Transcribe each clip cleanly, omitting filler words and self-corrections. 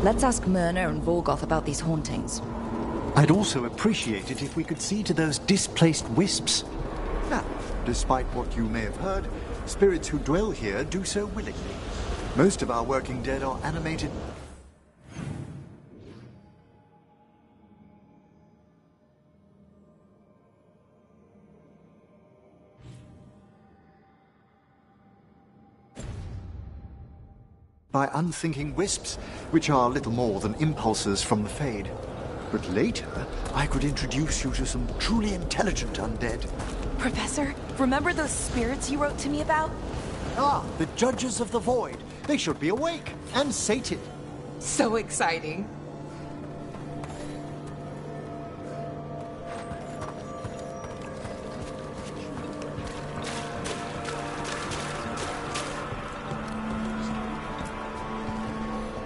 Let's ask Myrna and Vorgoth about these hauntings. I'd also appreciate it if we could see to those displaced wisps. Now, despite what you may have heard, spirits who dwell here do so willingly. Most of our working dead are animated... by unthinking wisps, which are little more than impulses from the Fade. But later, I could introduce you to some truly intelligent undead. Professor, remember those spirits you wrote to me about? Ah, the Judges of the Void. They should be awake and sated. So exciting.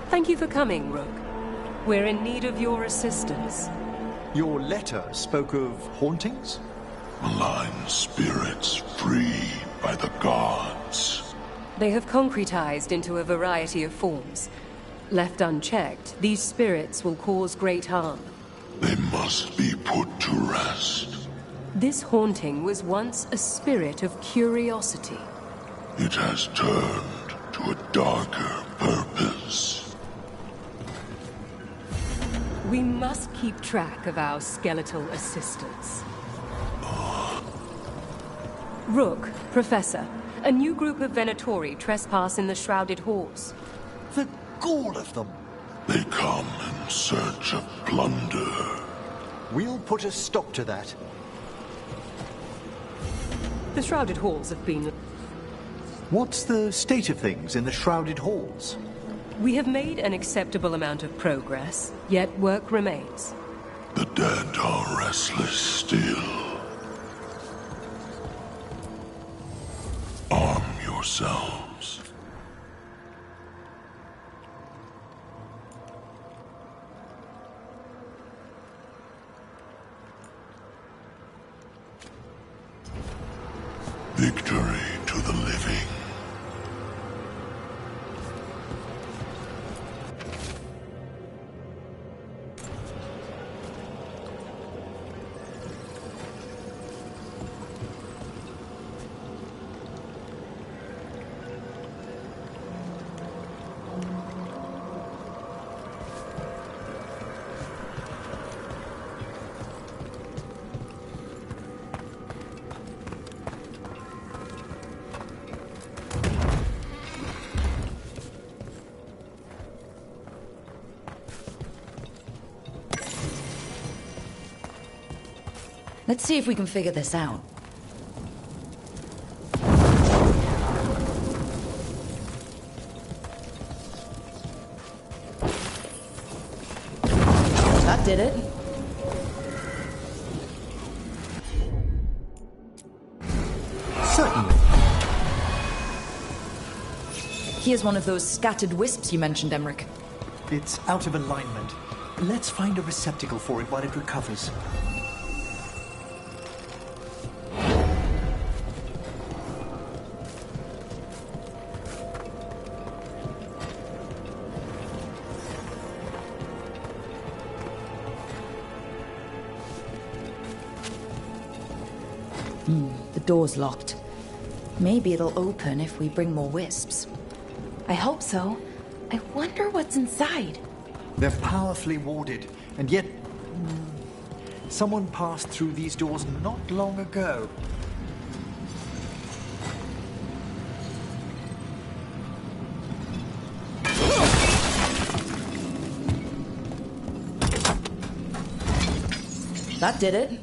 Thank you for coming, Rook. We're in need of your assistance. Your letter spoke of hauntings? Malign spirits free by the gods. They have concretized into a variety of forms. Left unchecked, these spirits will cause great harm. They must be put to rest. This haunting was once a spirit of curiosity. It has turned to a darker purpose. We must keep track of our skeletal assistants. Rook, Professor, a new group of Venatori trespass in the Shrouded Halls. The gall of them! They come in search of plunder. We'll put a stop to that. The Shrouded Halls have been... What's the state of things in the Shrouded Halls? We have made an acceptable amount of progress, yet work remains. The dead are restless still. Arm yourselves. Victory to the living. Let's see if we can figure this out. That did it. Certainly. Here's one of those scattered wisps you mentioned, Emmerich. It's out of alignment. Let's find a receptacle for it while it recovers. The door's locked. Maybe it'll open if we bring more wisps. I hope so. I wonder what's inside. They're powerfully warded, and yet... someone passed through these doors not long ago. That did it.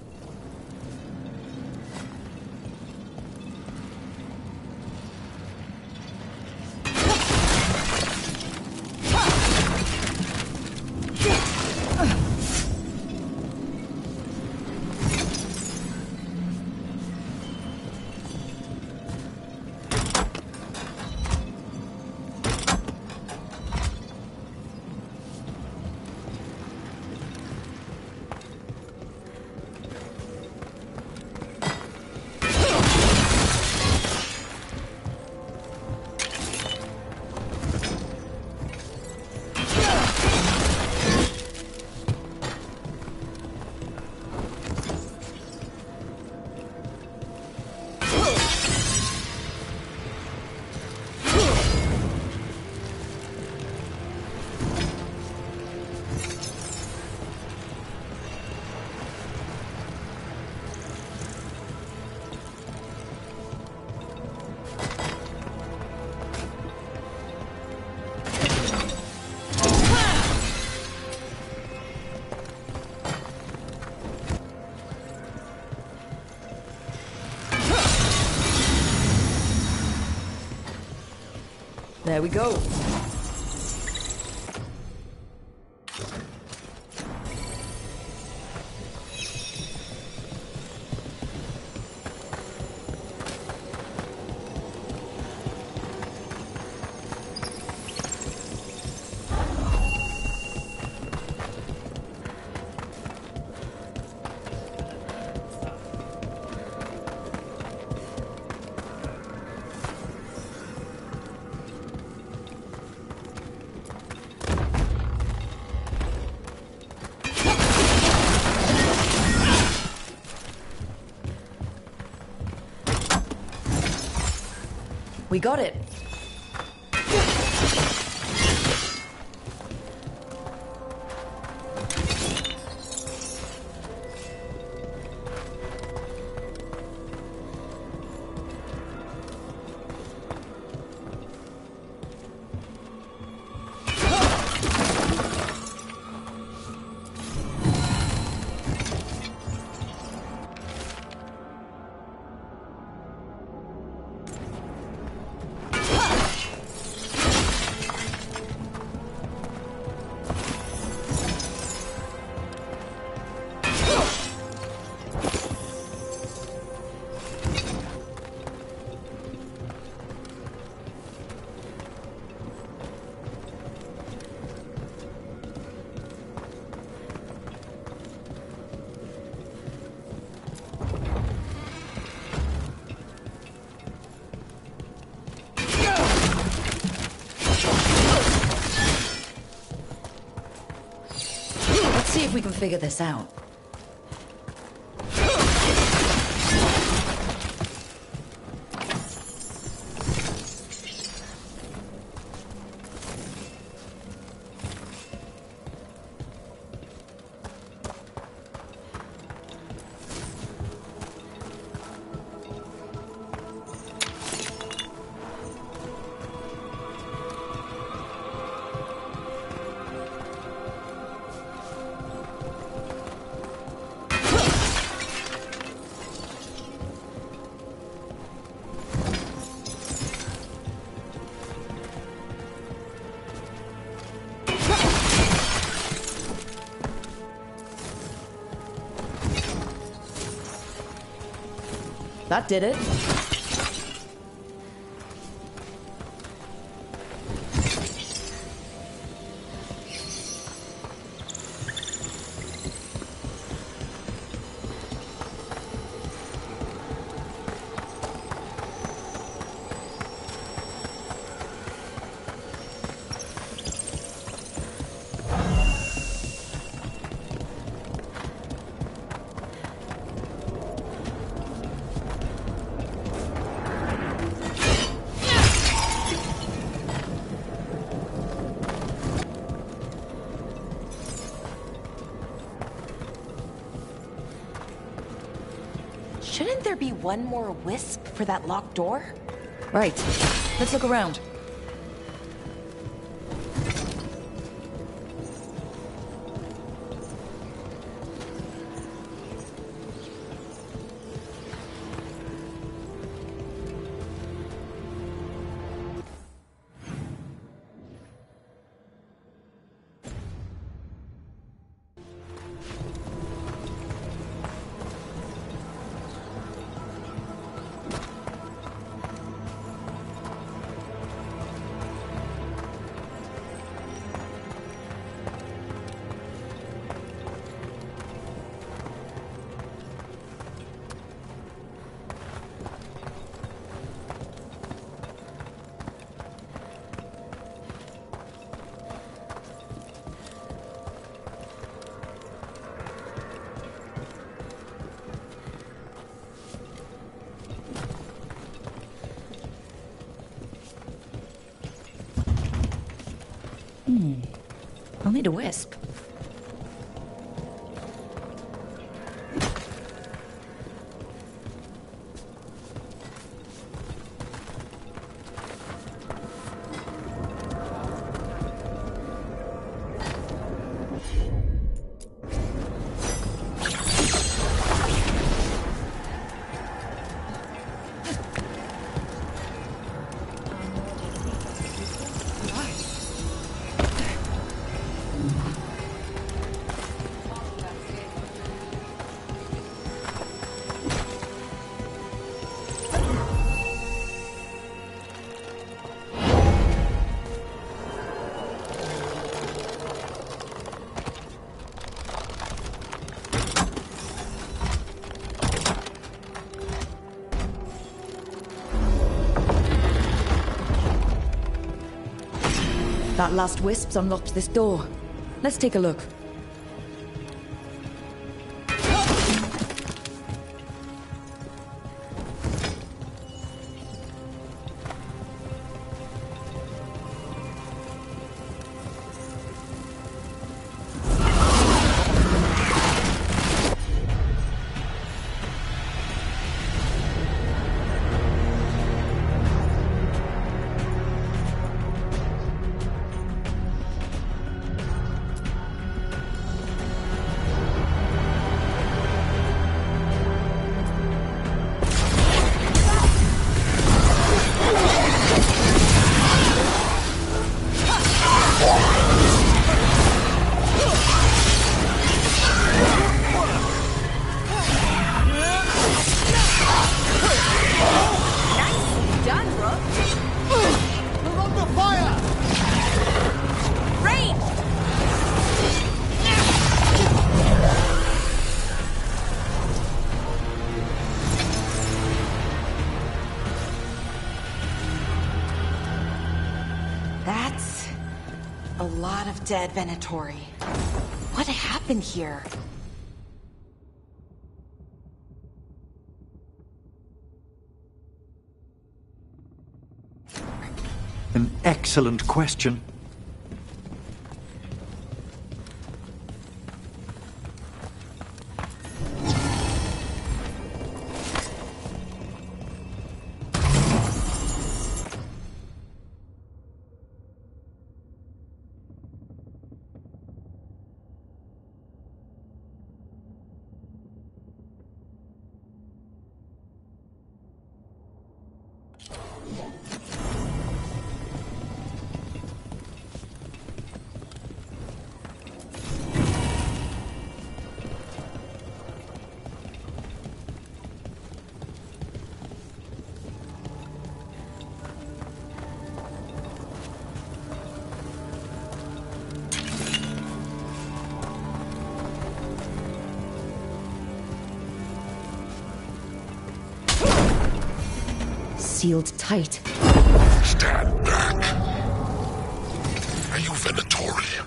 There we go. We got it. Let's see if we can figure this out. That did it. Shouldn't there be one more wisp for that locked door? Right. Let's look around. I'll need a wisp. That last wisp's unlocked this door. Let's take a look. That's a lot of dead Venatori. What happened here? An excellent question. Sealed tight. Stand back. Are you Venatori?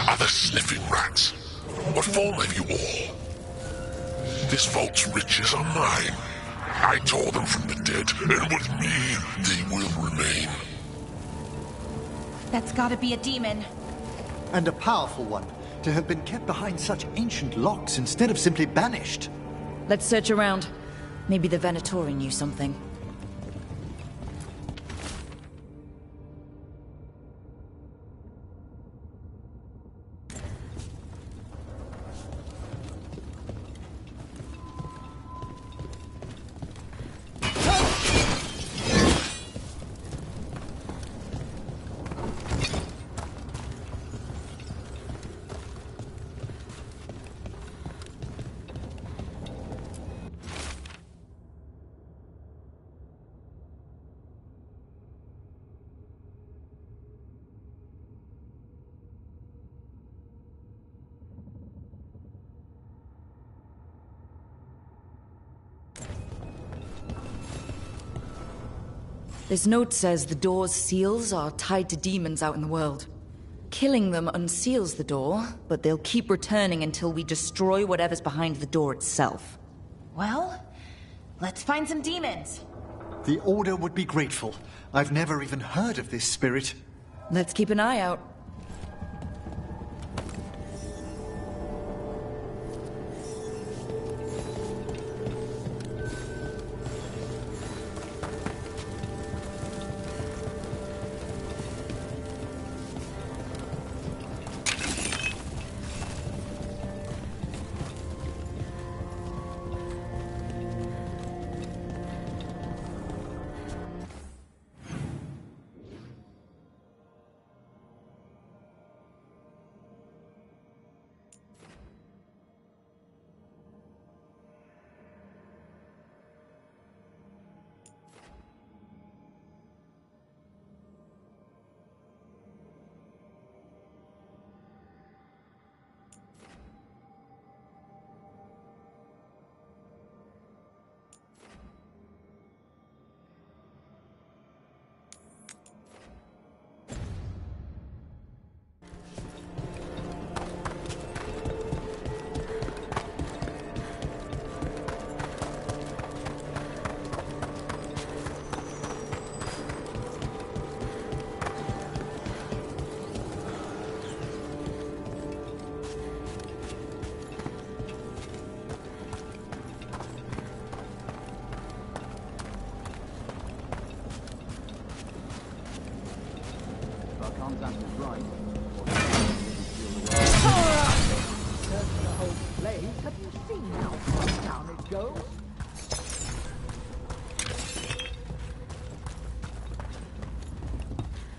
Are the sniffing rats? What form have you all? This vault's riches are mine. I tore them from the dead, and with me, they will remain. That's gotta be a demon. And a powerful one, to have been kept behind such ancient locks instead of simply banished. Let's search around. Maybe the Venatori knew something. This note says the door's seals are tied to demons out in the world. Killing them unseals the door, but they'll keep returning until we destroy whatever's behind the door itself. Well, let's find some demons. The Order would be grateful. I've never even heard of this spirit. Let's keep an eye out.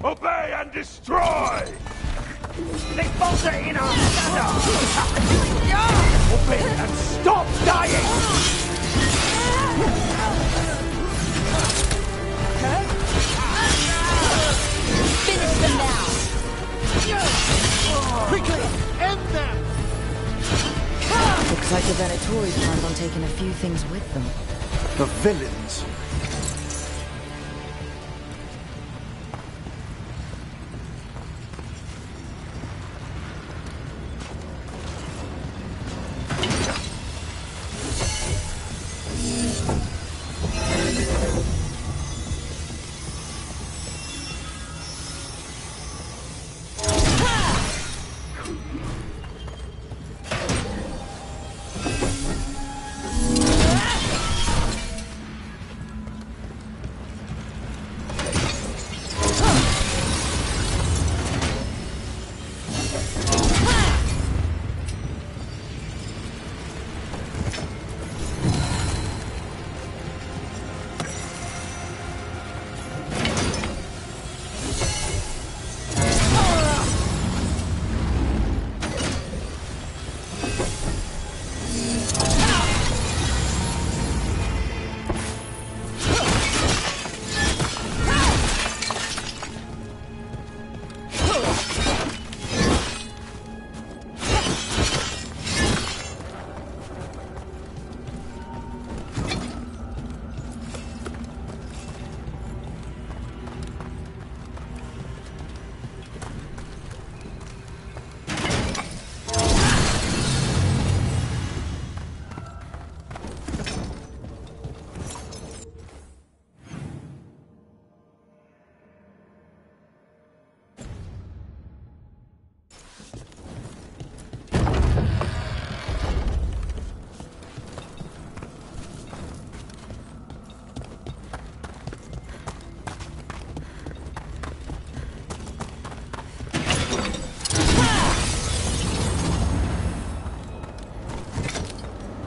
Obey and destroy! They falter in our shadow! Obey and stop dying! Finish them now! Quickly, end them! Looks like the Venatori planned on taking a few things with them. The villains.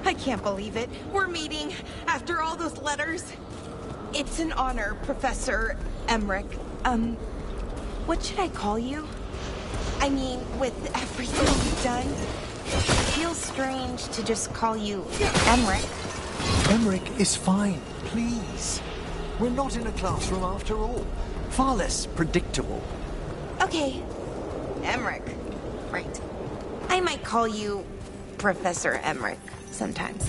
I can't believe it. We're meeting after all those letters. It's an honor, Professor Emmerich. What should I call you? I mean, with everything you've done, it feels strange to just call you Emmerich. Emmerich is fine, please. We're not in a classroom after all. Far less predictable. Okay, Emmerich. Right. I might call you Professor Emmerich sometimes.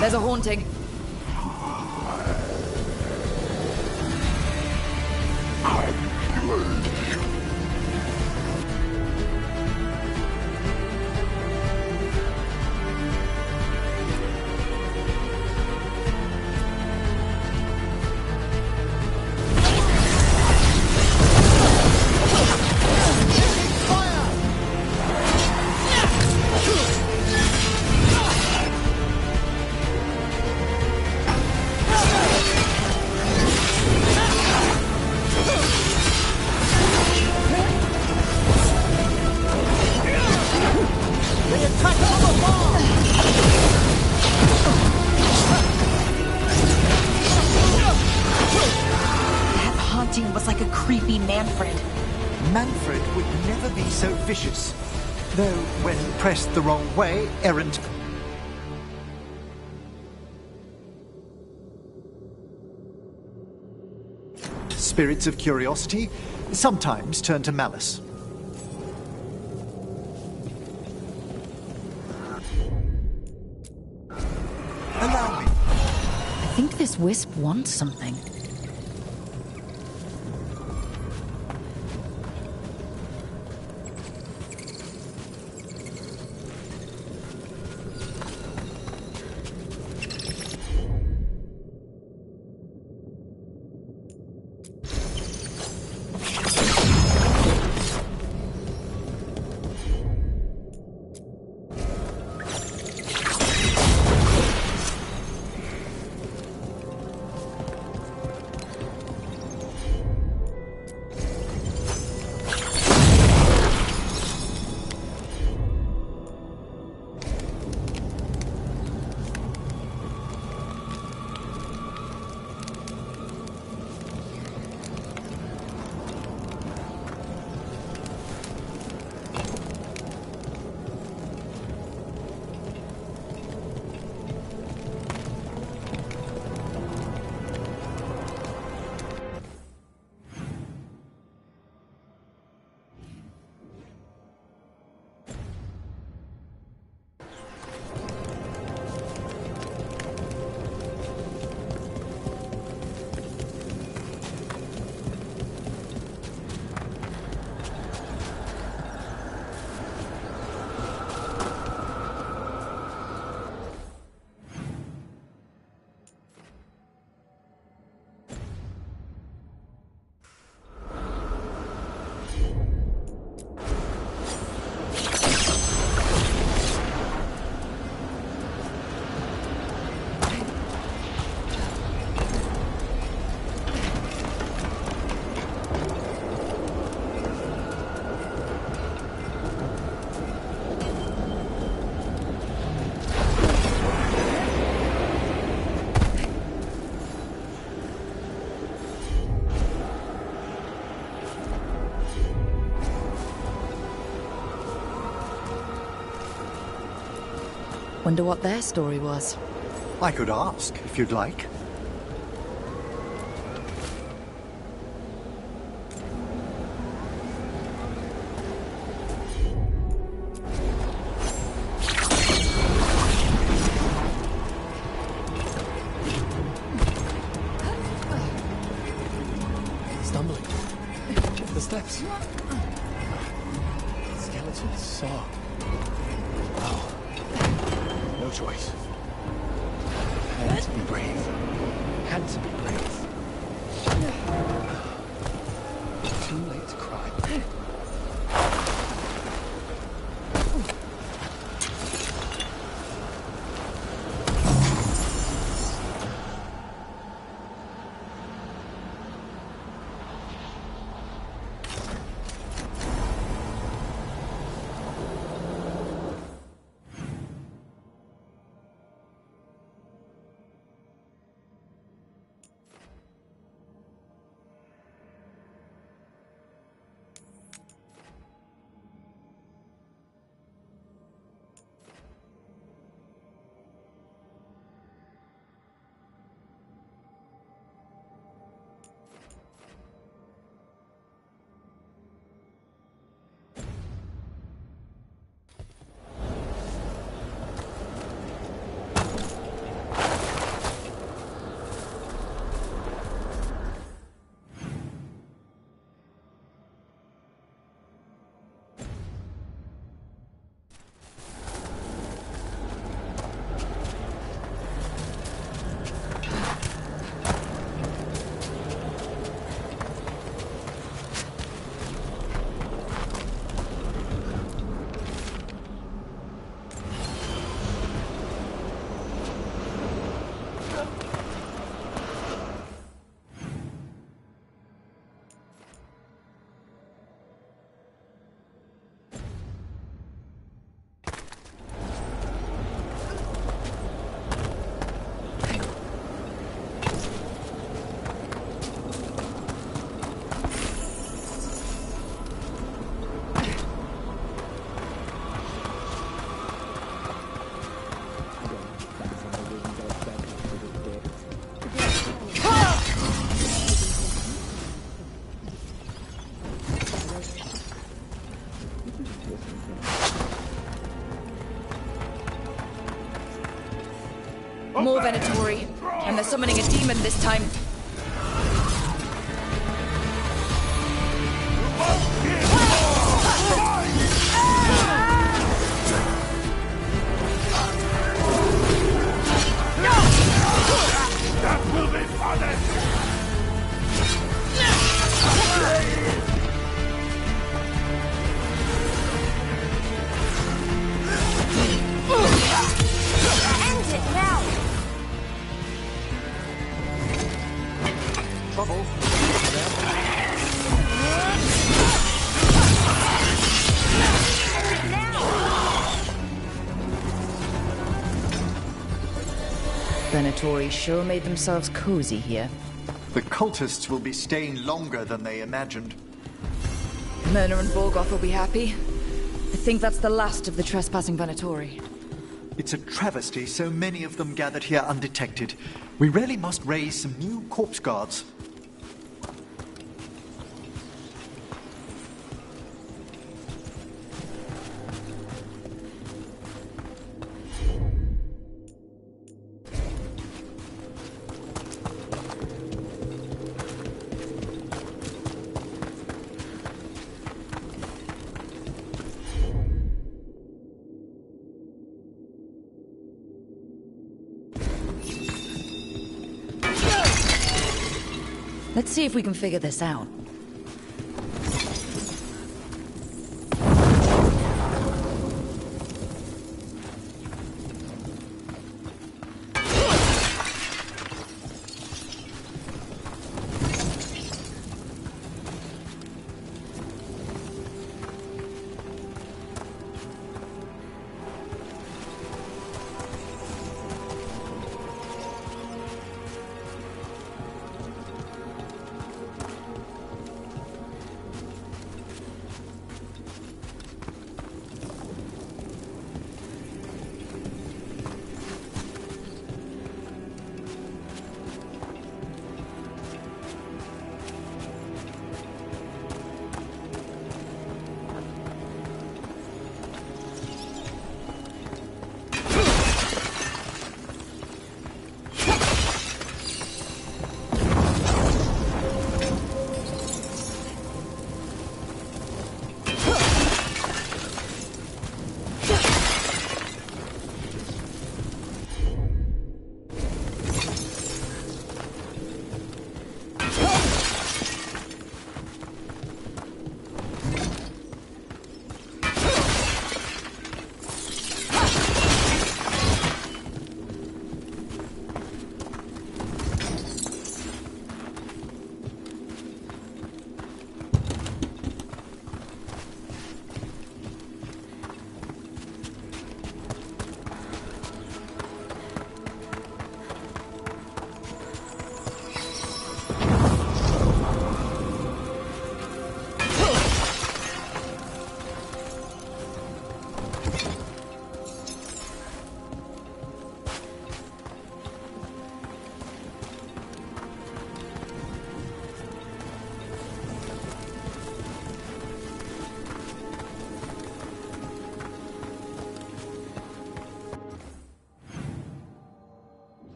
There's a haunting. Was like a creepy Manfred. Manfred would never be so vicious. Though, when pressed the wrong way, errant. Spirits of curiosity sometimes turn to malice. Allow me. I think this wisp wants something. Wonder what their story was. I could ask, if you'd like. Stumbling. The steps. Skeleton saw. Oh. No choice. Had to be brave. Had to be brave. Too late to cry. More Venatori, and they're summoning a demon this time. That will be punished! End it now! Trouble. Venatori sure made themselves cozy here. The cultists will be staying longer than they imagined. Myrna and Borgoth will be happy. I think that's the last of the trespassing Venatori. It's a travesty so many of them gathered here undetected. We really must raise some new corpse guards. Let's see if we can figure this out.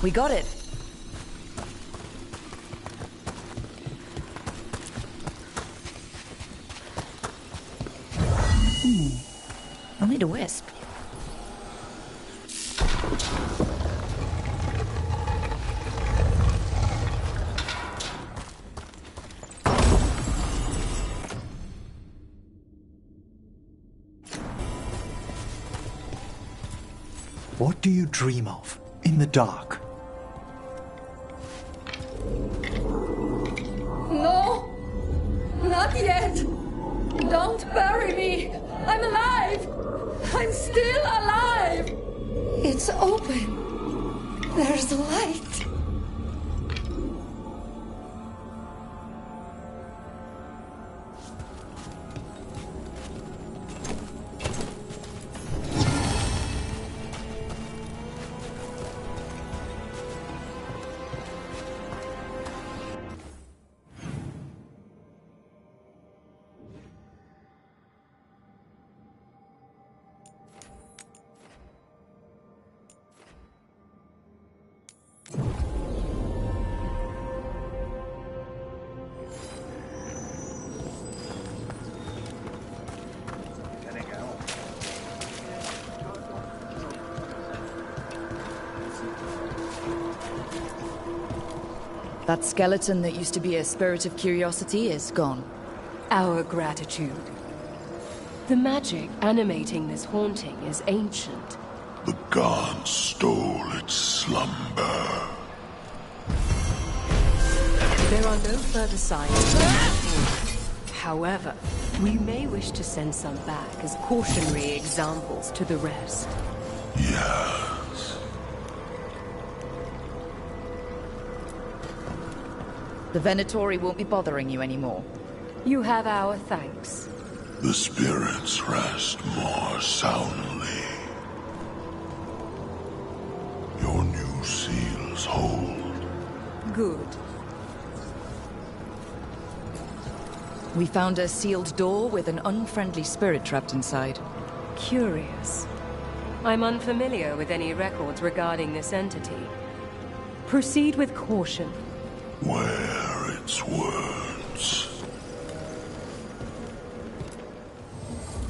We got it. Only a wisp. What do you dream of in the dark? No! Not yet! Don't bury me! I'm alive! I'm still alive! It's open. There's light. That skeleton that used to be a spirit of curiosity is gone. Our gratitude. The magic animating this haunting is ancient. The gods stole its slumber. There are no further signs. However, we may wish to send some back as cautionary examples to the rest. Yes. The Venatori won't be bothering you anymore. You have our thanks. The spirits rest more soundly. Your new seals hold. Good. We found a sealed door with an unfriendly spirit trapped inside. Curious. I'm unfamiliar with any records regarding this entity. Proceed with caution. Wear its words.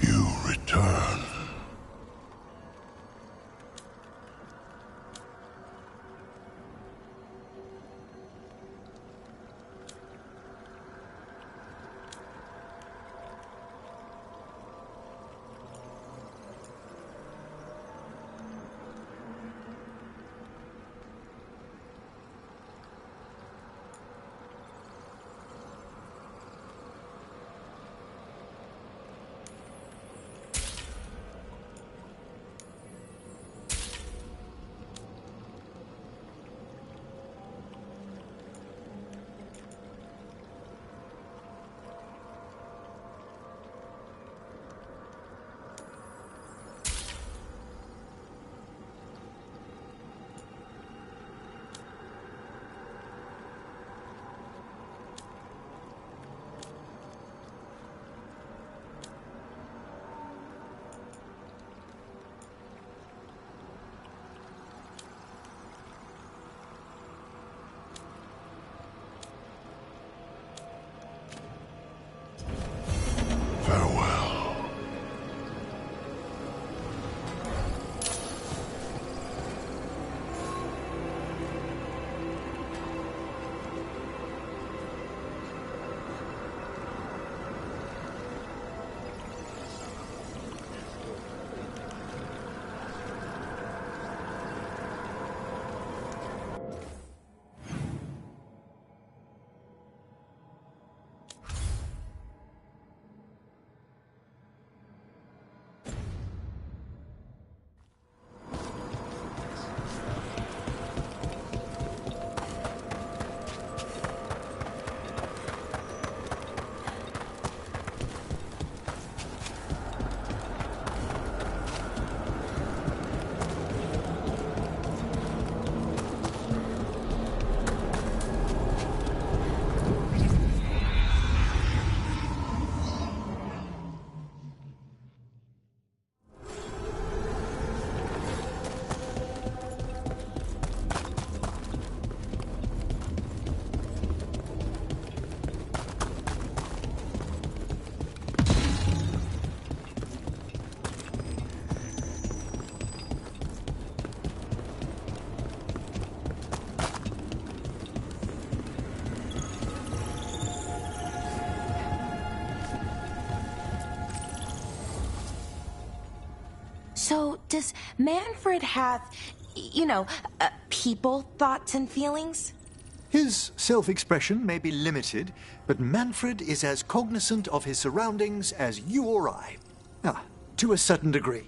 You return. does Manfred have, people, thoughts, and feelings? His self-expression may be limited, but Manfred is as cognizant of his surroundings as you or I. To a certain degree.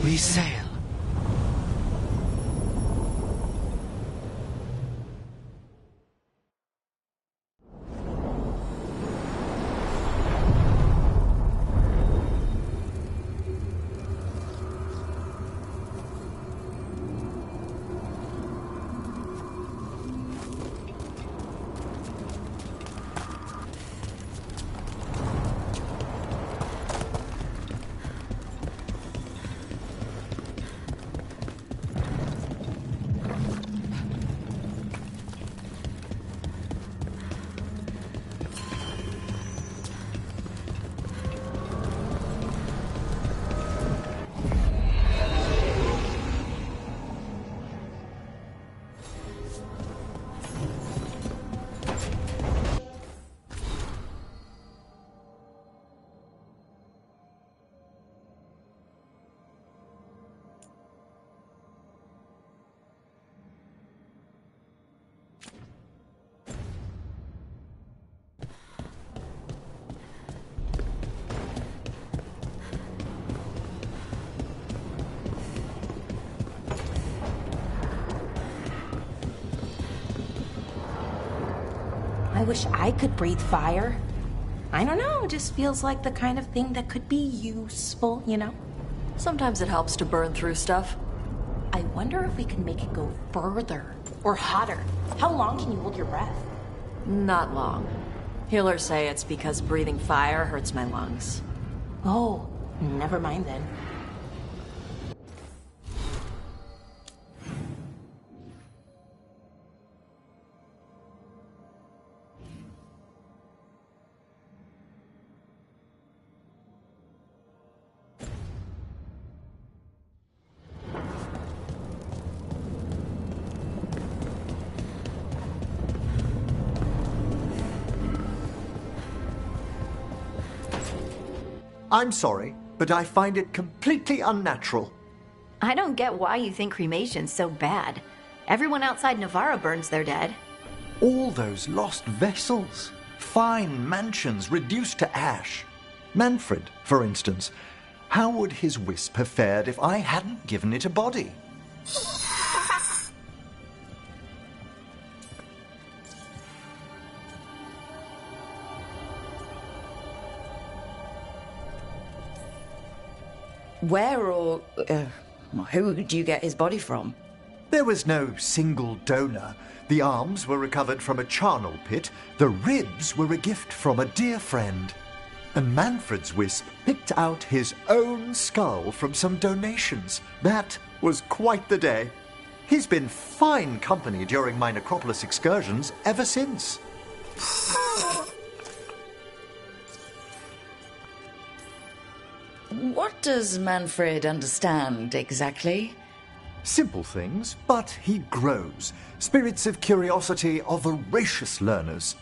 We sail. I wish I could breathe fire. I don't know, it just feels like the kind of thing that could be useful, Sometimes it helps to burn through stuff. I wonder if we can make it go further or hotter. How long can you hold your breath? Not long. Healers say it's because breathing fire hurts my lungs. Oh, never mind then. I'm sorry, but I find it completely unnatural. I don't get why you think cremation's so bad. Everyone outside Navarra burns their dead. All those lost vessels, fine mansions reduced to ash. Manfred, for instance, how would his wisp have fared if I hadn't given it a body? Where or who did you get his body from? There was no single donor. The arms were recovered from a charnel pit. The ribs were a gift from a dear friend. And Manfred's wisp picked out his own skull from some donations. That was quite the day. He's been fine company during my necropolis excursions ever since. What does Manfred understand exactly? Simple things, but he grows. Spirits of curiosity are voracious learners.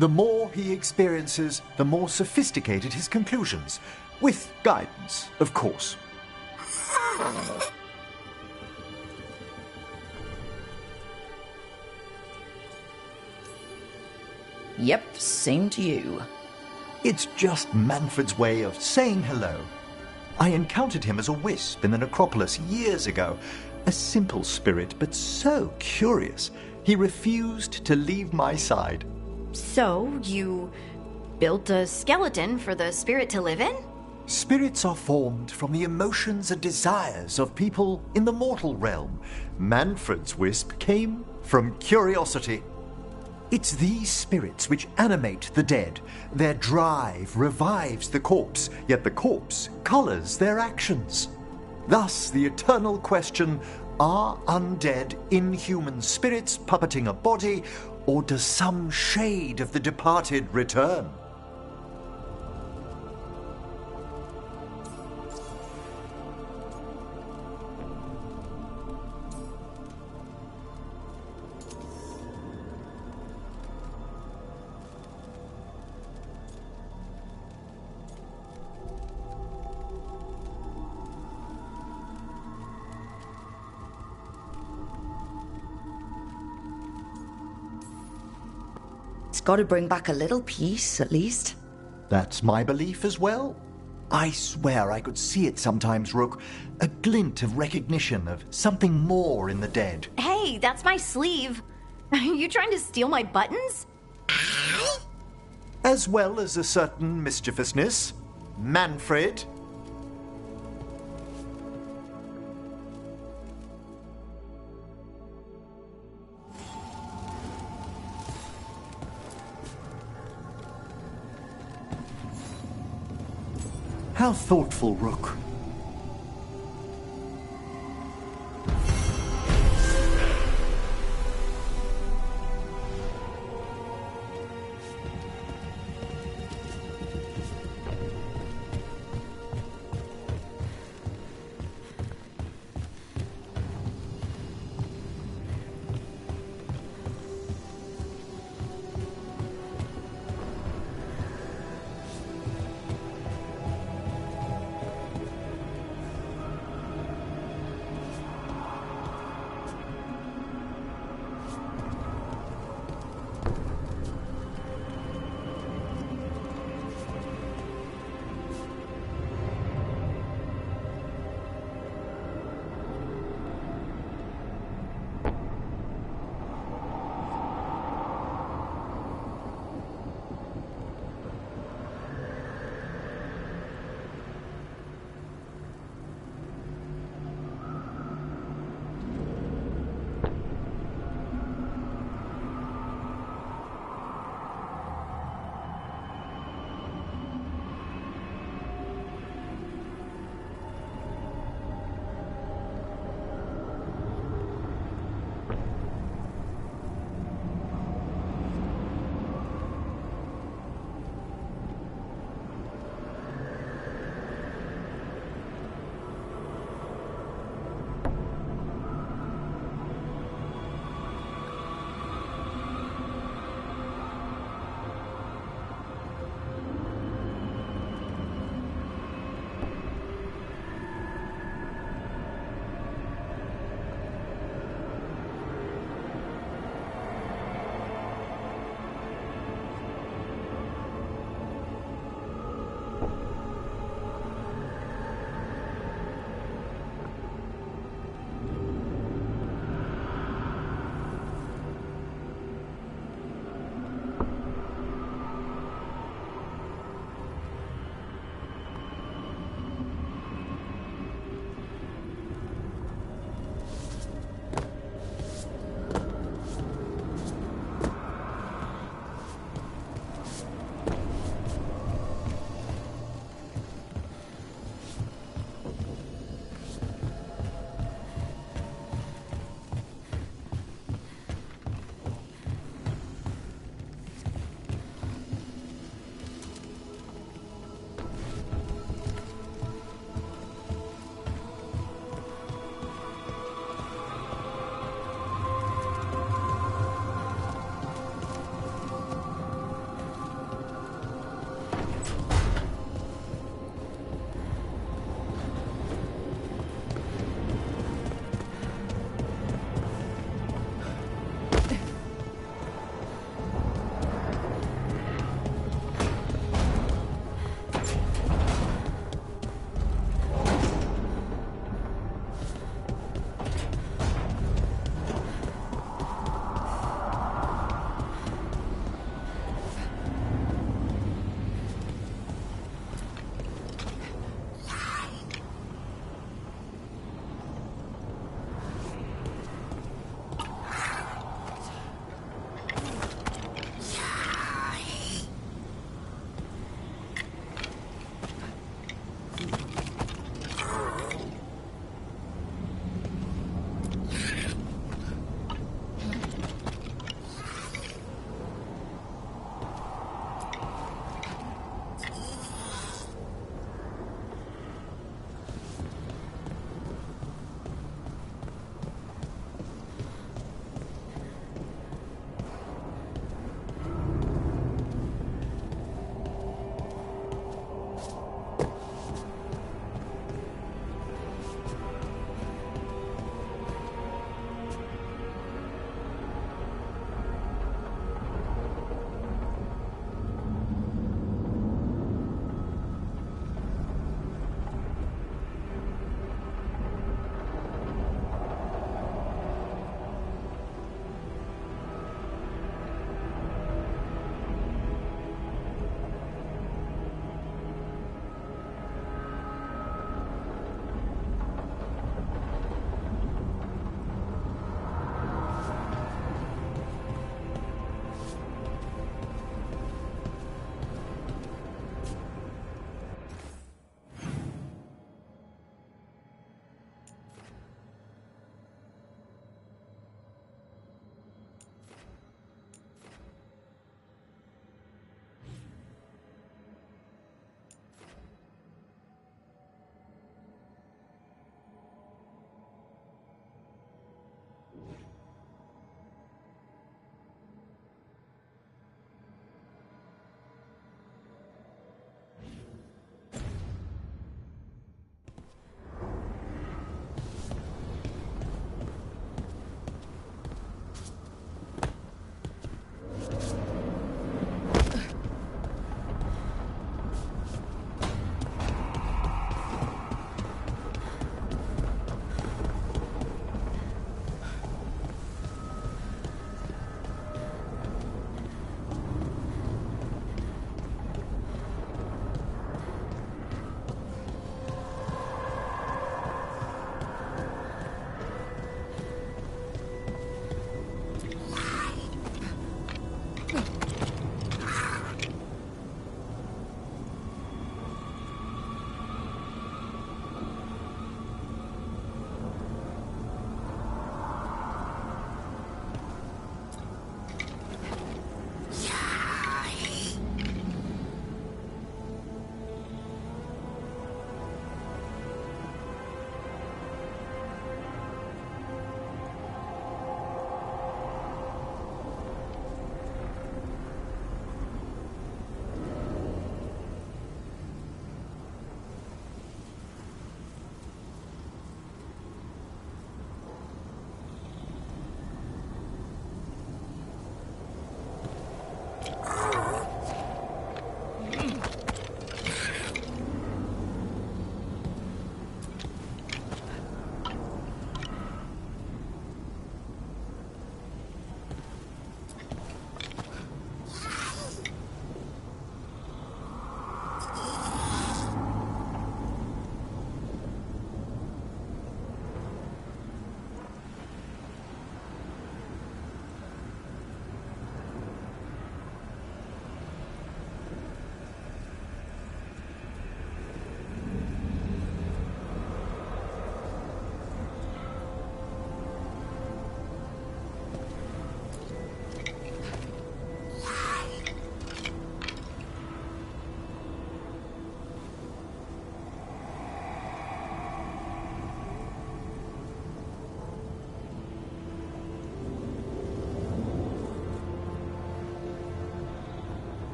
The more he experiences, the more sophisticated his conclusions. With guidance, of course. Yep, same to you. It's just Manfred's way of saying hello. I encountered him as a wisp in the necropolis years ago. A simple spirit, but so curious. He refused to leave my side. So, you built a skeleton for the spirit to live in? Spirits are formed from the emotions and desires of people in the mortal realm. Manfred's wisp came from curiosity. It's these spirits which animate the dead. Their drive revives the corpse, yet the corpse colors their actions. Thus, the eternal question, are undead inhuman spirits puppeting a body, or does some shade of the departed return? It's got to bring back a little peace, at least. That's my belief as well. I swear I could see it sometimes, Rook. A glint of recognition of something more in the dead. Hey, that's my sleeve. Are you trying to steal my buttons? As well as a certain mischievousness. Manfred. How thoughtful, Rook.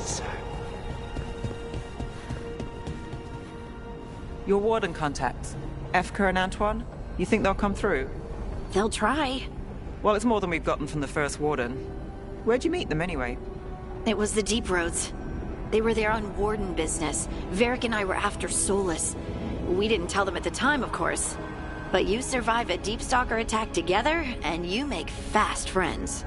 sir. Your warden contacts, Efka and Antoine, you think they'll come through? They'll try. Well, it's more than we've gotten from the first warden. Where'd you meet them anyway? It was the Deep Roads. They were there on warden business. Varric and I were after Solus. We didn't tell them at the time, of course. But you survive a Deep Stalker attack together, and you make fast friends.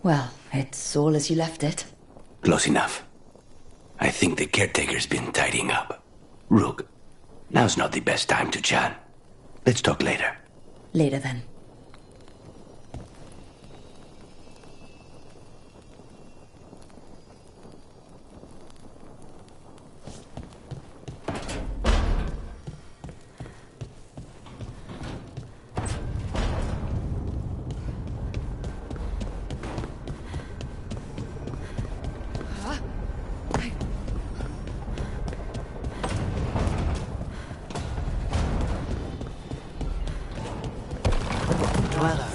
Well, it's all as you left it. Close enough. I think the caretaker's been tidying up. Rook, now's not the best time to chat. Let's talk later. Later then. Dweller.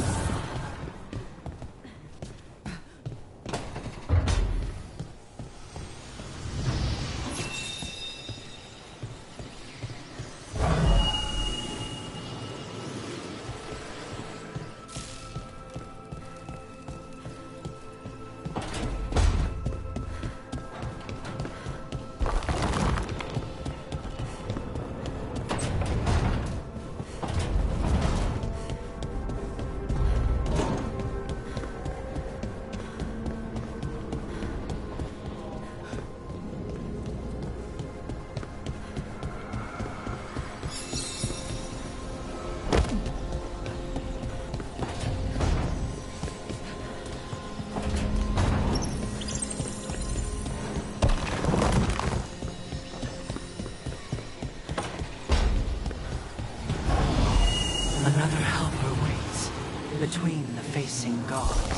Another helper waits between the facing gods.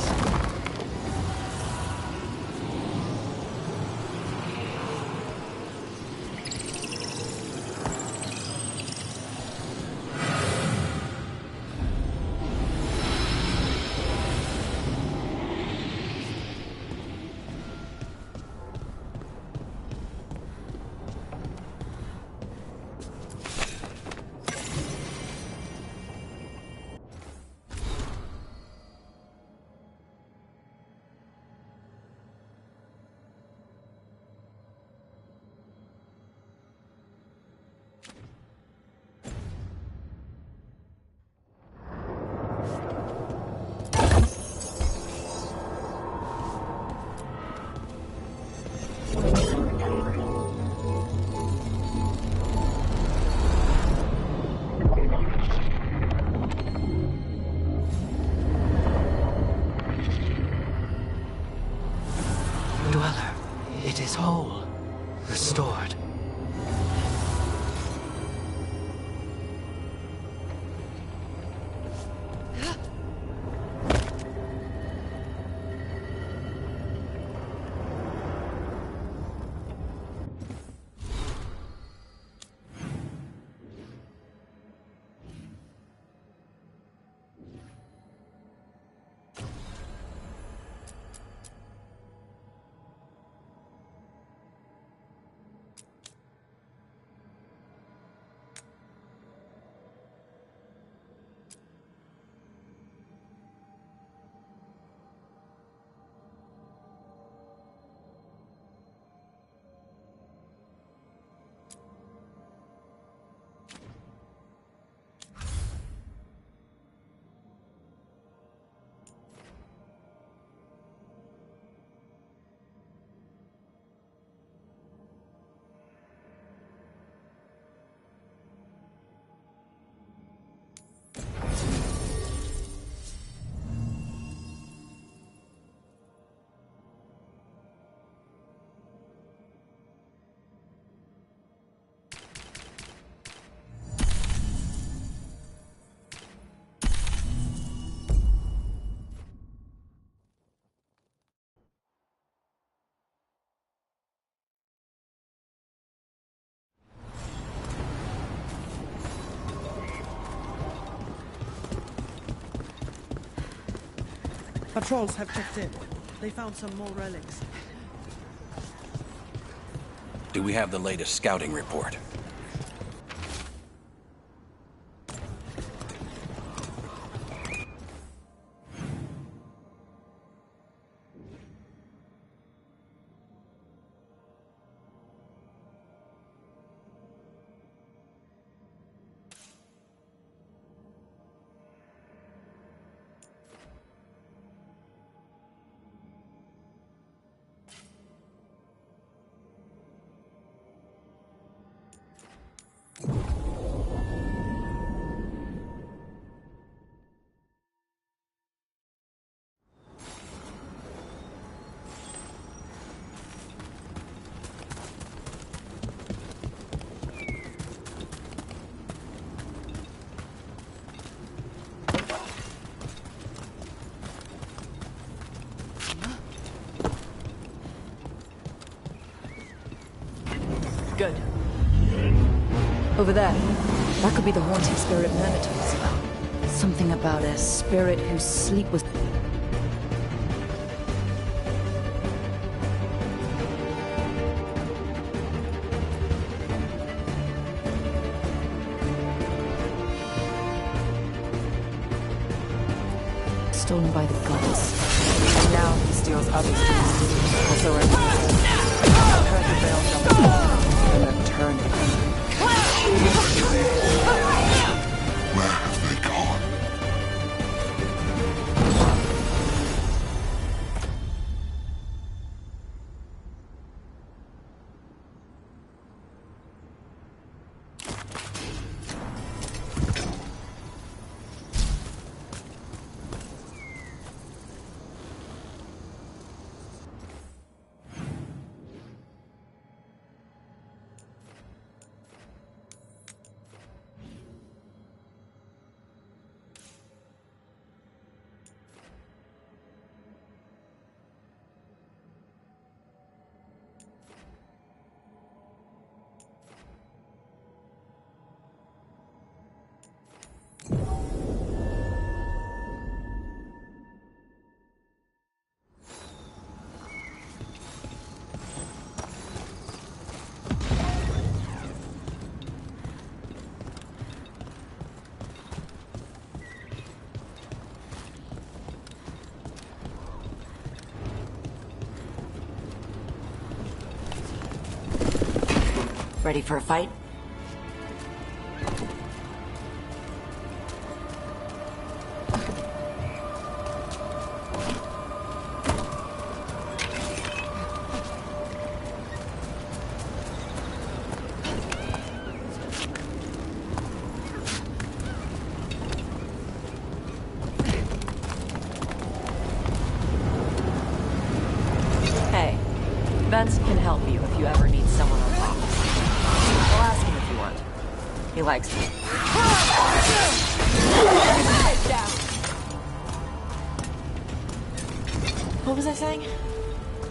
Dweller, it is whole, restored. Patrols have checked in. They found some more relics. Do we have the latest scouting report? Good. Over there. That could be the haunting spirit Myrna told us about. Something about a spirit whose sleep was... stolen by the goddess. And now he steals others. Also, I heard the veil jump and then turn. Where have they gone? Ready for a fight? Hey, Vince can help you if you ever need someone on top. I'll ask him if you want. He likes me. What was I saying?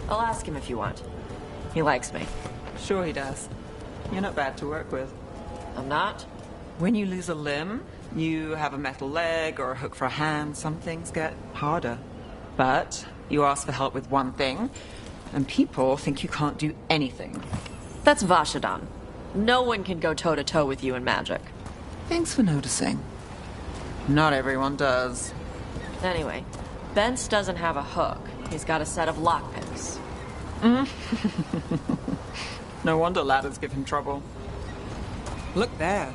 I'll ask him if you want. He likes me. Sure he does. You're not bad to work with. I'm not? When you lose a limb, you have a metal leg or a hook for a hand, some things get harder. But you ask for help with one thing, and people think you can't do anything. That's Vashadan. No one can go toe-to-toe with you in magic. Thanks for noticing. Not everyone does. Anyway, Bence doesn't have a hook. He's got a set of lockpicks. No wonder ladders give him trouble. Look there.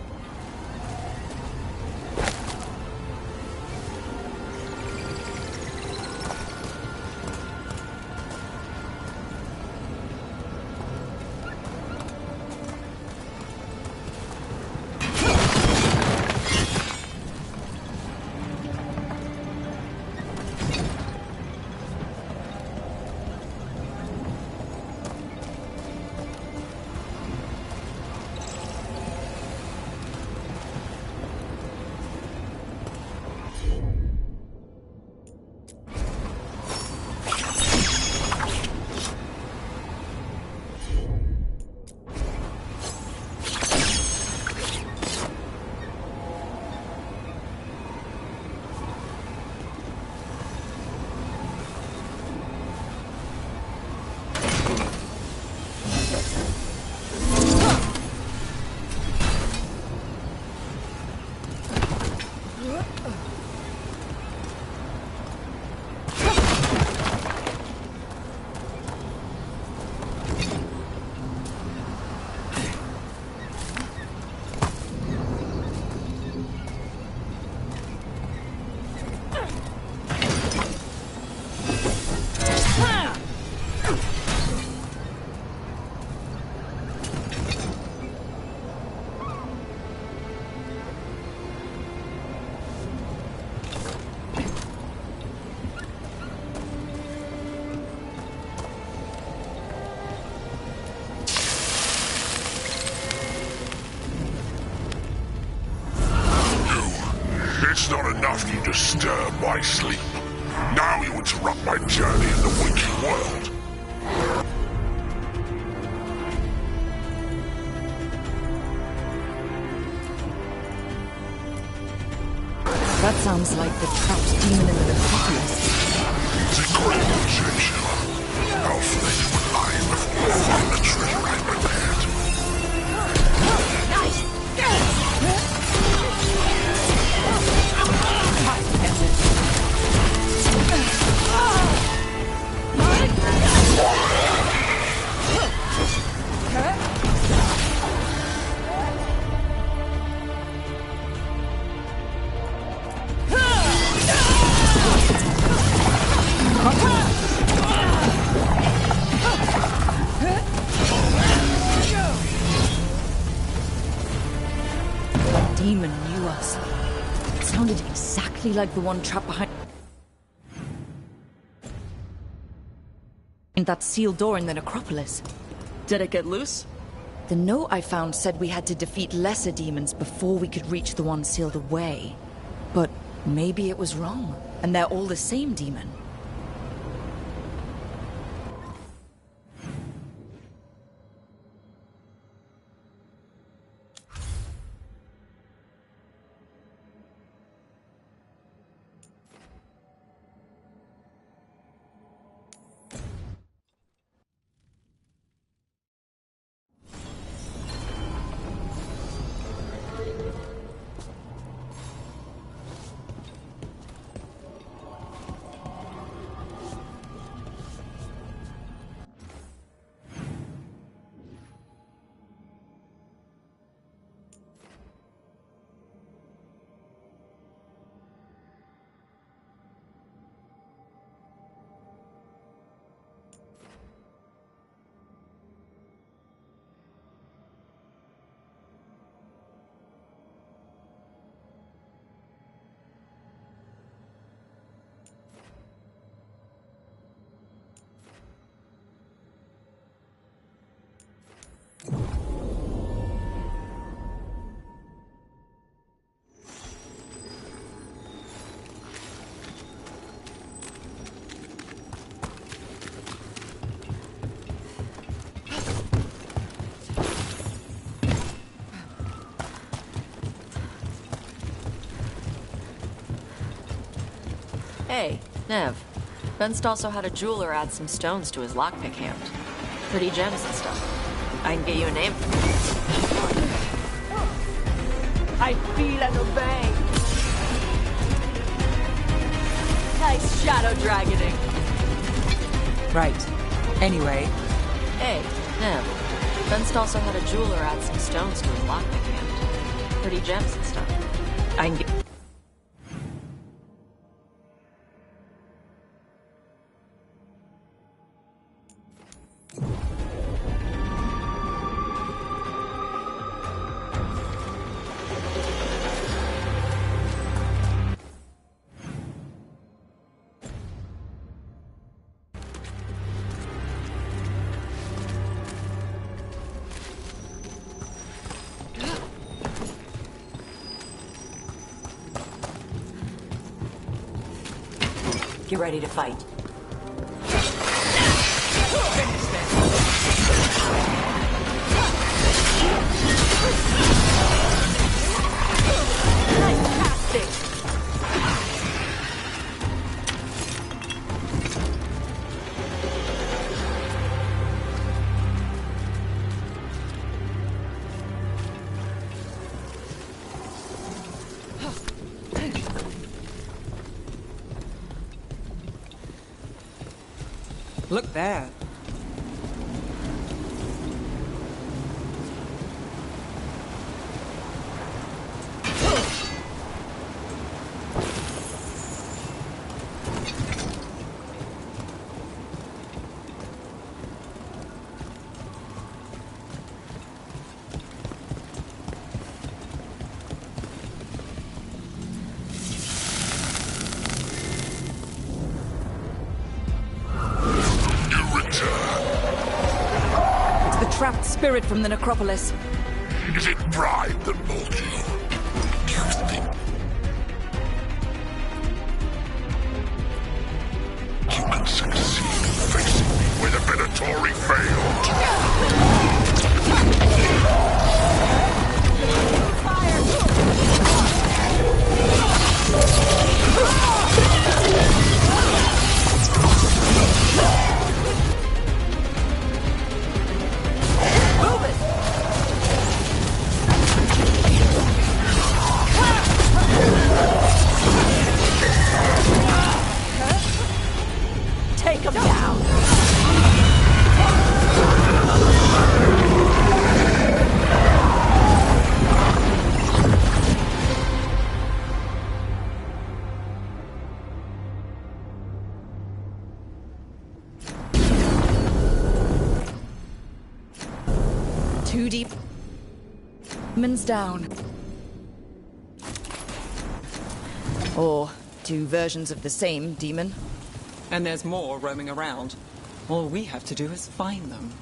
It's not enough you disturb my sleep. Now you interrupt my journey in the waking world. That sounds like the trapped demon in the necropolis. It's a great conjecture. I'll flay you alive before I find the treasure I prepared. That demon knew us. It sounded exactly like the one trapped behind that sealed door in the necropolis. Did it get loose? The note I found said we had to defeat lesser demons before we could reach the one sealed away. But maybe it was wrong, and they're all the same demon. Hey, Nev. Benst also had a jeweler add some stones to his lockpick hand. Pretty gems and stuff. I can get you a name. I feel and obey. Nice shadow dragoning. Right. Anyway. Hey, Nev. Benst also had a jeweler add some stones to his lockpick hand. Pretty gems and stuff. I can get... Get ready to fight. Look there. Trapped spirit from the necropolis. Is it pride that mold you? Do you think you can succeed in facing me where the Venatori failed? Take him down! Too deep. Demons down. Or two versions of the same demon. And there's more roaming around. All we have to do is find them.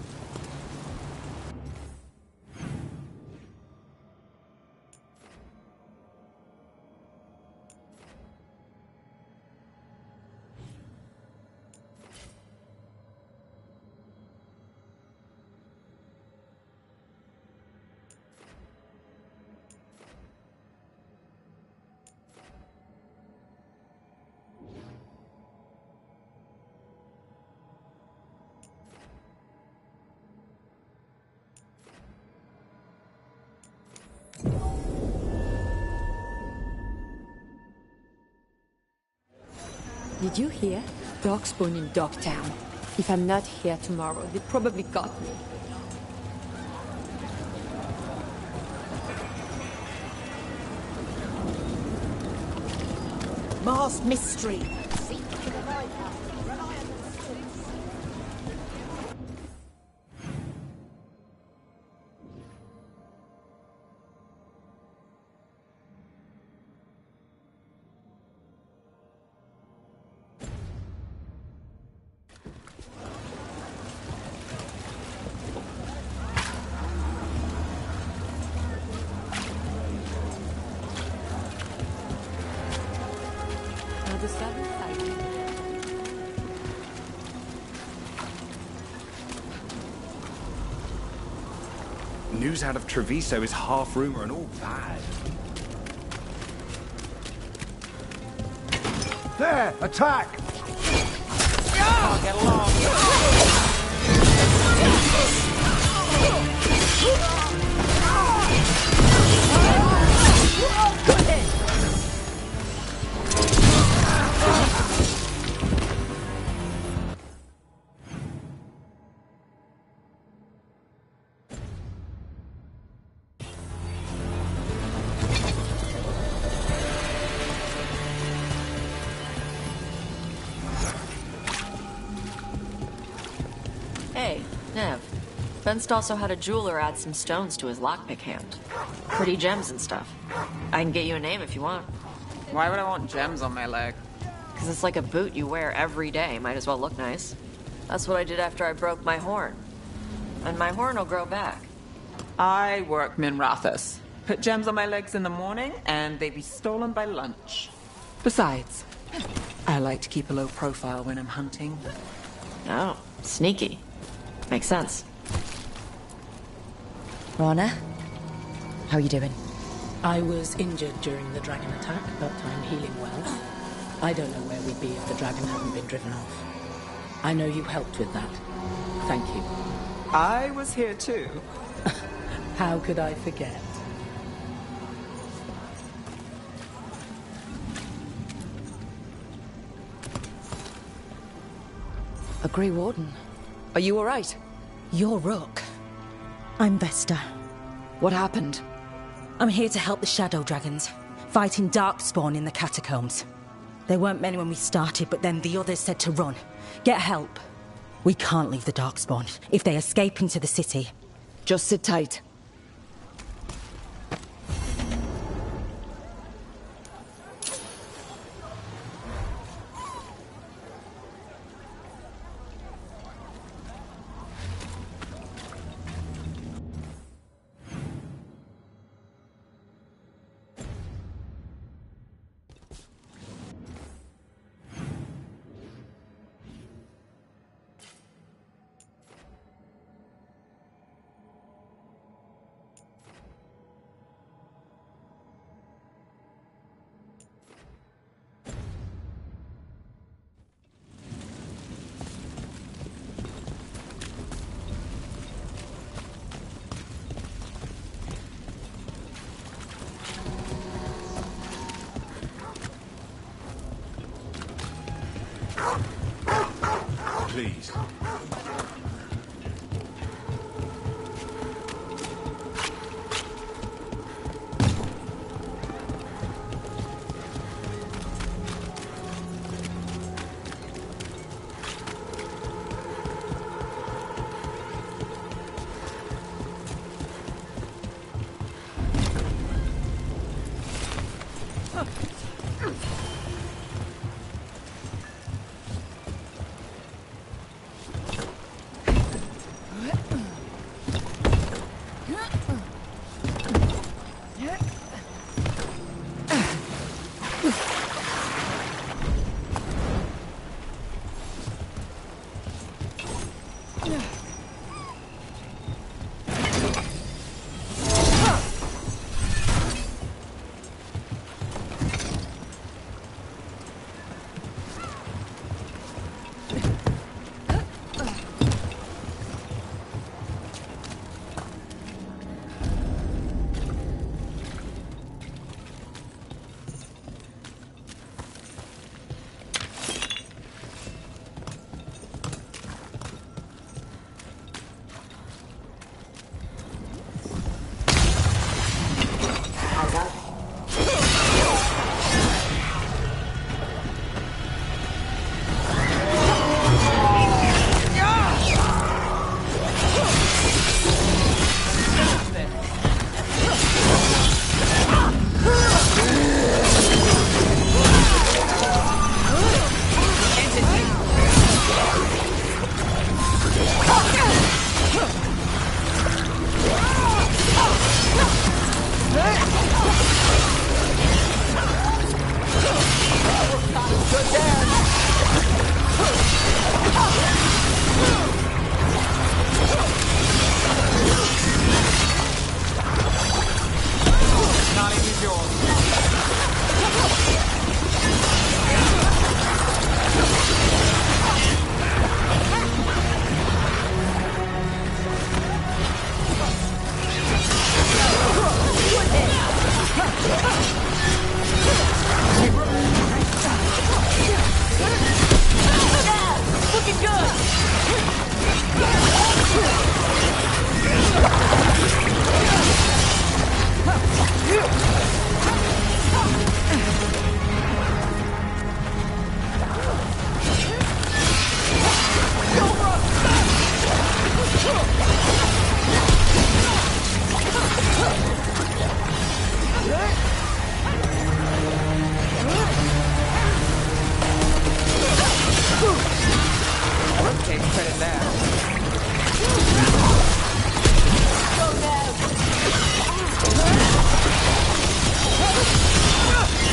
Did you hear? Darkspawn in Dogtown. If I'm not here tomorrow, they probably got me. Mars mystery. News out of Treviso is half rumor and all bad. There! Attack! Can't get along. Hey, Nev. Benst also had a jeweler add some stones to his lockpick hand. Pretty gems and stuff. I can get you a name if you want. Why would I want gems on my leg? Because it's like a boot you wear every day. Might as well look nice. That's what I did after I broke my horn. And my horn will grow back. I work Minrathus. Put gems on my legs in the morning, and they be stolen by lunch. Besides, I like to keep a low profile when I'm hunting. Oh, sneaky. Makes sense. Rana, how are you doing? I was injured during the dragon attack, but I'm healing well. I don't know where we'd be if the dragon hadn't been driven off. I know you helped with that. Thank you. I was here too. How could I forget? A Grey Warden. Are you alright? You're Rook. I'm Vesta. What happened? I'm here to help the Shadow Dragons, fighting Darkspawn in the catacombs. There weren't many when we started, but then the others said to run. Get help. We can't leave the Darkspawn if they escape into the city. Just sit tight. Please.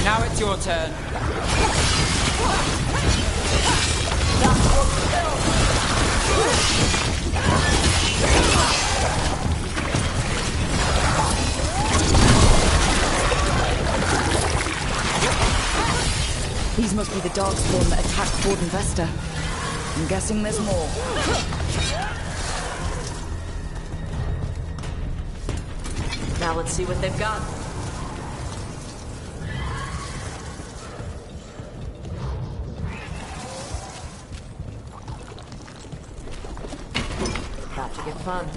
Now it's your turn. These must be the Darkspawn that attacked Warden Vesta. I'm guessing there's more. Now let's see what they've got. About to get fun.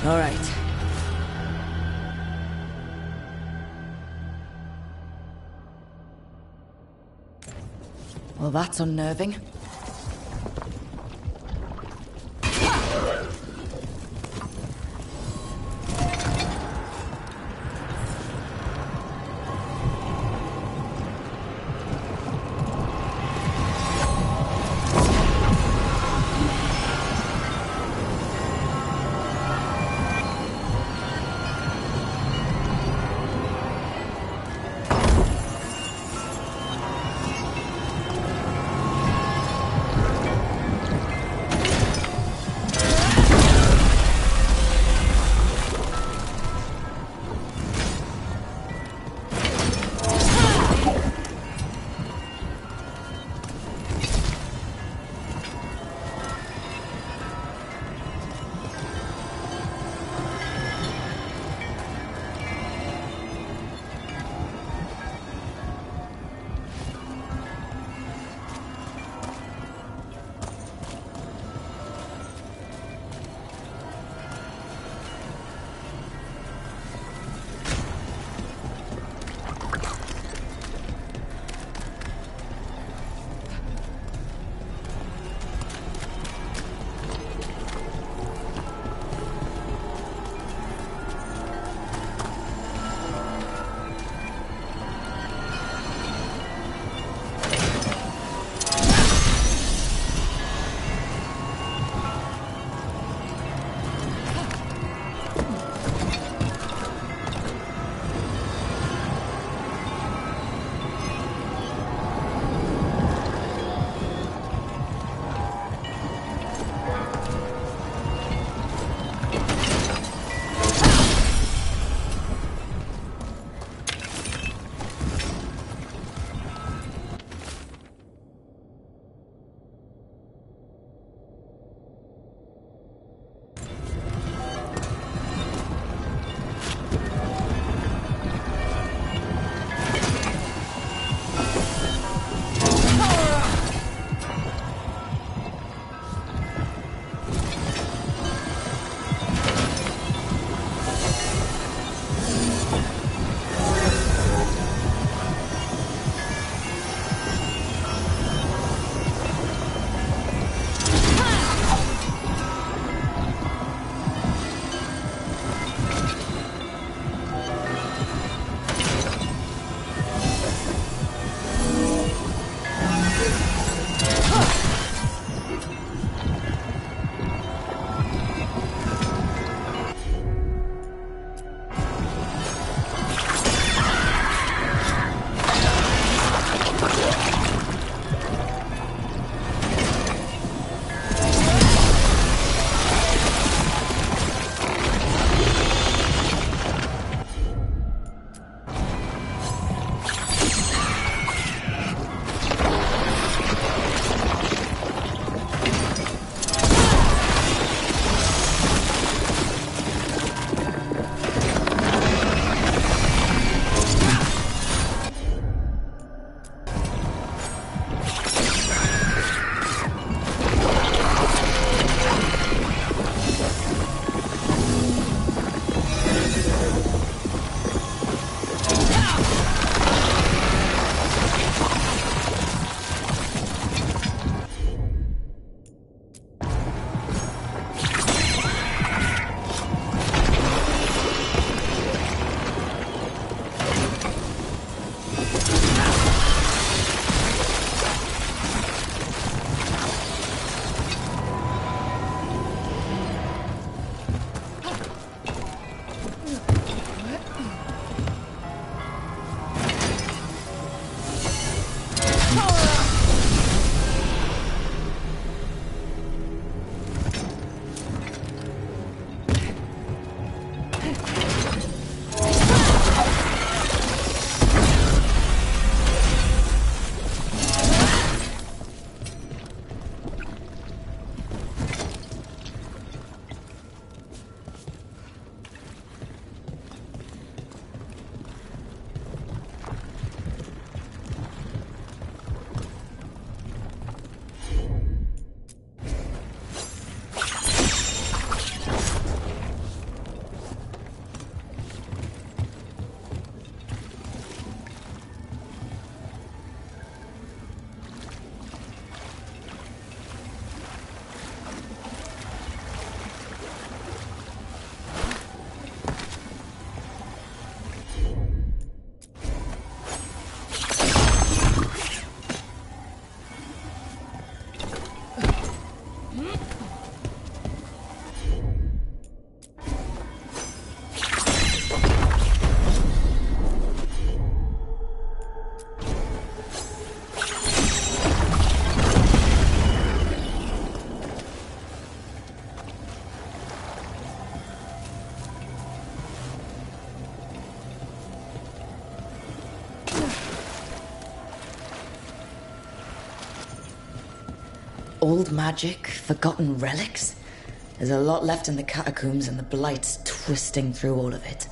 All right. Well, that's unnerving. Old magic, forgotten relics? There's a lot left in the catacombs and the Blight's twisting through all of it.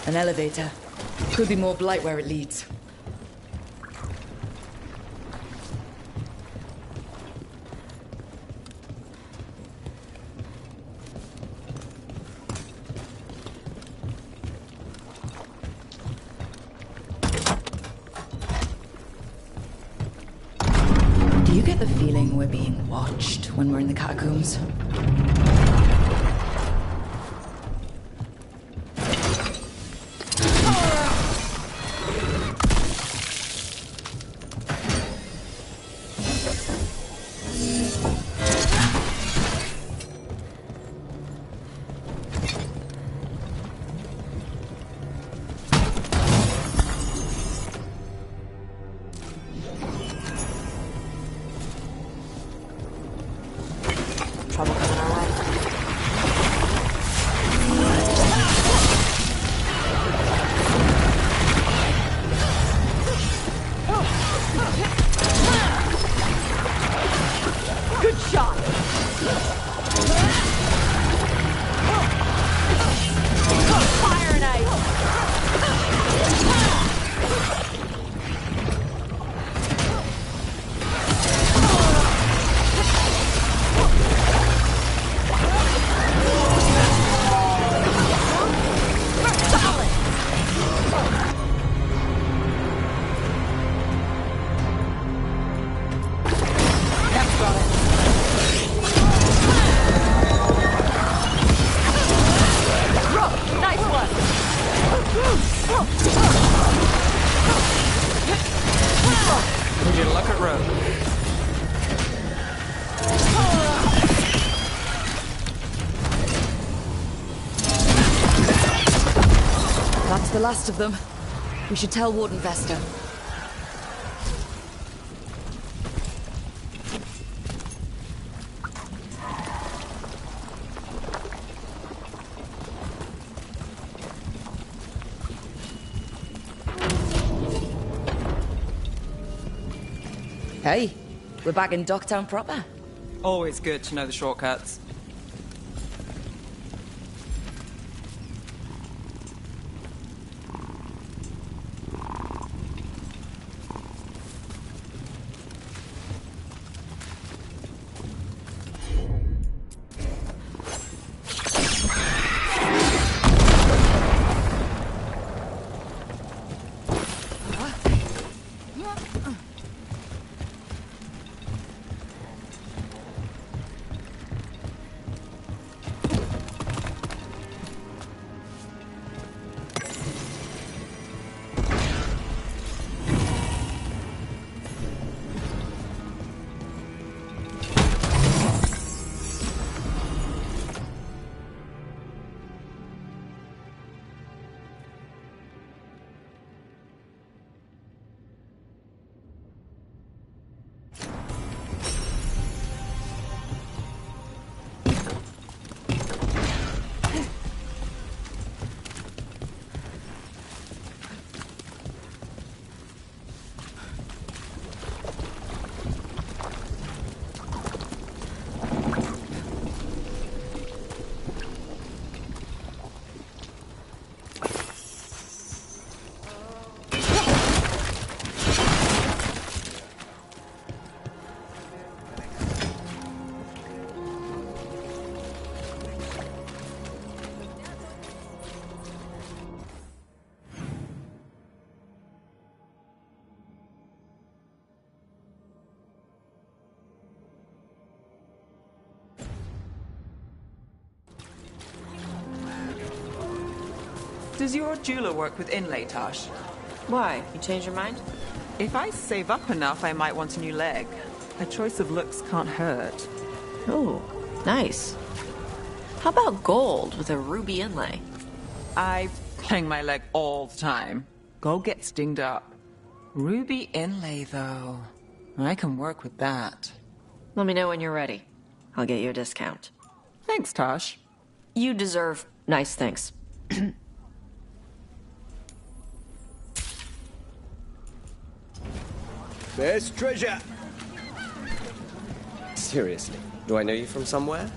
An elevator. Could be more Blight where it leads. Do you get the feeling we're being watched when we're in the catacombs? Trouble coming our way. Good shot! Fire and Would you look at Rogue? That's the last of them. We should tell Warden Vesta. Hey, we're back in Docktown proper. Always good to know the shortcuts. Does your jeweler work with inlay, Tosh? Why? You changed your mind? If I save up enough, I might want a new leg. A choice of looks can't hurt. Oh, nice. How about gold with a ruby inlay? I hang my leg all the time. Gold gets dinged up. Ruby inlay, though. I can work with that. Let me know when you're ready. I'll get you a discount. Thanks, Tosh. You deserve nice things. There's treasure! Seriously, do I know you from somewhere?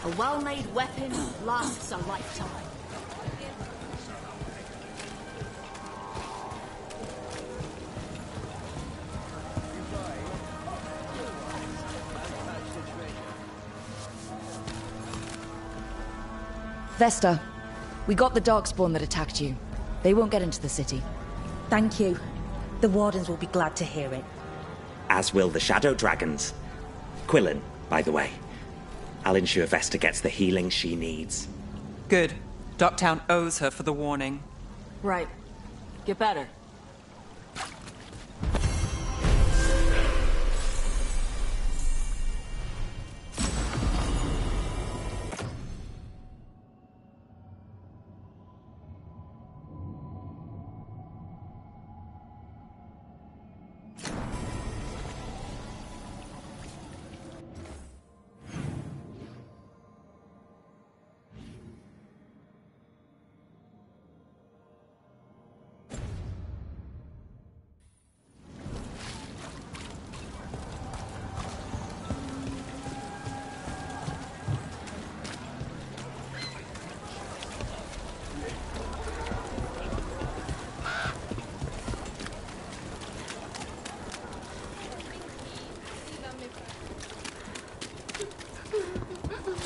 A well-made weapon lasts a lifetime. Vesta, we got the Darkspawn that attacked you. They won't get into the city. Thank you. The Wardens will be glad to hear it. As will the Shadow Dragons. Quillen, by the way. I'll ensure Vesta gets the healing she needs. Good. Docktown owes her for the warning. Right. Get better.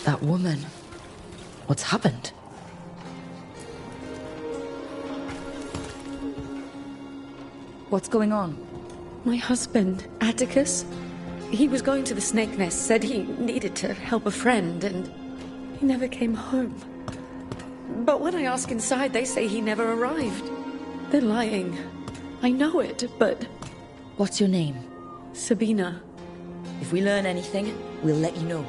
That woman. What's happened? What's going on? My husband, Atticus, he was going to the Snake Nest, said he needed to help a friend, and he never came home. But when I ask inside, they say he never arrived. They're lying. I know it, but... What's your name? Sabina. If we learn anything, we'll let you know.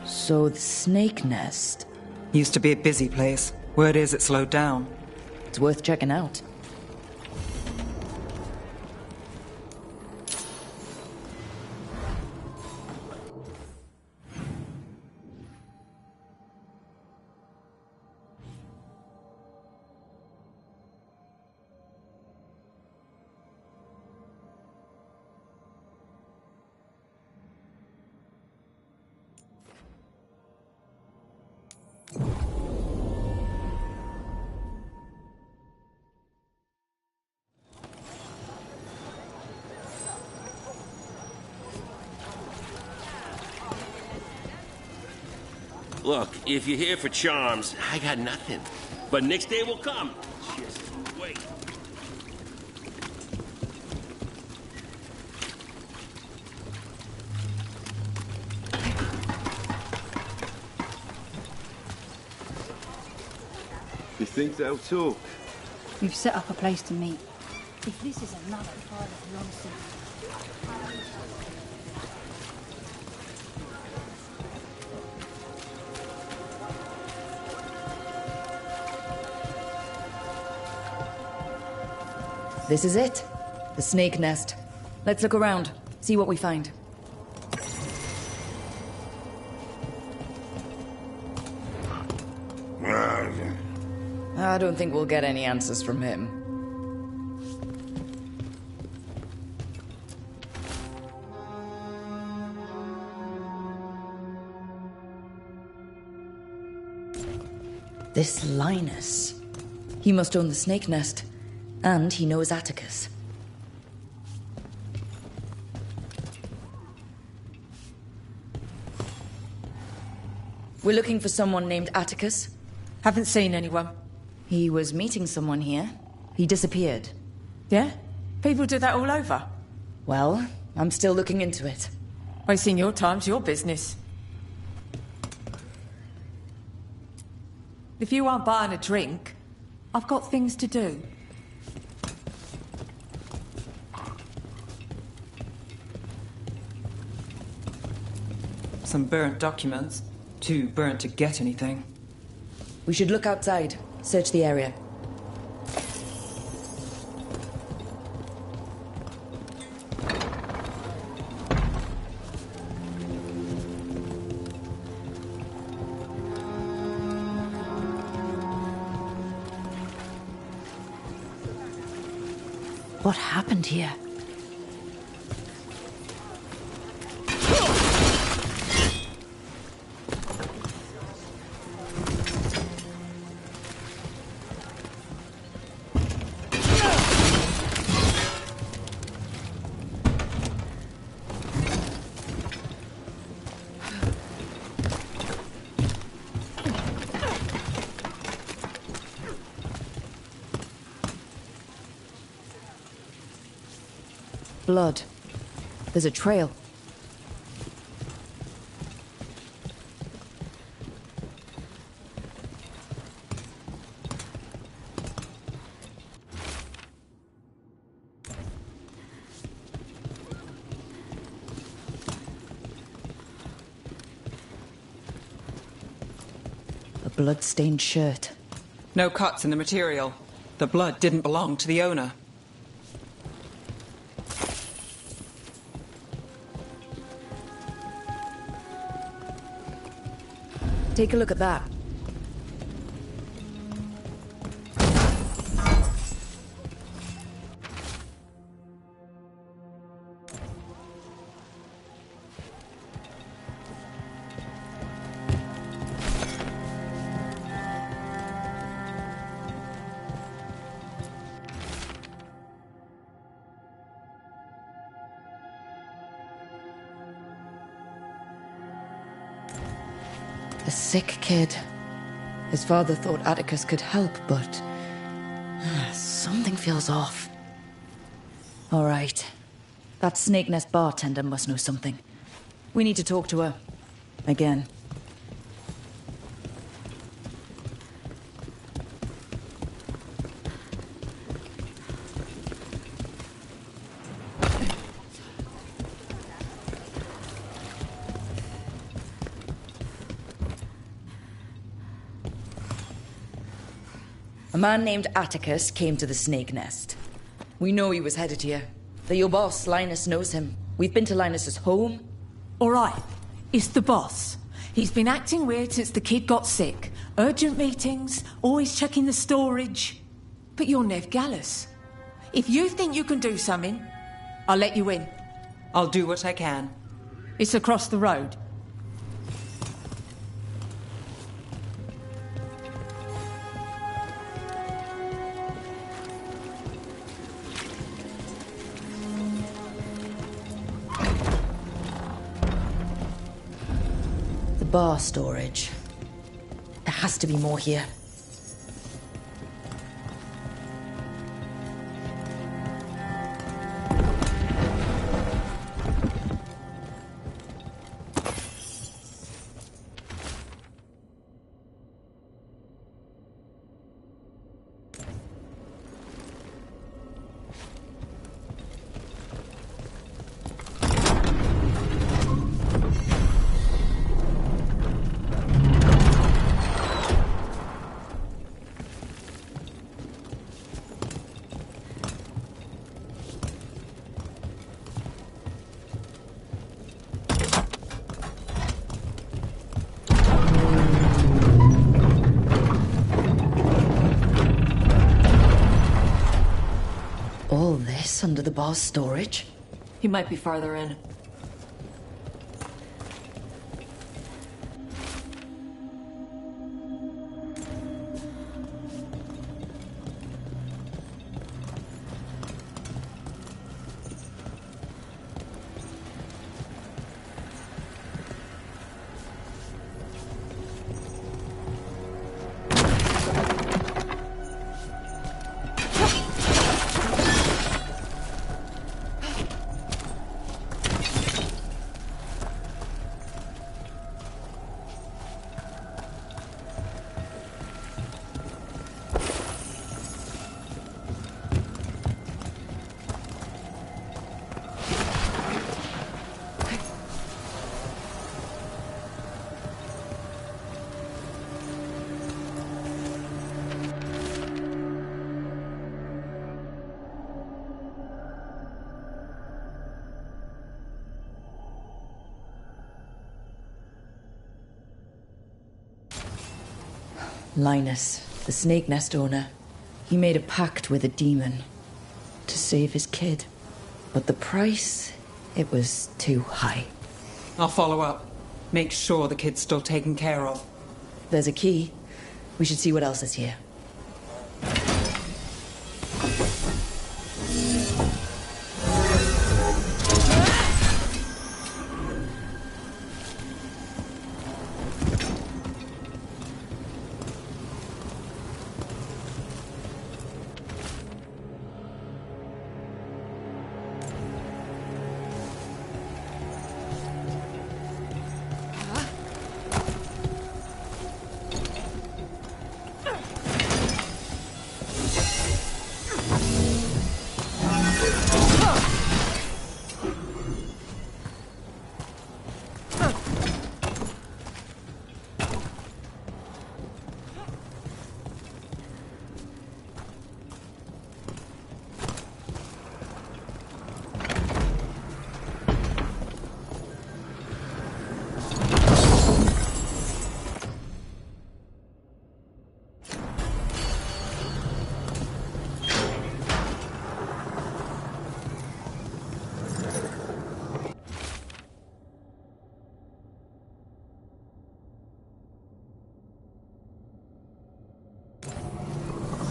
So the Snake Nest... Used to be a busy place. Word is it slowed down. It's worth checking out. Look, if you're here for charms, I got nothing. But next day will come. Just wait. You think they'll talk? We've set up a place to meet. If this is another pile of nonsense... This is it. The Snake Nest. Let's look around, see what we find. I don't think we'll get any answers from him. This Linus. He must own the snake nest. And he knows Atticus. We're looking for someone named Atticus. Haven't seen anyone. He was meeting someone here. He disappeared. Yeah? People do that all over. Well, I'm still looking into it. Wasting your time's your business. If you aren't buying a drink, I've got things to do. Some burnt documents. Too burnt to get anything. We should look outside. Search the area. What happened here? Blood. There's a trail. A blood-stained shirt. No cuts in the material. The blood didn't belong to the owner. Take a look at that. The sick kid. His father thought Atticus could help, but something feels off. All right. That Snake Nest bartender must know something. We need to talk to her. Again. A man named Atticus came to the Snake Nest. We know he was headed here. That your boss, Linus, knows him. We've been to Linus's home. All right. It's the boss. He's been acting weird since the kid got sick. Urgent meetings, always checking the storage. But you're Nev Gallus. If you think you can do something, I'll let you in. I'll do what I can. It's across the road. Bar storage. There has to be more here. All this under the bar's storage? He might be farther in. Linus, the snake nest owner, he made a pact with a demon to save his kid. But the price, it was too high. I'll follow up. Make sure the kid's still taken care of. There's a key. We should see what else is here.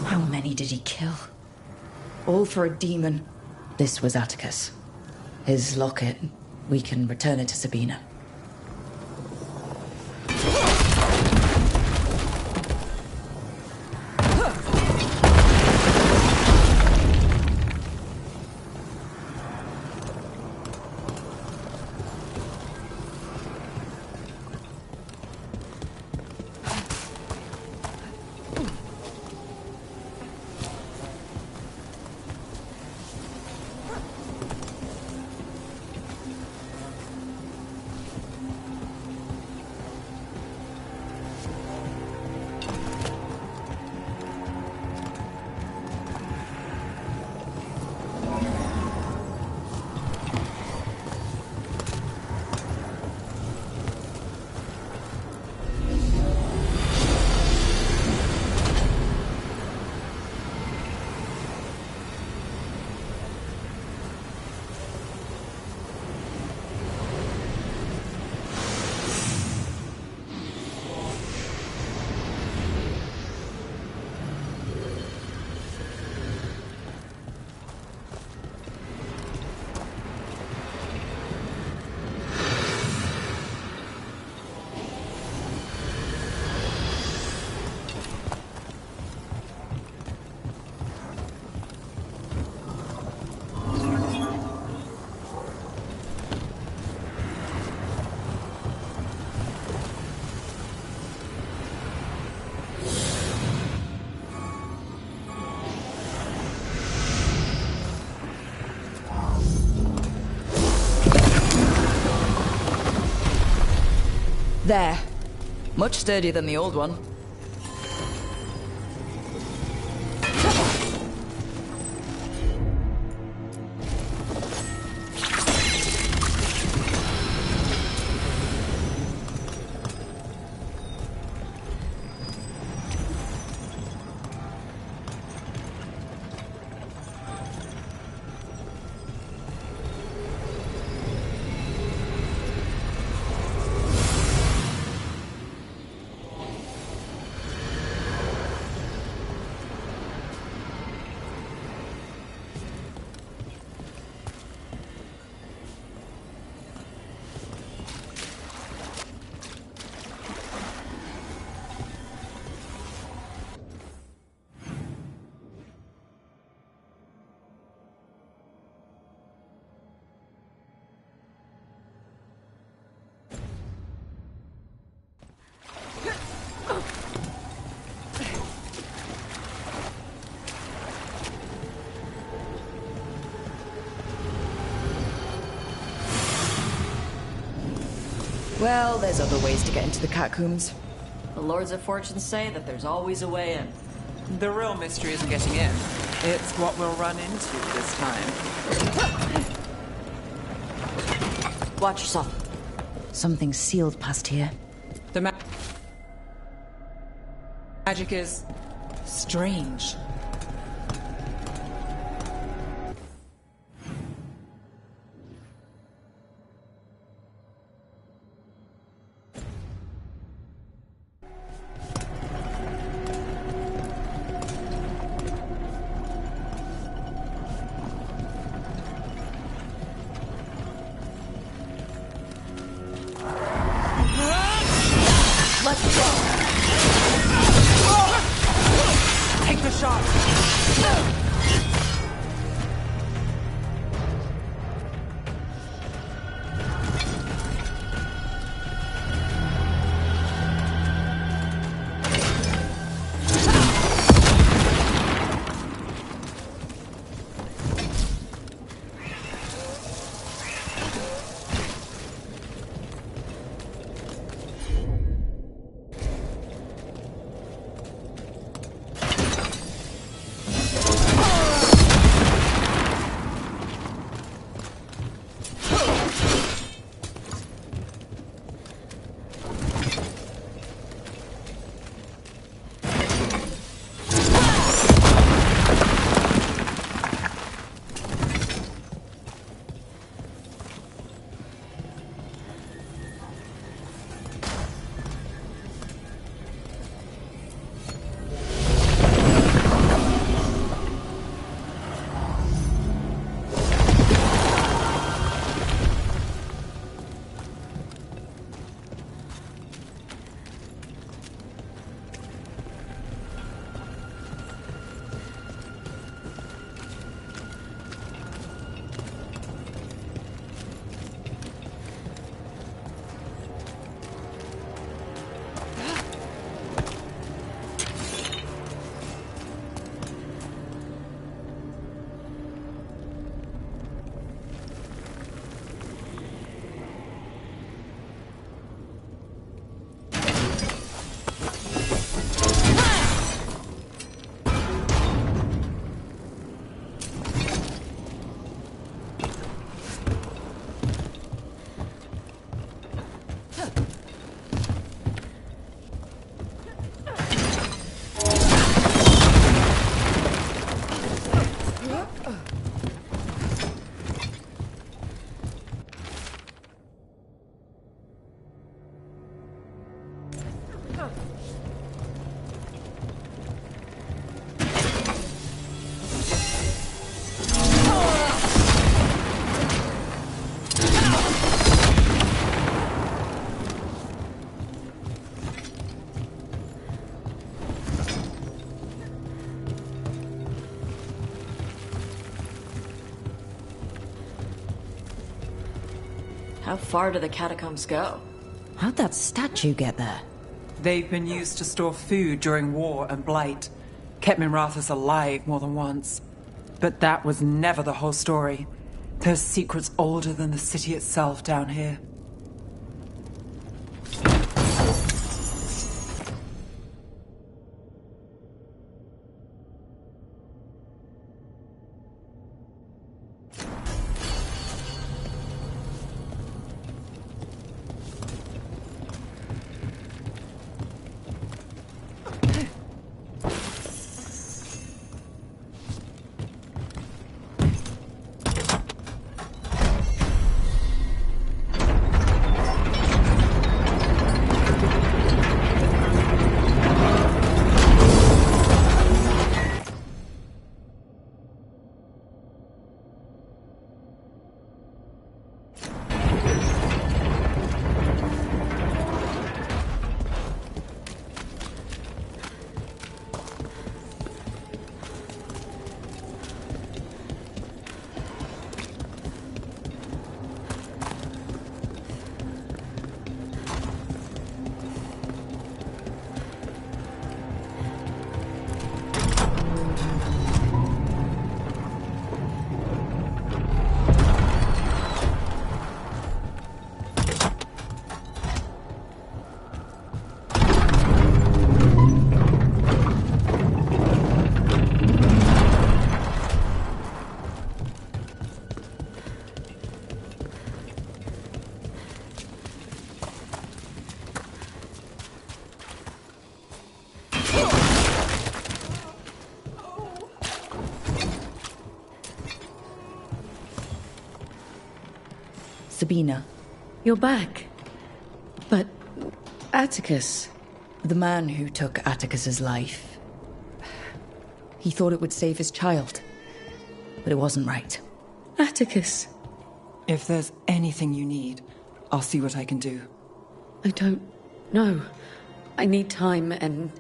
How many did he kill? All for a demon. This was Atticus. His locket. We can return it to Sabina. There. Much sturdier than the old one. Well, there's other ways to get into the catacombs. The Lords of Fortune say that there's always a way in. The real mystery isn't getting in. It's what we'll run into this time. Watch yourself. Something sealed past here. The map Magic is strange. Let's go! Take the shot! How far do the catacombs go? How'd that statue get there? They've been used to store food during war and blight. Kept Minrathous alive more than once. But that was never the whole story. There's secrets older than the city itself down here. Sabina. You're back. But Atticus... The man who took Atticus's life. He thought it would save his child. But it wasn't right. Atticus. If there's anything you need, I'll see what I can do. I don't know. I need time and...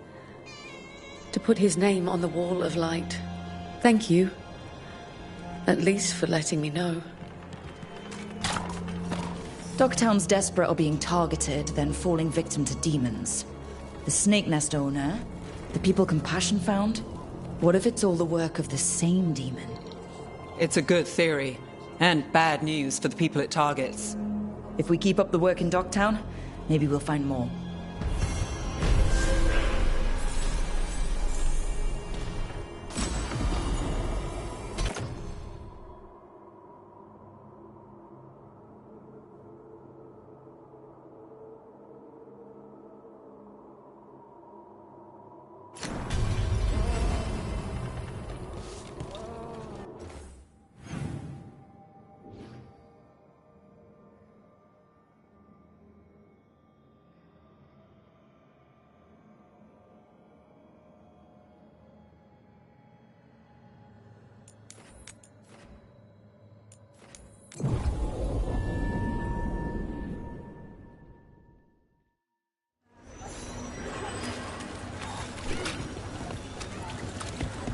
to put his name on the wall of light. Thank you. At least for letting me know. Dogtown's desperate are being targeted, then falling victim to demons. The Snake Nest owner, the people Compassion found. What if it's all the work of the same demon? It's a good theory, and bad news for the people it targets. If we keep up the work in Dogtown, maybe we'll find more.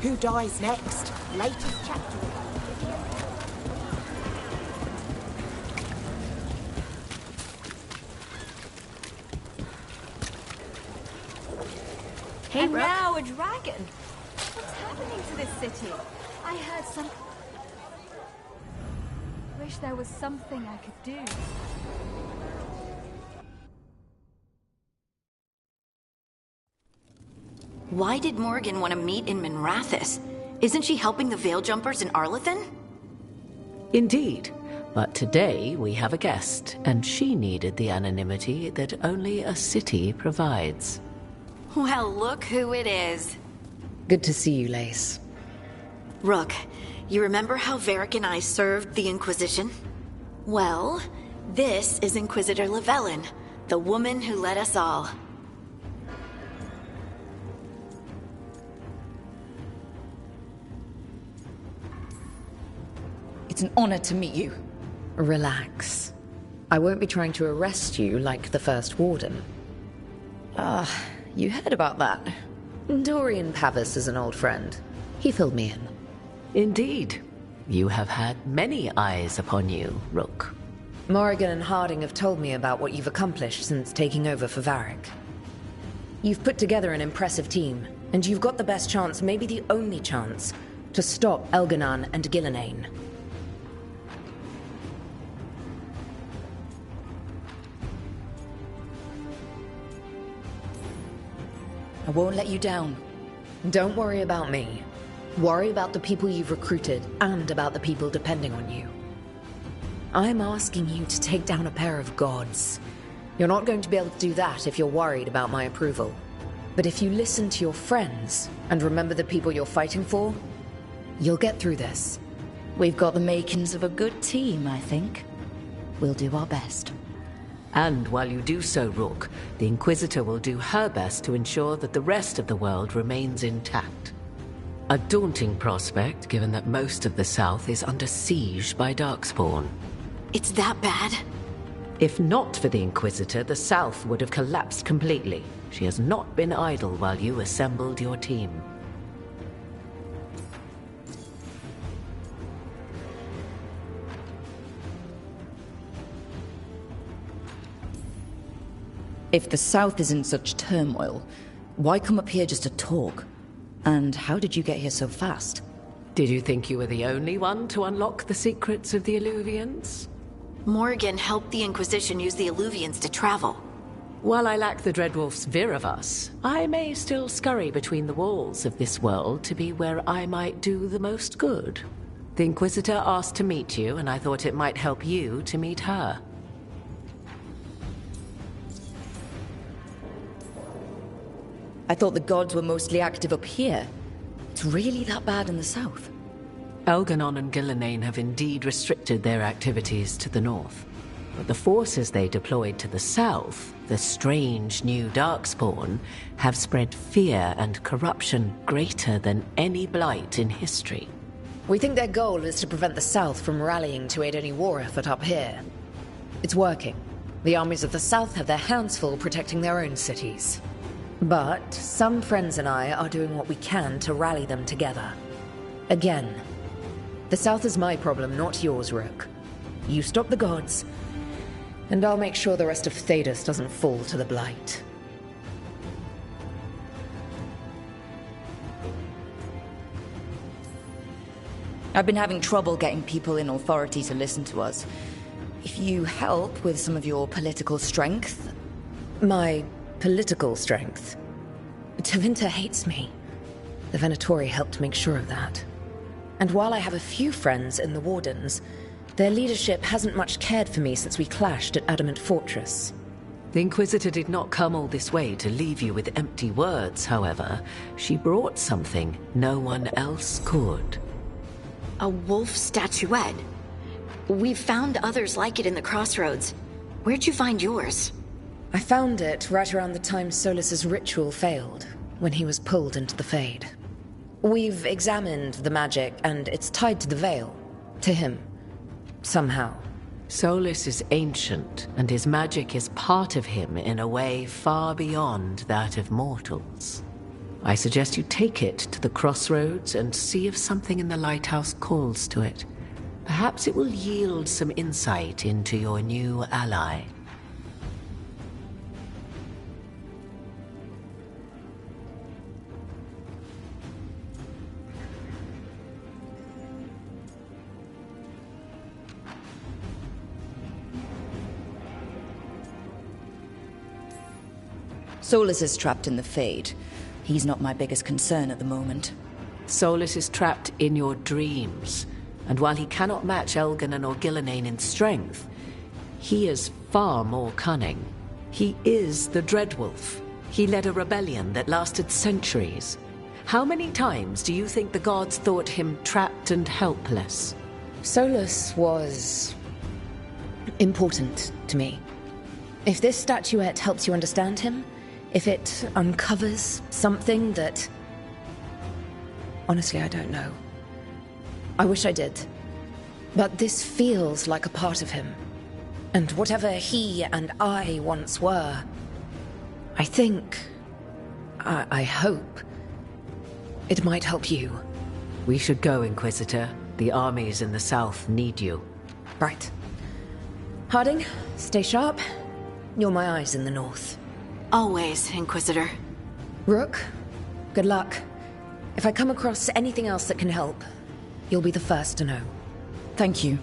Who dies next? Latest chapter. Hey, now a dragon. What's happening to this city? I heard some... Wish there was something I could do. Why did Morgan want to meet in Minrathous? Isn't she helping the Veil Jumpers in Arlathan? Indeed. But today we have a guest, and she needed the anonymity that only a city provides. Well, look who it is. Good to see you, Lace. Rook, you remember how Varric and I served the Inquisition? Well, this is Inquisitor Llewellyn, the woman who led us all. It's an honor to meet you. Relax. I won't be trying to arrest you like the First Warden. You heard about that. Dorian Pavis is an old friend. He filled me in. Indeed. You have had many eyes upon you, Rook. Morrigan and Harding have told me about what you've accomplished since taking over for Varric. You've put together an impressive team, and you've got the best chance, maybe the only chance, to stop Elganon and Gillenane. I won't let you down. Don't worry about me. Worry about the people you've recruited, and about the people depending on you. I'm asking you to take down a pair of gods. You're not going to be able to do that if you're worried about my approval. But if you listen to your friends, and remember the people you're fighting for, you'll get through this. We've got the makings of a good team, I think. We'll do our best. And while you do so, Rook, the Inquisitor will do her best to ensure that the rest of the world remains intact. A daunting prospect, given that most of the South is under siege by Darkspawn. It's that bad? If not for the Inquisitor, the South would have collapsed completely. She has not been idle while you assembled your team. If the South is in such turmoil, why come up here just to talk? And how did you get here so fast? Did you think you were the only one to unlock the secrets of the Illuvians? Morgan helped the Inquisition use the Illuvians to travel. While I lack the Dreadwolf's Viravus, I may still scurry between the walls of this world to be where I might do the most good. The Inquisitor asked to meet you, and I thought it might help you to meet her. I thought the gods were mostly active up here. It's really that bad in the south? Elganon and Gillenane have indeed restricted their activities to the north. But the forces they deployed to the south, the strange new Darkspawn, have spread fear and corruption greater than any blight in history. We think their goal is to prevent the south from rallying to aid any war effort up here. It's working. The armies of the south have their hands full protecting their own cities. But some friends and I are doing what we can to rally them together. Again, the south is my problem, not yours, Rook. You stop the gods, and I'll make sure the rest of Thedas doesn't fall to the blight. I've been having trouble getting people in authority to listen to us. If you help with some of your political strength... My political strength? Tevinter hates me. The Venatori helped make sure of that. And while I have a few friends in the Wardens, their leadership hasn't much cared for me since we clashed at Adamant Fortress. The Inquisitor did not come all this way to leave you with empty words, however. She brought something no one else could. A wolf statuette? We've found others like it in the crossroads. Where'd you find yours? I found it right around the time Solus's ritual failed, when he was pulled into the Fade. We've examined the magic, and it's tied to the Veil. To him. Somehow. Solus is ancient, and his magic is part of him in a way far beyond that of mortals. I suggest you take it to the crossroads and see if something in the lighthouse calls to it. Perhaps it will yield some insight into your new ally. Solus is trapped in the Fade. He's not my biggest concern at the moment. Solus is trapped in your dreams, and while he cannot match Elganon or Gillenane in strength, he is far more cunning. He is the Dreadwolf. He led a rebellion that lasted centuries. How many times do you think the gods thought him trapped and helpless? Solus was... important to me. If this statuette helps you understand him, if it uncovers something that... Honestly, I don't know. I wish I did. But this feels like a part of him. And whatever he and I once were, I think... I hope... it might help you. We should go, Inquisitor. The armies in the south need you. Right. Harding, stay sharp. You're my eyes in the north. Always, Inquisitor. Rook, good luck. If I come across anything else that can help, you'll be the first to know. Thank you.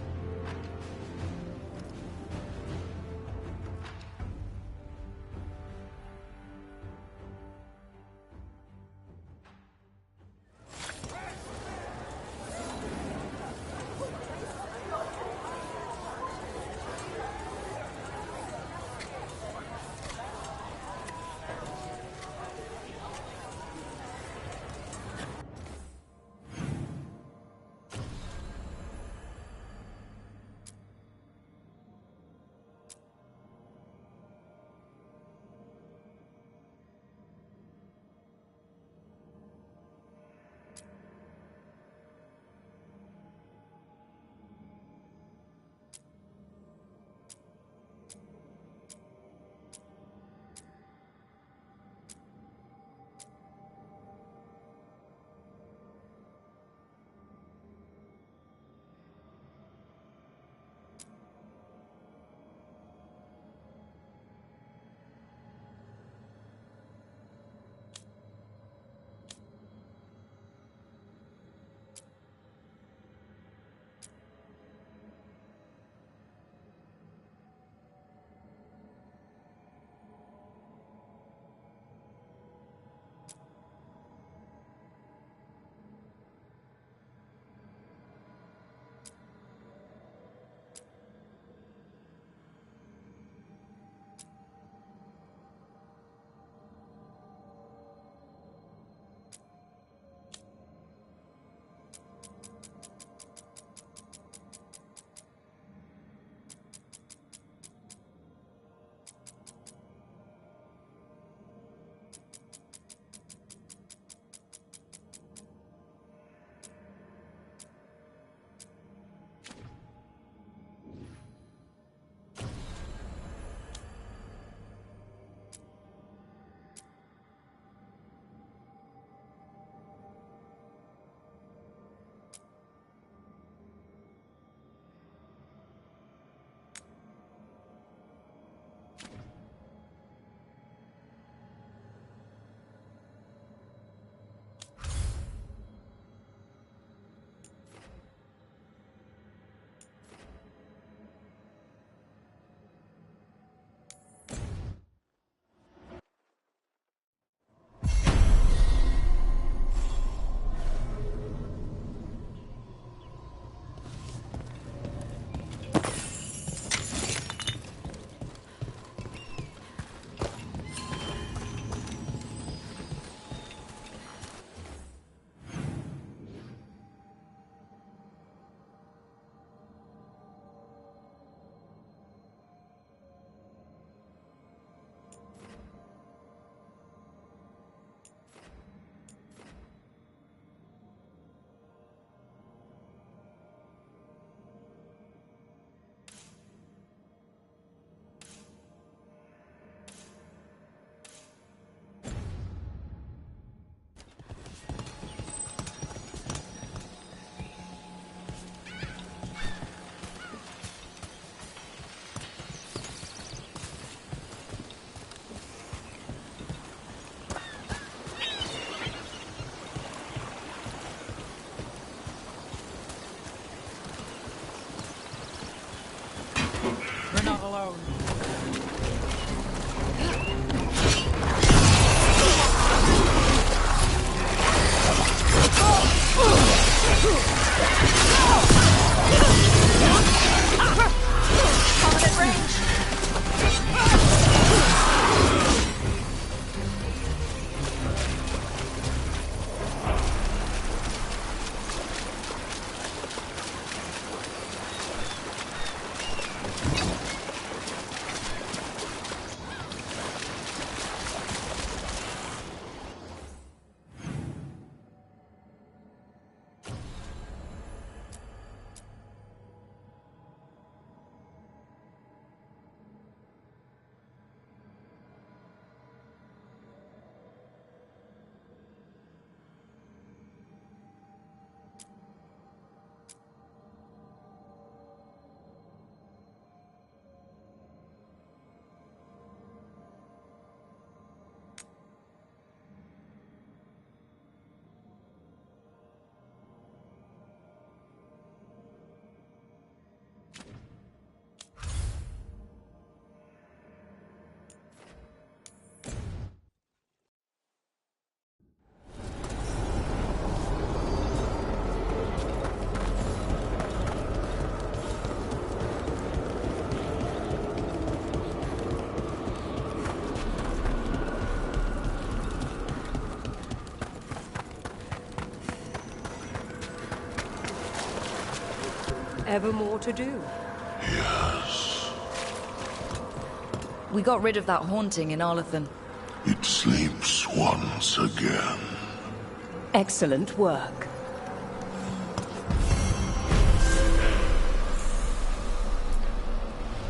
alone. Coming at range. Ever more to do? Yes. We got rid of that haunting in Arlathan. It sleeps once again. Excellent work.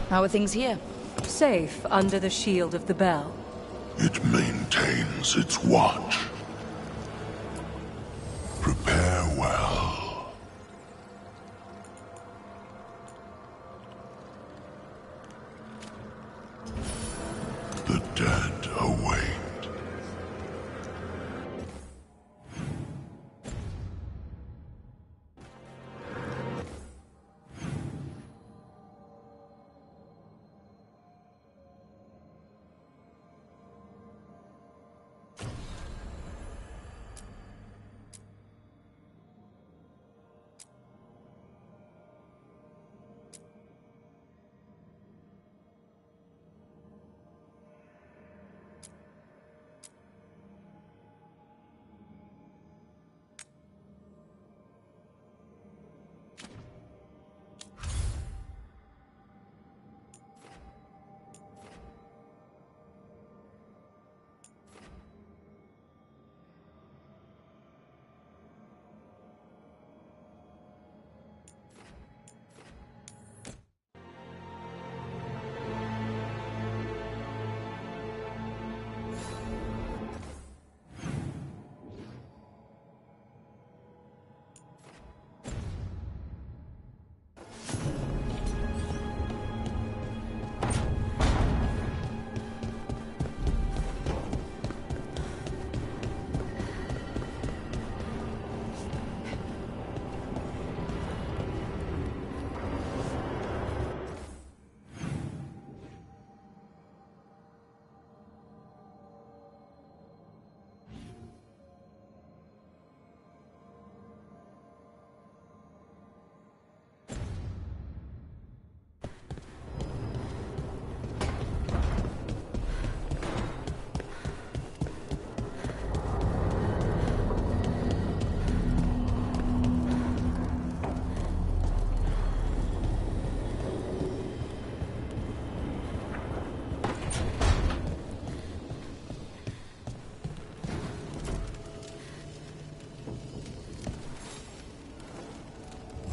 How are things here? Safe under the shield of the bell. It maintains its watch. Prepare well. The dead await.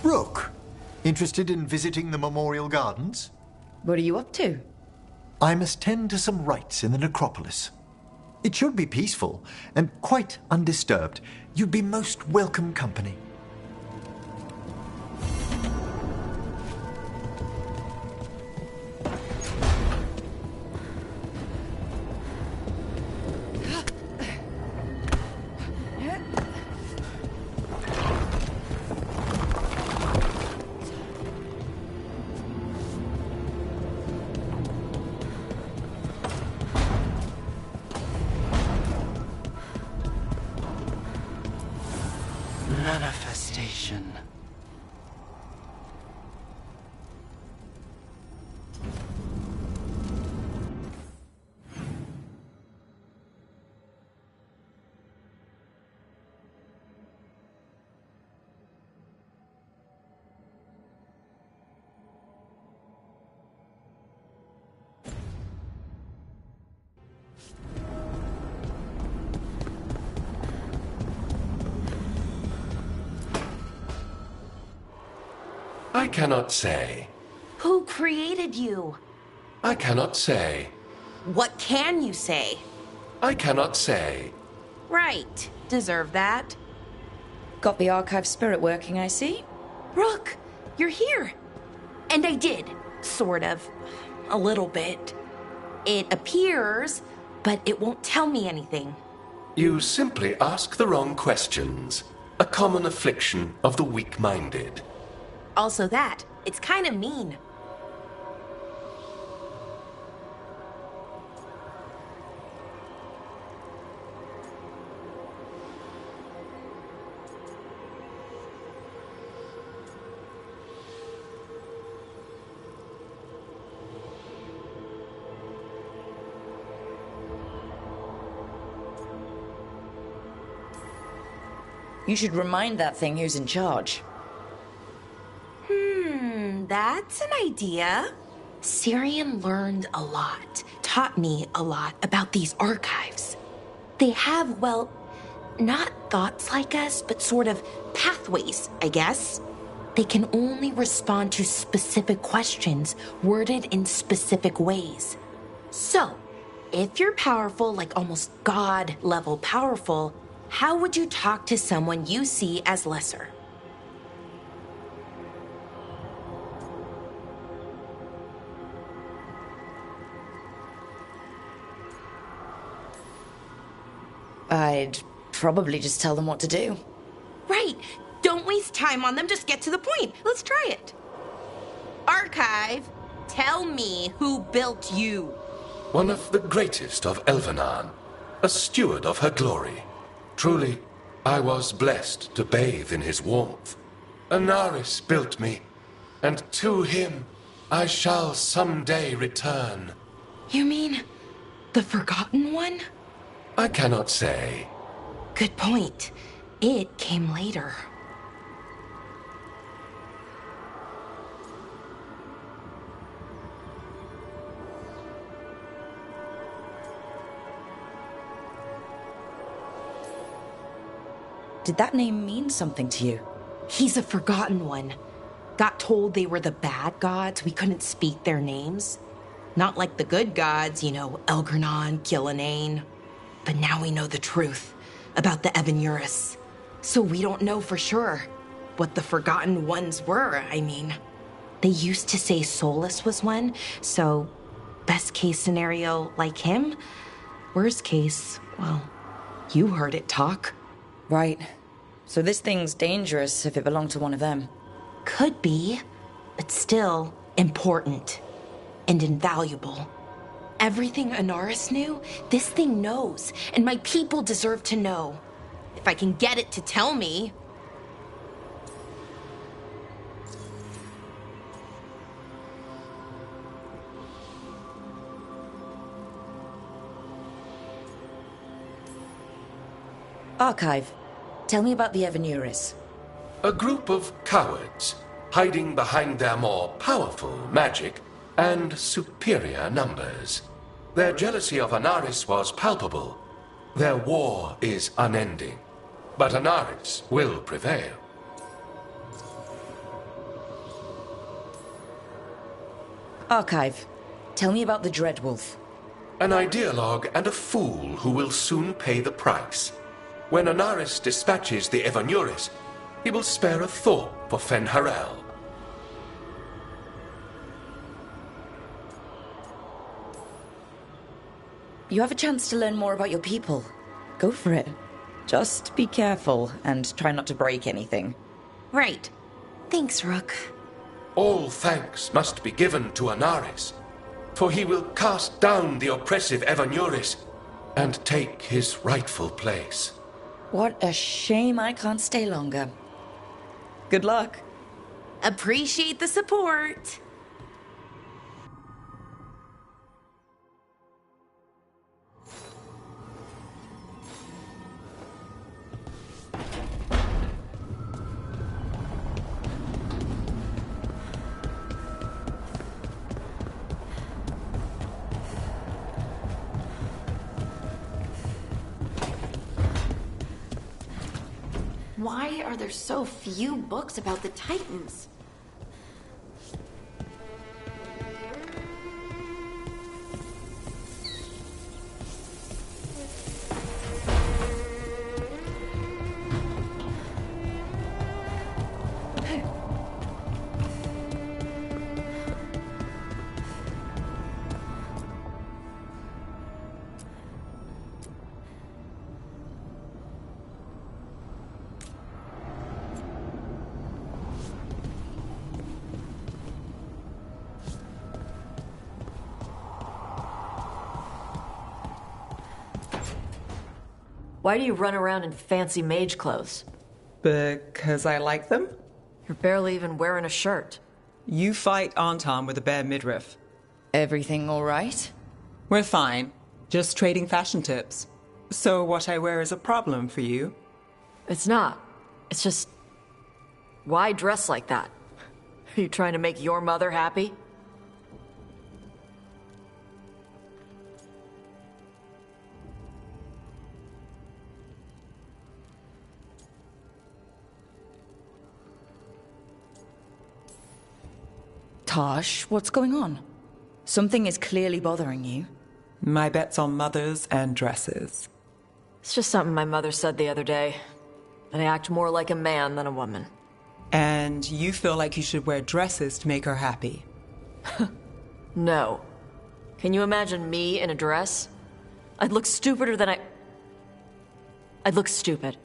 Rook, interested in visiting the Memorial Gardens? What are you up to? I must tend to some rites in the necropolis. It should be peaceful and quite undisturbed. You'd be most welcome company. reputation. I cannot say. Who created you? I cannot say. What can you say? I cannot say. Right. Deserve that. Got the archive spirit working, I see. Rook, you're here. And I did. Sort of. A little bit. It appears, but it won't tell me anything. You simply ask the wrong questions. A common affliction of the weak-minded. Also that. It's kind of mean. You should remind that thing who's in charge. That's an idea. Syrian learned a lot, taught me a lot about these archives. They have, well, not thoughts like us, but sort of pathways, I guess. They can only respond to specific questions worded in specific ways. So, if you're powerful, like almost God-level powerful, how would you talk to someone you see as lesser? I'd probably just tell them what to do. Right. Don't waste time on them. Just get to the point. Let's try it. Archive, tell me who built you. One of the greatest of Elvenan, a steward of her glory. Truly, I was blessed to bathe in his warmth. Anaris built me, and to him I shall someday return. You mean the Forgotten One? I cannot say. Good point. It came later. Did that name mean something to you? He's a Forgotten One. Got told they were the bad gods. We couldn't speak their names. Not like the good gods, you know, Elgernon, Gillenane. But now we know the truth about the Evanuris. So we don't know for sure what the Forgotten Ones were, I mean. They used to say Solus was one, so best case scenario like him. Worst case, well, you heard it talk. Right. So this thing's dangerous if it belonged to one of them. Could be, but still important and invaluable. Everything Anaris knew, this thing knows, and my people deserve to know. If I can get it to tell me. Archive, tell me about the Evanuris. A group of cowards, hiding behind their more powerful magic and superior numbers. Their jealousy of Anaris was palpable. Their war is unending. But Anaris will prevail. Archive, tell me about the Dreadwolf. An ideologue and a fool who will soon pay the price. When Anaris dispatches the Evanuris, he will spare a thought for Fen'Harel. You have a chance to learn more about your people. Go for it. Just be careful and try not to break anything. Right. Thanks, Rook. All thanks must be given to Anaris, for he will cast down the oppressive Evanuris and take his rightful place. What a shame I can't stay longer. Good luck. Appreciate the support. Why are there so few books about the Titans? Why do you run around in fancy mage clothes? Because I like them? You're barely even wearing a shirt. You fight Anton with a bare midriff. Everything all right? We're fine. Just trading fashion tips. So what I wear is a problem for you? It's not. It's just... Why dress like that? Are you trying to make your mother happy? Tosh, what's going on? Something is clearly bothering you. My bet's on mothers and dresses. It's just something my mother said the other day. That I act more like a man than a woman. And you feel like you should wear dresses to make her happy? No. Can you imagine me in a dress? I'd look stupider than I'd look stupid.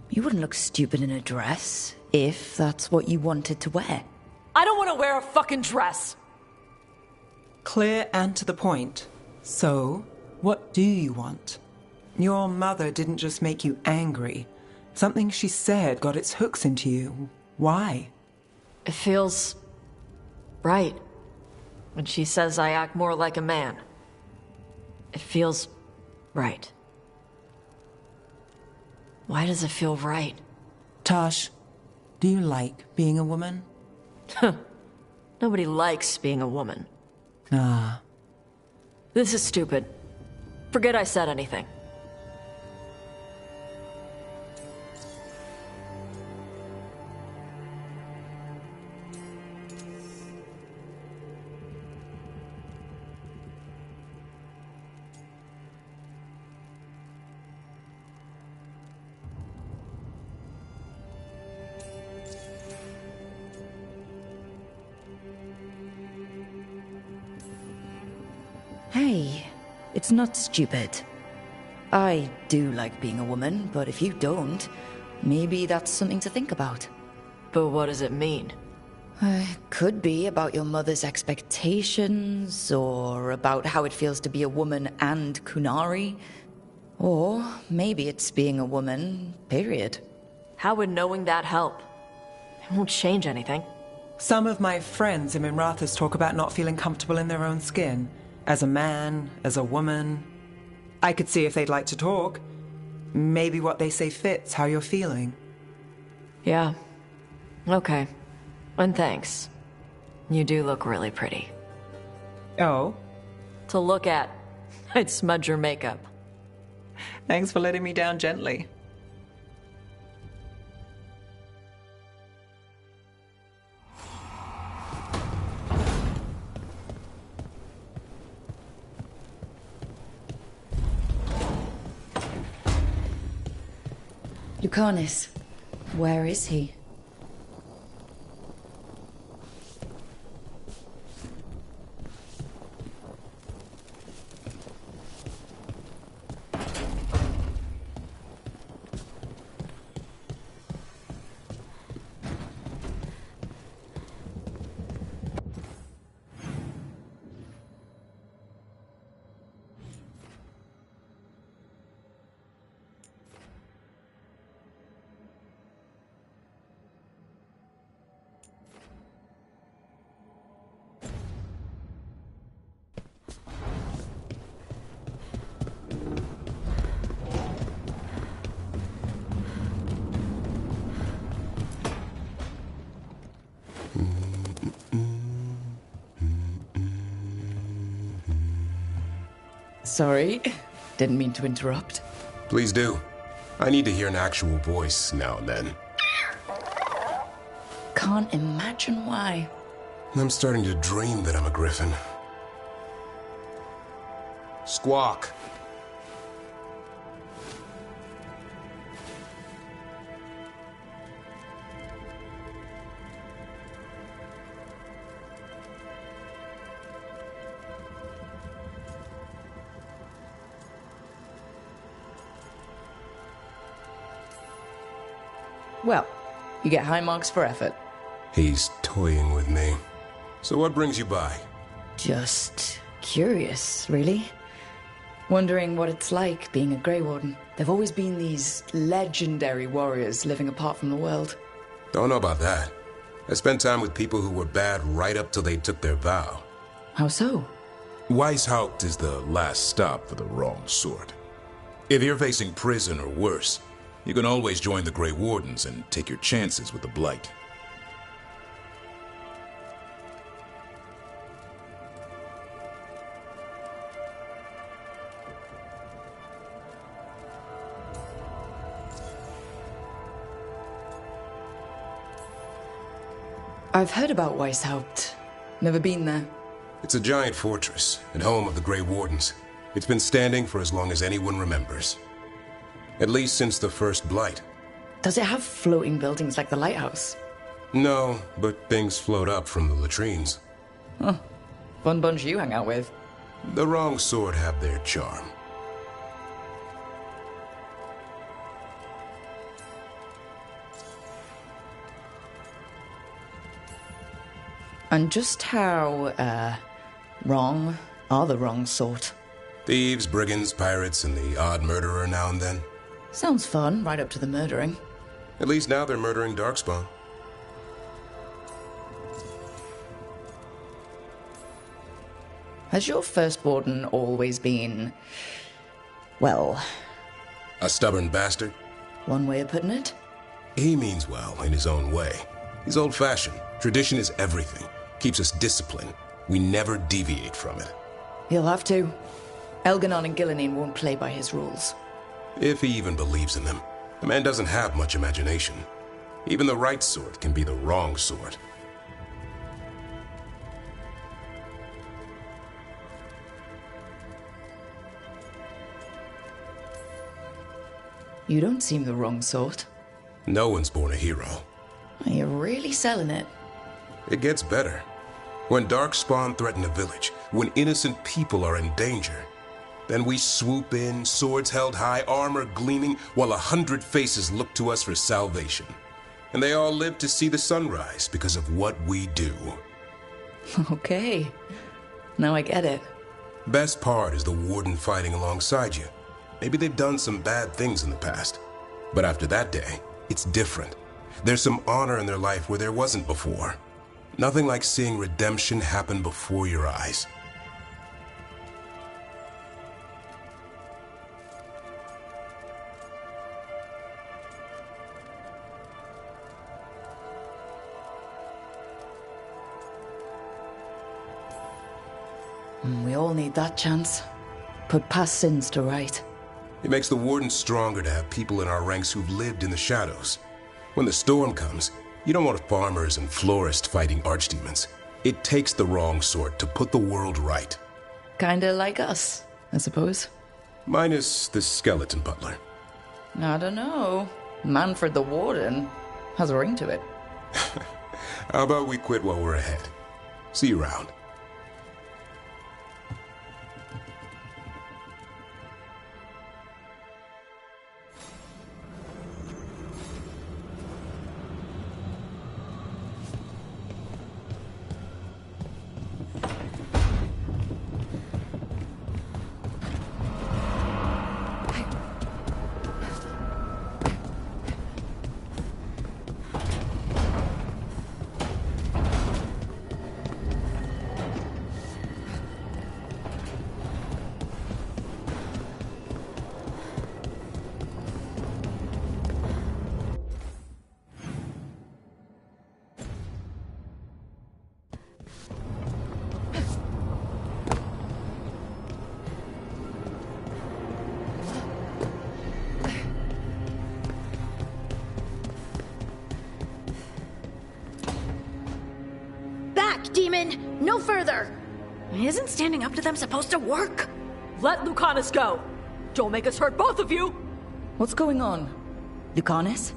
You wouldn't look stupid in a dress, if that's what you wanted to wear. I don't want to wear a fucking dress! Clear and to the point. So, what do you want? Your mother didn't just make you angry. Something she said got its hooks into you. Why? It feels... right. When she says I act more like a man. It feels... right. Why does it feel right? Tosh, do you like being a woman? Nobody likes being a woman. Ah. This is stupid. Forget I said anything. Hey, it's not stupid. I do like being a woman, but if you don't, maybe that's something to think about. But what does it mean? It could be about your mother's expectations, or about how it feels to be a woman and Kunari. Or maybe it's being a woman, period. How would knowing that help? It won't change anything. Some of my friends in Minrathas talk about not feeling comfortable in their own skin. As a man, as a woman. I could see if they'd like to talk. Maybe what they say fits how you're feeling. Yeah. Okay. And thanks. You do look really pretty. Oh? To look at. I'd smudge your makeup. Thanks for letting me down gently. Lucanus, where is he? Sorry. Didn't mean to interrupt. Please do. I need to hear an actual voice now and then. Can't imagine why. I'm starting to dream that I'm a griffin. Squawk. Well, you get high marks for effort. He's toying with me. So what brings you by? Just curious, really. Wondering what it's like being a Grey Warden. There've always been these legendary warriors living apart from the world. Don't know about that. I spent time with people who were bad right up till they took their vow. How so? Weishaupt is the last stop for the wrong sort. If you're facing prison or worse, you can always join the Grey Wardens and take your chances with the Blight. I've heard about Weishaupt. Never been there. It's a giant fortress and home of the Grey Wardens. It's been standing for as long as anyone remembers. At least since the first Blight. Does it have floating buildings like the lighthouse? No, but things float up from the latrines. Huh. Fun bunch you hang out with. The wrong sort have their charm. And just how, wrong are the wrong sort? Thieves, brigands, pirates, and the odd murderer now and then. Sounds fun, right up to the murdering. At least now they're murdering Darkspawn. Has your first warden always been, well... A stubborn bastard? One way of putting it? He means well in his own way. He's old-fashioned. Tradition is everything. Keeps us disciplined. We never deviate from it. He'll have to. Elganon and Gillenine won't play by his rules. If he even believes in them. The man doesn't have much imagination. Even the right sort can be the wrong sort. You don't seem the wrong sort. No one's born a hero. You're really selling it. It gets better. When Darkspawn threaten a village, when innocent people are in danger, then we swoop in, swords held high, armor gleaming, while 100 faces look to us for salvation. And they all live to see the sunrise because of what we do. Okay. Now I get it. Best part is the warden fighting alongside you. Maybe they've done some bad things in the past. But after that day, it's different. There's some honor in their life where there wasn't before. Nothing like seeing redemption happen before your eyes. We all need that chance. Put past sins to right. It makes the warden stronger to have people in our ranks who've lived in the shadows. When the storm comes, you don't want farmers and florists fighting archdemons. It takes the wrong sort to put the world right. Kinda like us, I suppose. Minus the skeleton butler. I don't know. Manfred the Warden has a ring to it. How about we quit while we're ahead? See you around. demon! No further! Isn't standing up to them supposed to work? Let Lucanus go! Don't make us hurt both of you! What's going on? Lucanus?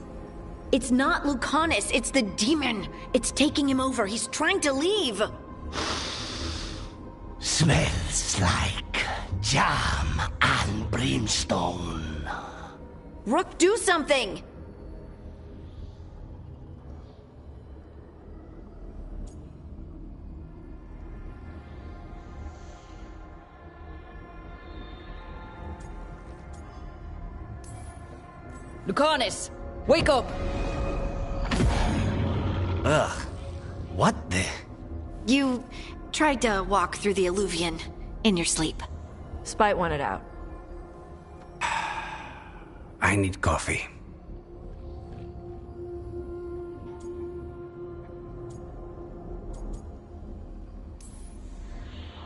It's not Lucanus, it's the demon! It's taking him over, he's trying to leave! Smells like jam and brimstone. Rook, do something! Lucanus! Wake up! Ugh. What the? You tried to walk through the Alluvion in your sleep. Spite wanted out. I need coffee.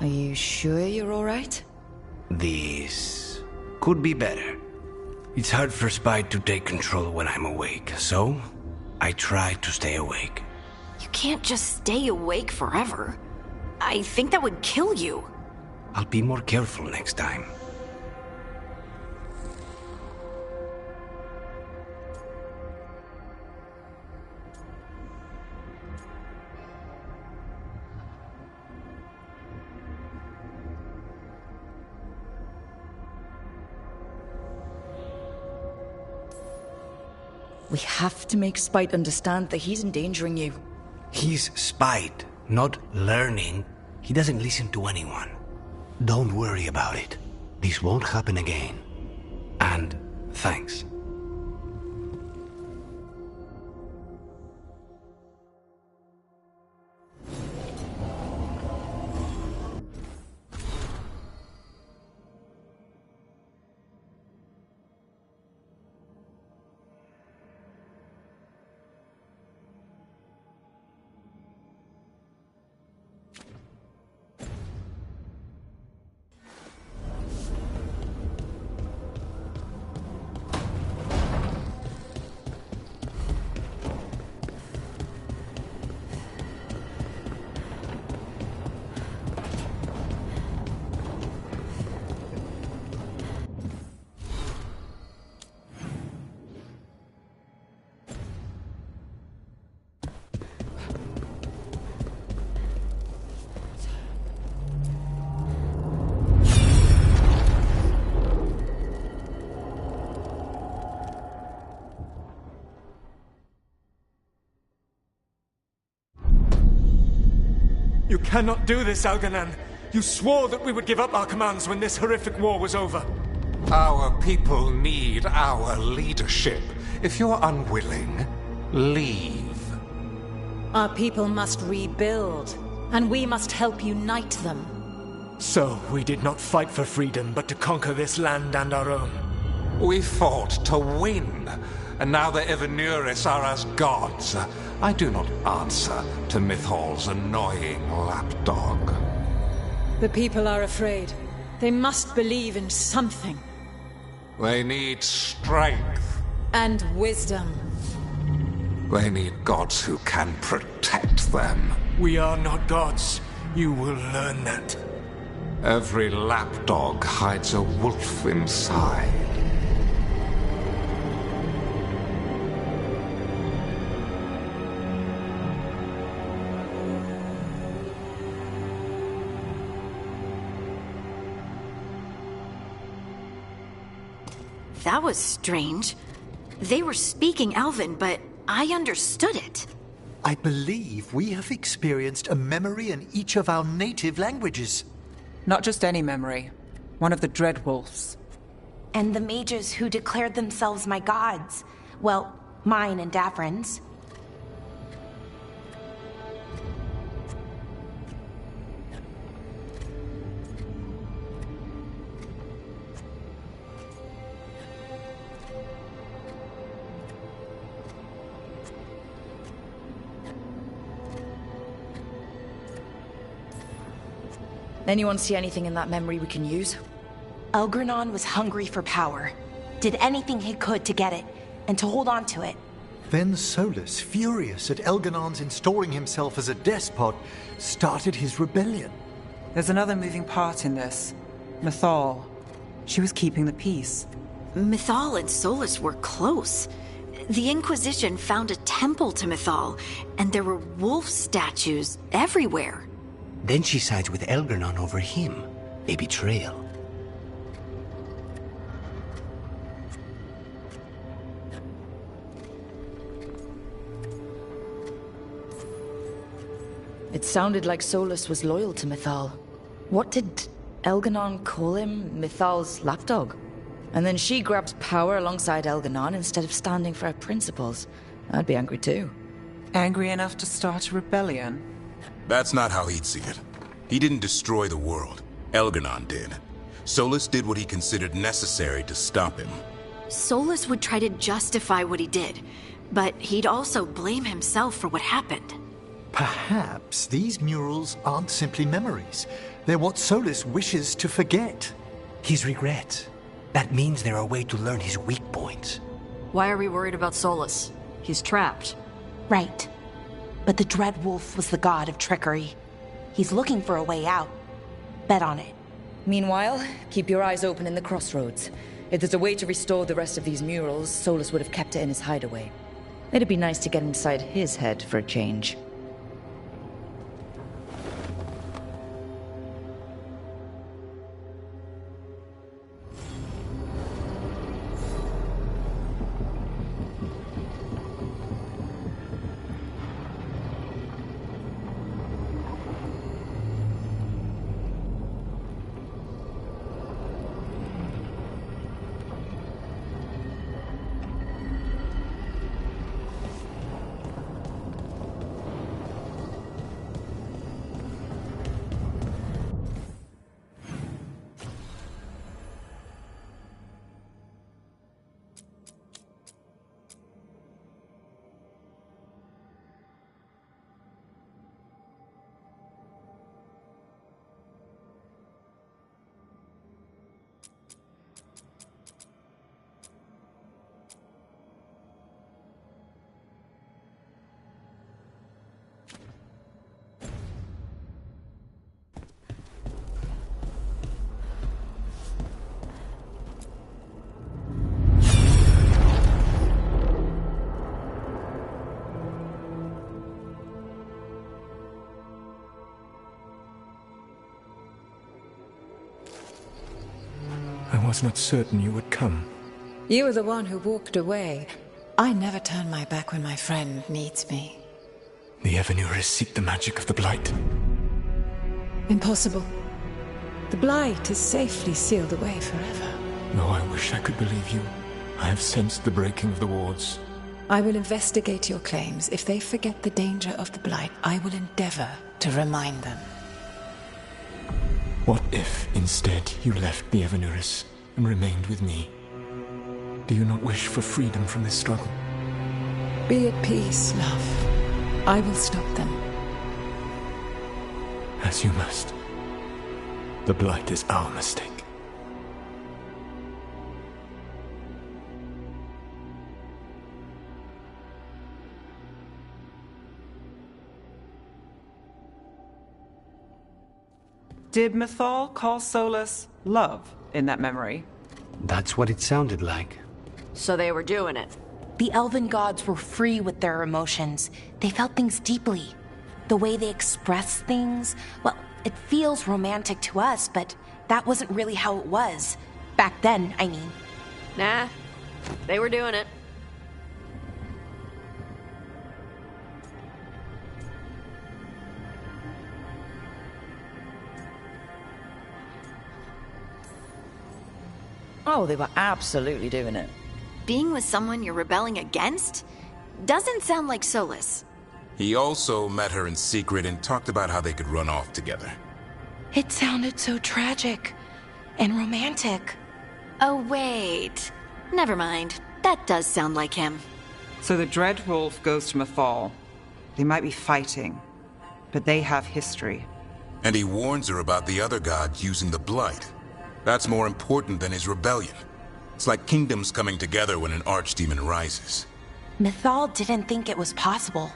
Are you sure you're alright? This could be better. It's hard for Spite to take control when I'm awake, so I try to stay awake. You can't just stay awake forever. I think that would kill you. I'll be more careful next time. We have to make Spite understand that he's endangering you. He's Spite, not learning. He doesn't listen to anyone. Don't worry about it. This won't happen again. And thanks. You cannot do this, Algernon. You swore that we would give up our commands when this horrific war was over. Our people need our leadership. If you're unwilling, leave. Our people must rebuild, and we must help unite them. So, we did not fight for freedom, but to conquer this land and our own. We fought to win, and now the Evanuris are as gods. I do not answer to Mythal's annoying lapdog. The people are afraid. They must believe in something. They need strength. And wisdom. They need gods who can protect them. We are not gods. You will learn that. Every lapdog hides a wolf inside. That was strange. They were speaking Elven, but I understood it. I believe we have experienced a memory in each of our native languages. Not just any memory. One of the Dread Wolves. And the mages who declared themselves my gods. Well, mine and Davrin's. Anyone see anything in that memory we can use? Elgranon was hungry for power. Did anything he could to get it, and to hold on to it. Then Solus, furious at Elganon's installing himself as a despot, started his rebellion. There's another moving part in this. Mythal. She was keeping the peace. Mythal and Solus were close. The Inquisition found a temple to Mythal, and there were wolf statues everywhere. Then she sides with Elganon over him. A betrayal. It sounded like Solus was loyal to Mythal. What did Elganon call him? Mythal's lapdog? And then she grabs power alongside Elganon instead of standing for her principles. I'd be angry too. Angry enough to start a rebellion? That's not how he'd see it. He didn't destroy the world. Elganon did. Solus did what he considered necessary to stop him. Solus would try to justify what he did, but he'd also blame himself for what happened. Perhaps these murals aren't simply memories. They're what Solus wishes to forget. His regrets. That means they're a way to learn his weak points. Why are we worried about Solus? He's trapped. Right. But the Dread Wolf was the god of trickery. He's looking for a way out. Bet on it. Meanwhile, keep your eyes open in the crossroads. If there's a way to restore the rest of these murals, Solus would have kept it in his hideaway. It'd be nice to get inside his head for a change. I was not certain you would come. You were the one who walked away. I never turn my back when my friend needs me. The Evanurus seek the magic of the Blight. Impossible. The Blight is safely sealed away forever. Though I wish I could believe you. I have sensed the breaking of the wards. I will investigate your claims. If they forget the danger of the Blight, I will endeavor to remind them. What if, instead, you left the Evanurus and remained with me? Do you not wish for freedom from this struggle? Be at peace, love. I will stop them. As you must. The Blight is our mistake. Did Mythal call Solus love in that memory? That's what it sounded like. So they were doing it. The elven gods were free with their emotions. They felt things deeply. The way they expressed things, well, it feels romantic to us, but that wasn't really how it was. Back then, I mean. Nah, they were doing it. Oh, they were absolutely doing it. Being with someone you're rebelling against? Doesn't sound like Solus. He also met her in secret and talked about how they could run off together. It sounded so tragic and romantic. Oh, wait. Never mind. That does sound like him. So the Dread Wolf goes to Mythal. They might be fighting, but they have history. And he warns her about the other gods using the Blight. That's more important than his rebellion. It's like kingdoms coming together when an archdemon rises. Mythal didn't think it was possible.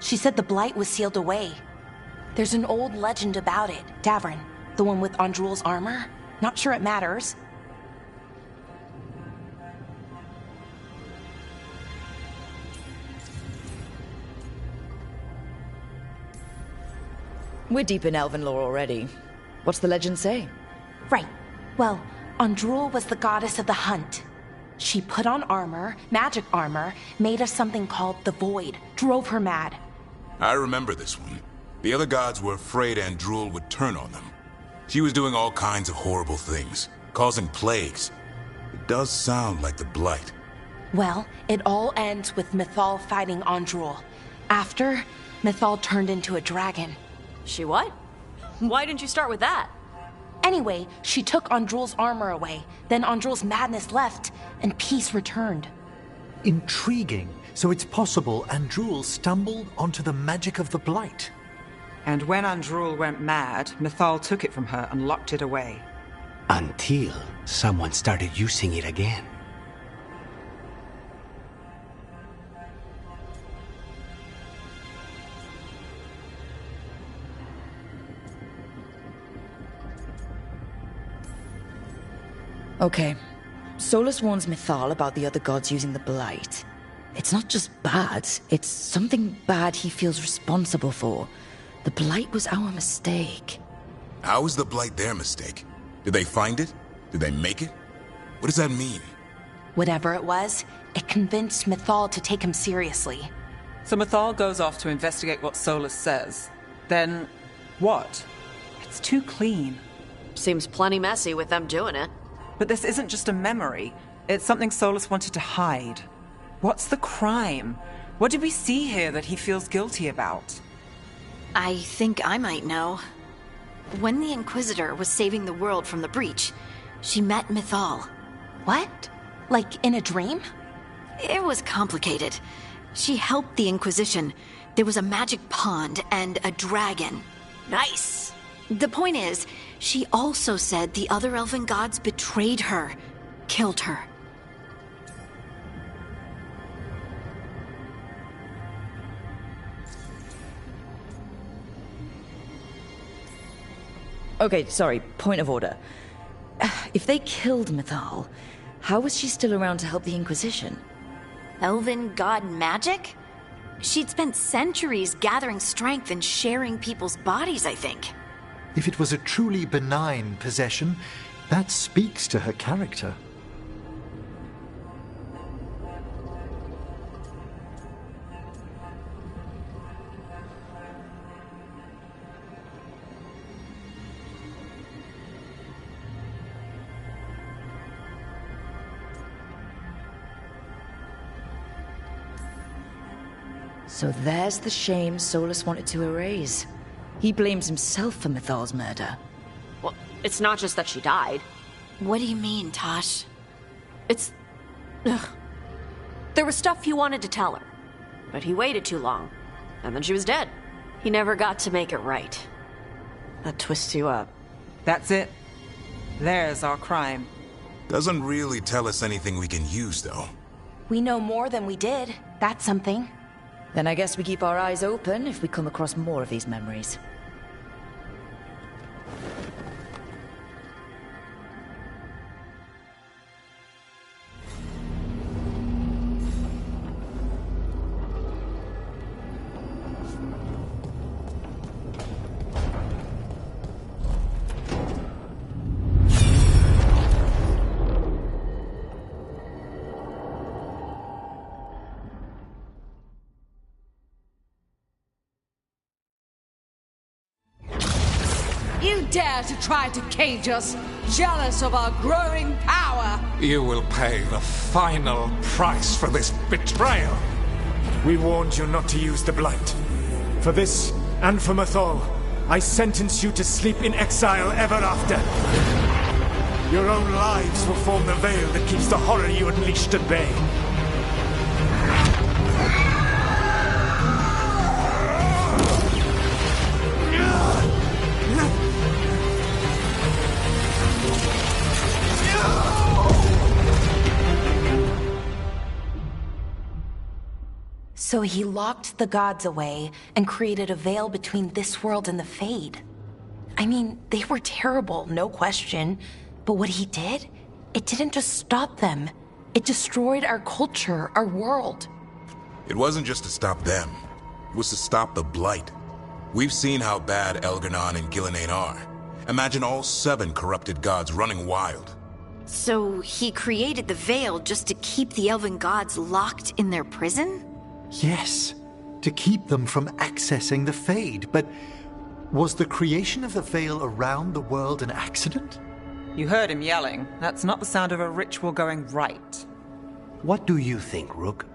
She said the Blight was sealed away. There's an old legend about it. Davrin, the one with Andrul's armor. Not sure it matters. We're deep in Elven lore already. What's the legend say? Right. Well, Andrul was the goddess of the hunt. She put on armor, magic armor, made of something called the Void, drove her mad. I remember this one. The other gods were afraid Andrul would turn on them. She was doing all kinds of horrible things, causing plagues. It does sound like the Blight. Well, it all ends with Mythal fighting Andrul. After, Mythal turned into a dragon. She what? Why didn't you start with that? Anyway, she took Andrul's armor away. Then Andrul's madness left, and peace returned. Intriguing. So it's possible Andrul stumbled onto the magic of the Blight. And when Andrul went mad, Mythal took it from her and locked it away. Until someone started using it again. Okay. Solus warns Mythal about the other gods using the Blight. It's not just bad, it's something bad he feels responsible for. The Blight was our mistake. How is the Blight their mistake? Did they find it? Did they make it? What does that mean? Whatever it was, it convinced Mythal to take him seriously. So Mythal goes off to investigate what Solus says. Then, what? It's too clean. Seems plenty messy with them doing it. But this isn't just a memory. It's something Solus wanted to hide. What's the crime? What did we see here that he feels guilty about? I think I might know. When the Inquisitor was saving the world from the breach, she met Mythal. What? Like in a dream? It was complicated. She helped the Inquisition. There was a magic pond and a dragon. Nice! The point is, she also said the other elven gods betrayed her, killed her. Okay, sorry, point of order. If they killed Mythal, how was she still around to help the Inquisition? Elven god magic? She'd spent centuries gathering strength and sharing people's bodies, I think. If it was a truly benign possession, that speaks to her character. So there's the shame Solus wanted to erase. He blames himself for Mythal's murder. Well, it's not just that she died. What do you mean, Tosh? It's... Ugh. There was stuff he wanted to tell her, but he waited too long, and then she was dead. He never got to make it right. That twists you up. That's it. There's our crime. Doesn't really tell us anything we can use, though. We know more than we did. That's something. Then I guess we keep our eyes open if we come across more of these memories. You dare to try to cage us, jealous of our growing power! You will pay the final price for this betrayal. We warned you not to use the Blight. For this, and for Mythal, I sentence you to sleep in exile ever after. Your own lives will form the veil that keeps the horror you unleashed at bay. So he locked the gods away and created a veil between this world and the Fade. I mean, they were terrible, no question. But what he did, it didn't just stop them. It destroyed our culture, our world. It wasn't just to stop them. It was to stop the Blight. We've seen how bad Elgar'nan and Gillenane are. Imagine all 7 corrupted gods running wild. So he created the Veil just to keep the elven gods locked in their prison? Yes, to keep them from accessing the Fade. But was the creation of the Veil around the world an accident? You heard him yelling. That's not the sound of a ritual going right. What do you think, Rook?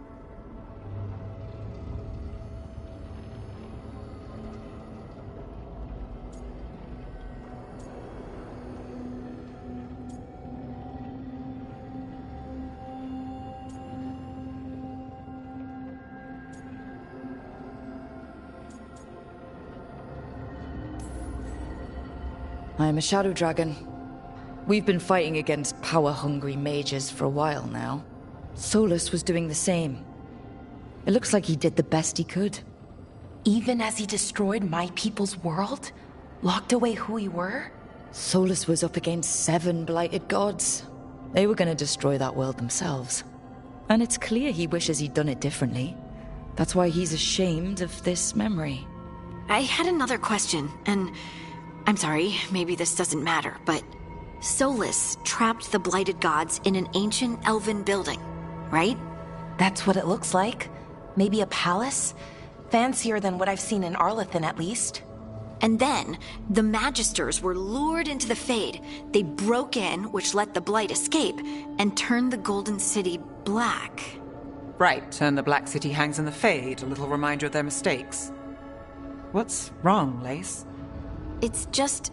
I'm a shadow dragon. We've been fighting against power-hungry mages for a while now. Solus was doing the same. It looks like he did the best he could. Even as he destroyed my people's world? Locked away who we were? Solus was up against 7 blighted gods. They were going to destroy that world themselves. And it's clear he wishes he'd done it differently. That's why he's ashamed of this memory. I had another question, and I'm sorry, maybe this doesn't matter, but Solus trapped the blighted gods in an ancient elven building, right? That's what it looks like. Maybe a palace? Fancier than what I've seen in Arlethan, at least. And then, the Magisters were lured into the Fade. They broke in, which let the Blight escape, and turned the Golden City black. Right, and the Black City hangs in the Fade, a little reminder of their mistakes. What's wrong, Lace? It's just...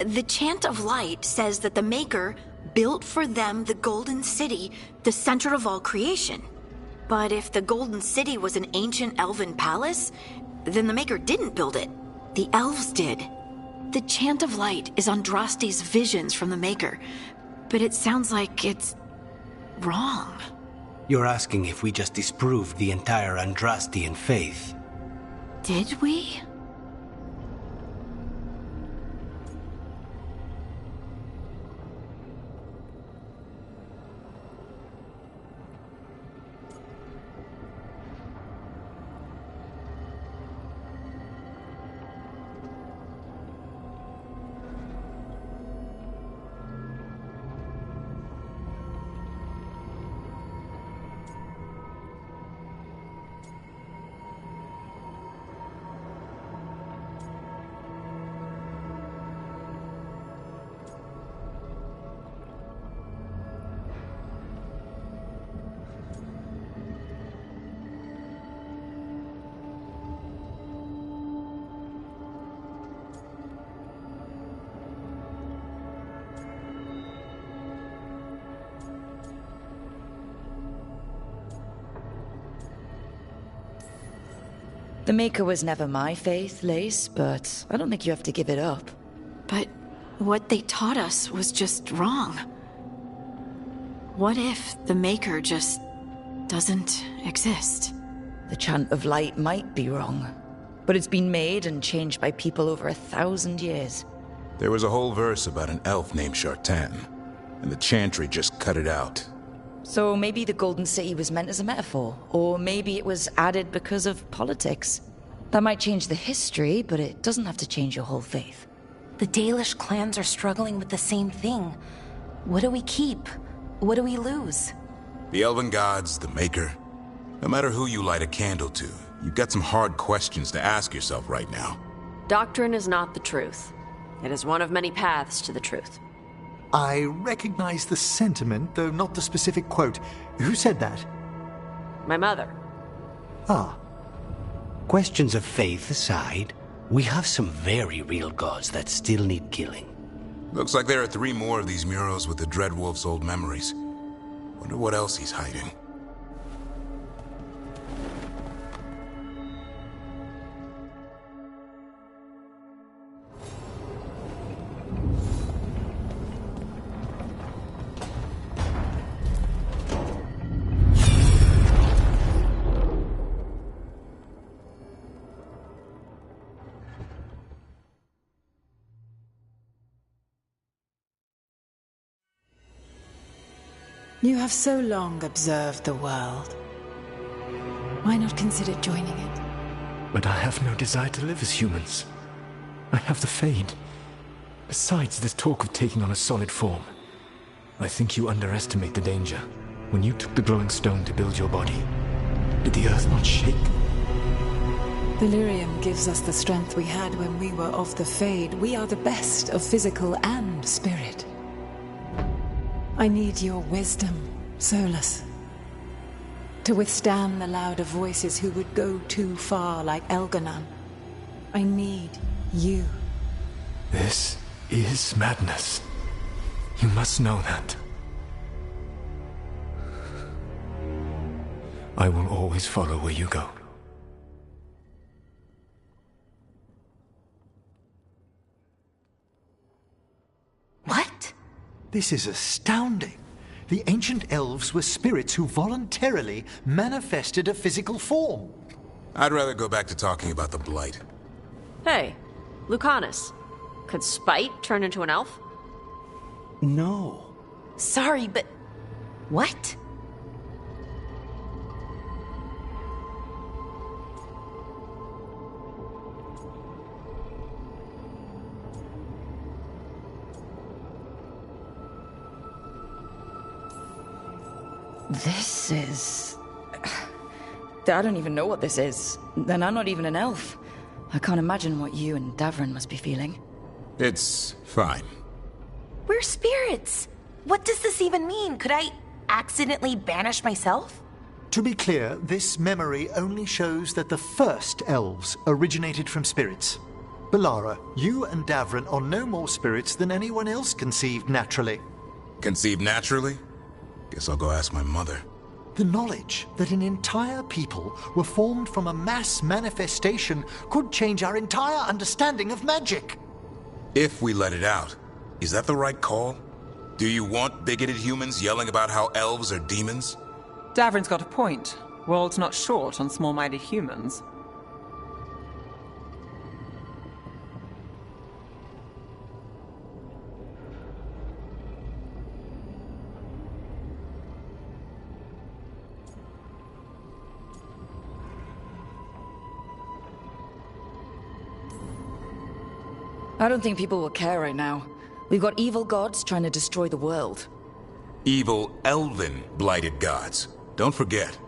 the Chant of Light says that the Maker built for them the Golden City, the center of all creation. But if the Golden City was an ancient elven palace, then the Maker didn't build it. The elves did. The Chant of Light is Andraste's visions from the Maker, but it sounds like it's wrong. You're asking if we just disproved the entire Andrastian faith. Did we? The Maker was never my faith, Lace, but I don't think you have to give it up. But what they taught us was just wrong. What if the Maker just doesn't exist? The Chant of Light might be wrong, but it's been made and changed by people over 1,000 years. There was a whole verse about an elf named Shartan, and the Chantry just cut it out. So maybe the Golden City was meant as a metaphor, or maybe it was added because of politics. That might change the history, but it doesn't have to change your whole faith. The Dalish clans are struggling with the same thing. What do we keep? What do we lose? The Elven Gods, the Maker. No matter who you light a candle to, you've got some hard questions to ask yourself right now. Doctrine is not the truth. It is one of many paths to the truth. I recognize the sentiment, though not the specific quote. Who said that? My mother. Ah. Questions of faith aside, we have some very real gods that still need killing. Looks like there are 3 more of these murals with the Dreadwolf's old memories. Wonder what else he's hiding. You have so long observed the world. Why not consider joining it? But I have no desire to live as humans. I have the Fade. Besides, this talk of taking on a solid form. I think you underestimate the danger. When you took the glowing stone to build your body, did the earth not shake? Delirium gives us the strength we had when we were of the Fade. We are the best of physical and spirit. I need your wisdom, Solus. To withstand the louder voices who would go too far like Elganon. I need you. This is madness. You must know that. I will always follow where you go. What? This is astounding. The ancient elves were spirits who voluntarily manifested a physical form. I'd rather go back to talking about the Blight. Hey, Lucanus. Could Spite turn into an elf? No. Sorry, but... what? This is... I don't even know what this is. And I'm not even an elf. I can't imagine what you and Davrin must be feeling. It's fine. We're spirits. What does this even mean? Could I accidentally banish myself? To be clear, this memory only shows that the first elves originated from spirits. Balara, you and Davrin are no more spirits than anyone else conceived naturally. Conceived naturally? Guess I'll go ask my mother. The knowledge that an entire people were formed from a mass manifestation could change our entire understanding of magic. If we let it out, is that the right call? Do you want bigoted humans yelling about how elves are demons? Davrin's got a point. World's not short on small-minded humans. I don't think people will care right now. We've got evil gods trying to destroy the world. Evil elven blighted gods. Don't forget.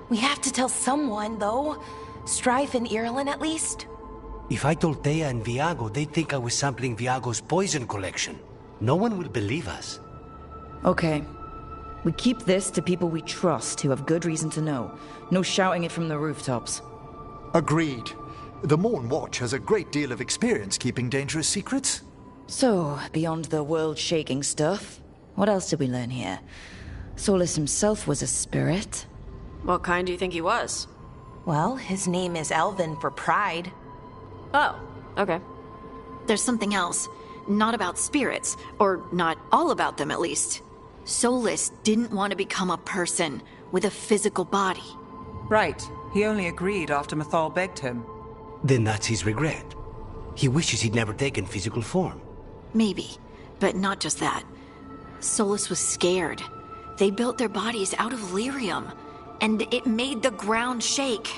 We have to tell someone, though. Strife and Irulan, at least. If I told Thea and Viago, they'd think I was sampling Viago's poison collection. No one will believe us. Okay. We keep this to people we trust who have good reason to know. No shouting it from the rooftops. Agreed. The Morn Watch has a great deal of experience keeping dangerous secrets. So, beyond the world-shaking stuff, what else did we learn here? Solus himself was a spirit. What kind do you think he was? Well, his name is Elven for pride. Oh, okay. There's something else. Not about spirits, or not all about them at least. Solus didn't want to become a person with a physical body. Right. He only agreed after Mythal begged him. Then that's his regret. He wishes he'd never taken physical form. Maybe, but not just that. Solus was scared. They built their bodies out of lyrium, and it made the ground shake.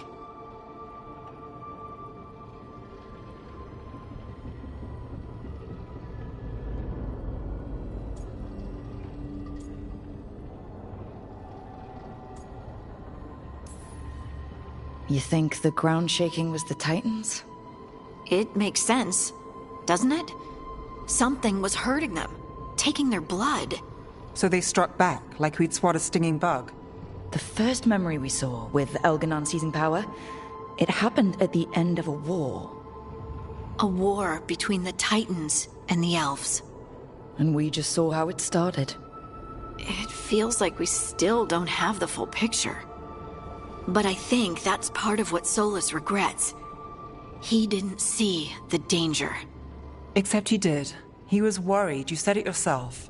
You think the ground shaking was the Titans? It makes sense, doesn't it? Something was hurting them, taking their blood. So they struck back, like we'd swat a stinging bug. The first memory we saw, with Elganon seizing power, it happened at the end of a war. A war between the Titans and the elves. And we just saw how it started. It feels like we still don't have the full picture. But I think that's part of what Solus regrets. He didn't see the danger. Except he did. He was worried. You said it yourself.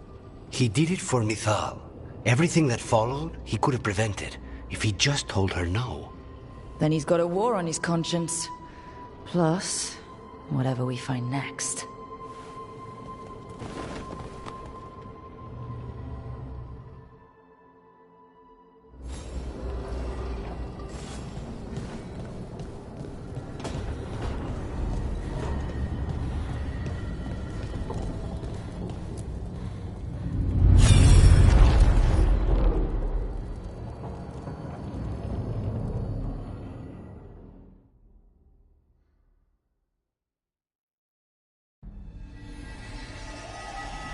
He did it for Mythal. Everything that followed, he could have prevented, if he just told her no. Then he's got a war on his conscience. Plus, whatever we find next.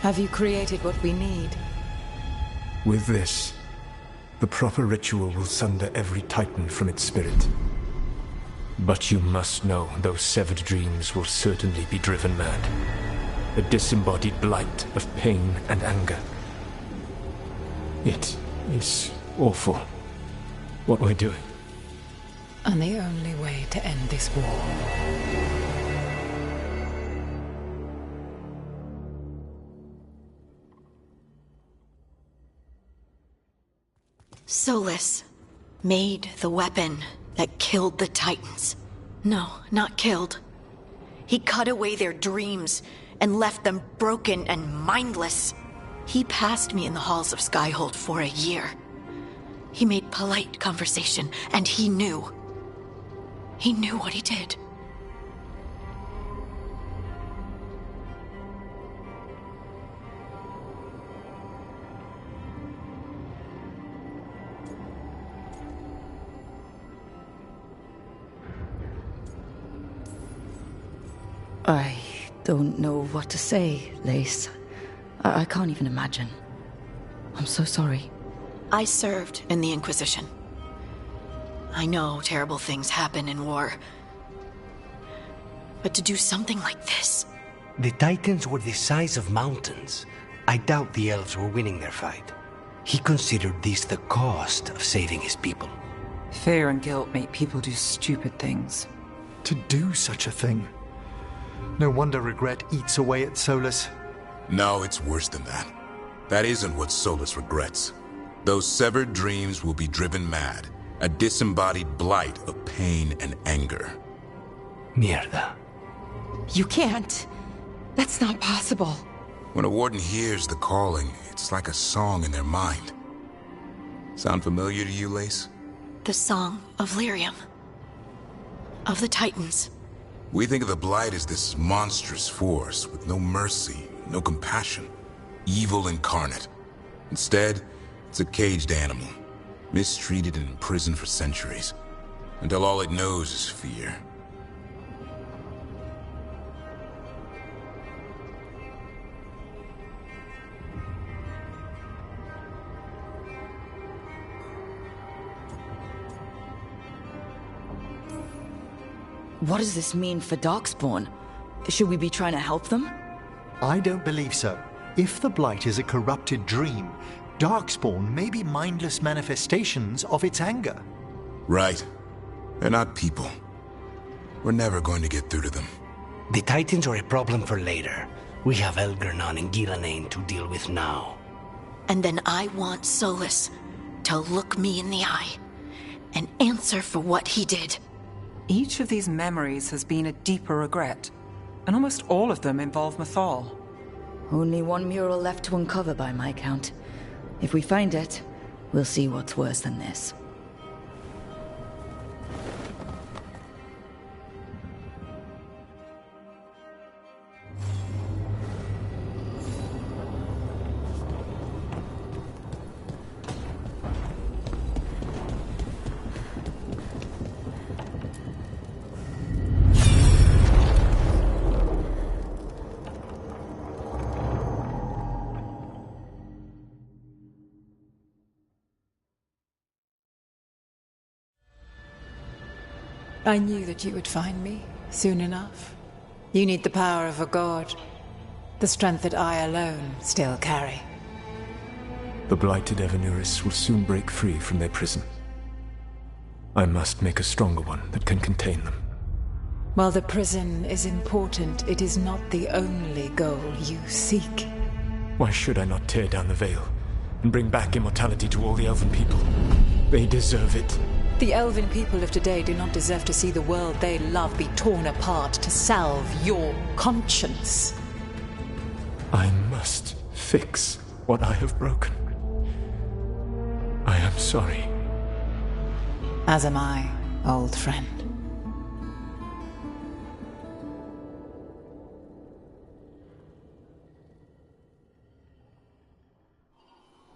Have you created what we need? With this, the proper ritual will sunder every Titan from its spirit. But you must know those severed dreams will certainly be driven mad. A disembodied blight of pain and anger. It is awful what we're doing. And the only way to end this war. Solus made the weapon that killed the Titans. No, not killed. He cut away their dreams and left them broken and mindless. He passed me in the halls of Skyhold for a year. He made polite conversation, and he knew. He knew what he did. I don't know what to say, Lace. I can't even imagine. I'm so sorry. I served in the Inquisition. I know terrible things happen in war. But to do something like this... The Titans were the size of mountains. I doubt the elves were winning their fight. He considered this the cost of saving his people. Fear and guilt make people do stupid things. To do such a thing. No wonder regret eats away at Solus. No, it's worse than that. That isn't what Solus regrets. Those severed dreams will be driven mad. A disembodied blight of pain and anger. Mierda. You can't. That's not possible. When a warden hears the calling, it's like a song in their mind. Sound familiar to you, Lace? The Song of Lyrium. Of the Titans. We think of the Blight as this monstrous force with no mercy, no compassion. Evil incarnate. Instead, it's a caged animal. Mistreated and imprisoned for centuries. Until all it knows is fear. What does this mean for Darkspawn? Should we be trying to help them? I don't believe so. If the Blight is a corrupted dream, Darkspawn may be mindless manifestations of its anger. Right. They're not people. We're never going to get through to them. The Titans are a problem for later. We have Elgernon and Gillanane to deal with now. And then I want Solus to look me in the eye and answer for what he did. Each of these memories has been a deeper regret, and almost all of them involve Mythal. Only one mural left to uncover by my count. If we find it, we'll see what's worse than this. I knew that you would find me soon enough. You need the power of a god. The strength that I alone still carry. The blighted Evanuris will soon break free from their prison. I must make a stronger one that can contain them. While the prison is important, it is not the only goal you seek. Why should I not tear down the veil and bring back immortality to all the Elven people? They deserve it. The Elven people of today do not deserve to see the world they love be torn apart to salve your conscience. I must fix what I have broken. I am sorry. As am I, old friend.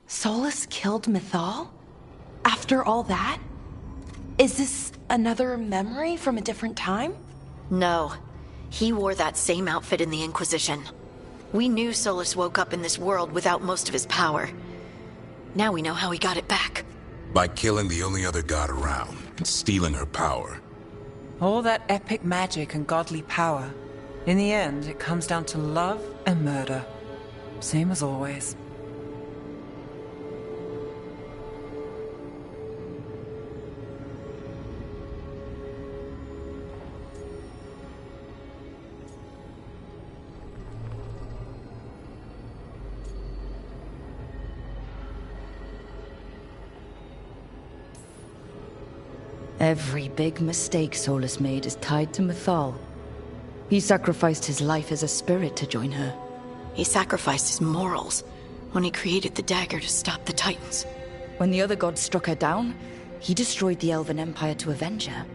Solus killed Mythal? After all that? Is this another memory from a different time? No. He wore that same outfit in the Inquisition. We knew Solus woke up in this world without most of his power. Now we know how he got it back. By killing the only other god around and stealing her power. All that epic magic and godly power. In the end, it comes down to love and murder. Same as always. Every big mistake Solus made is tied to Mythal. He sacrificed his life as a spirit to join her. He sacrificed his morals when he created the dagger to stop the Titans. When the other gods struck her down, he destroyed the Elven Empire to avenge her.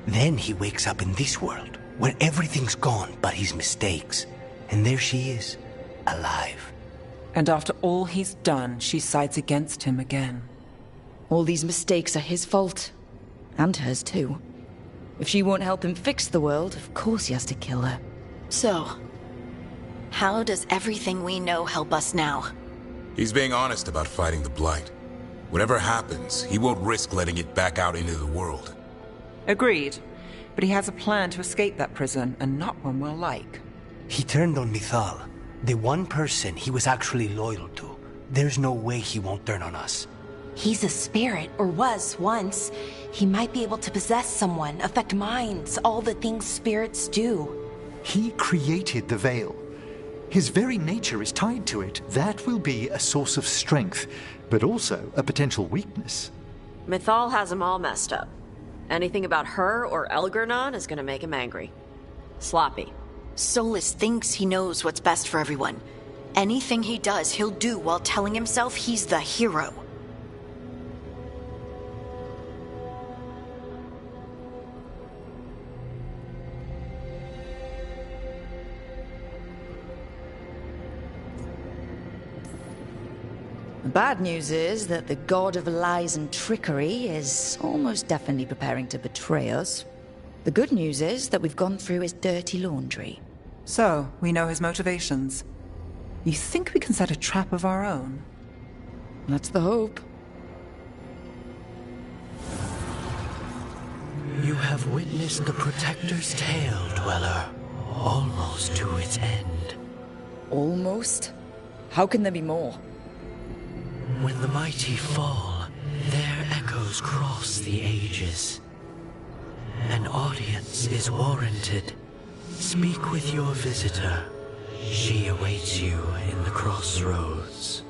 Then he wakes up in this world, where everything's gone but his mistakes. And there she is, alive. And after all he's done, she sides against him again. All these mistakes are his fault. And hers too. If she won't help him fix the world, of course he has to kill her. So, how does everything we know help us now? He's being honest about fighting the Blight. Whatever happens, he won't risk letting it back out into the world. Agreed. But he has a plan to escape that prison, and not one we'll like. He turned on Mythal, the one person he was actually loyal to. There's no way he won't turn on us. He's a spirit, or was once. He might be able to possess someone, affect minds, all the things spirits do. He created the Veil. His very nature is tied to it. That will be a source of strength, but also a potential weakness. Mythal has him all messed up. Anything about her or Elgernon is gonna make him angry. Sloppy. Solus thinks he knows what's best for everyone. Anything he does, he'll do while telling himself he's the hero. The bad news is that the god of lies and trickery is almost definitely preparing to betray us. The good news is that we've gone through his dirty laundry. So, we know his motivations. You think we can set a trap of our own? That's the hope. You have witnessed the Protector's tale, Dweller, almost to its end. Almost? How can there be more? When the mighty fall, their echoes cross the ages. An audience is warranted. Speak with your visitor. She awaits you in the crossroads.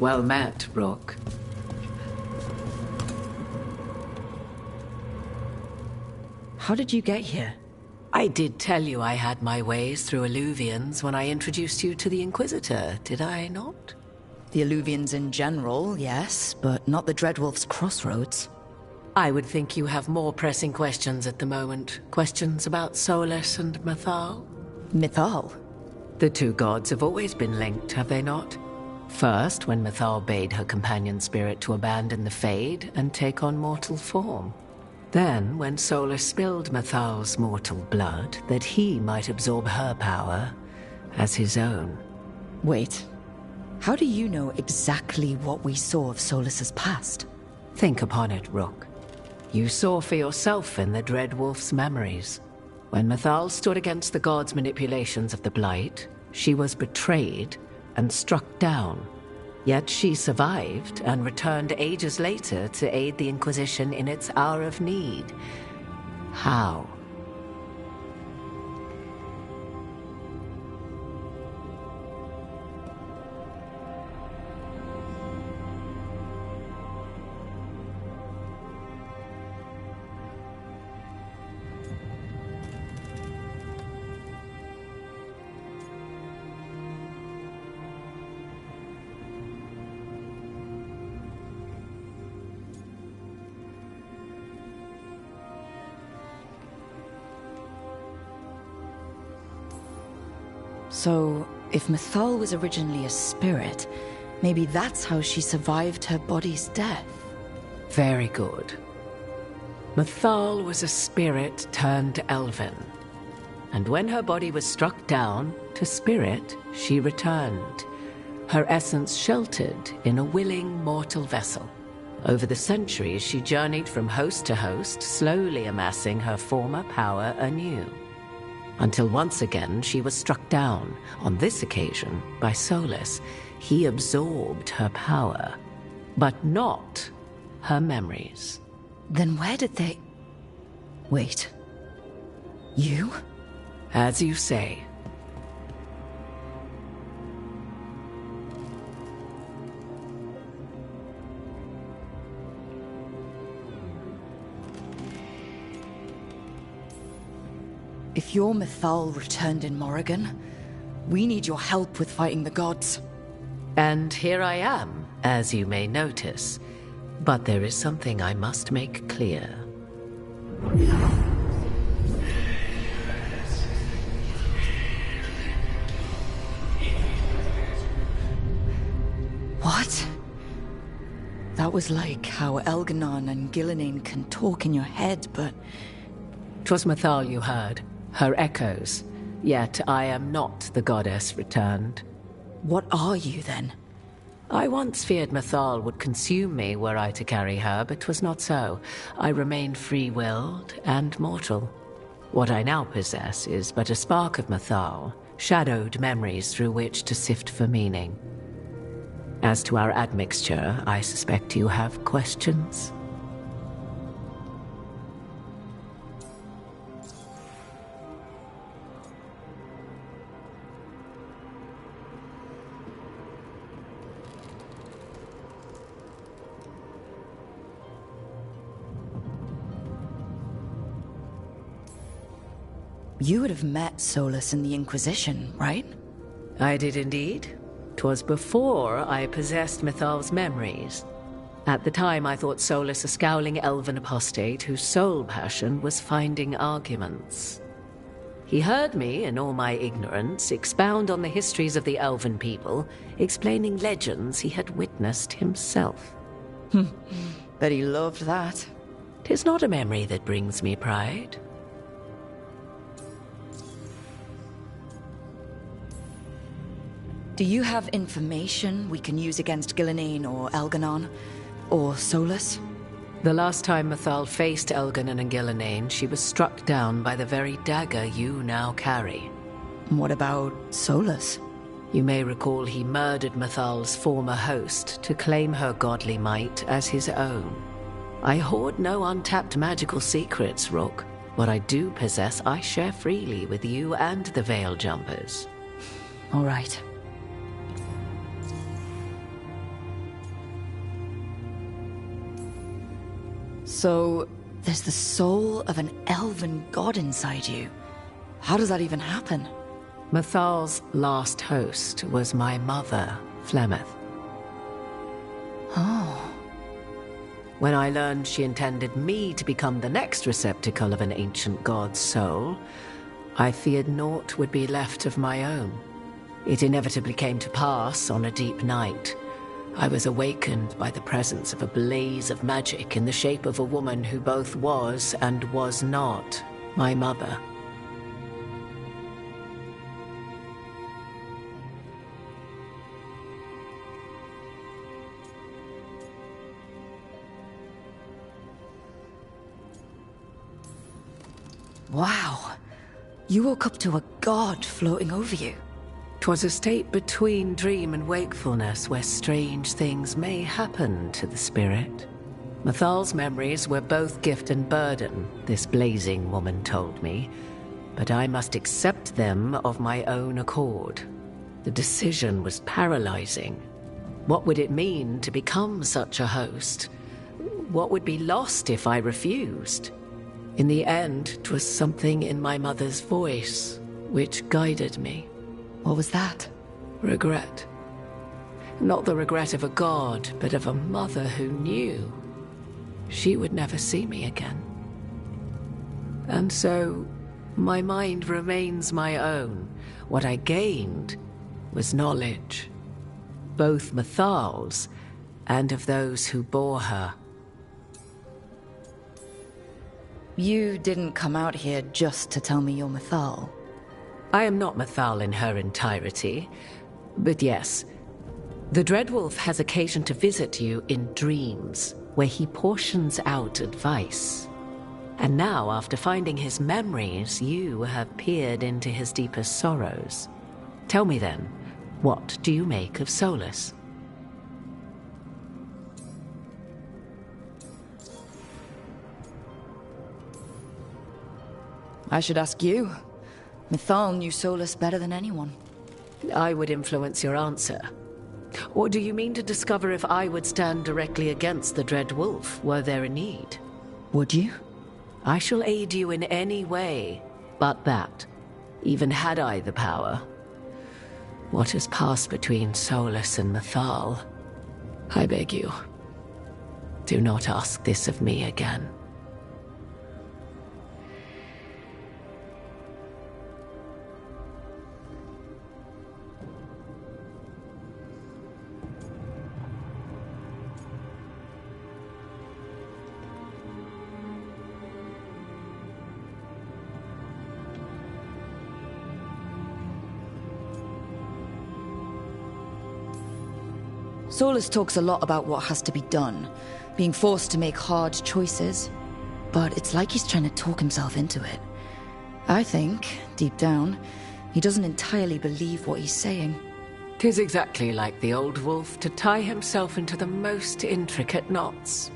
Well met, Rook. How did you get here? I did tell you I had my ways through Illuvians when I introduced you to the Inquisitor, did I not? The Illuvians in general, yes, but not the Dreadwolf's crossroads. I would think you have more pressing questions at the moment. Questions about Solus and Mythal? Mythal? The two gods have always been linked, have they not? First, when Mythal bade her companion spirit to abandon the Fade and take on mortal form. Then, when Solus spilled Mythal's mortal blood, that he might absorb her power as his own. Wait, how do you know exactly what we saw of Solus's past? Think upon it, Rook. You saw for yourself in the Dreadwolf's memories. When Mythal stood against the gods' manipulations of the Blight, she was betrayed and struck down. Yet she survived and returned ages later to aid the Inquisition in its hour of need. How? So, if Mythal was originally a spirit, maybe that's how she survived her body's death. Very good. Mythal was a spirit turned elven. And when her body was struck down, to spirit, she returned. Her essence sheltered in a willing mortal vessel. Over the centuries, she journeyed from host to host, slowly amassing her former power anew. Until once again she was struck down, on this occasion by Solus. He absorbed her power, but not her memories. Then where did they... Wait. You? As you say. If your Mythal returned in Morrigan, we need your help with fighting the gods. And here I am, as you may notice. But there is something I must make clear. What? That was like how Elganon and Gillenane can talk in your head, but... 'Twas Mythal you heard. Her echoes. Yet I am not the goddess returned. What are you, then? I once feared Mythal would consume me were I to carry her, but 'twas not so. I remained free-willed and mortal. What I now possess is but a spark of Mythal, shadowed memories through which to sift for meaning. As to our admixture, I suspect you have questions. You would have met Solus in the Inquisition, right? I did indeed. 'Twas before I possessed Mythal's memories. At the time I thought Solus a scowling elven apostate whose sole passion was finding arguments. He heard me, in all my ignorance, expound on the histories of the elven people, explaining legends he had witnessed himself. Bet he loved that. 'Tis not a memory that brings me pride. Do you have information we can use against Gillenane or Elganon? Or Solus? The last time Mythal faced Elganon and Gillenane, she was struck down by the very dagger you now carry. What about Solus? You may recall he murdered Mythal's former host to claim her godly might as his own. I hoard no untapped magical secrets, Rook. What I do possess I share freely with you and the Veil Jumpers. All right. So, there's the soul of an elven god inside you. How does that even happen? Mathal's last host was my mother, Flemeth. Oh. When I learned she intended me to become the next receptacle of an ancient god's soul, I feared naught would be left of my own. It inevitably came to pass on a deep night. I was awakened by the presence of a blaze of magic in the shape of a woman who both was and was not my mother. Wow. You woke up to a god floating over you. 'Twas a state between dream and wakefulness where strange things may happen to the spirit. Mathal's memories were both gift and burden, this blazing woman told me, but I must accept them of my own accord. The decision was paralyzing. What would it mean to become such a host? What would be lost if I refused? In the end, 'twas something in my mother's voice which guided me. What was that? Regret. Not the regret of a god, but of a mother who knew she would never see me again. And so, my mind remains my own. What I gained was knowledge, both Mathal's and of those who bore her. You didn't come out here just to tell me you're Mathal. I am not Mathal in her entirety, but yes, the Dreadwolf has occasion to visit you in dreams, where he portions out advice. And now, after finding his memories, you have peered into his deepest sorrows. Tell me then, what do you make of Solus? I should ask you. Mathal knew Solus better than anyone. I would influence your answer. Or do you mean to discover if I would stand directly against the Dread Wolf were there a need? Would you? I shall aid you in any way, but that, even had I the power. What has passed between Solus and Mathal? I beg you, do not ask this of me again. Solus talks a lot about what has to be done, being forced to make hard choices. But it's like he's trying to talk himself into it. I think, deep down, he doesn't entirely believe what he's saying. 'Tis exactly like the old wolf to tie himself into the most intricate knots.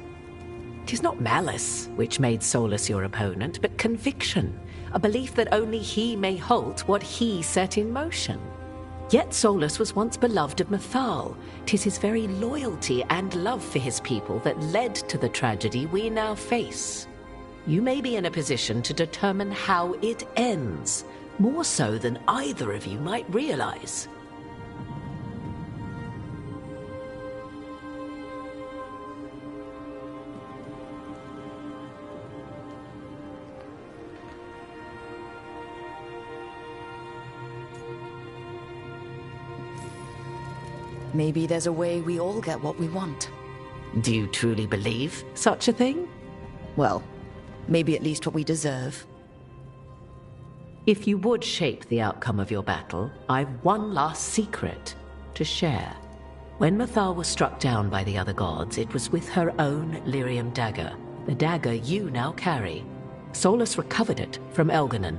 'Tis not malice which made Solus your opponent, but conviction, a belief that only he may halt what he set in motion. Yet Solus was once beloved of Mathal. 'Tis his very loyalty and love for his people that led to the tragedy we now face. You may be in a position to determine how it ends, more so than either of you might realize. Maybe there's a way we all get what we want. Do you truly believe such a thing? Well, maybe at least what we deserve. If you would shape the outcome of your battle, I've one last secret to share. When Mathal was struck down by the other gods, it was with her own lyrium dagger, the dagger you now carry. Solus recovered it from Elganon,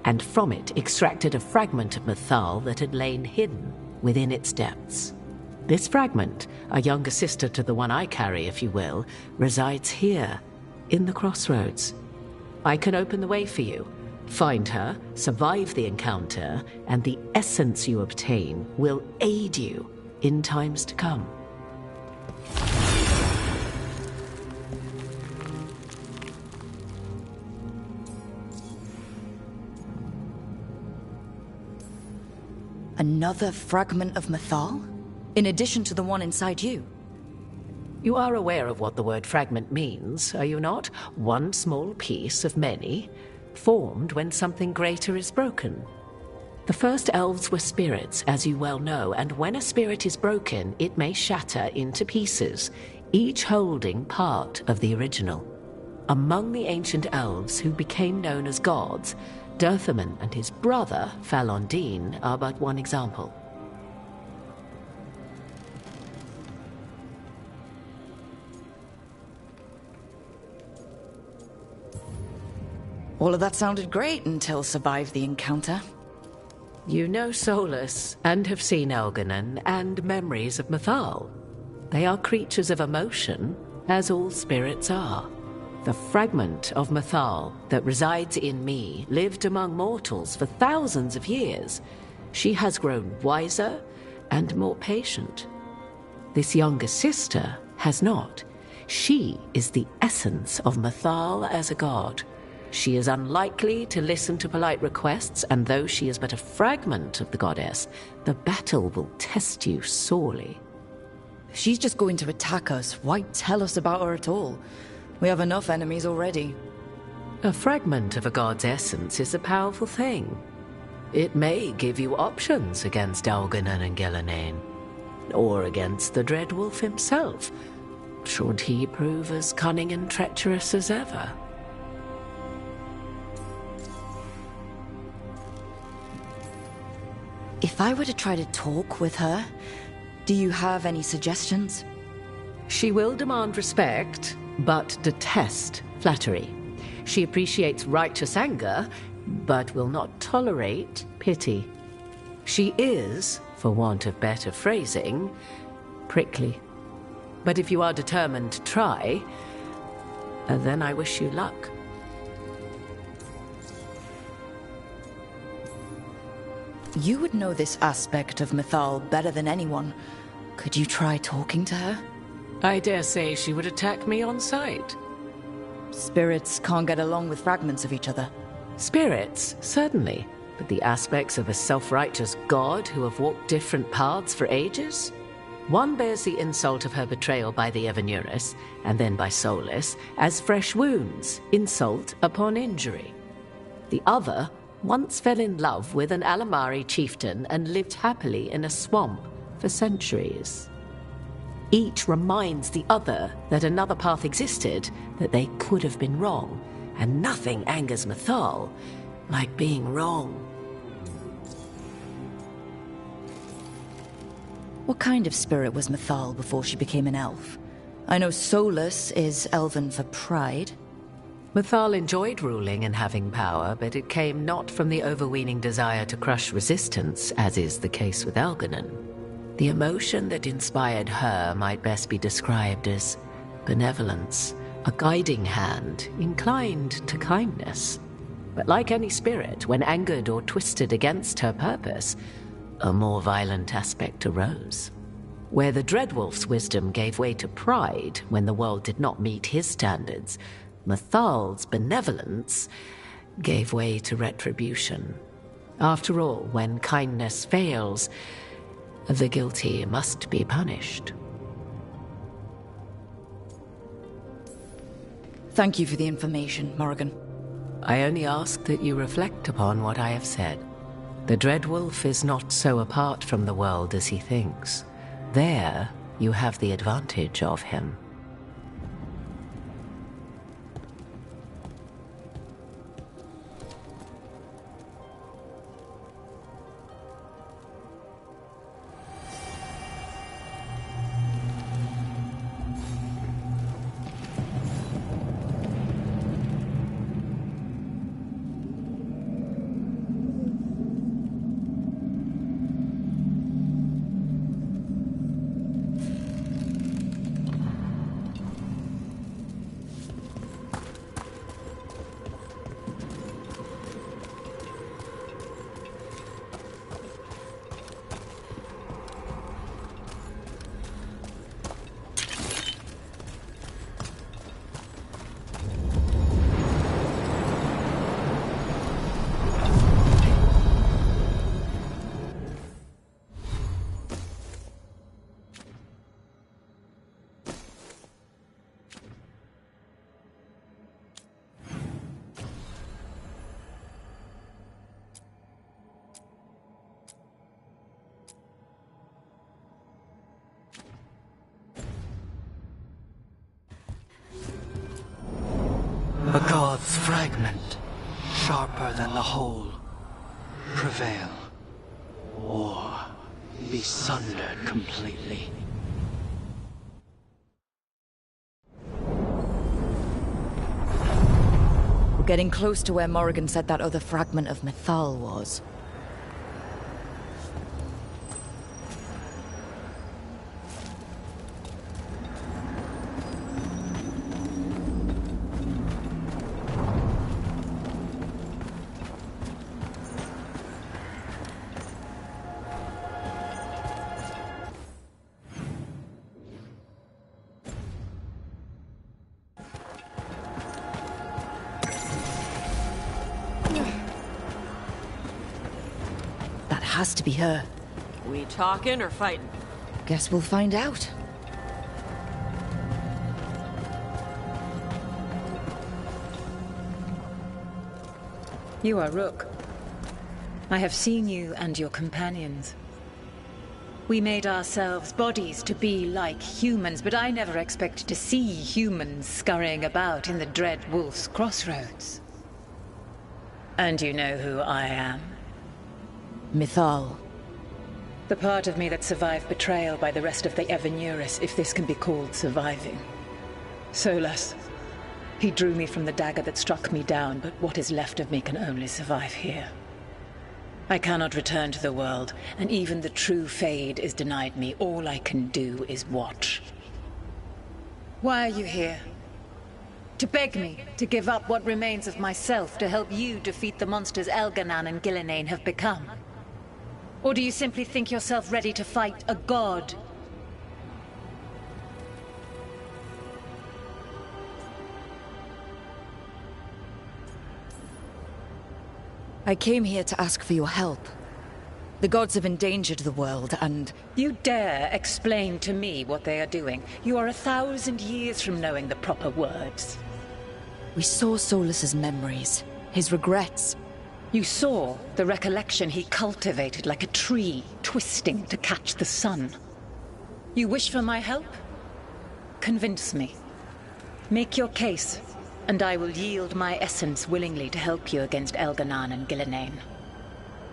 and from it extracted a fragment of Mathal that had lain hidden within its depths. This fragment, a younger sister to the one I carry, if you will, resides here, in the crossroads. I can open the way for you. Find her, survive the encounter, and the essence you obtain will aid you in times to come. Another fragment of Mythal? In addition to the one inside you? You are aware of what the word fragment means, are you not? One small piece of many, formed when something greater is broken. The first elves were spirits, as you well know, and when a spirit is broken, it may shatter into pieces, each holding part of the original. Among the ancient elves who became known as gods, Dirthaman and his brother, Falondine, are but one example. All of that sounded great until survived the encounter. You know Solus, and have seen Elganon, and memories of Mythal. They are creatures of emotion, as all spirits are. The fragment of Mythal that resides in me lived among mortals for thousands of years. She has grown wiser and more patient. This younger sister has not. She is the essence of Mythal as a god. She is unlikely to listen to polite requests, and though she is but a fragment of the goddess, the battle will test you sorely. If she's just going to attack us, why tell us about her at all? We have enough enemies already. A fragment of a god's essence is a powerful thing. It may give you options against Elganon and Ghilanane, or against the Dreadwolf himself, should he prove as cunning and treacherous as ever. If I were to try to talk with her, do you have any suggestions? She will demand respect, but detest flattery. She appreciates righteous anger, but will not tolerate pity. She is, for want of better phrasing, prickly. But if you are determined to try, then I wish you luck. You would know this aspect of Mythal better than anyone. Could you try talking to her? I dare say she would attack me on sight. Spirits can't get along with fragments of each other. Spirits, certainly. But the aspects of a self-righteous god who have walked different paths for ages? One bears the insult of her betrayal by the Evanuris, and then by Solus, as fresh wounds, insult upon injury. The other once fell in love with an Alamari chieftain and lived happily in a swamp for centuries. Each reminds the other that another path existed, that they could have been wrong, and nothing angers Mythal like being wrong. What kind of spirit was Mythal before she became an elf? I know Solus is elven for pride. Mythal enjoyed ruling and having power, but it came not from the overweening desire to crush resistance, as is the case with Elganon. The emotion that inspired her might best be described as benevolence, a guiding hand, inclined to kindness. But like any spirit, when angered or twisted against her purpose, a more violent aspect arose. Where the Dreadwolf's wisdom gave way to pride when the world did not meet his standards, Mythal's benevolence gave way to retribution. After all, when kindness fails, the guilty must be punished. Thank you for the information, Morrigan. I only ask that you reflect upon what I have said. The Dreadwolf is not so apart from the world as he thinks. There, you have the advantage of him. fragment, sharper than the whole, prevail, or be sundered completely. We're getting close to where Morrigan said that other fragment of Mythal was. Has to be her. We talking or fighting? Guess we'll find out. You are Rook. I have seen you and your companions. We made ourselves bodies to be like humans, but I never expected to see humans scurrying about in the Dread Wolf's crossroads. And you know who I am? Mythal. The part of me that survived betrayal by the rest of the Evanuris, if this can be called surviving. Solas. He drew me from the dagger that struck me down, but what is left of me can only survive here. I cannot return to the world, and even the true Fade is denied me. All I can do is watch. Why are you here? To beg me to give up what remains of myself to help you defeat the monsters Elganan and Gillenane have become? Or do you simply think yourself ready to fight a god? I came here to ask for your help. The gods have endangered the world, and... You dare explain to me what they are doing? You are 1,000 years from knowing the proper words. We saw Solas's memories, his regrets. You saw the recollection he cultivated like a tree, twisting to catch the sun. You wish for my help? Convince me. Make your case, and I will yield my essence willingly to help you against Elganan and Gillenane.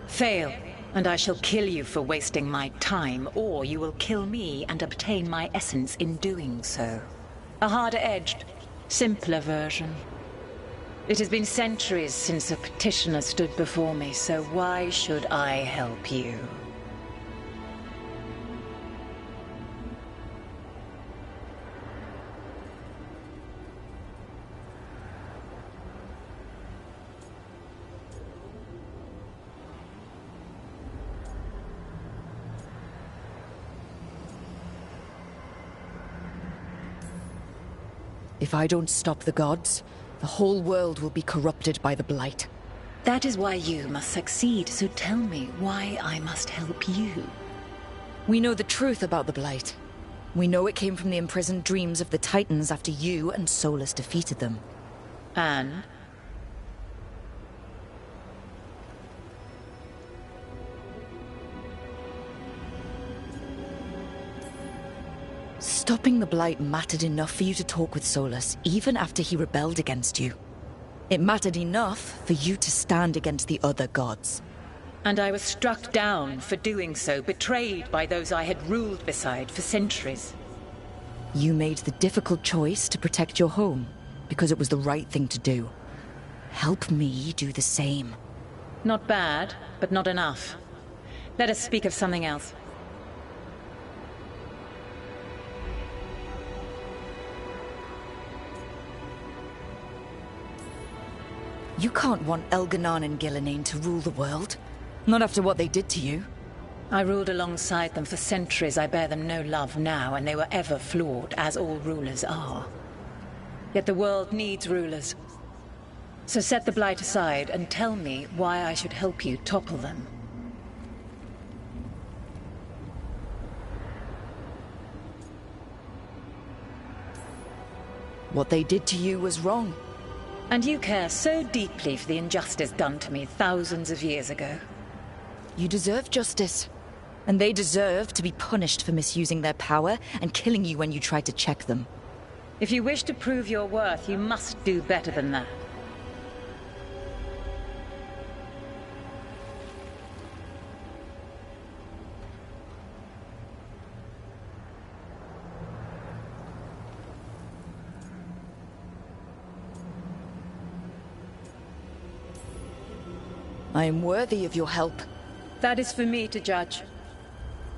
Fail, and I shall kill you for wasting my time, or you will kill me and obtain my essence in doing so. A harder-edged, simpler version. It has been centuries since a petitioner stood before me, so why should I help you? If I don't stop the gods, the whole world will be corrupted by the Blight. That is why you must succeed, so tell me why I must help you. We know the truth about the Blight. We know it came from the imprisoned dreams of the Titans after you and Solas defeated them. And? Stopping the Blight mattered enough for you to talk with Solas, even after he rebelled against you. It mattered enough for you to stand against the other gods. And I was struck down for doing so, betrayed by those I had ruled beside for centuries. You made the difficult choice to protect your home, because it was the right thing to do. Help me do the same. Not bad, but not enough. Let us speak of something else. You can't want Elganan and Gillenane to rule the world. Not after what they did to you. I ruled alongside them for centuries. I bear them no love now, and they were ever flawed, as all rulers are. Yet the world needs rulers. So set the Blight aside and tell me why I should help you topple them. What they did to you was wrong. And you care so deeply for the injustice done to me thousands of years ago. You deserve justice. And they deserve to be punished for misusing their power and killing you when you tried to check them. If you wish to prove your worth, you must do better than that. I am worthy of your help. That is for me to judge.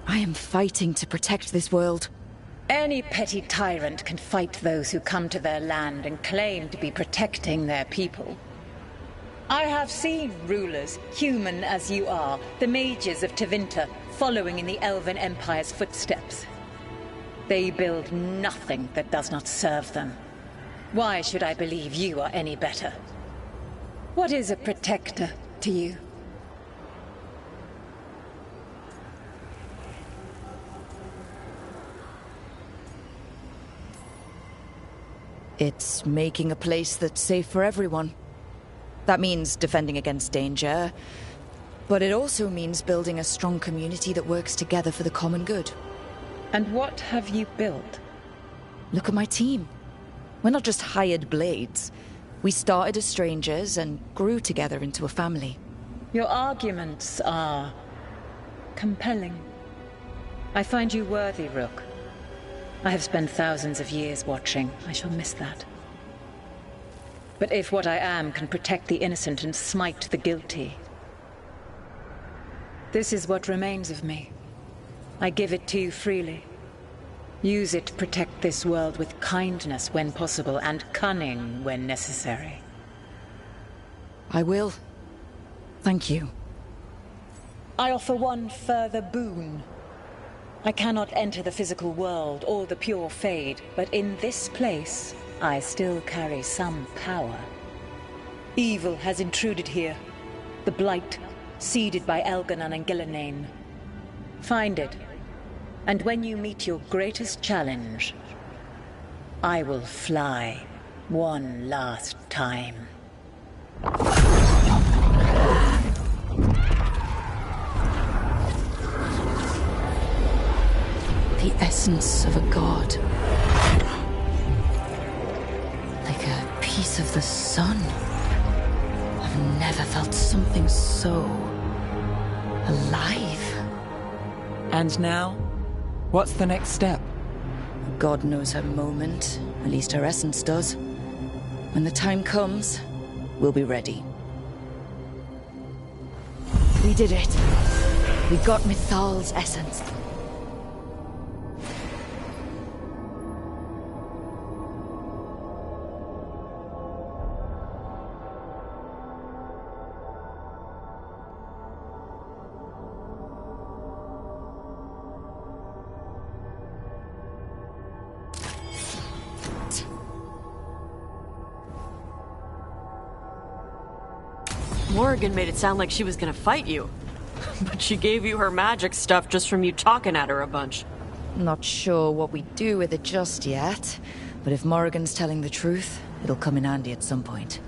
I am fighting to protect this world. Any petty tyrant can fight those who come to their land and claim to be protecting their people. I have seen rulers, human as you are, the mages of Tevinter, following in the Elven Empire's footsteps. They build nothing that does not serve them. Why should I believe you are any better? What is a protector to you? It's making a place that's safe for everyone. That means defending against danger, but it also means building a strong community that works together for the common good. And what have you built? Look at my team. We're not just hired blades. We started as strangers and grew together into a family. Your arguments are compelling. I find you worthy, Rook. I have spent thousands of years watching. I shall miss that. But if what I am can protect the innocent and smite the guilty, this is what remains of me. I give it to you freely. Use it to protect this world with kindness when possible and cunning when necessary. I will. Thank you. I offer one further boon. I cannot enter the physical world or the pure Fade, but in this place, I still carry some power. Evil has intruded here. The Blight, seeded by Elganon and Gillenane. Find it, and when you meet your greatest challenge, I will fly one last time. The essence of a god. Like a piece of the sun. I've never felt something so alive. And now? What's the next step? God knows her moment. At least her essence does. When the time comes, we'll be ready. We did it. We got Mythal's essence. Morrigan made it sound like she was gonna fight you. But she gave you her magic stuff just from you talking at her a bunch. Not sure what we do with it just yet, but if Morrigan's telling the truth, it'll come in handy at some point.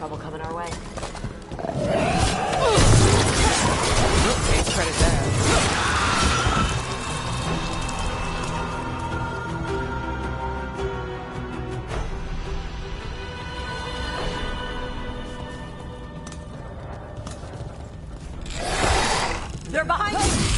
trouble coming our way. Take credit there. They're behind you!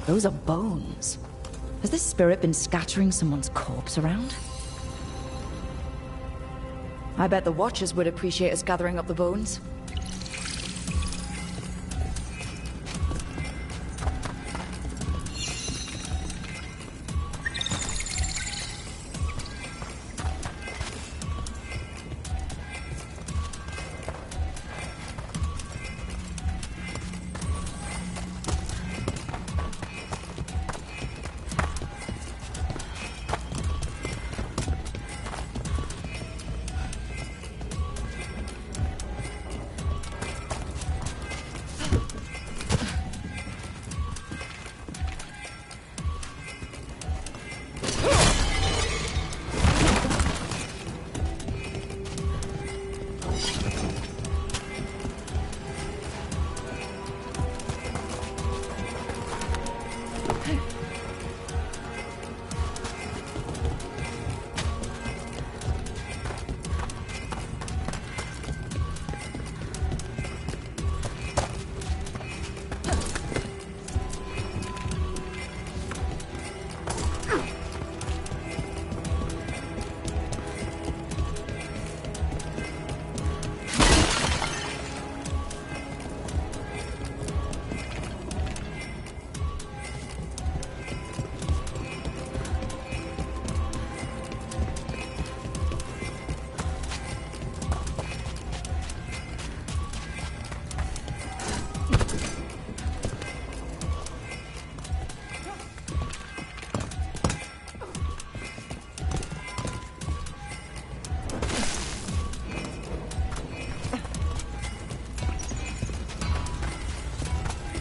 Those are bones. Has this spirit been scattering someone's corpse around? I bet the Watchers would appreciate us gathering up the bones.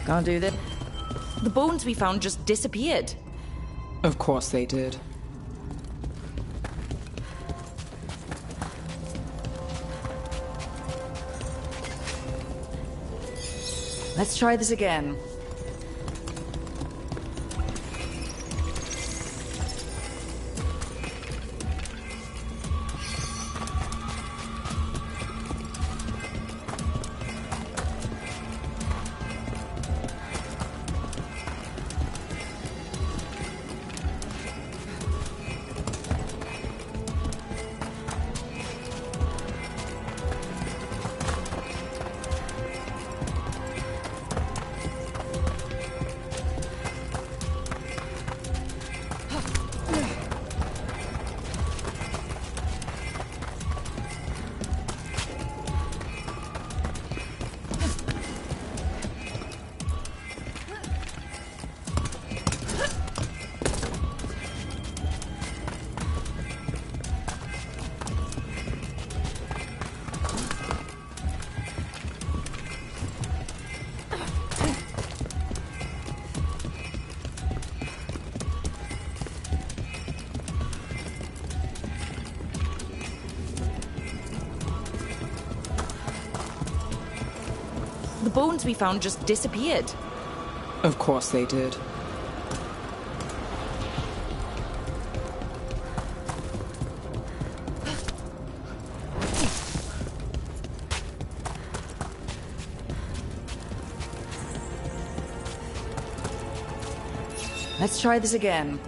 Can't do that. The bones we found just disappeared. Of course they did. Let's try this again. bones we found just disappeared. Of course they did. Let's try this again.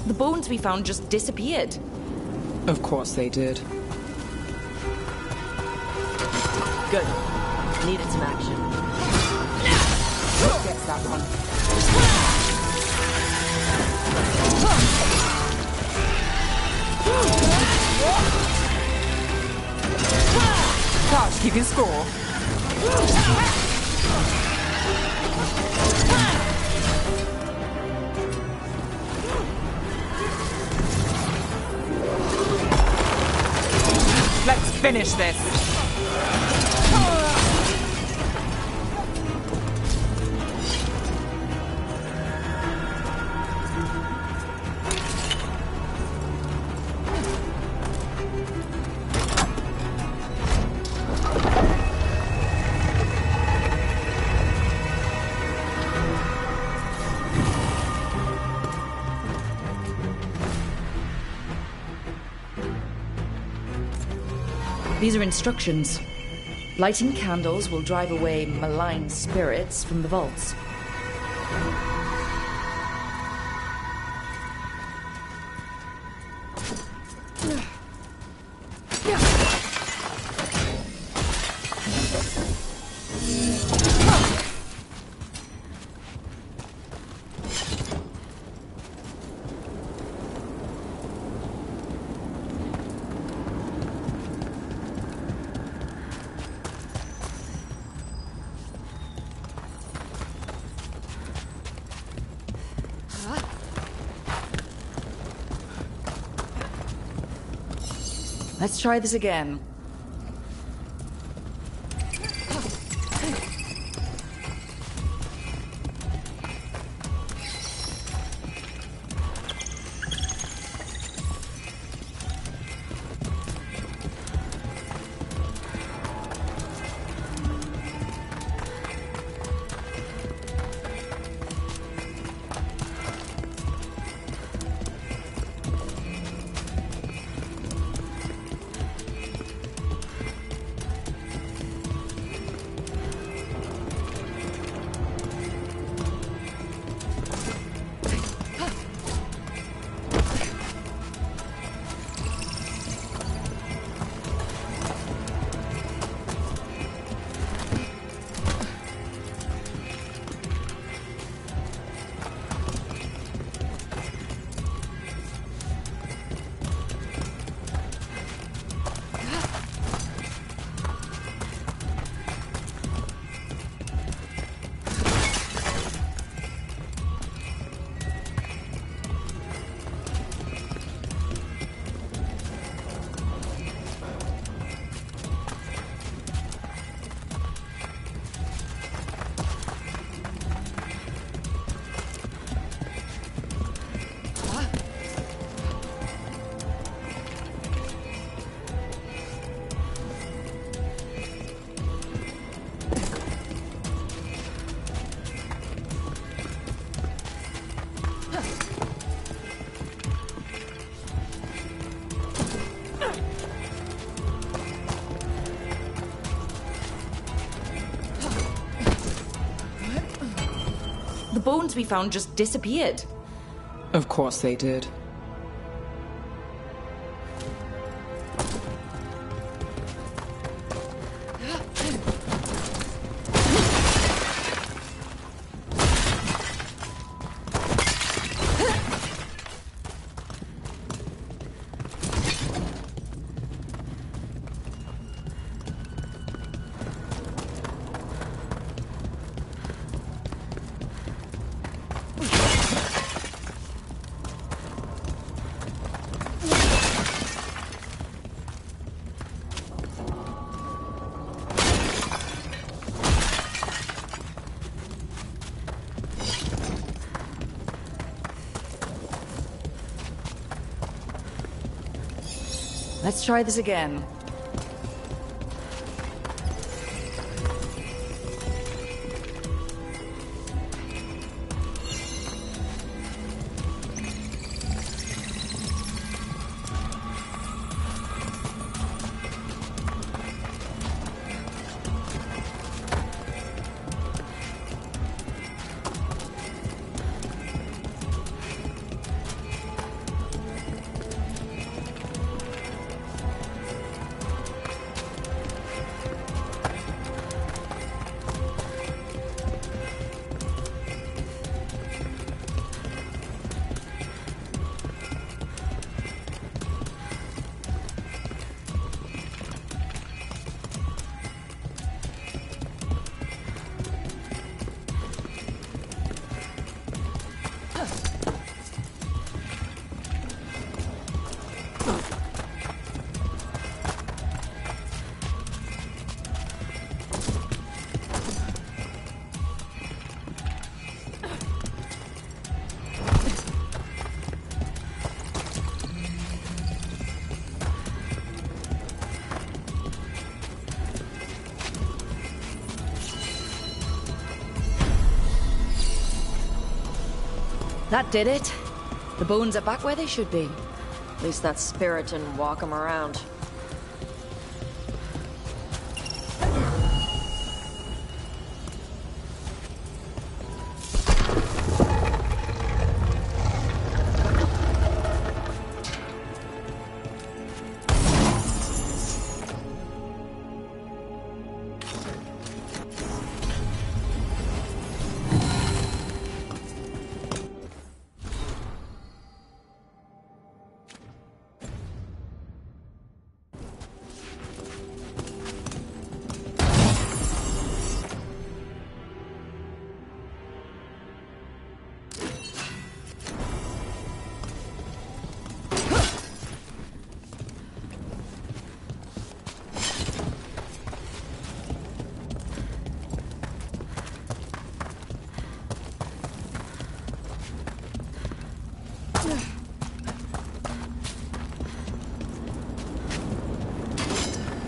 The bones we found just disappeared. Of course they did. Good. Needed some action. Who gets that one? Gosh, keeping score. Let's finish this. These are instructions. Lighting candles will drive away malign spirits from the vaults. Let's try this again. The bones we found just disappeared. Of course they did. Let's try this again. That did it. The bones are back where they should be. At least that spirit didn't walk him around.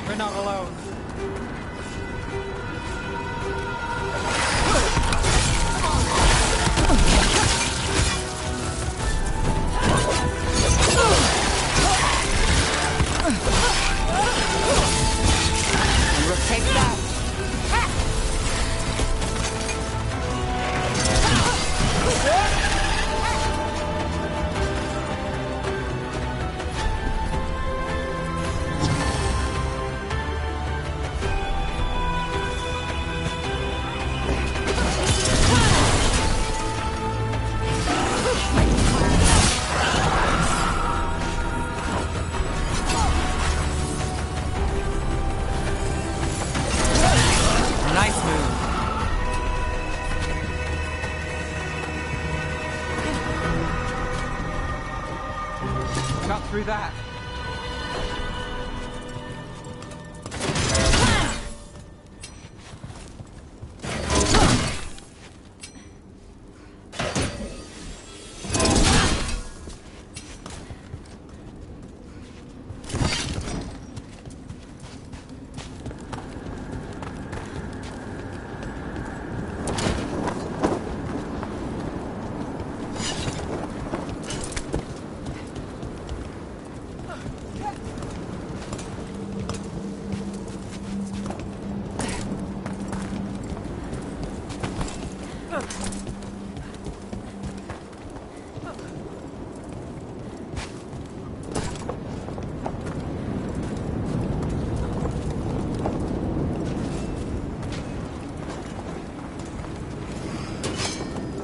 We're not alone. Take that. Nice move. Got through that.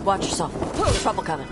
Watch yourself. There's trouble coming.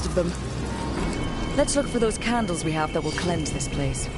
of them. Let's look for those candles we have that will cleanse this place.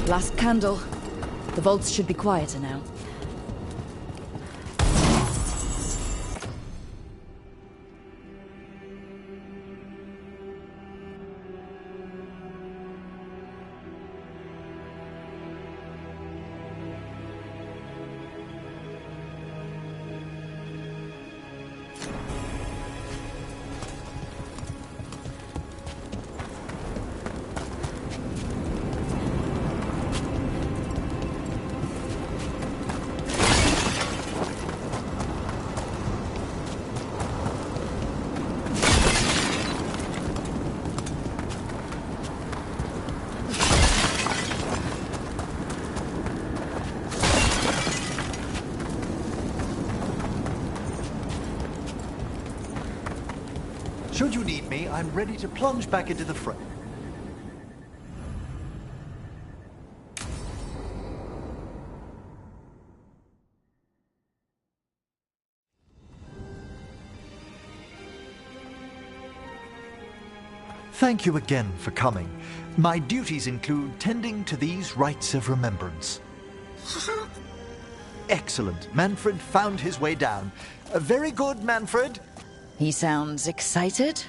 Last candle. The vaults should be quieter now. Should you need me, I'm ready to plunge back into the fray. Thank you again for coming. My duties include tending to these rites of remembrance. Excellent. Manfred found his way down. Very good, Manfred. He sounds excited.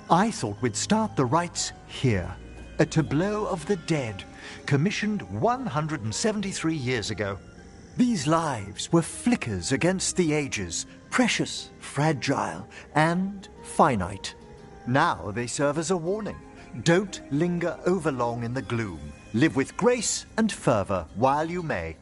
I thought we'd start the rites here. A tableau of the dead, commissioned 173 years ago. These lives were flickers against the ages, precious, fragile, and finite. Now they serve as a warning. Don't linger overlong in the gloom. Live with grace and fervor while you may.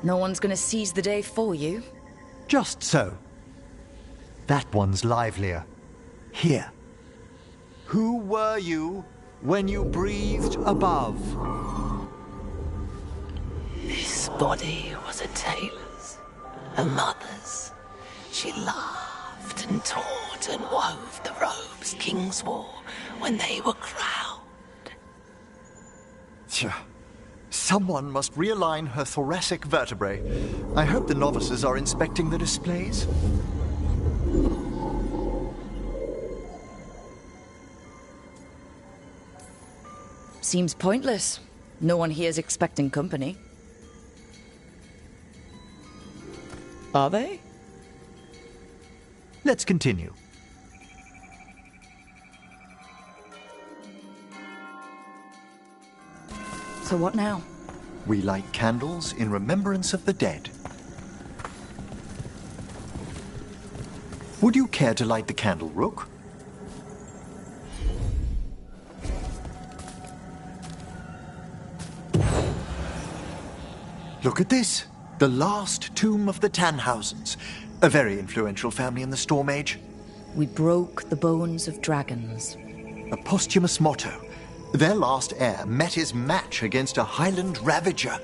No one's gonna seize the day for you. Just so. That one's livelier. Here. Who were you when you breathed above? This body was a tailor's, a mother's. She laughed and taught and wove the robes kings wore when they were crowned. Tja, Someone must realign her thoracic vertebrae. I hope the novices are inspecting the displays. Seems pointless. No one here is expecting company. Are they? Let's continue. So what now? We light candles in remembrance of the dead. Would you care to light the candle, Rook? Look at this. The last tomb of the Tannhausens. A very influential family in the Storm Age. We broke the bones of dragons. A posthumous motto. Their last heir met his match against a Highland Ravager.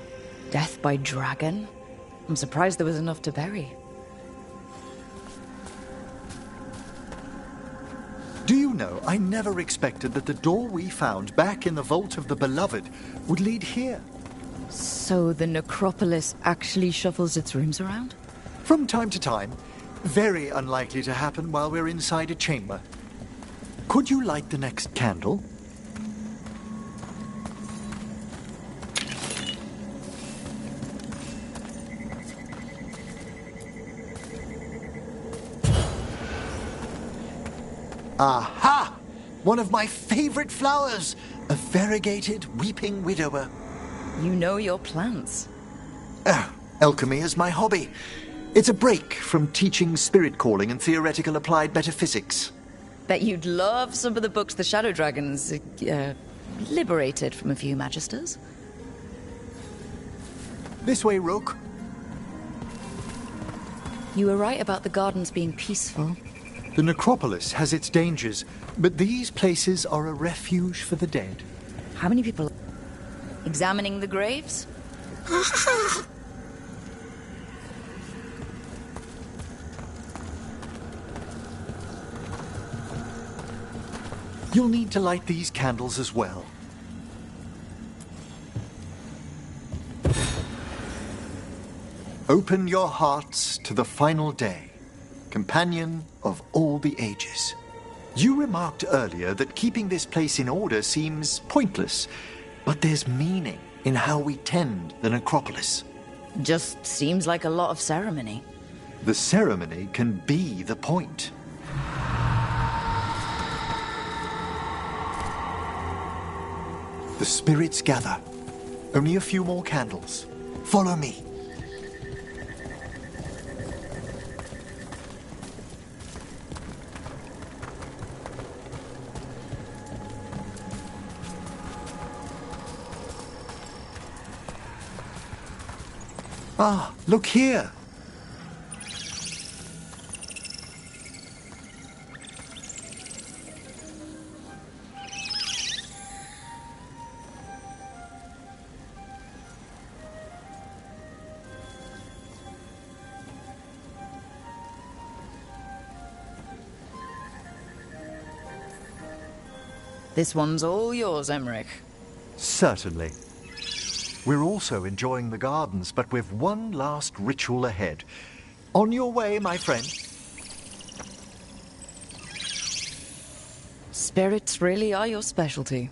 Death by dragon? I'm surprised there was enough to bury. Do you know, I never expected that the door we found back in the Vault of the Beloved would lead here. So the necropolis actually shuffles its rooms around? From time to time. Very unlikely to happen while we're inside a chamber. Could you light the next candle? Aha! One of my favorite flowers! A variegated weeping widower. You know your plants. Alchemy is my hobby. It's a break from teaching spirit calling and theoretical applied metaphysics. Bet you'd love some of the books the Shadow Dragons liberated from a few magisters. This way, Rook. You were right about the gardens being peaceful. The necropolis has its dangers, but these places are a refuge for the dead. How many people examining the graves? You'll need to light these candles as well. Open your hearts to the final day, companion of all the ages. You remarked earlier that keeping this place in order seems pointless, but there's meaning in how we tend the necropolis. Just seems like a lot of ceremony. The ceremony can be the point. The spirits gather. Only a few more candles. Follow me. Ah, look here. This one's all yours, Emmerich. Certainly. We're also enjoying the gardens, but with one last ritual ahead. On your way, my friend. Spirits really are your specialty.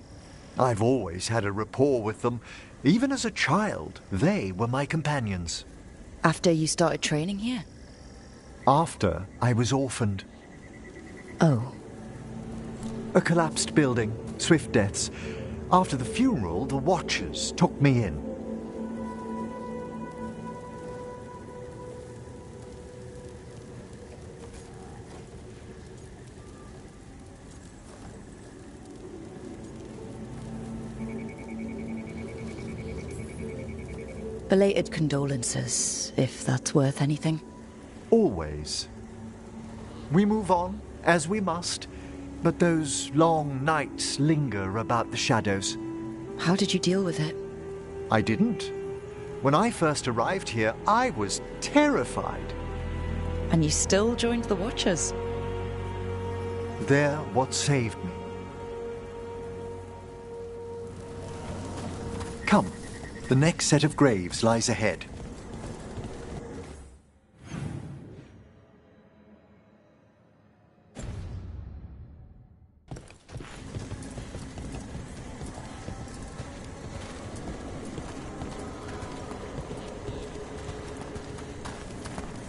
I've always had a rapport with them. Even as a child, they were my companions. After you started training here? After I was orphaned. Oh. A collapsed building, swift deaths. After the funeral, the Watchers took me in. Belated condolences, if that's worth anything. Always. We move on, as we must, but those long nights linger about the shadows. How did you deal with it? I didn't. When I first arrived here, I was terrified. And you still joined the Watchers? They're what saved me. Come, The next set of graves lies ahead.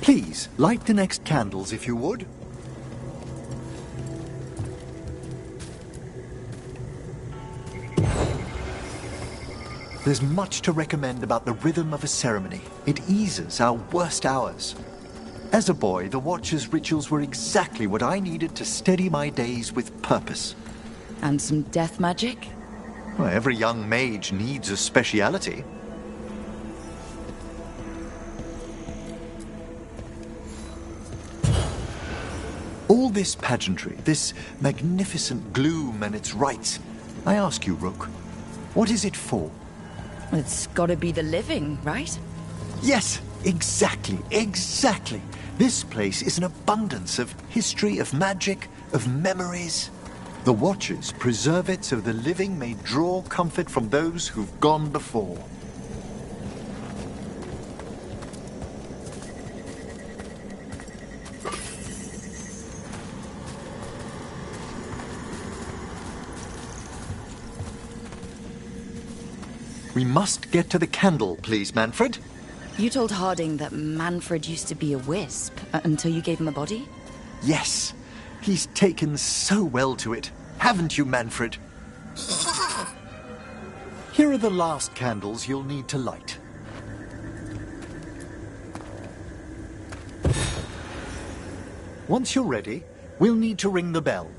Please, light the next candles if you would. There's much to recommend about the rhythm of a ceremony. It eases our worst hours. As a boy, the Watcher's rituals were exactly what I needed to steady my days with purpose. And some death magic? Well, every young mage needs a speciality. All this pageantry, this magnificent gloom and its rites, I ask you, Rook, what is it for? It's gotta be the living, right? Yes, exactly. This place is an abundance of history, of magic, of memories. The Watchers preserve it so the living may draw comfort from those who've gone before. We must get to the candle, please, Manfred. You told Harding that Manfred used to be a wisp until you gave him a body? Yes. He's taken so well to it. Haven't you, Manfred? Here are the last candles you'll need to light. Once you're ready, we'll need to ring the bell.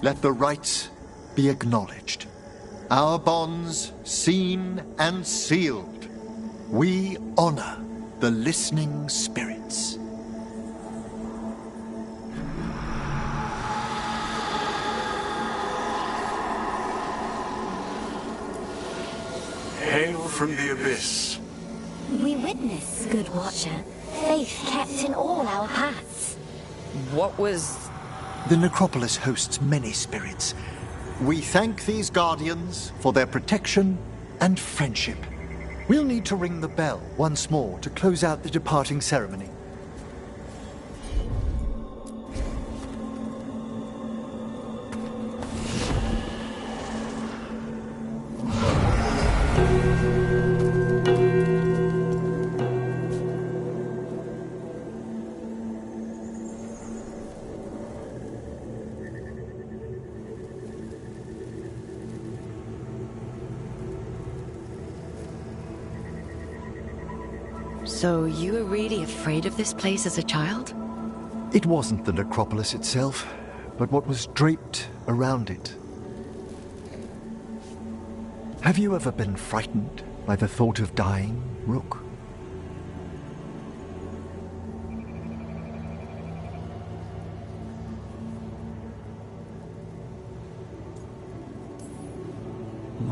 Let the rites be acknowledged. Our bonds seen and sealed. We honor the listening spirits. Hail from the abyss. We witness, good Watcher, faith kept in all our paths. What was... The necropolis hosts many spirits. We thank these guardians for their protection and friendship. We'll need to ring the bell once more to close out the departing ceremony. So you were really afraid of this place as a child? It wasn't the necropolis itself, but what was draped around it. Have you ever been frightened by the thought of dying, Rook?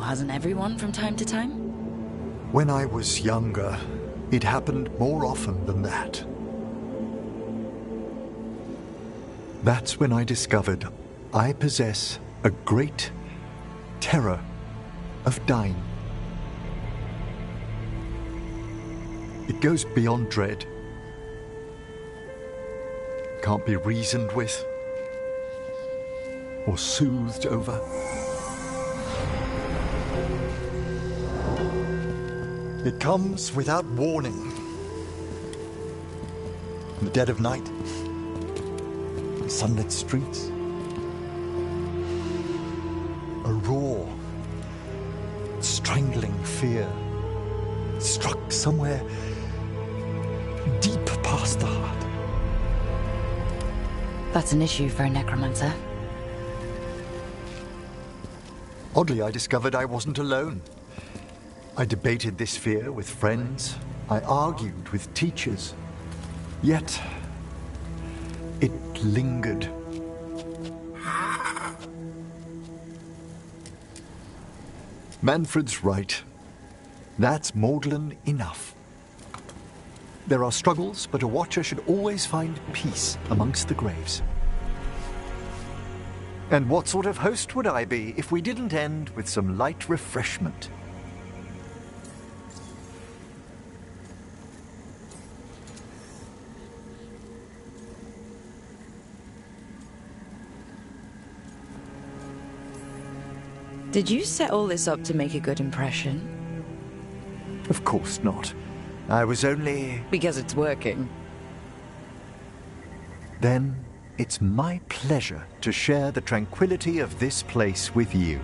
Hasn't everyone from time to time? When I was younger, it happened more often than that. That's when I discovered I possess a great terror of dying. It goes beyond dread. Can't be reasoned with or soothed over. It comes without warning. In the dead of night, in sunlit streets, a raw, strangling fear struck somewhere deep past the heart. That's an issue for a necromancer. Oddly, I discovered I wasn't alone. I debated this fear with friends. I argued with teachers. Yet, it lingered. Manfred's right. That's maudlin enough. There are struggles, but a watcher should always find peace amongst the graves. And what sort of host would I be if we didn't end with some light refreshment? Did you set all this up to make a good impression? Of course not. I was only... Because it's working. Then it's my pleasure to share the tranquility of this place with you.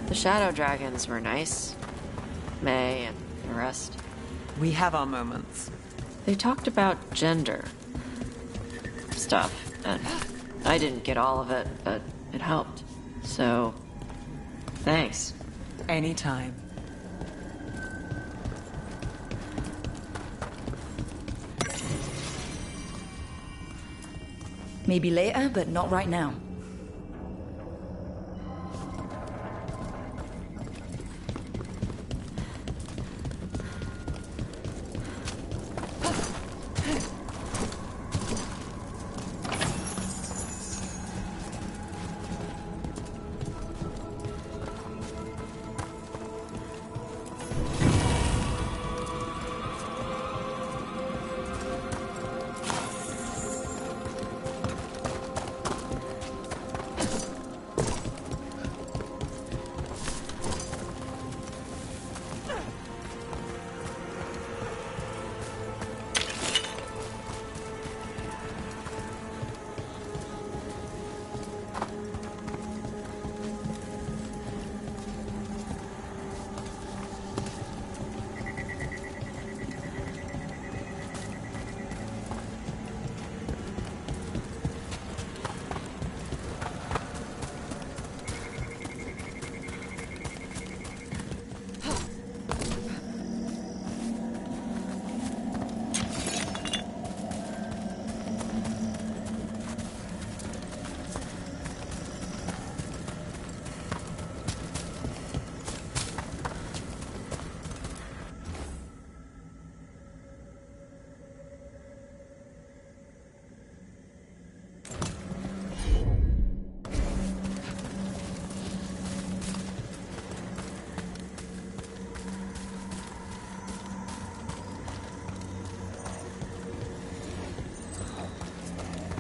The shadow dragons were nice. May and the rest. We have our moments. They talked about gender stuff, and I didn't get all of it, but it helped. So, thanks. Anytime. Maybe later, but not right now.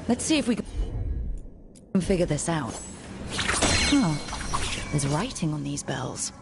Let's see if we can figure this out. Huh. There's writing on these bells.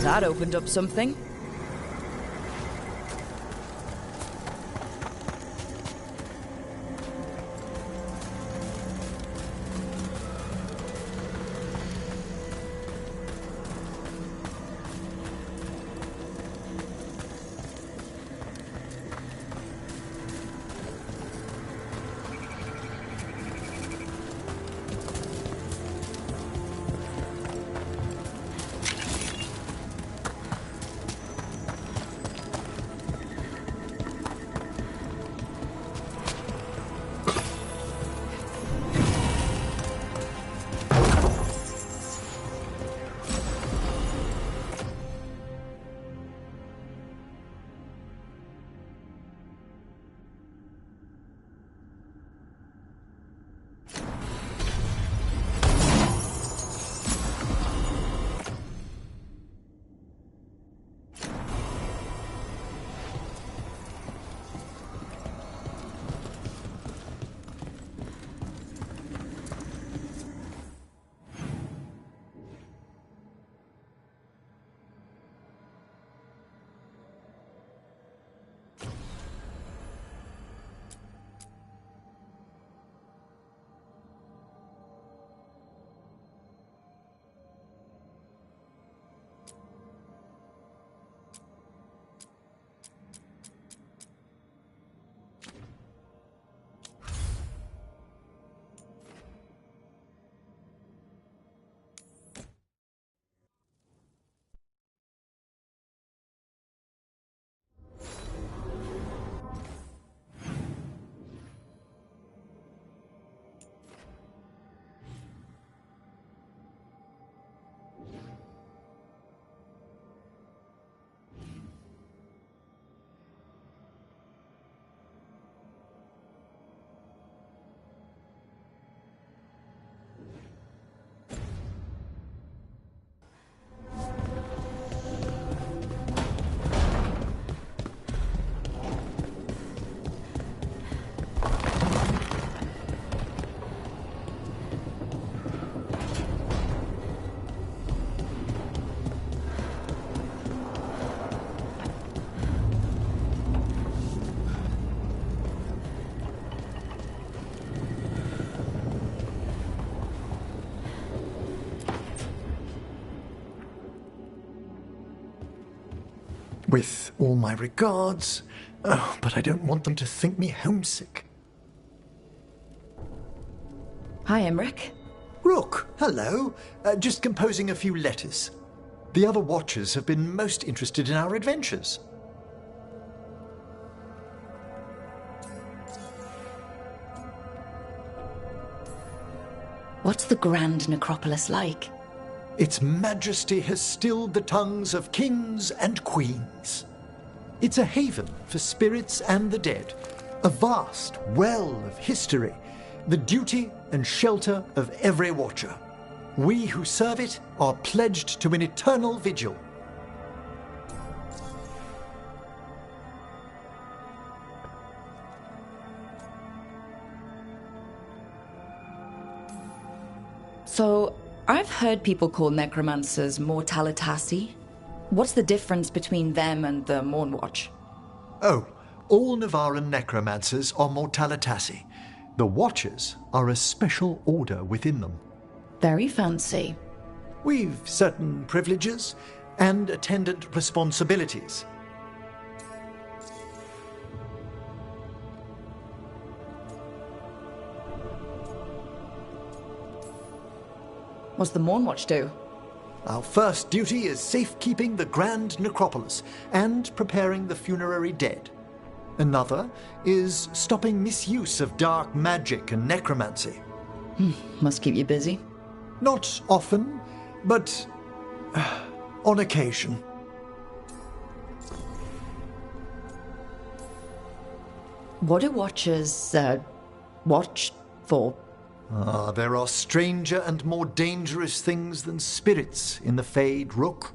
That opened up something. With all my regards. Oh, but I don't want them to think me homesick. Hi, Emmerich. Rook, hello. Just composing a few letters. The other Watchers have been most interested in our adventures. What's the Grand Necropolis like? Its majesty has stilled the tongues of kings and queens. It's a haven for spirits and the dead, a vast well of history, the duty and shelter of every watcher. We who serve it are pledged to an eternal vigil. So, I've heard people call necromancers mortalitasi. What's the difference between them and the Mornwatch? Oh, all Navaran necromancers are mortalitasi. The Watchers are a special order within them. Very fancy. We've certain privileges and attendant responsibilities. What's the Mornwatch do? Our first duty is safekeeping the Grand Necropolis and preparing the funerary dead. Another is stopping misuse of dark magic and necromancy. Must keep you busy. Not often, but on occasion. What do Watchers, watch for? There are stranger and more dangerous things than spirits in the Fade Rook.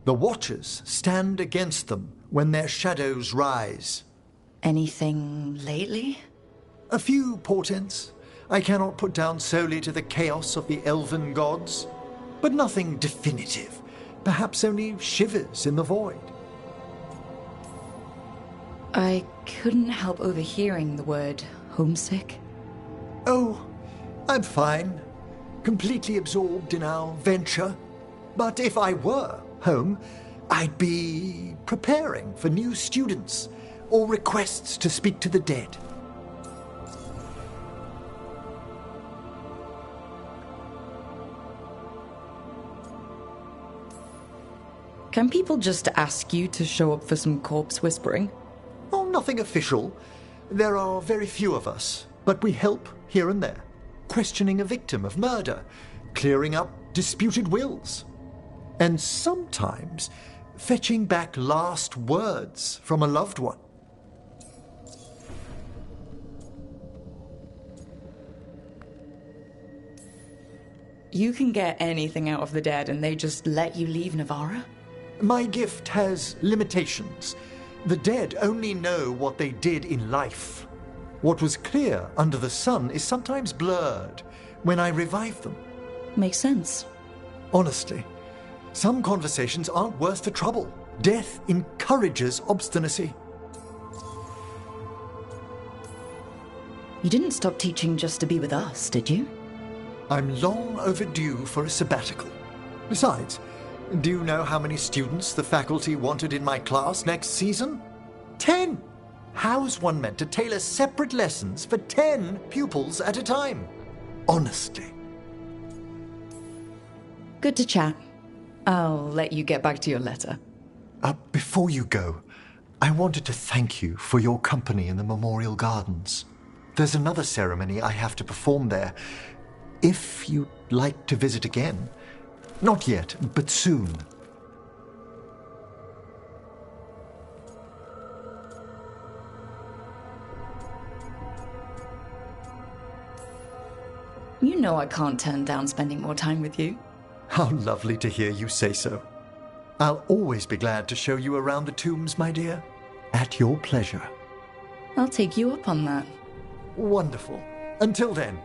The Watchers stand against them when their shadows rise. Anything lately? A few portents I cannot put down solely to the chaos of the elven gods, but nothing definitive. Perhaps only shivers in the void. I couldn't help overhearing the word homesick. Oh, I'm fine. Completely absorbed in our venture. But if I were home, I'd be preparing for new students or requests to speak to the dead. Can people just ask you to show up for some corpse whispering? Oh, nothing official. There are very few of us, but we help here and there. Questioning a victim of murder, clearing up disputed wills, and sometimes fetching back last words from a loved one. You can get anything out of the dead and they just let you leave Navara? My gift has limitations. The dead only know what they did in life. What was clear under the sun is sometimes blurred when I revive them. Makes sense. Honestly, some conversations aren't worth the trouble. Death encourages obstinacy. You didn't stop teaching just to be with us, did you? I'm long overdue for a sabbatical. Besides, do you know how many students the faculty wanted in my class next season? 10! How's one meant to tailor separate lessons for 10 pupils at a time? Honestly. Good to chat. I'll let you get back to your letter. Before you go, I wanted to thank you for your company in the Memorial Gardens. There's another ceremony I have to perform there. If you'd like to visit again. Not yet, but soon. You know I can't turn down spending more time with you. How lovely to hear you say so. I'll always be glad to show you around the tombs, my dear. At your pleasure. I'll take you up on that. Wonderful. Until then.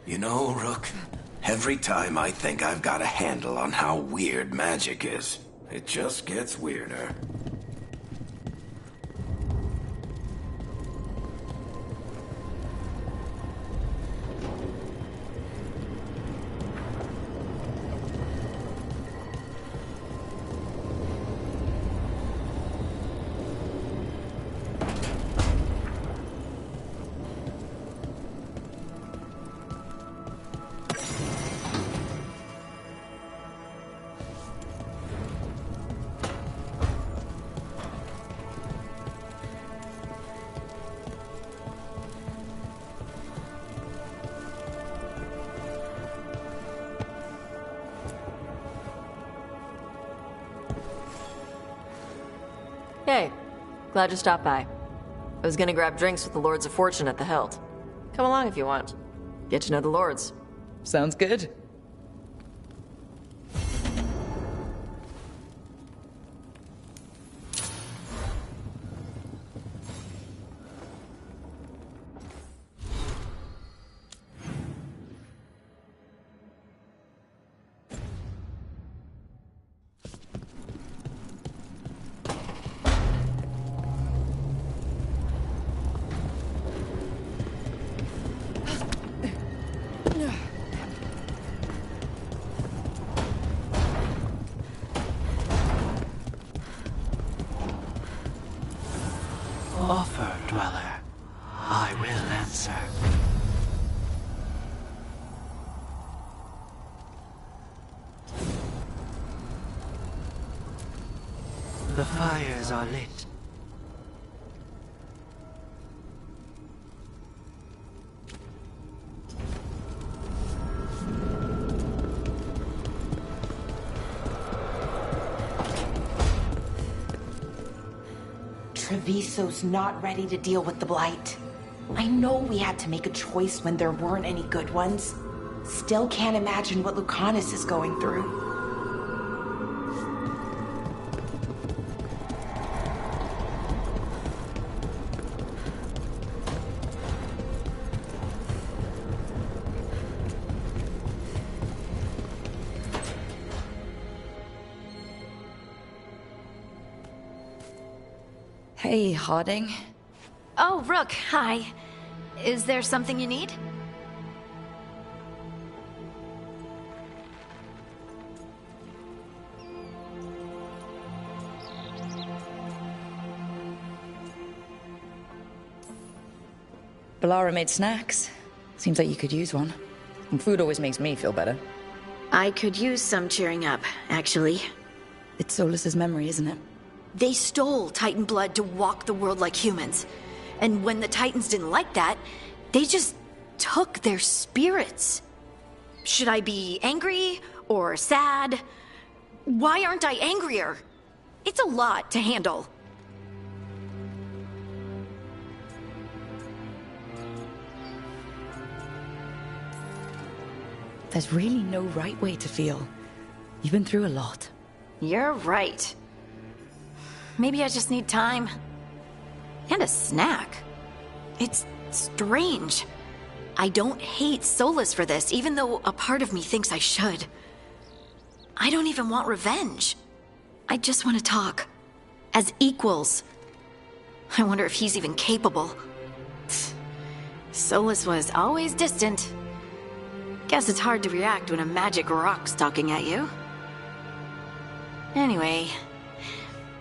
You know, Rook, every time I think I've got a handle on how weird magic is, it just gets weirder. Hey, glad you stopped by. I was gonna grab drinks with the Lords of Fortune at the Hilt. Come along if you want. Get to know the Lords. Sounds good. Offer, Dweller. I will answer. The fires are lit. Treviso's not ready to deal with the Blight. I know we had to make a choice when there weren't any good ones. Still can't imagine what Lucanus is going through. Hey, Harding. Oh, Rook, hi. Is there something you need? Balara made snacks. Seems like you could use one. And food always makes me feel better. I could use some cheering up, actually. It's Solus's memory, isn't it? They stole Titan blood to walk the world like humans. And when the Titans didn't like that, they just took their spirits. Should I be angry or sad? Why aren't I angrier? It's a lot to handle. There's really no right way to feel. You've been through a lot. You're right. Maybe I just need time. And a snack. It's strange. I don't hate Solus for this, even though a part of me thinks I should. I don't even want revenge. I just want to talk. As equals. I wonder if he's even capable. Solus was always distant. Guess it's hard to react when a magic rock's talking at you. Anyway,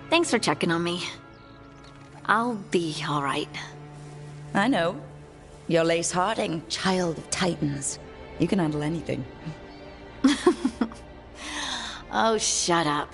thanks for checking on me. I'll be alright. I know. You're Lace Harding, child of Titans. You can handle anything. Oh, shut up.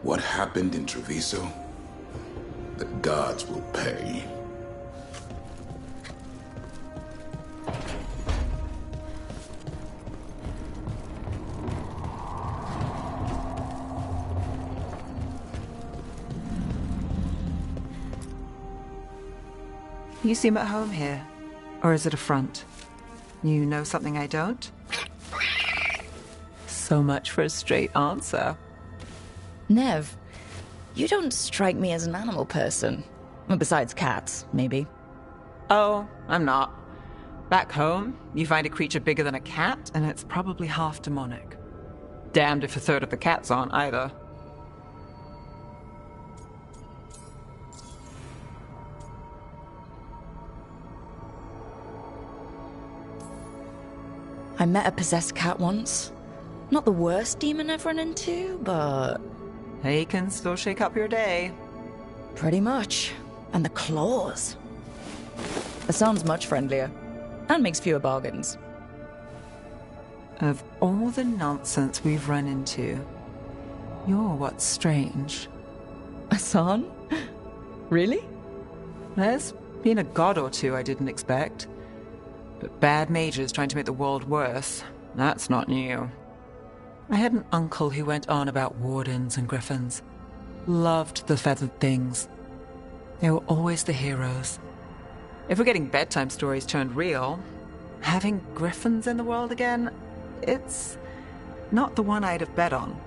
What happened in Treviso? The gods will pay. You seem at home here. Or is it a front? You know something I don't? So much for a straight answer. Nev, you don't strike me as an animal person. Well, besides cats, maybe. Oh, I'm not. Back home, you find a creature bigger than a cat, and it's probably half demonic. Damned if a third of the cats aren't either. I met a possessed cat once. Not the worst demon I've run into, but... They can still shake up your day. Pretty much. And the claws. Hassan's much friendlier. And makes fewer bargains. Of all the nonsense we've run into, you're what's strange. Hassan? Really? There's been a god or two I didn't expect. But bad mages trying to make the world worse, that's not new. I had an uncle who went on about wardens and griffins. Loved the feathered things. They were always the heroes. If we're getting bedtime stories turned real, having griffins in the world again, it's not the one I'd have bet on.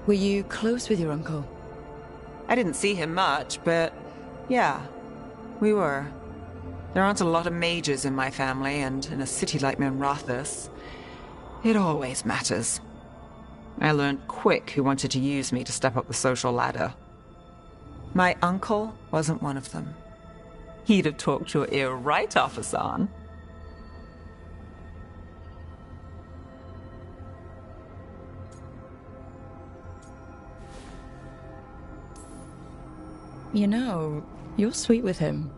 Were you close with your uncle? I didn't see him much, but yeah, we were. There aren't a lot of mages in my family, and in a city like Minrathous, it always matters. I learned quick who wanted to use me to step up the social ladder. My uncle wasn't one of them. He'd have talked your ear right off, Hassan. You know, you're sweet with him.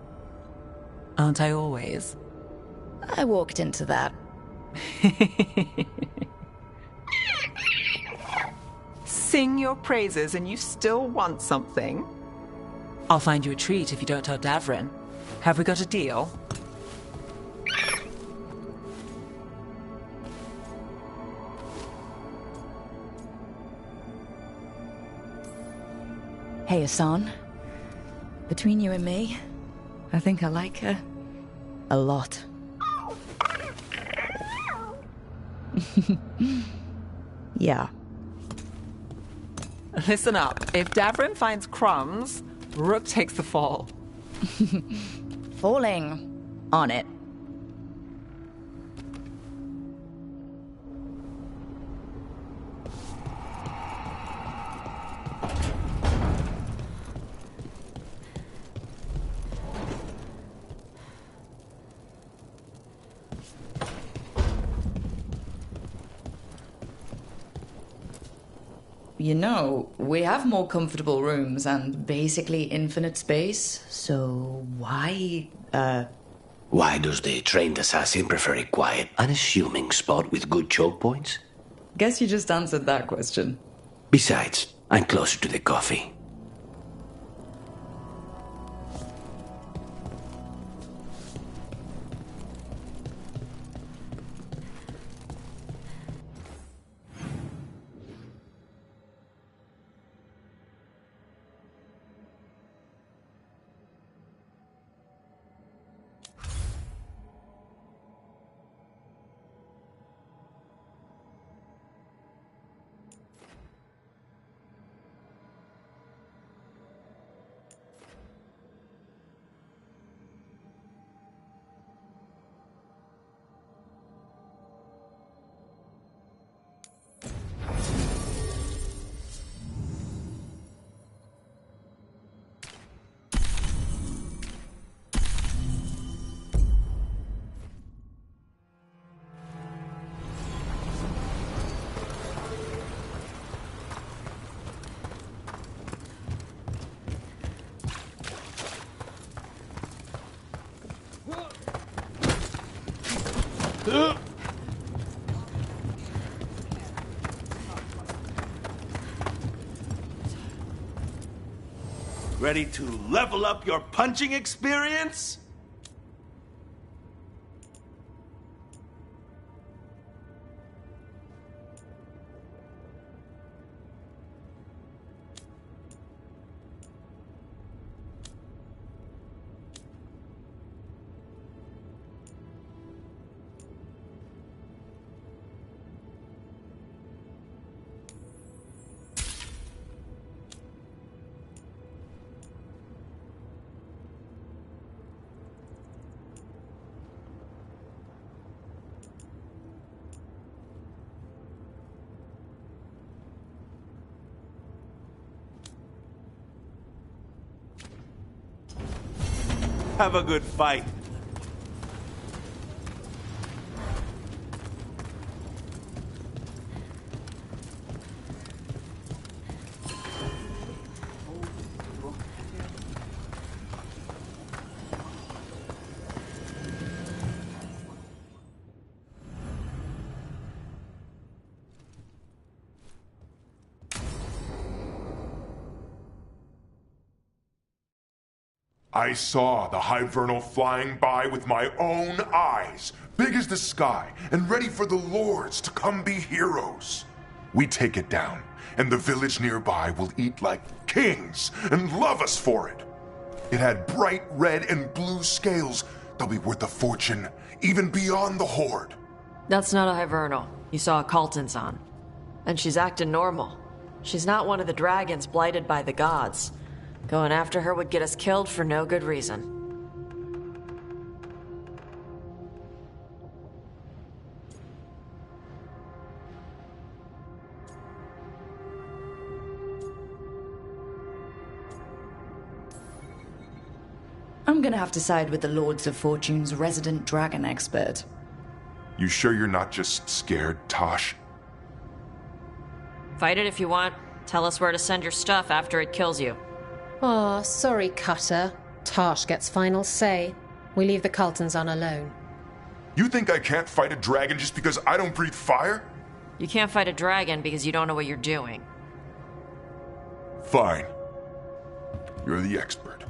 Aren't I always? I walked into that. Sing your praises and you still want something? I'll find you a treat if you don't tell Davrin. Have we got a deal? Hey, Hassan. Between you and me, I think I like her. A lot. Yeah. Listen up. If Davrin finds crumbs, Rook takes the fall. Falling on it. You know, we have more comfortable rooms and basically infinite space, so why, Why does the trained assassin prefer a quiet, unassuming spot with good choke points? Guess you just answered that question. Besides, I'm closer to the coffee. Ready to level up your punching experience? Have a good fight. I saw the Hivernal flying by with my own eyes, big as the sky, and ready for the lords to come be heroes. We take it down, and the village nearby will eat like kings and love us for it. It had bright red and blue scales. They'll be worth a fortune, even beyond the Horde. That's not a Hivernal. You saw a Calton's on. And she's acting normal. She's not one of the dragons blighted by the gods. Going after her would get us killed for no good reason. I'm gonna have to side with the Lords of Fortune's resident dragon expert. You sure you're not just scared, Tosh? Fight it if you want. Tell us where to send your stuff after it kills you. Aw, sorry, Cutter. Tosh gets final say. We leave the Caltons on alone. You think I can't fight a dragon just because I don't breathe fire? You can't fight a dragon because you don't know what you're doing. Fine. You're the expert.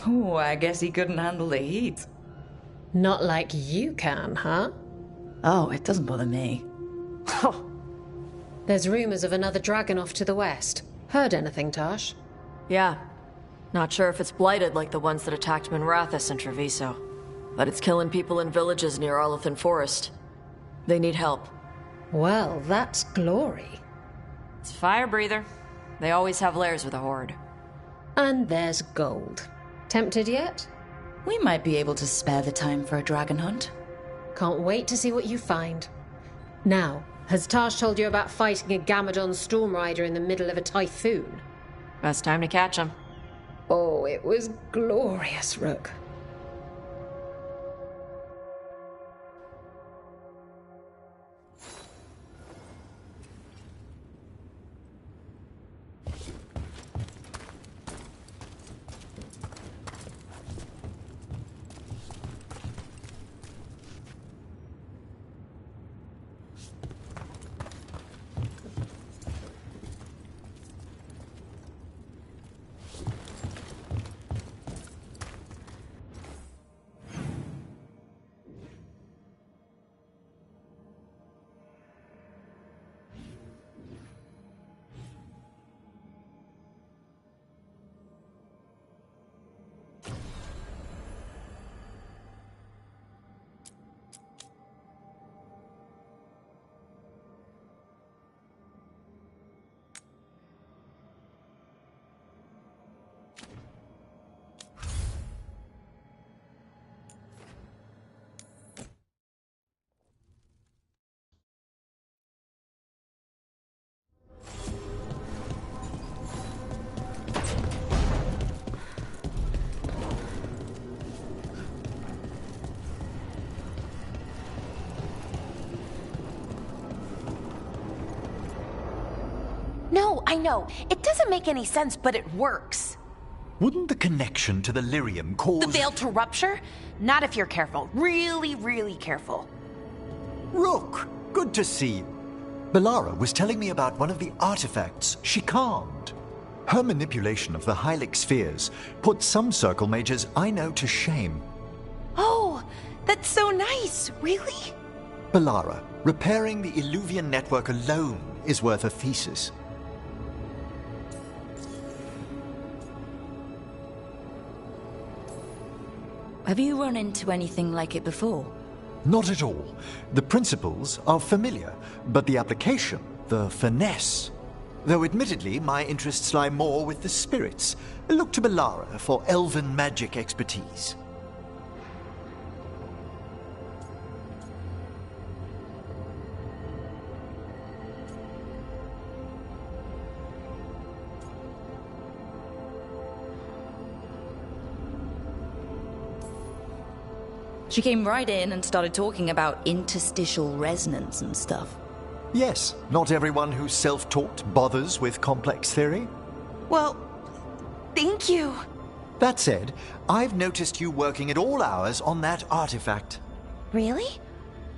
Oh, I guess he couldn't handle the heat. Not like you can, huh? Oh, it doesn't bother me. There's rumors of another dragon off to the west. Heard anything, Tosh? Yeah. Not sure if it's blighted like the ones that attacked Minrathous and Treviso. But it's killing people in villages near Arlethan Forest. They need help. Well, that's glory. It's fire breather. They always have lairs with a horde. And there's gold. Tempted yet? We might be able to spare the time for a dragon hunt. Can't wait to see what you find. Now, has Tosh told you about fighting a Gamadon Stormrider in the middle of a typhoon? Best time to catch him. Oh, it was glorious, Rook. I know. It doesn't make any sense, but it works. Wouldn't the connection to the lyrium cause... The veil to rupture? Not if you're careful. Really, really careful. Rook, good to see you. Belara was telling me about one of the artifacts she calmed. Her manipulation of the Hylic spheres put some circle mages I know to shame. Oh, that's so nice. Really? Belara, repairing the Illuvian network alone is worth a thesis. Have you run into anything like it before? Not at all. The principles are familiar, but the application, the finesse. Though admittedly, my interests lie more with the spirits. Look to Belara for elven magic expertise. She came right in and started talking about interstitial resonance and stuff. Yes, not everyone who's self-taught bothers with complex theory. Well, thank you. That said, I've noticed you working at all hours on that artifact. Really?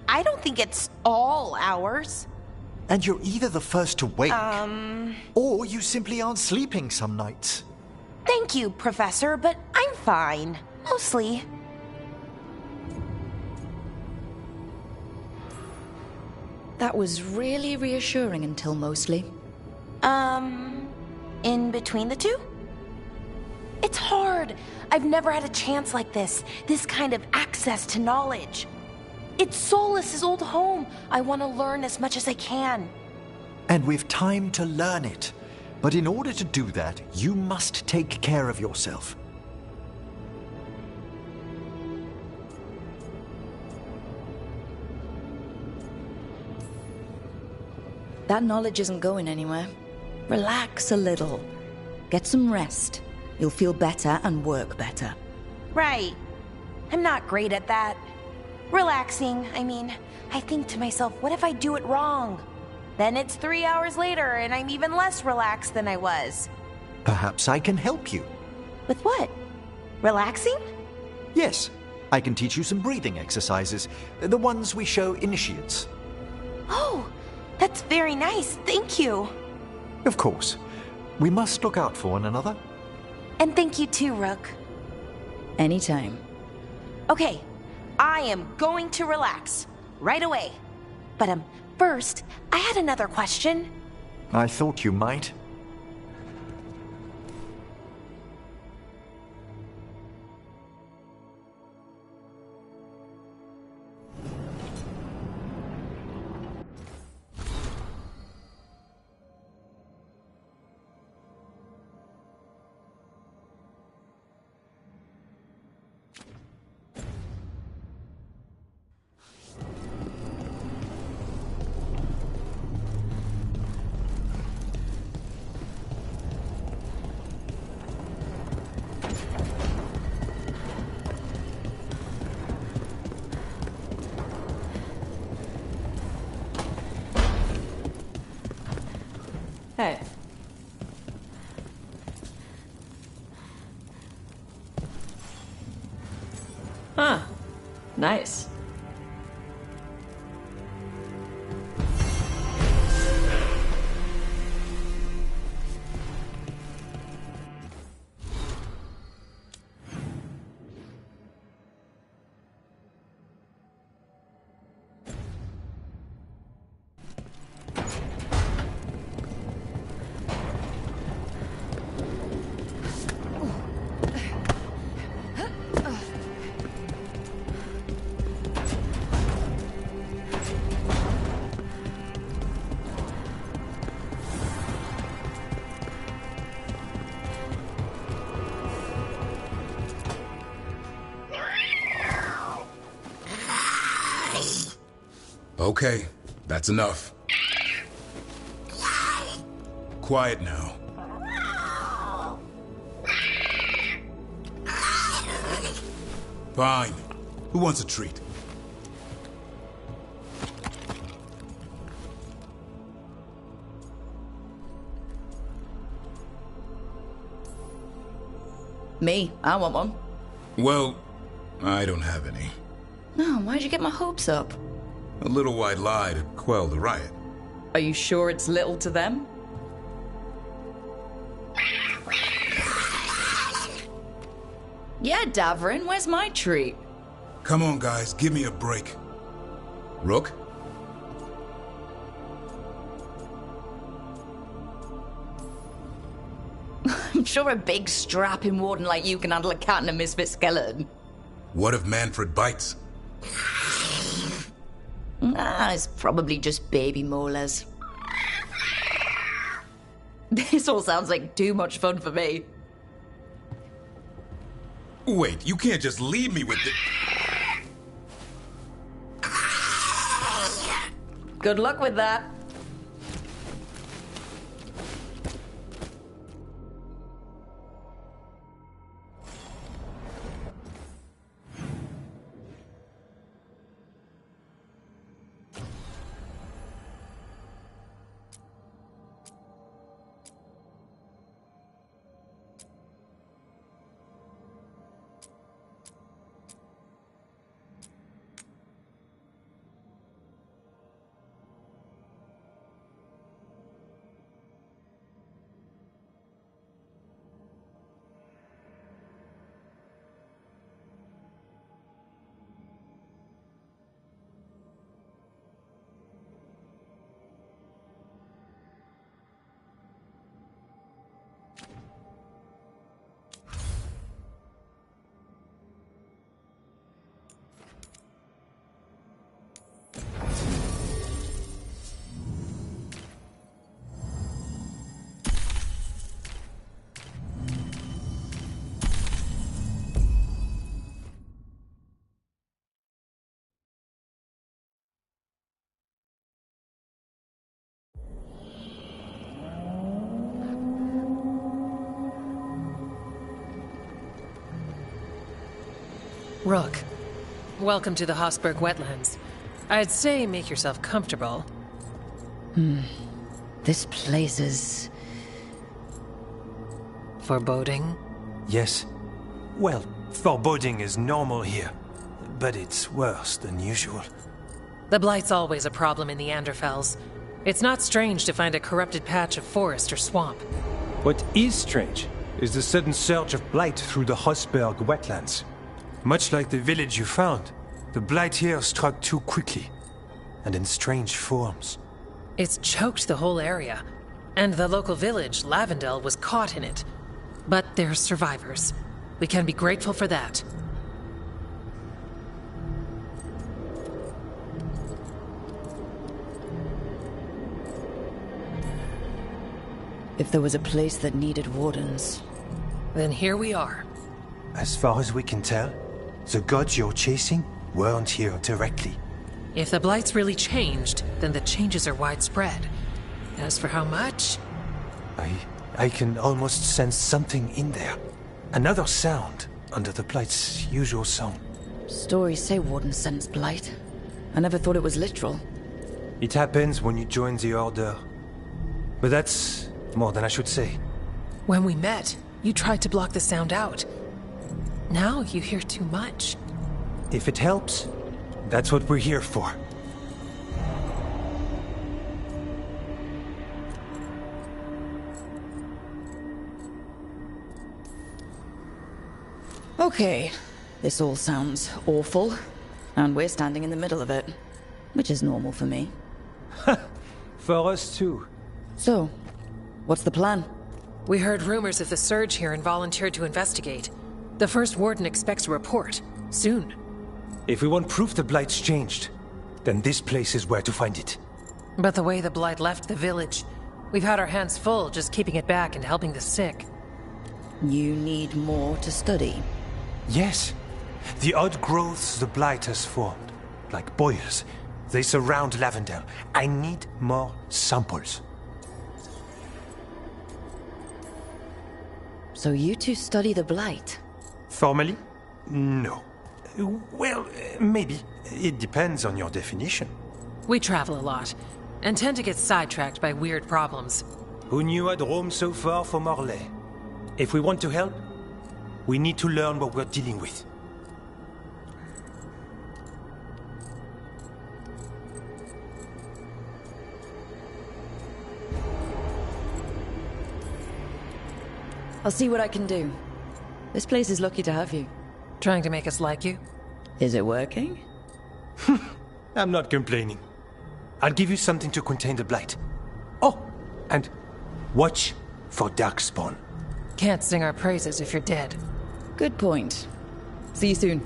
I don't think it's all hours. And you're either the first to wake, or you simply aren't sleeping some nights. Thank you, Professor, but I'm fine. Mostly. That was really reassuring until mostly. In between the two? It's hard. I've never had a chance like this kind of access to knowledge. It's Solas's old home. I want to learn as much as I can. And we've time to learn it. But in order to do that, you must take care of yourself. That knowledge isn't going anywhere. Relax a little. Get some rest. You'll feel better and work better. Right. I'm not great at that. Relaxing, I mean, I think to myself, what if I do it wrong? Then it's 3 hours later and I'm even less relaxed than I was. Perhaps I can help you. With what? Relaxing? Yes, I can teach you some breathing exercises, the ones we show initiates. Oh, that's very nice, thank you. Of course. We must look out for one another. And thank you too, Rook. Anytime. Okay, I am going to relax. Right away. But, first, I had another question. I thought you might. Hey. Huh. Nice. Okay, that's enough. Quiet now. Fine. Who wants a treat? Me, I want one. Well, I don't have any. No, why'd you get my hopes up? A little white lie to quell the riot. Are you sure it's little to them? Yeah, Davrin, where's my treat? Come on, guys, give me a break. Rook? I'm sure a big strapping warden like you can handle a cat and a misfit skeleton. What if Manfred bites? It's probably just baby molars. This all sounds like too much fun for me. Wait, you can't just leave me with it. Good luck with that. Rook, welcome to the Hossberg wetlands. I'd say make yourself comfortable. This place is... foreboding? Yes. Well, foreboding is normal here, but it's worse than usual. The Blight's always a problem in the Anderfels. It's not strange to find a corrupted patch of forest or swamp. What is strange is the sudden surge of blight through the Hossberg wetlands. Much like the village you found, the blight here struck too quickly, and in strange forms. It's choked the whole area, and the local village, Lavendel, was caught in it. But they're survivors. We can be grateful for that. If there was a place that needed wardens... Then here we are. As far as we can tell, the gods you're chasing weren't here directly. If the Blight's really changed, then the changes are widespread. As for how much... I can almost sense something in there. Another sound under the Blight's usual song. Stories say wardens sense blight. I never thought it was literal. It happens when you join the Order. But that's more than I should say. When we met, you tried to block the sound out. Now you hear too much. If it helps, that's what we're here for. Okay, this all sounds awful, and we're standing in the middle of it, which is normal for me. For us too. So, what's the plan? We heard rumors of the surge here and volunteered to investigate. The first warden expects a report. Soon. If we want proof the Blight's changed, then this place is where to find it. But the way the Blight left the village, we've had our hands full just keeping it back and helping the sick. You need more to study. Yes. The odd growths the Blight has formed, like boils, they surround Lavendel. I need more samples. So you two study the Blight? Formally? No. Well, maybe. It depends on your definition. We travel a lot, and tend to get sidetracked by weird problems. Who knew I'd roam so far from Orlais? If we want to help, We need to learn what we're dealing with. I'll see what I can do. This place is lucky to have you. Trying to make us like you? Is it working? I'm not complaining. I'll give you something to contain the blight. Oh, and watch for Darkspawn. Can't sing our praises if you're dead. Good point. See you soon.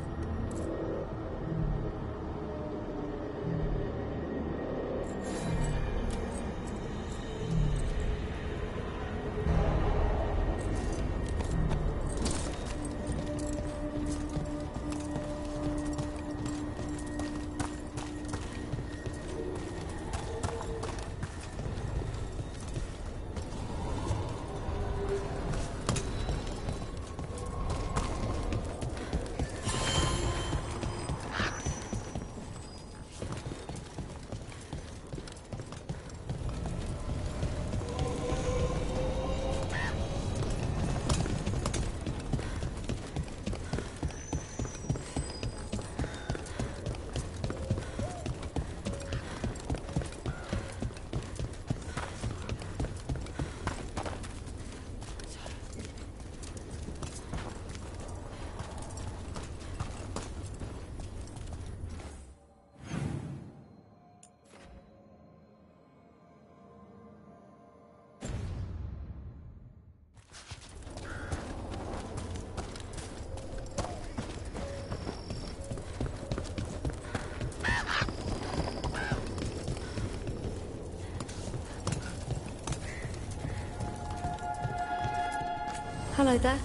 Hello there.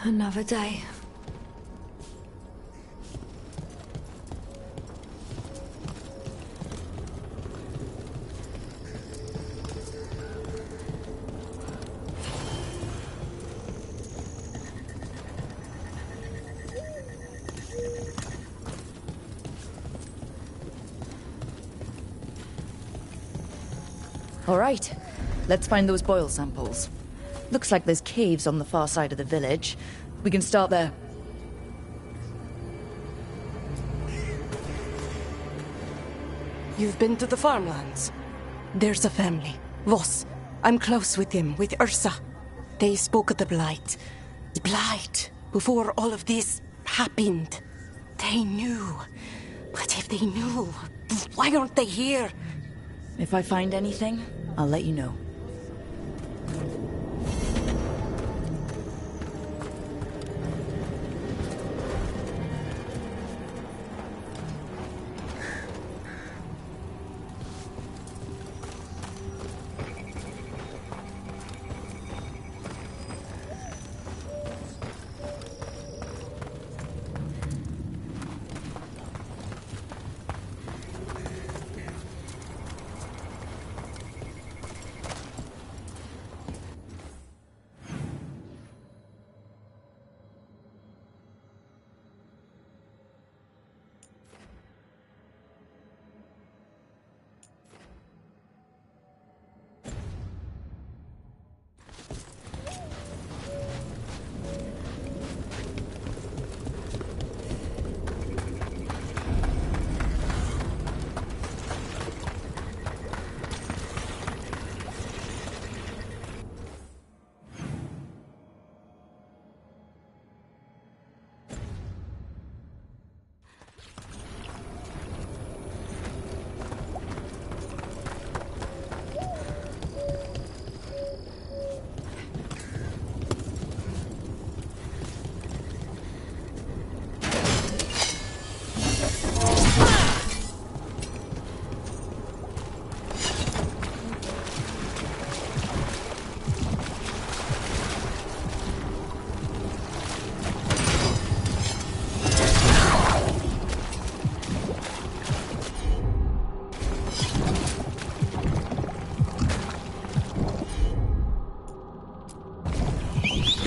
Another day. All right, let's find those boil samples. Looks like there's caves on the far side of the village. We can start there. You've been to the farmlands? There's a family, Voss. I'm close with them, with Ursa. They spoke of the Blight. The Blight, before all of this happened. They knew. But if they knew, why aren't they here? If I find anything, I'll let you know.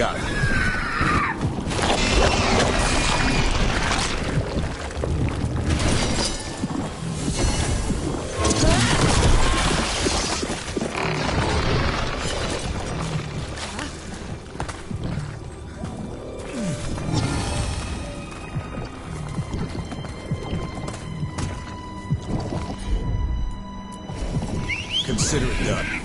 Got it. Consider it done.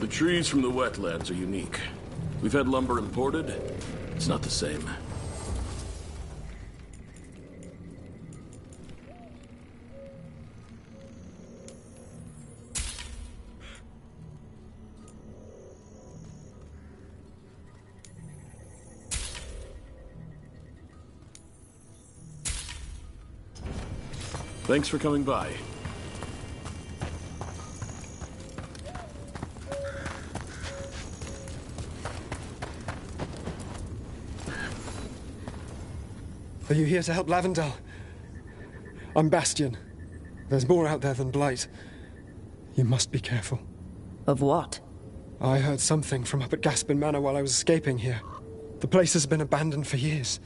The trees from the wetlands are unique. We've had lumber imported. It's not the same. Thanks for coming by. Are you here to help Lavendel? I'm Bastion. There's more out there than Blight. You must be careful. Of what? I heard something from up at Gaspin Manor while I was escaping here. The place has been abandoned for years.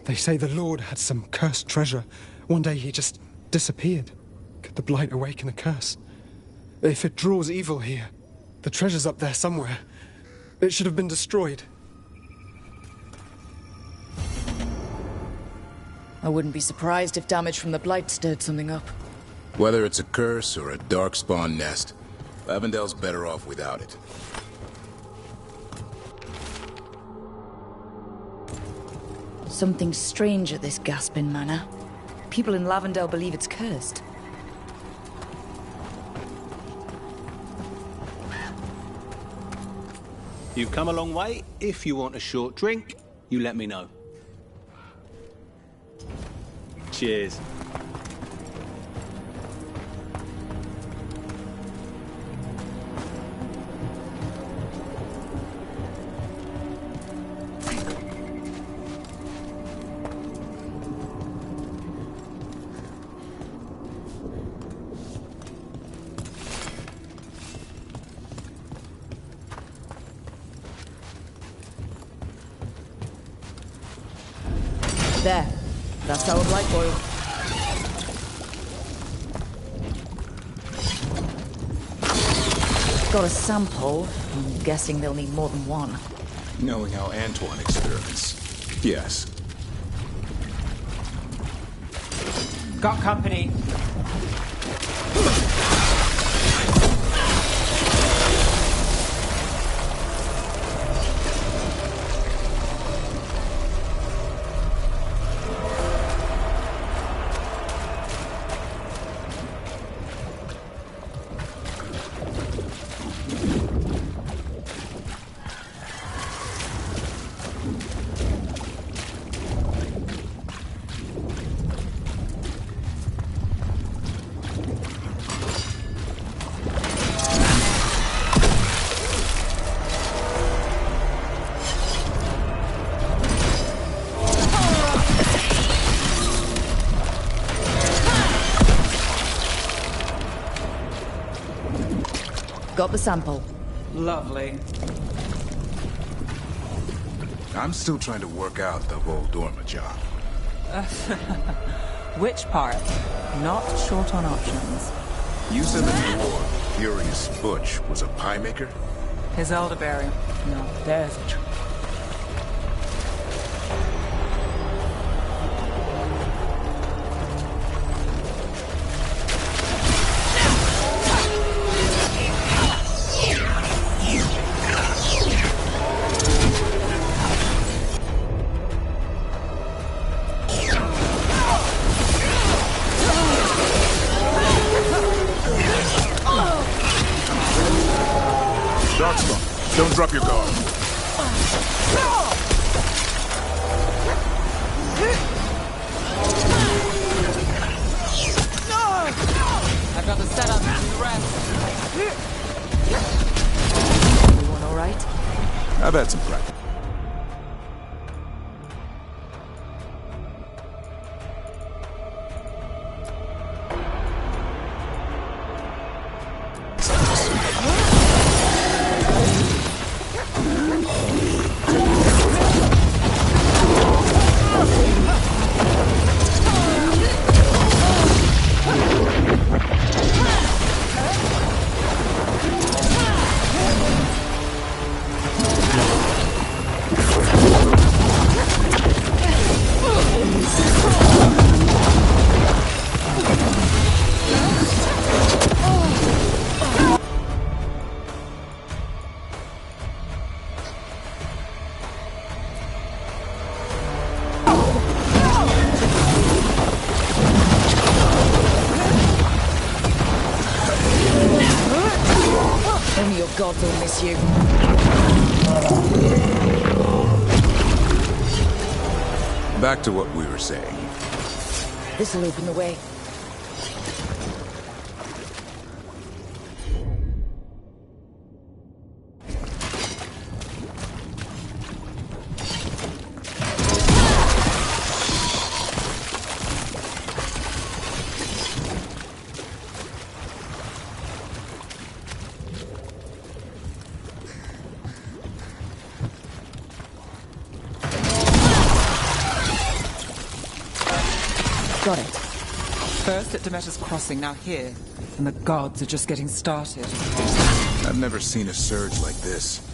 They say the Lord had some cursed treasure. One day he just disappeared. Could the Blight awaken the curse? If it draws evil here, the treasure's up there somewhere. It should have been destroyed. I wouldn't be surprised if damage from the Blight stirred something up. Whether it's a curse or a darkspawn nest, Lavendel's better off without it. Something strange at this Gaspin Manor. People in Lavendel believe it's cursed. You've come a long way. If you want a short drink, you let me know. Cheers. There. That's our Blight boil. Got a sample. I'm guessing they'll need more than one. Knowing how Antoine experiments, yes. Got company. got the sample. Lovely. I'm still trying to work out the whole Dorma job. Which part? Not short on options. You said the dwarf, Furious Butch, was a pie maker? His elderberry. No, there's a trick. Darkspawn, don't drop your guard. I've got the setup and the rest. Everyone all right? I've had some practice. Only your gods will miss you. Back to what we were saying. This'll open the way. Got it. First at Demeter's Crossing, now here. And the gods are just getting started. I've never seen a surge like this.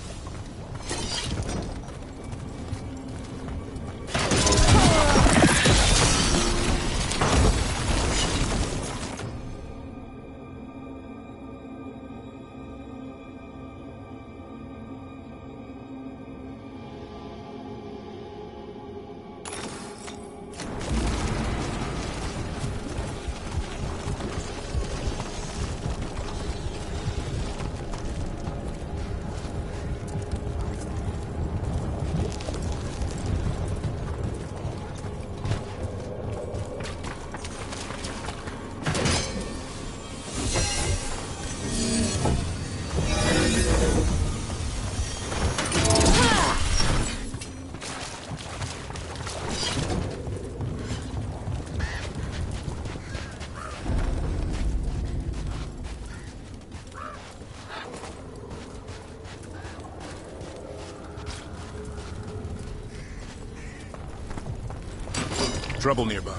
Trouble nearby.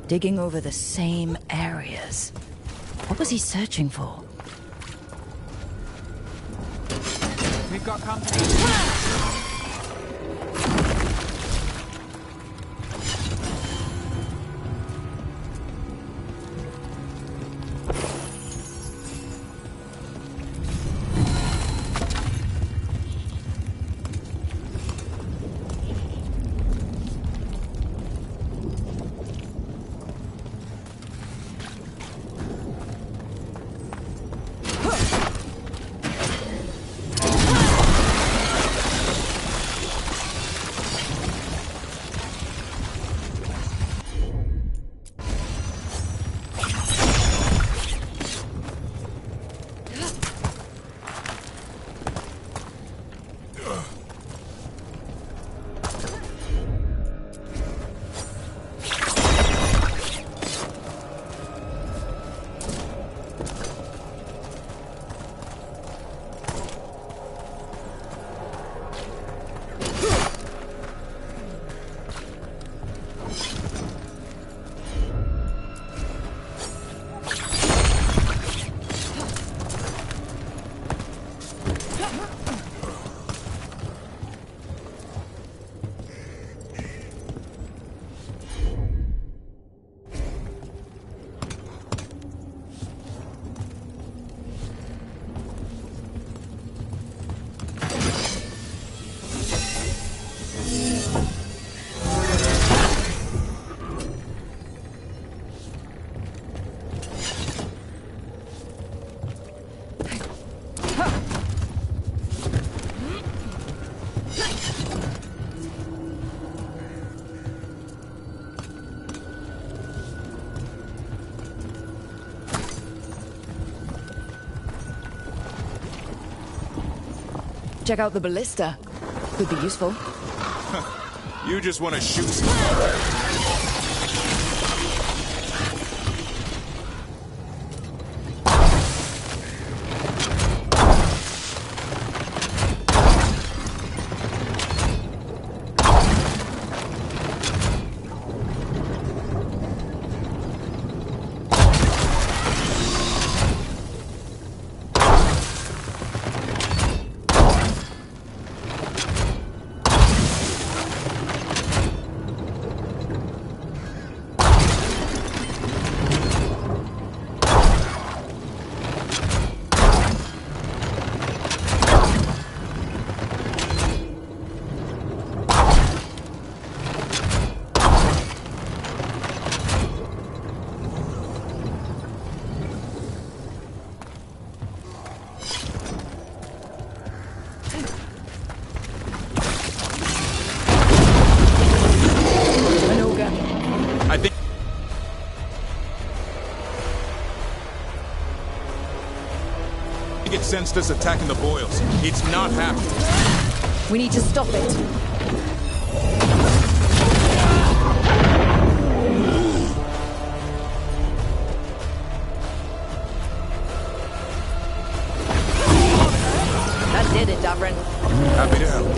digging over the same areas. What was he searching for? We've got company. Check out the ballista. Could be useful. You just want to shoot some. It sensed us attacking the boils. It's not happening. We need to stop it. That did it, Davrin. Happy to help.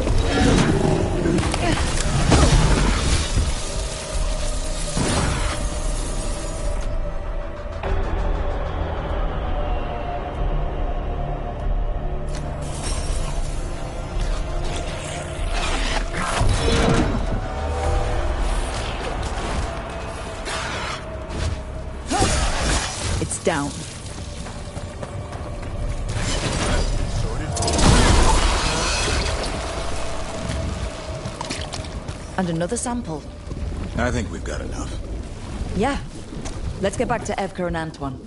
It's down. And another sample. I think we've got enough. Yeah. Let's get back to Evka and Antoine.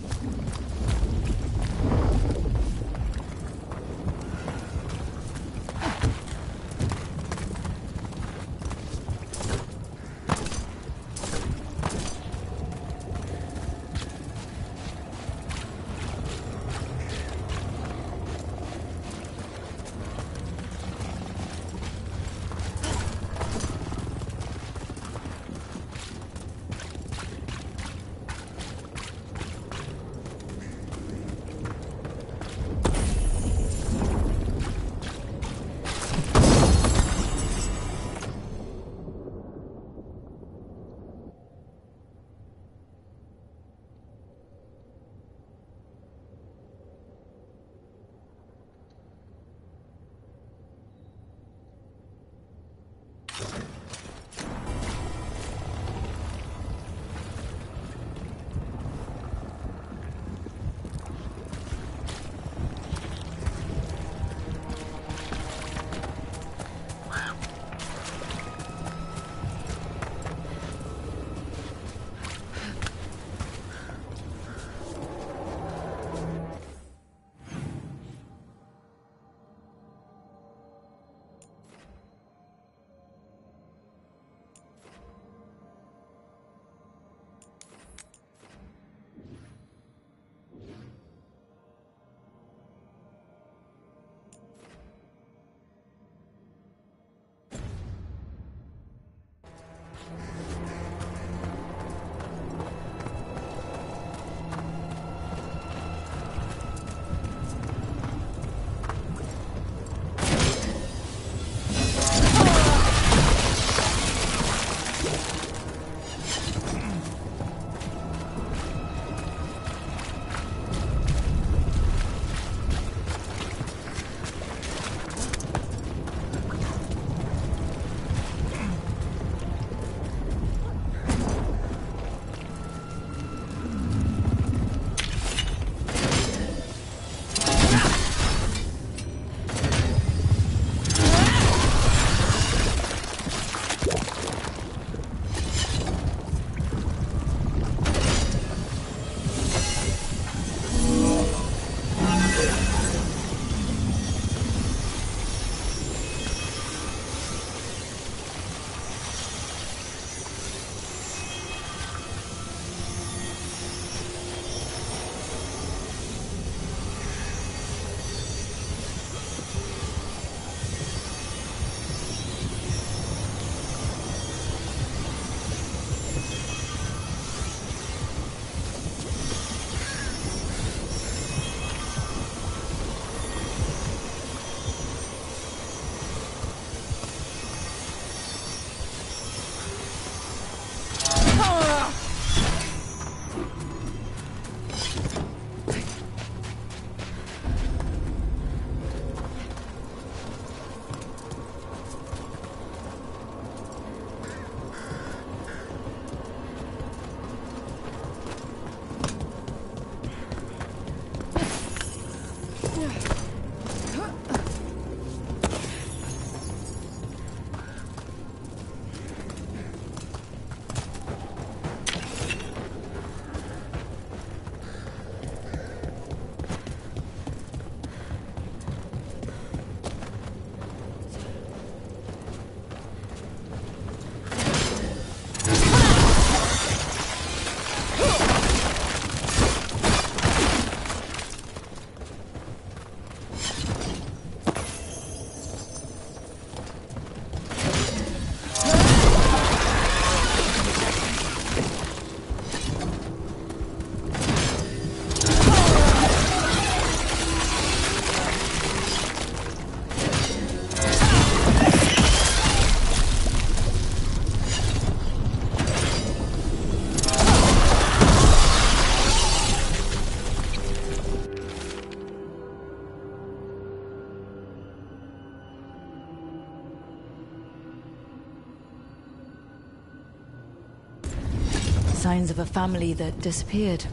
Signs of a family that disappeared.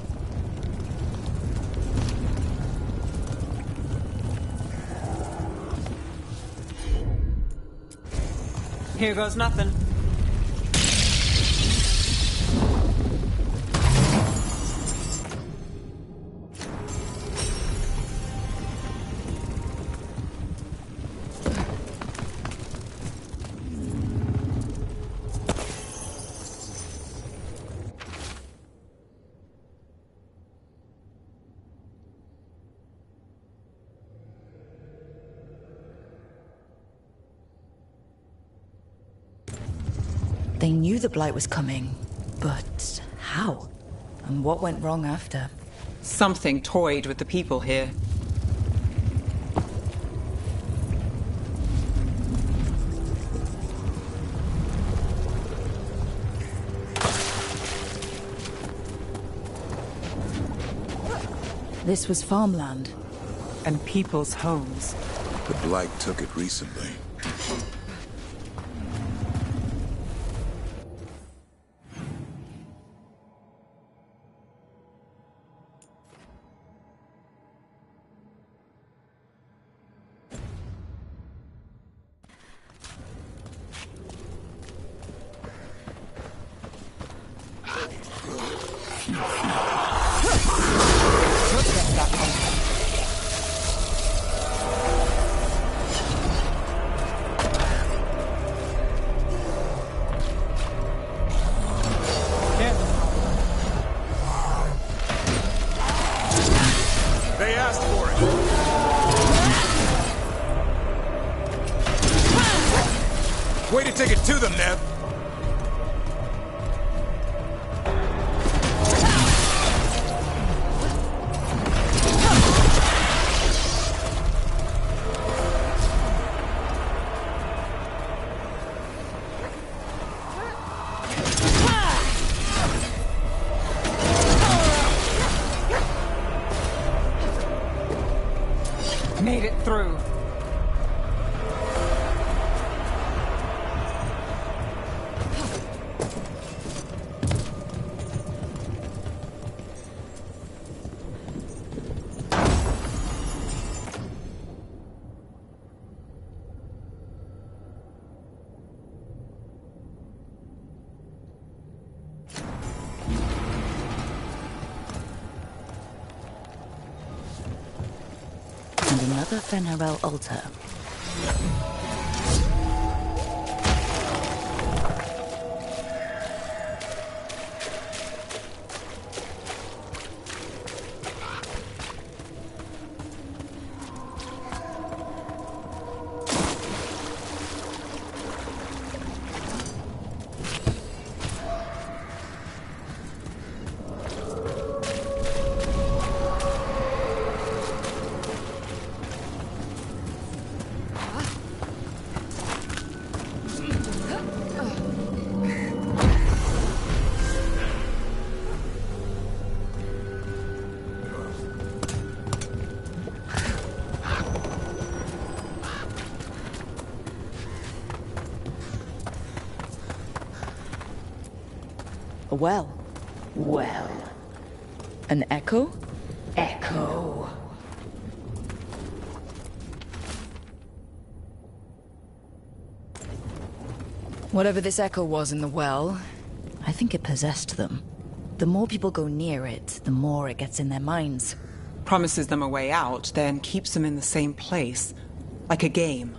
Here goes nothing. They knew the Blight was coming, but how? And what went wrong after? Something toyed with the people here. This was farmland. And people's homes. The Blight took it recently. They asked for it. Way to take it to them, Nev. through. And another Fenharel altar. A well. Well. An echo? Echo. Whatever this echo was in the well, I think it possessed them. The more people go near it, the more it gets in their minds. Promises them a way out, then keeps them in the same place. Like a game.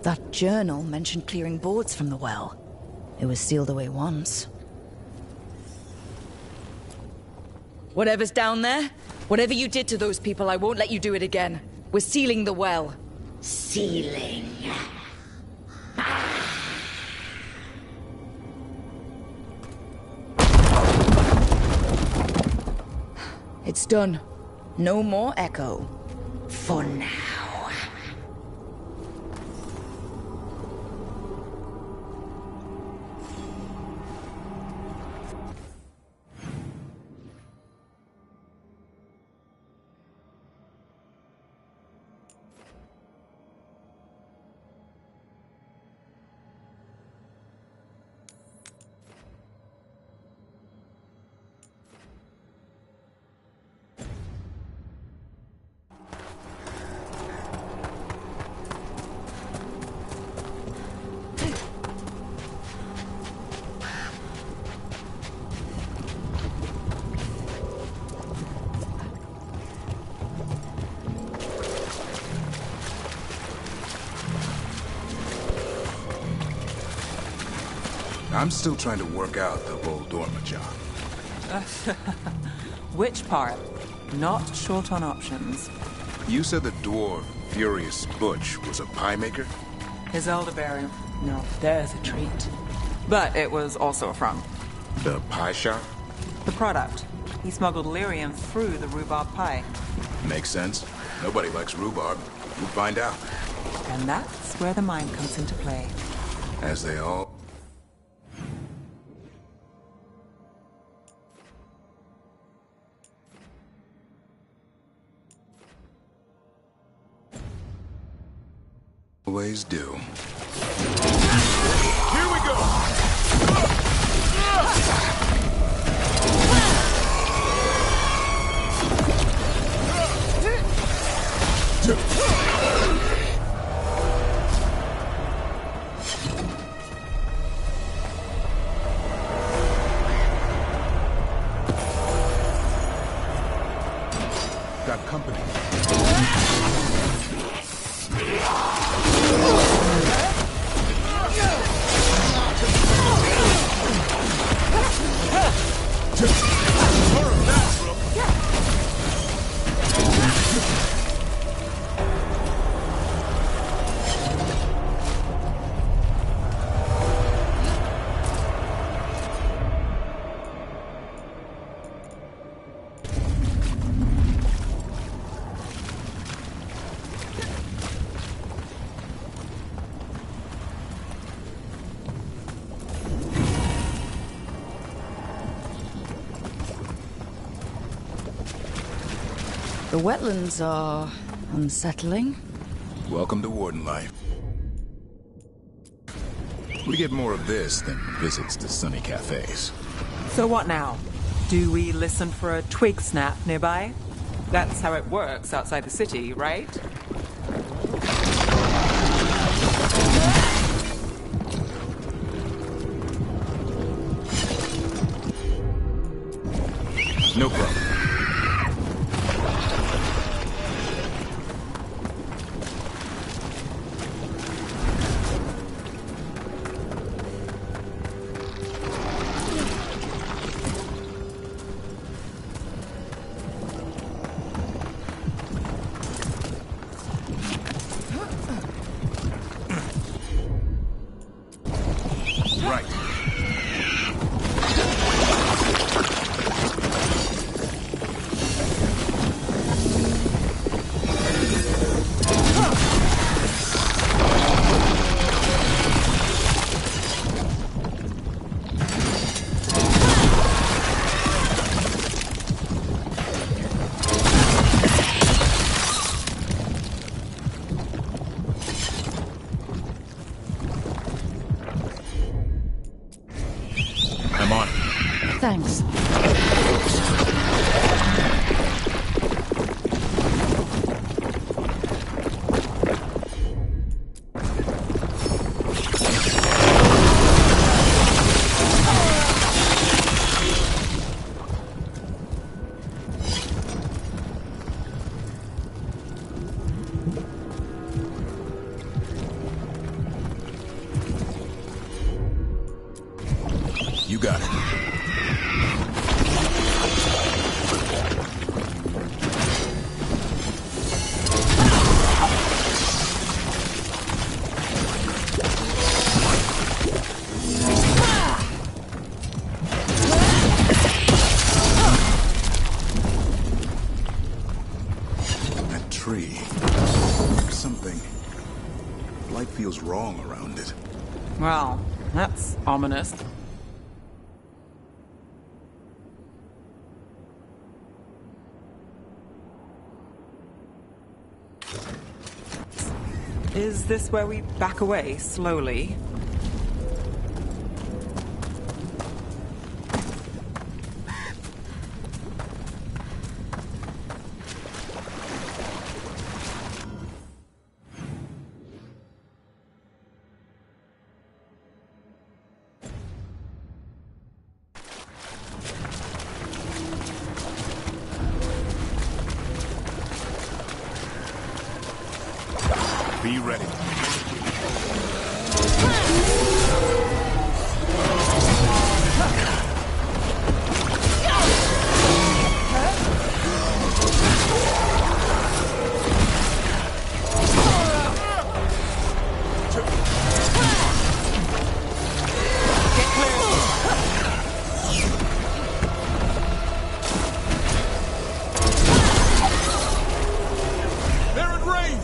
That journal mentioned clearing boards from the well. It was sealed away once. Whatever's down there, whatever you did to those people, I won't let you do it again. We're sealing the well. Sealing. It's done. No more echo. For now. I'm still trying to work out the whole dormer job. Which part? Not short on options. You said the dwarf, Furious Butch, was a pie maker? His elderberry. No, there's a treat. But it was also a front. The pie shop? The product. He smuggled lyrium through the rhubarb pie. Makes sense. Nobody likes rhubarb. We'll find out. And that's where the mine comes into play. As they all... always do. Here we go! Got company. The wetlands are unsettling. Welcome to Warden life. We get more of this than visits to sunny cafes. So what now? Do we listen for a twig snap nearby? That's how it works outside the city, right? No problem. Thanks. You got it. That tree. There's something. Light feels wrong around it. Well, that's ominous. Is this where we back away slowly? Be ready. They're in range!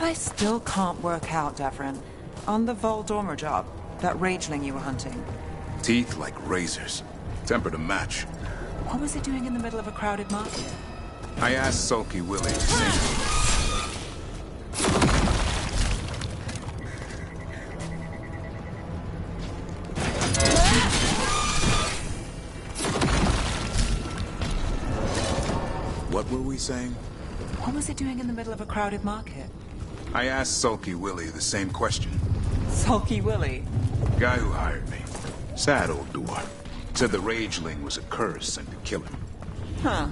I still can't work out, Davrin. On the Voldormer job, that rageling you were hunting. Teeth like razors. Temper to match. What was it doing in the middle of a crowded market? I asked Sulky Willie the same thing. What were we saying? What was it doing in the middle of a crowded market? I asked Sulky Willie the same question. Sulky Willie? Guy who hired me. Sad old dwarf. Said the rageling was a curse and to kill him. Huh.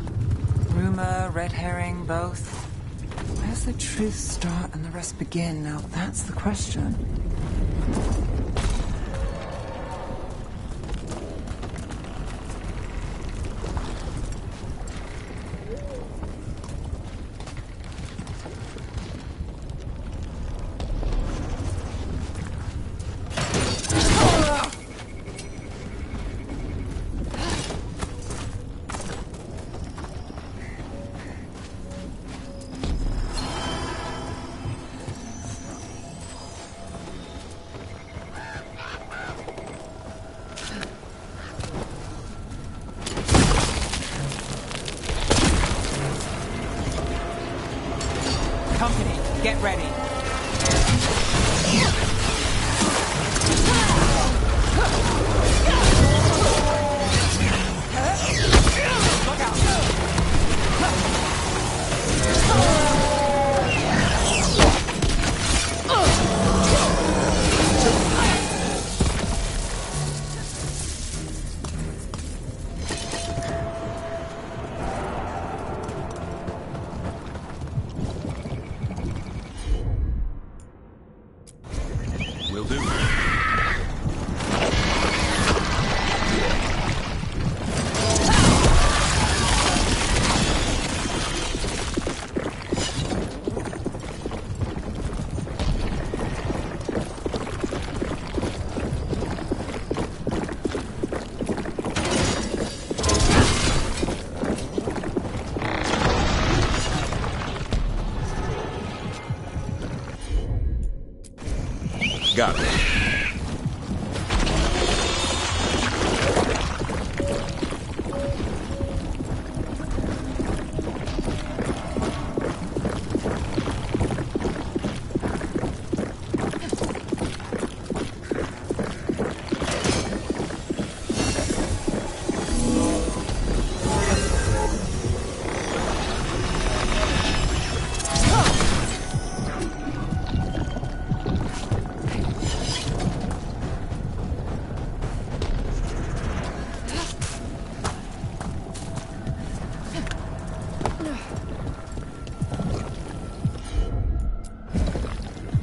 Rumor, red herring, both. Where's the truth start and the rest begin? Now that's the question. Company, get ready. Look out! Will do. Got it.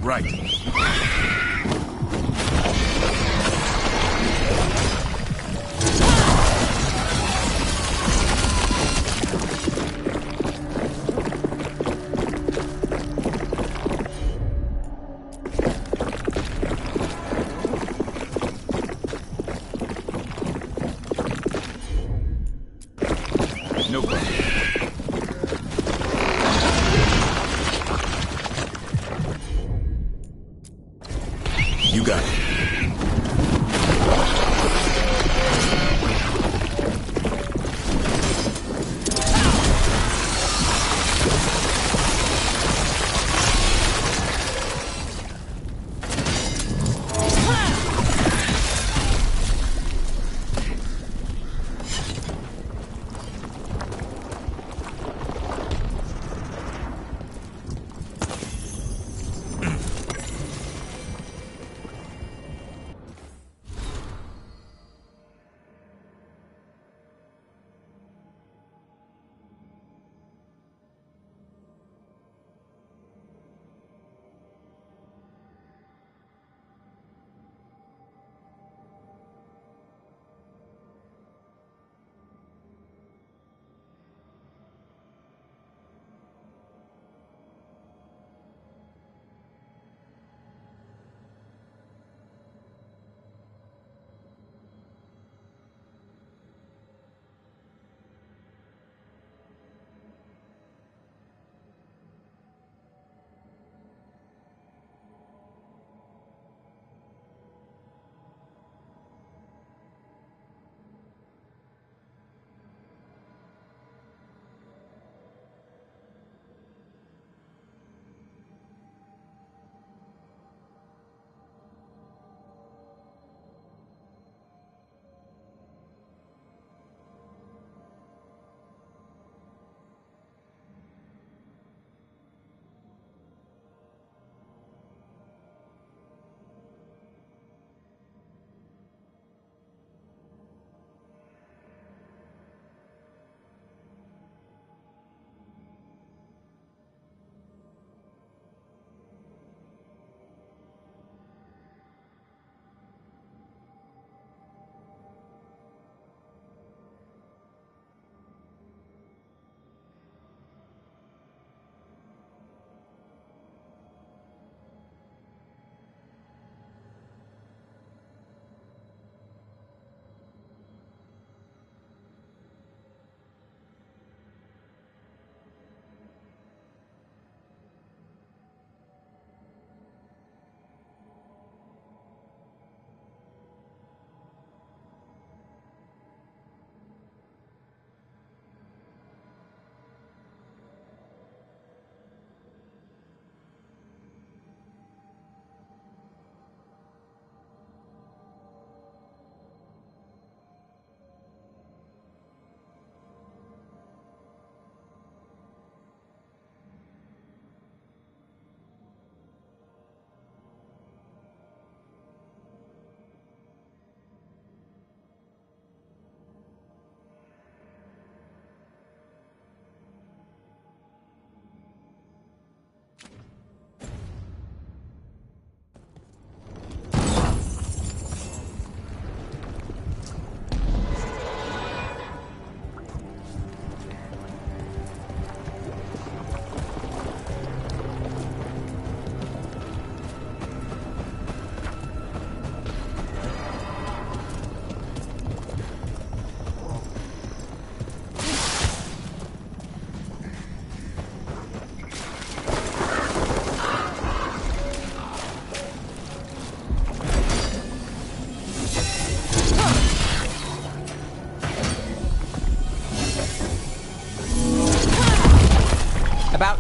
Right. No problem. You got it.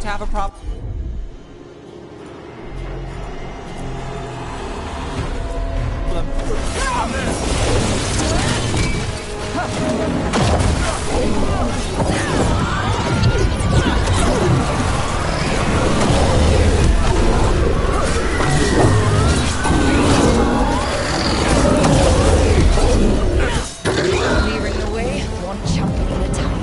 to have a problem. Clearing the way, one champion at a time.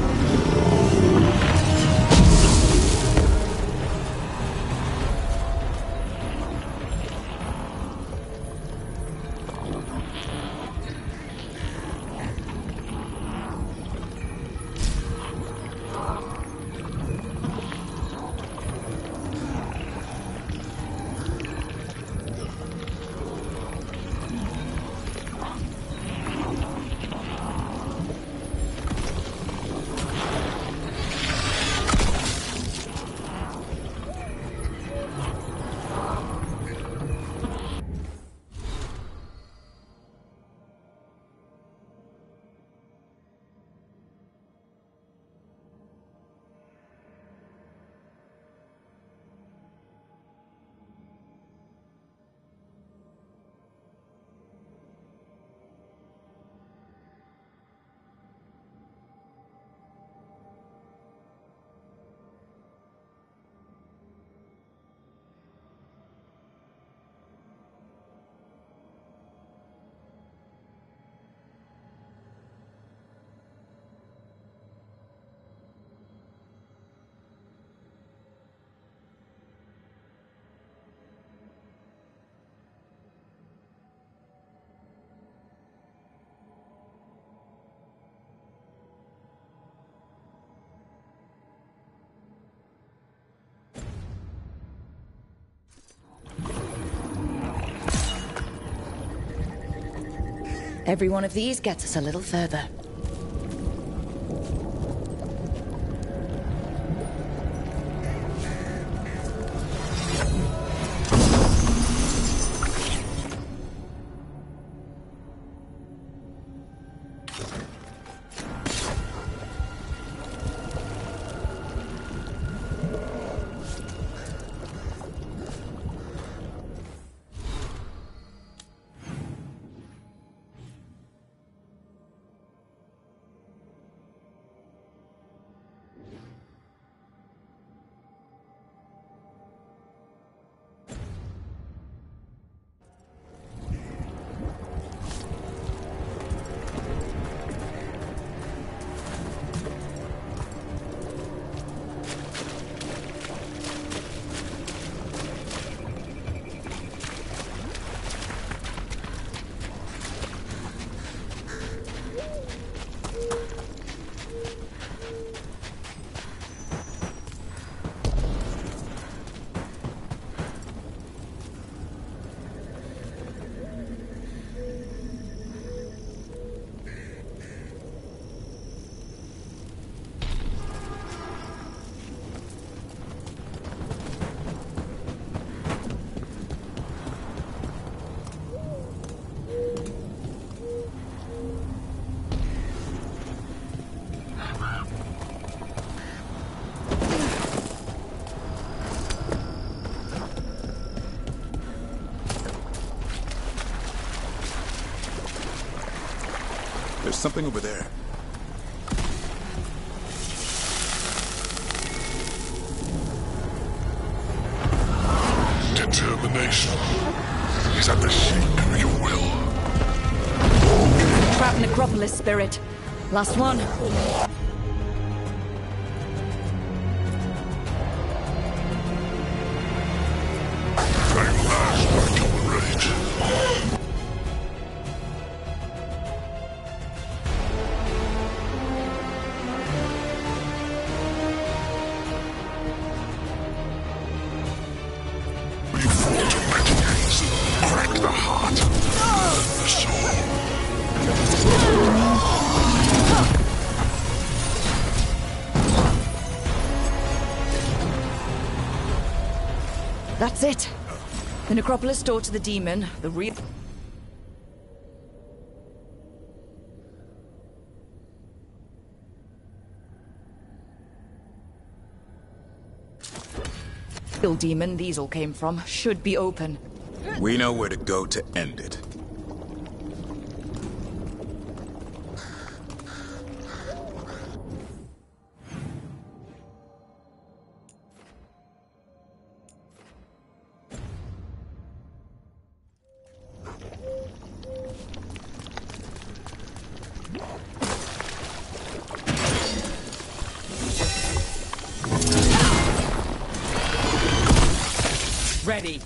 Every one of these gets us a little further. There's something over there. Determination is at the shape of your will. Trap Necropolis spirit. Last one. At last I tolerate. Crack the heart, the soul. That's it. The Necropolis door to the demon, the real... The demon these all came from should be open. We know where to go to end it. Ready.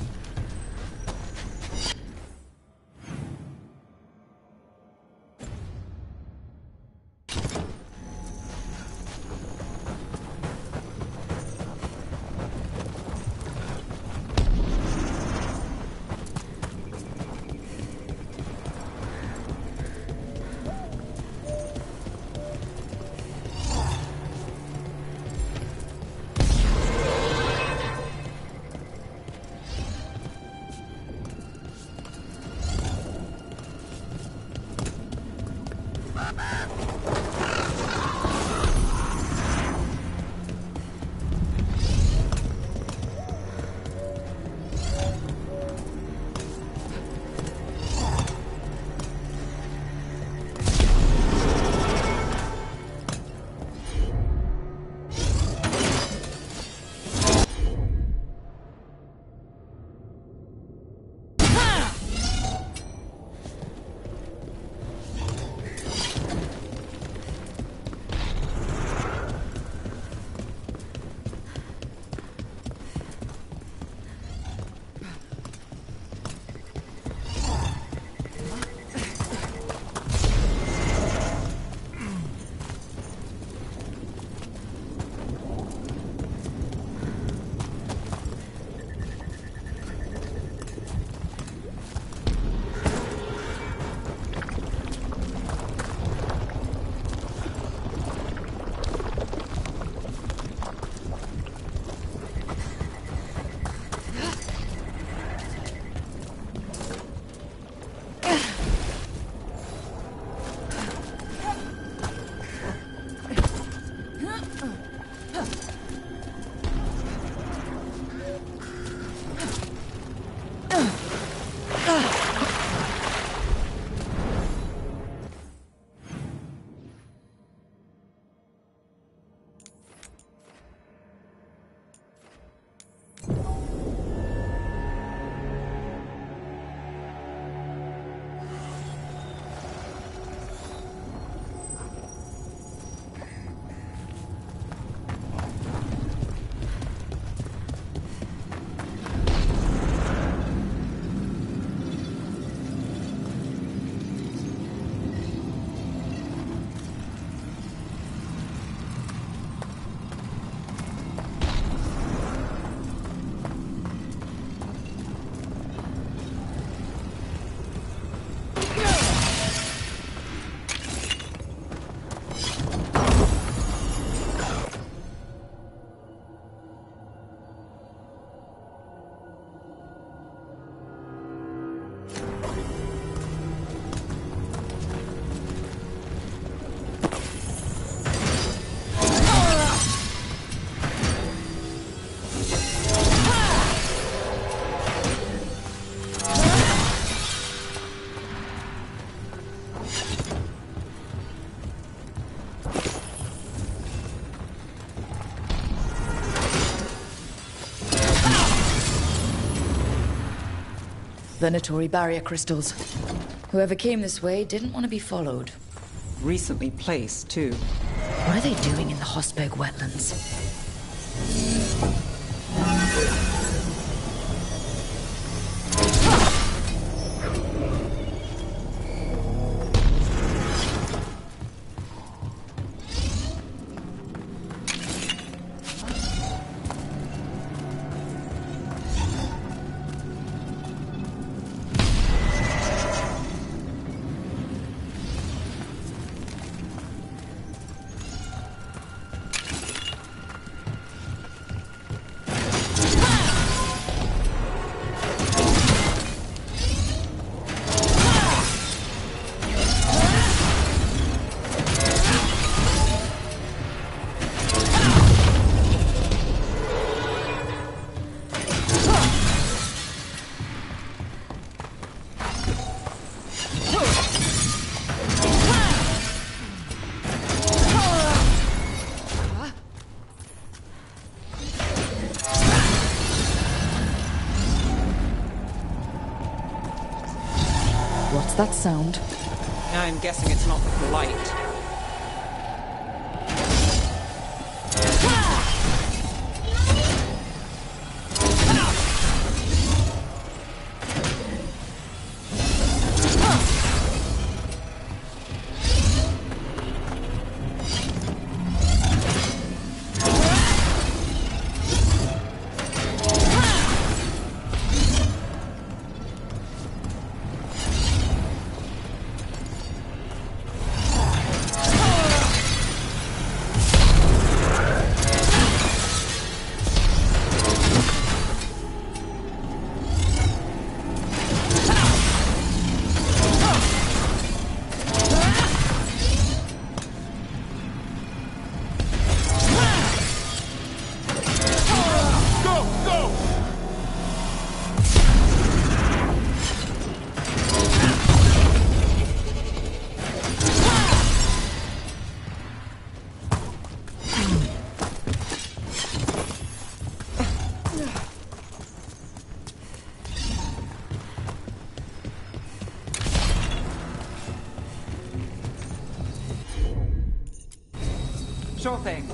Venatory barrier crystals. Whoever came this way didn't want to be followed. Recently placed, too. What are they doing in the Hosberg wetlands? What's that sound? I'm guessing it's not the blight. Sure thing.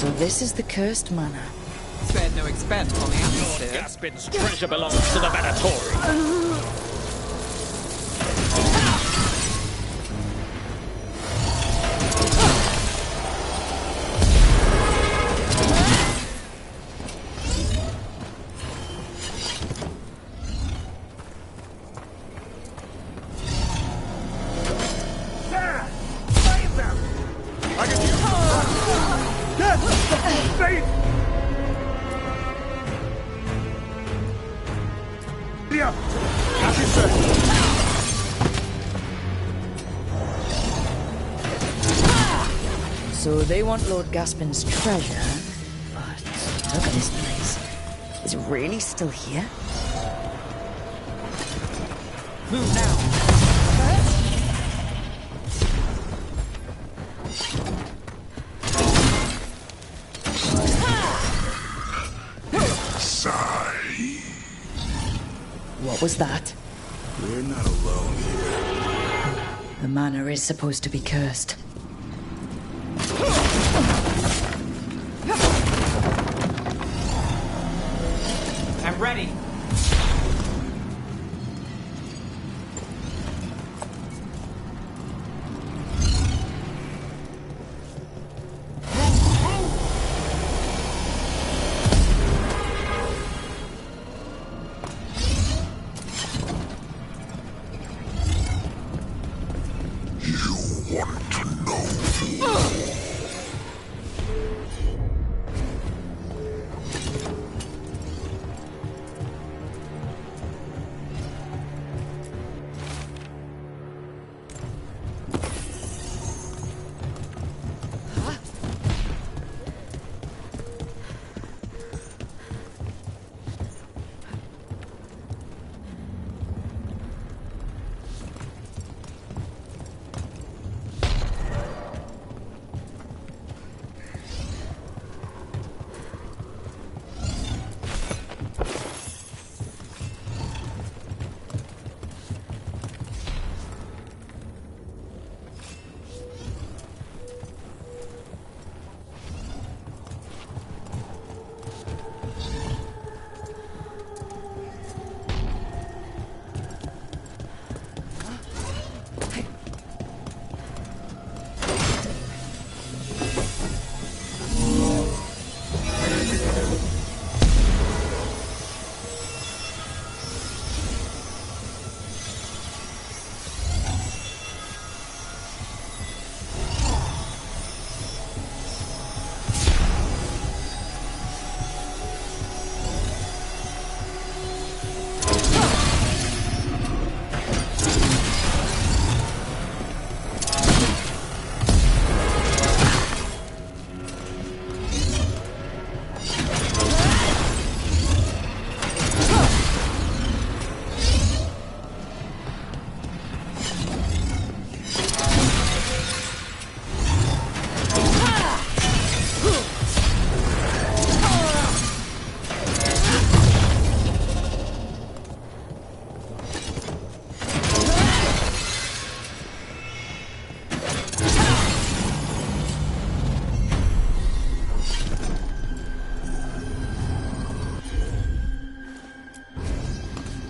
So this is the cursed manor. Spared no expense on the Lord atmosphere. Gaspin's treasure belongs to the Venatori. So they want Lord Gaspin's treasure, but look at this place. Is it really still here? Move now. Sigh. What was that? We're not alone here. The manor is supposed to be cursed. I'm ready. You want to know?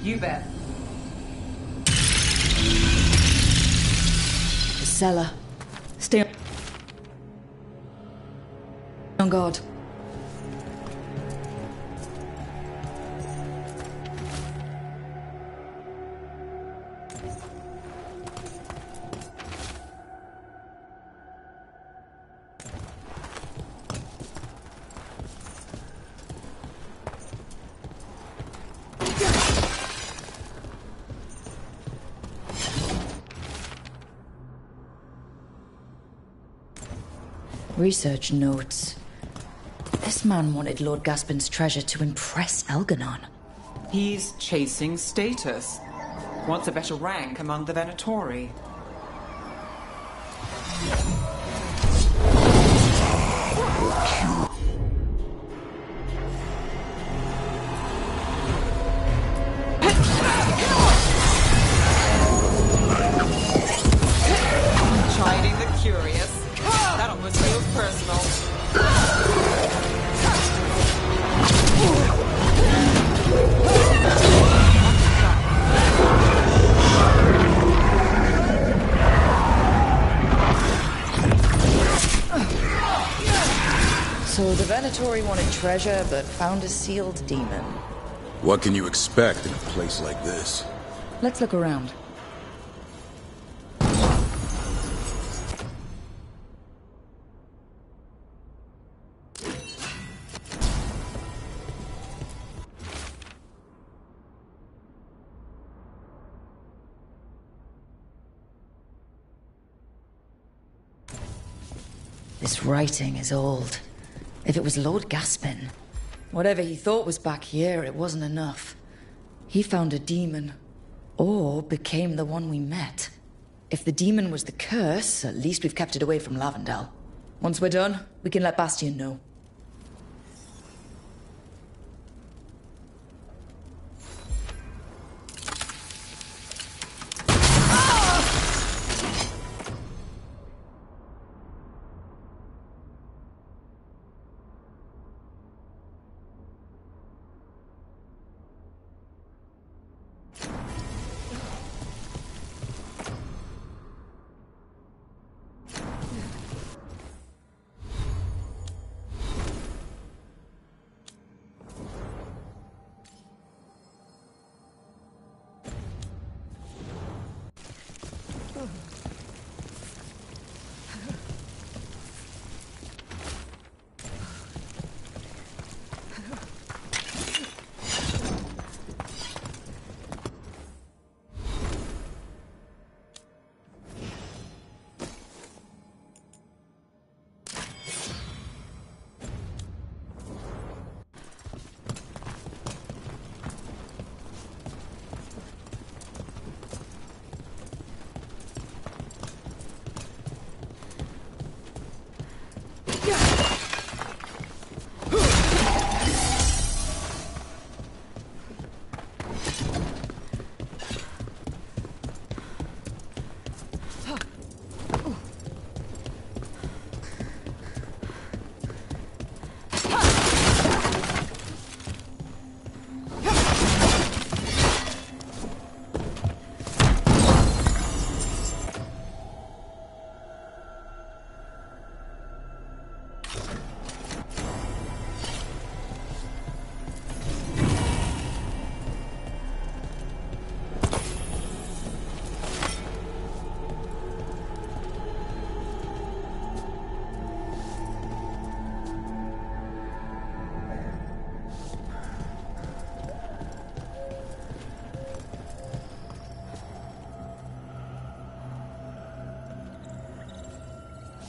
You bet. The cellar. Stay on guard. Research notes. This man wanted Lord Gaspin's treasure to impress Elganon. He's chasing status. Wants a better rank among the Venatori. Chiding the curious. That almost feels personal. So the Venatori wanted treasure, but found a sealed demon. What can you expect in a place like this? Let's look around. This writing is old. If it was Lord Gaspin, whatever he thought was back here, it wasn't enough. He found a demon, or became the one we met. If the demon was the curse, at least we've kept it away from Lavendel. Once we're done, we can let Bastian know.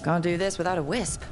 Can't do this without a wisp.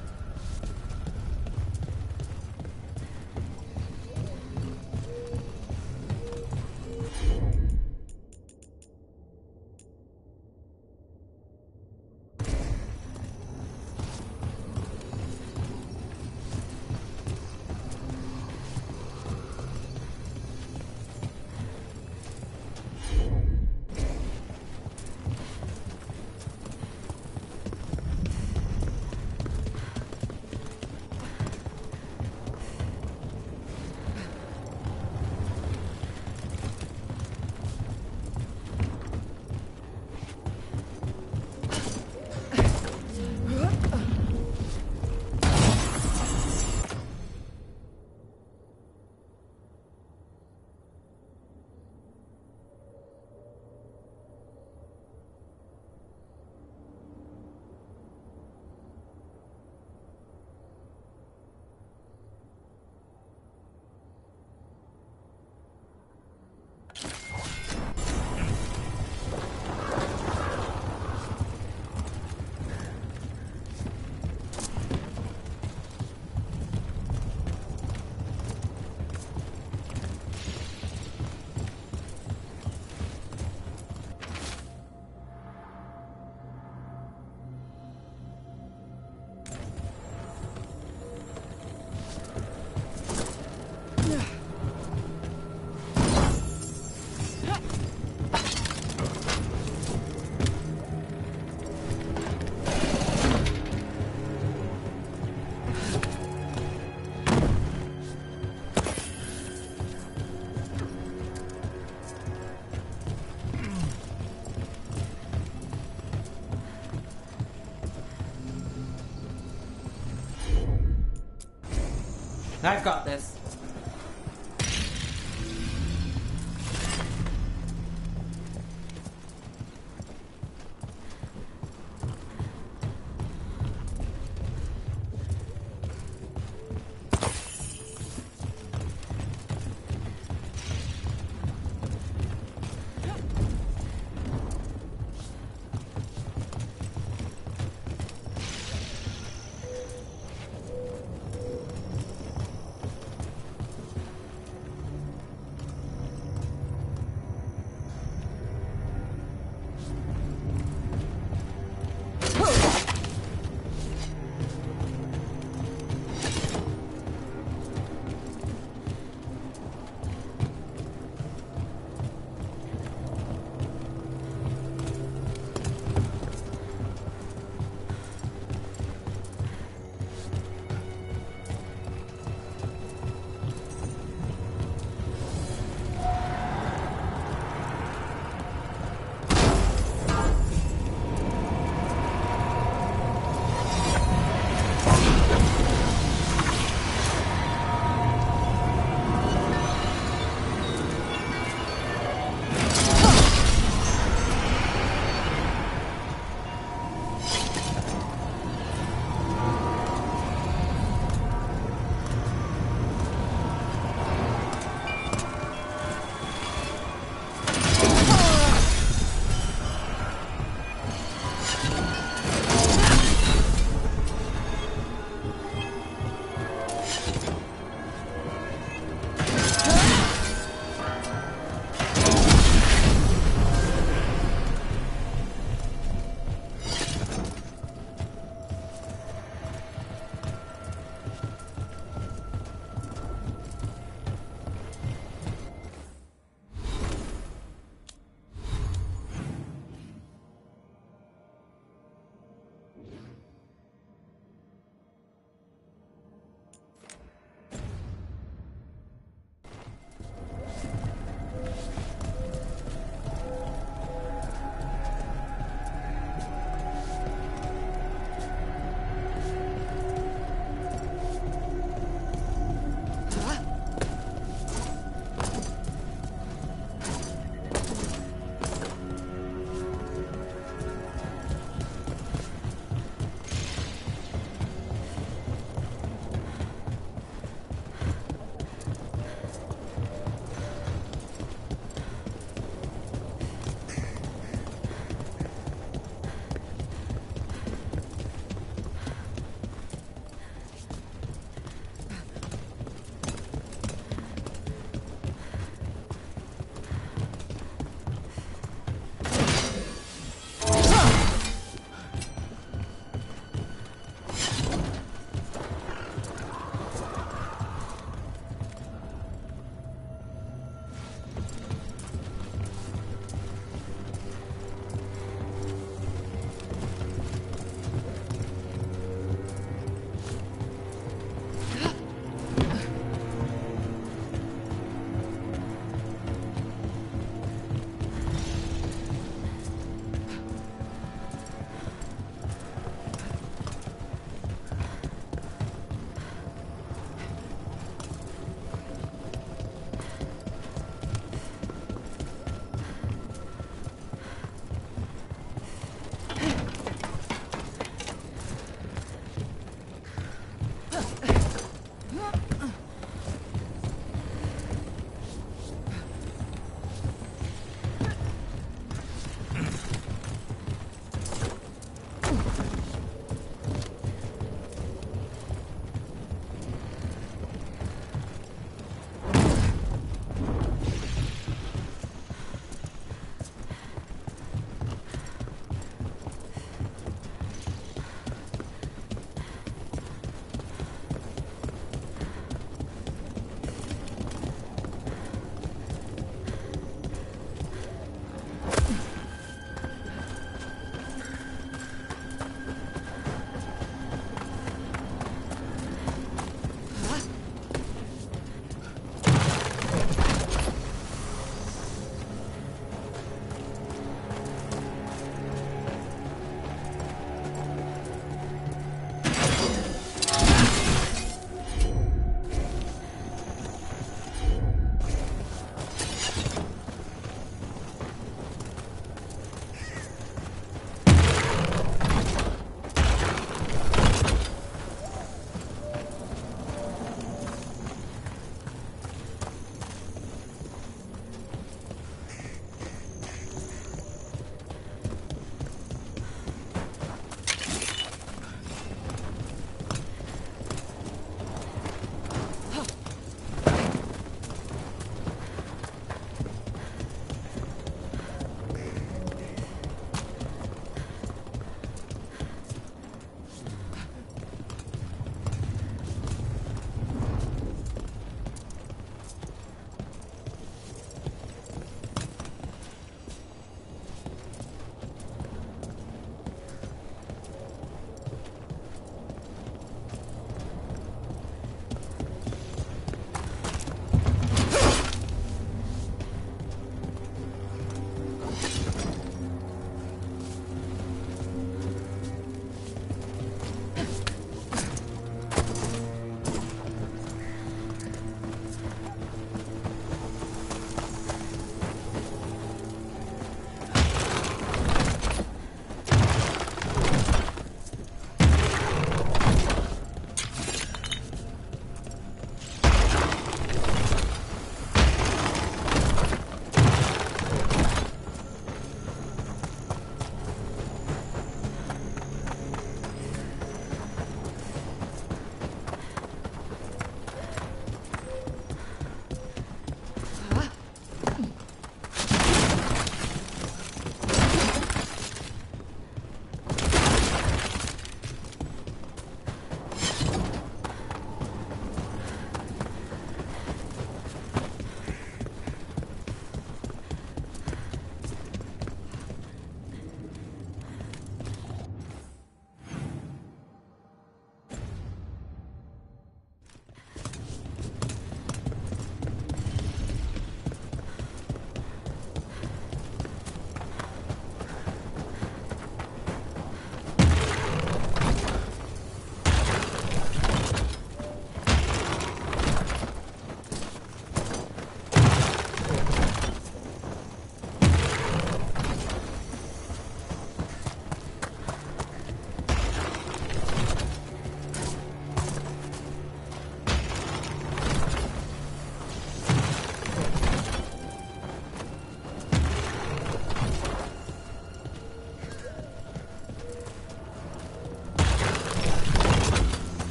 I've got this.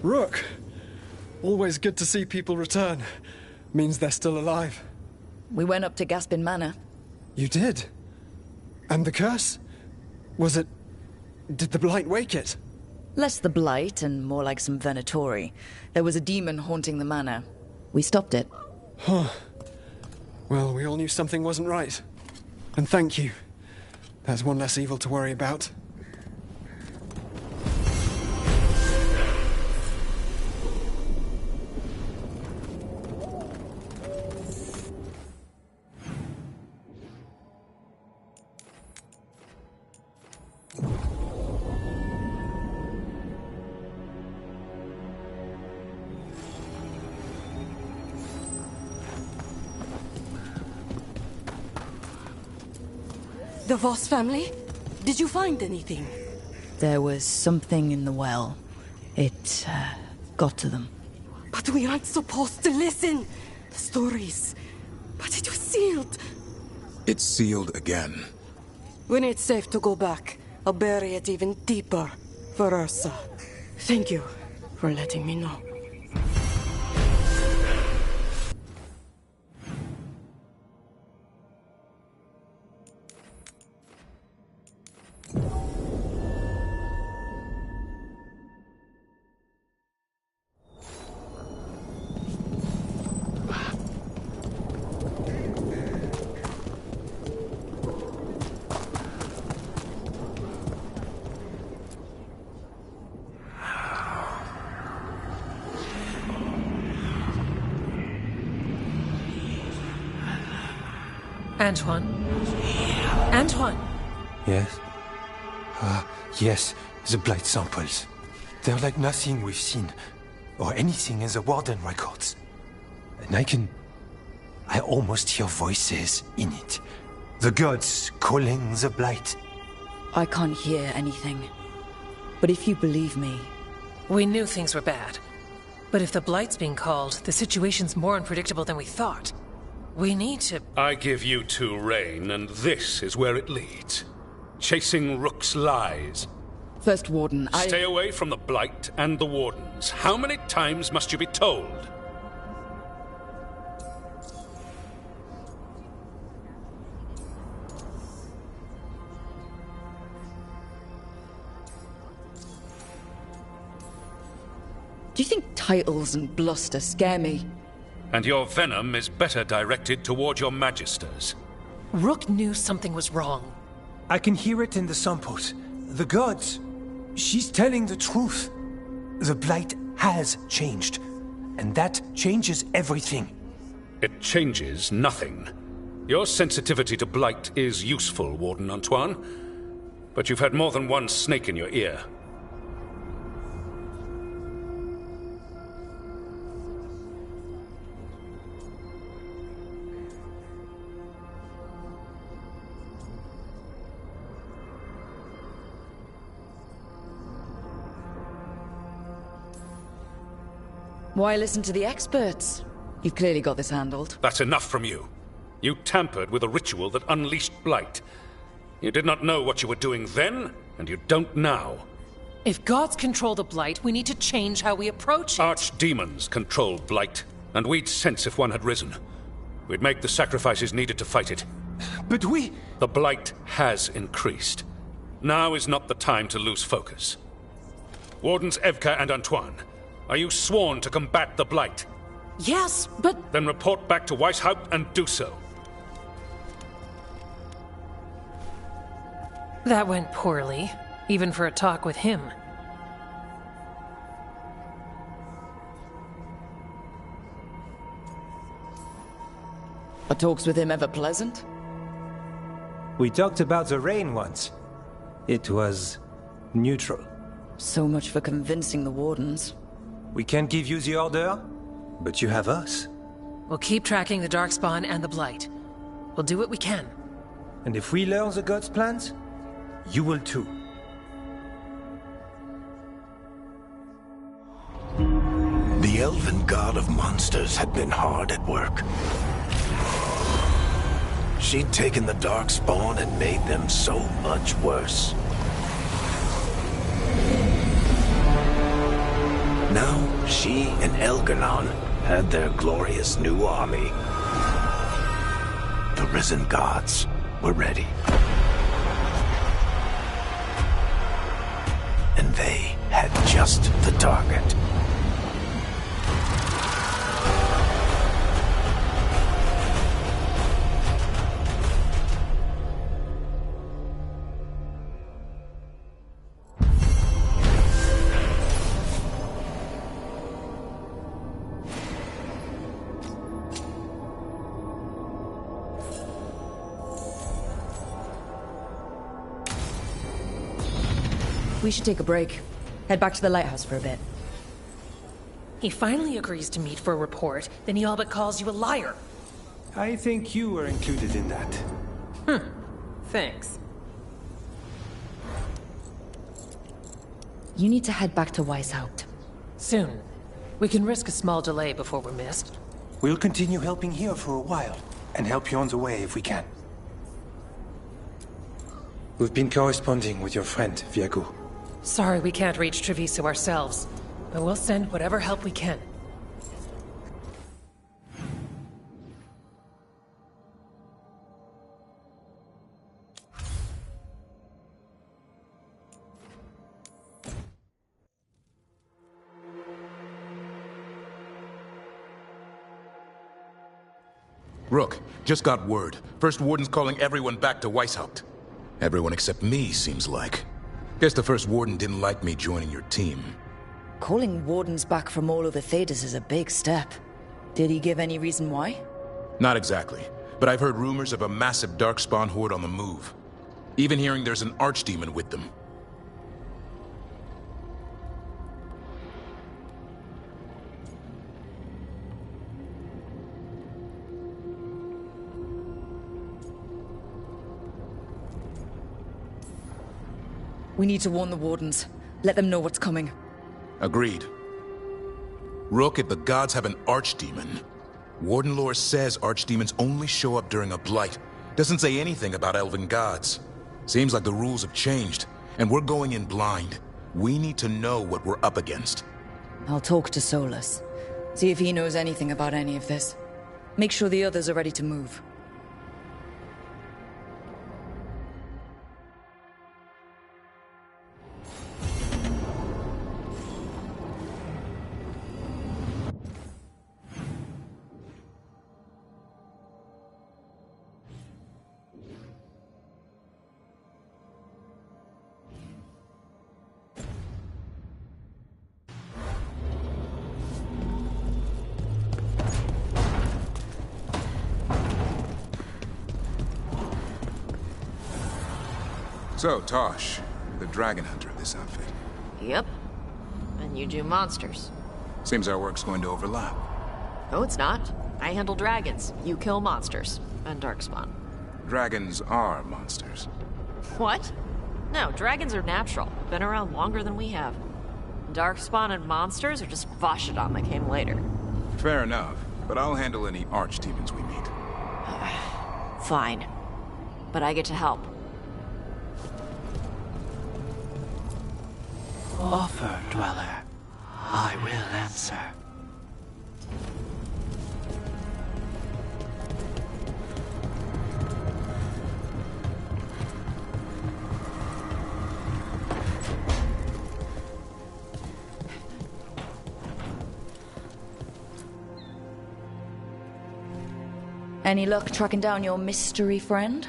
Rook! Always good to see people return. Means they're still alive. We went up to Gaspin Manor. You did? And the curse? Was it... Did the Blight wake it? Less the Blight and more like some Venatori. There was a demon haunting the manor. We stopped it. Huh. Well, we all knew something wasn't right. And thank you. There's one less evil to worry about. The Voss family? Did you find anything? There was something in the well. It, got to them. But we aren't supposed to listen. The stories. But it was sealed. It's sealed again. When it's safe to go back, I'll bury it even deeper for Ursa. Thank you for letting me know. Antoine? Antoine! Yes? Yes, the blight samples. They're like nothing we've seen, or anything in the Warden records. And I almost hear voices in it. The gods calling the blight. I can't hear anything. But if you believe me... We knew things were bad. But if the blight's being called, the situation's more unpredictable than we thought. We need to... I give you two reign, and this is where it leads. Chasing Rook's lies. First Warden, Stay away from the Blight and the Wardens. How many times must you be told? Do you think titles and bluster scare me? And your venom is better directed toward your magisters. Rook knew something was wrong. I can hear it in the samples. The gods. She's telling the truth. The blight has changed. And that changes everything. It changes nothing. Your sensitivity to blight is useful, Warden Antoine. But you've had more than one snake in your ear. Why listen to the experts? You've clearly got this handled. That's enough from you. You tampered with a ritual that unleashed blight. You did not know what you were doing then, and you don't now. If gods control the Blight, we need to change how we approach it. Archdemons control Blight, and we'd sense if one had risen. We'd make the sacrifices needed to fight it. But we... The Blight has increased. Now is not the time to lose focus. Wardens Evka and Antoine, are you sworn to combat the Blight? Yes, but... Then report back to Weishaupt and do so. That went poorly, even for a talk with him. Are talks with him ever pleasant? We talked about the rain once. It was neutral. So much for convincing the Wardens. We can't give you the order, but you have us. We'll keep tracking the Darkspawn and the Blight. We'll do what we can. And if we learn the gods' plans, you will too. The elven god of monsters had been hard at work. She'd taken the Darkspawn and made them so much worse. Now, she and Elgar'nan had their glorious new army. The risen gods were ready. And they had just the target. We should take a break. Head back to the lighthouse for a bit. He finally agrees to meet for a report, then he all but calls you a liar. I think you were included in that. Thanks. You need to head back to Weishaupt. Soon. We can risk a small delay before we're missed. We'll continue helping here for a while, and help you on the way if we can. We've been corresponding with your friend, Viago. Sorry we can't reach Treviso ourselves, but we'll send whatever help we can. Rook, just got word. First Warden's calling everyone back to Weishaupt. Everyone except me, seems like. Guess the First Warden didn't like me joining your team. Calling Wardens back from all over Thedas is a big step. Did he give any reason why? Not exactly, but I've heard rumors of a massive Darkspawn horde on the move. Even hearing there's an Archdemon with them. We need to warn the Wardens. Let them know what's coming. Agreed. Rook, if the gods have an Archdemon, Warden lore says Archdemons only show up during a blight. Doesn't say anything about elven gods. Seems like the rules have changed, and we're going in blind. We need to know what we're up against. I'll talk to Solus. See if he knows anything about any of this. Make sure the others are ready to move. So, Tosh, the dragon hunter of this outfit. Yep. And you do monsters. Seems our work's going to overlap. No, it's not. I handle dragons. You kill monsters. And Darkspawn. Dragons are monsters. What? No, dragons are natural. Been around longer than we have. Darkspawn and monsters are just Vashidon that came later. Fair enough, but I'll handle any archdemons we meet. Fine. But I get to help. offer, Dweller, I will answer. Any luck tracking down your mystery friend?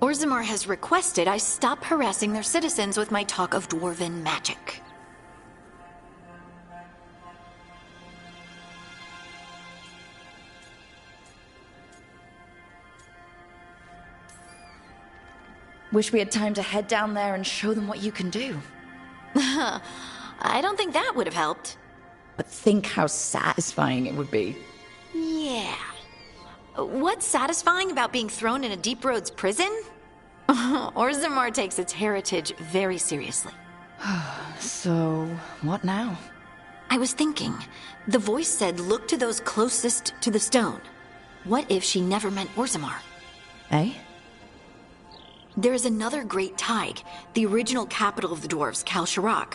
Orzammar has requested I stop harassing their citizens with my talk of dwarven magic. Wish we had time to head down there and show them what you can do. I don't think that would have helped. But think how satisfying it would be. Yeah. What's satisfying about being thrown in a Deep Roads prison? Orzammar takes its heritage very seriously. So, what now? I was thinking, the voice said look to those closest to the stone. What if she never meant Orzammar? Eh? There is another great Tig, the original capital of the dwarves, Kalsharak.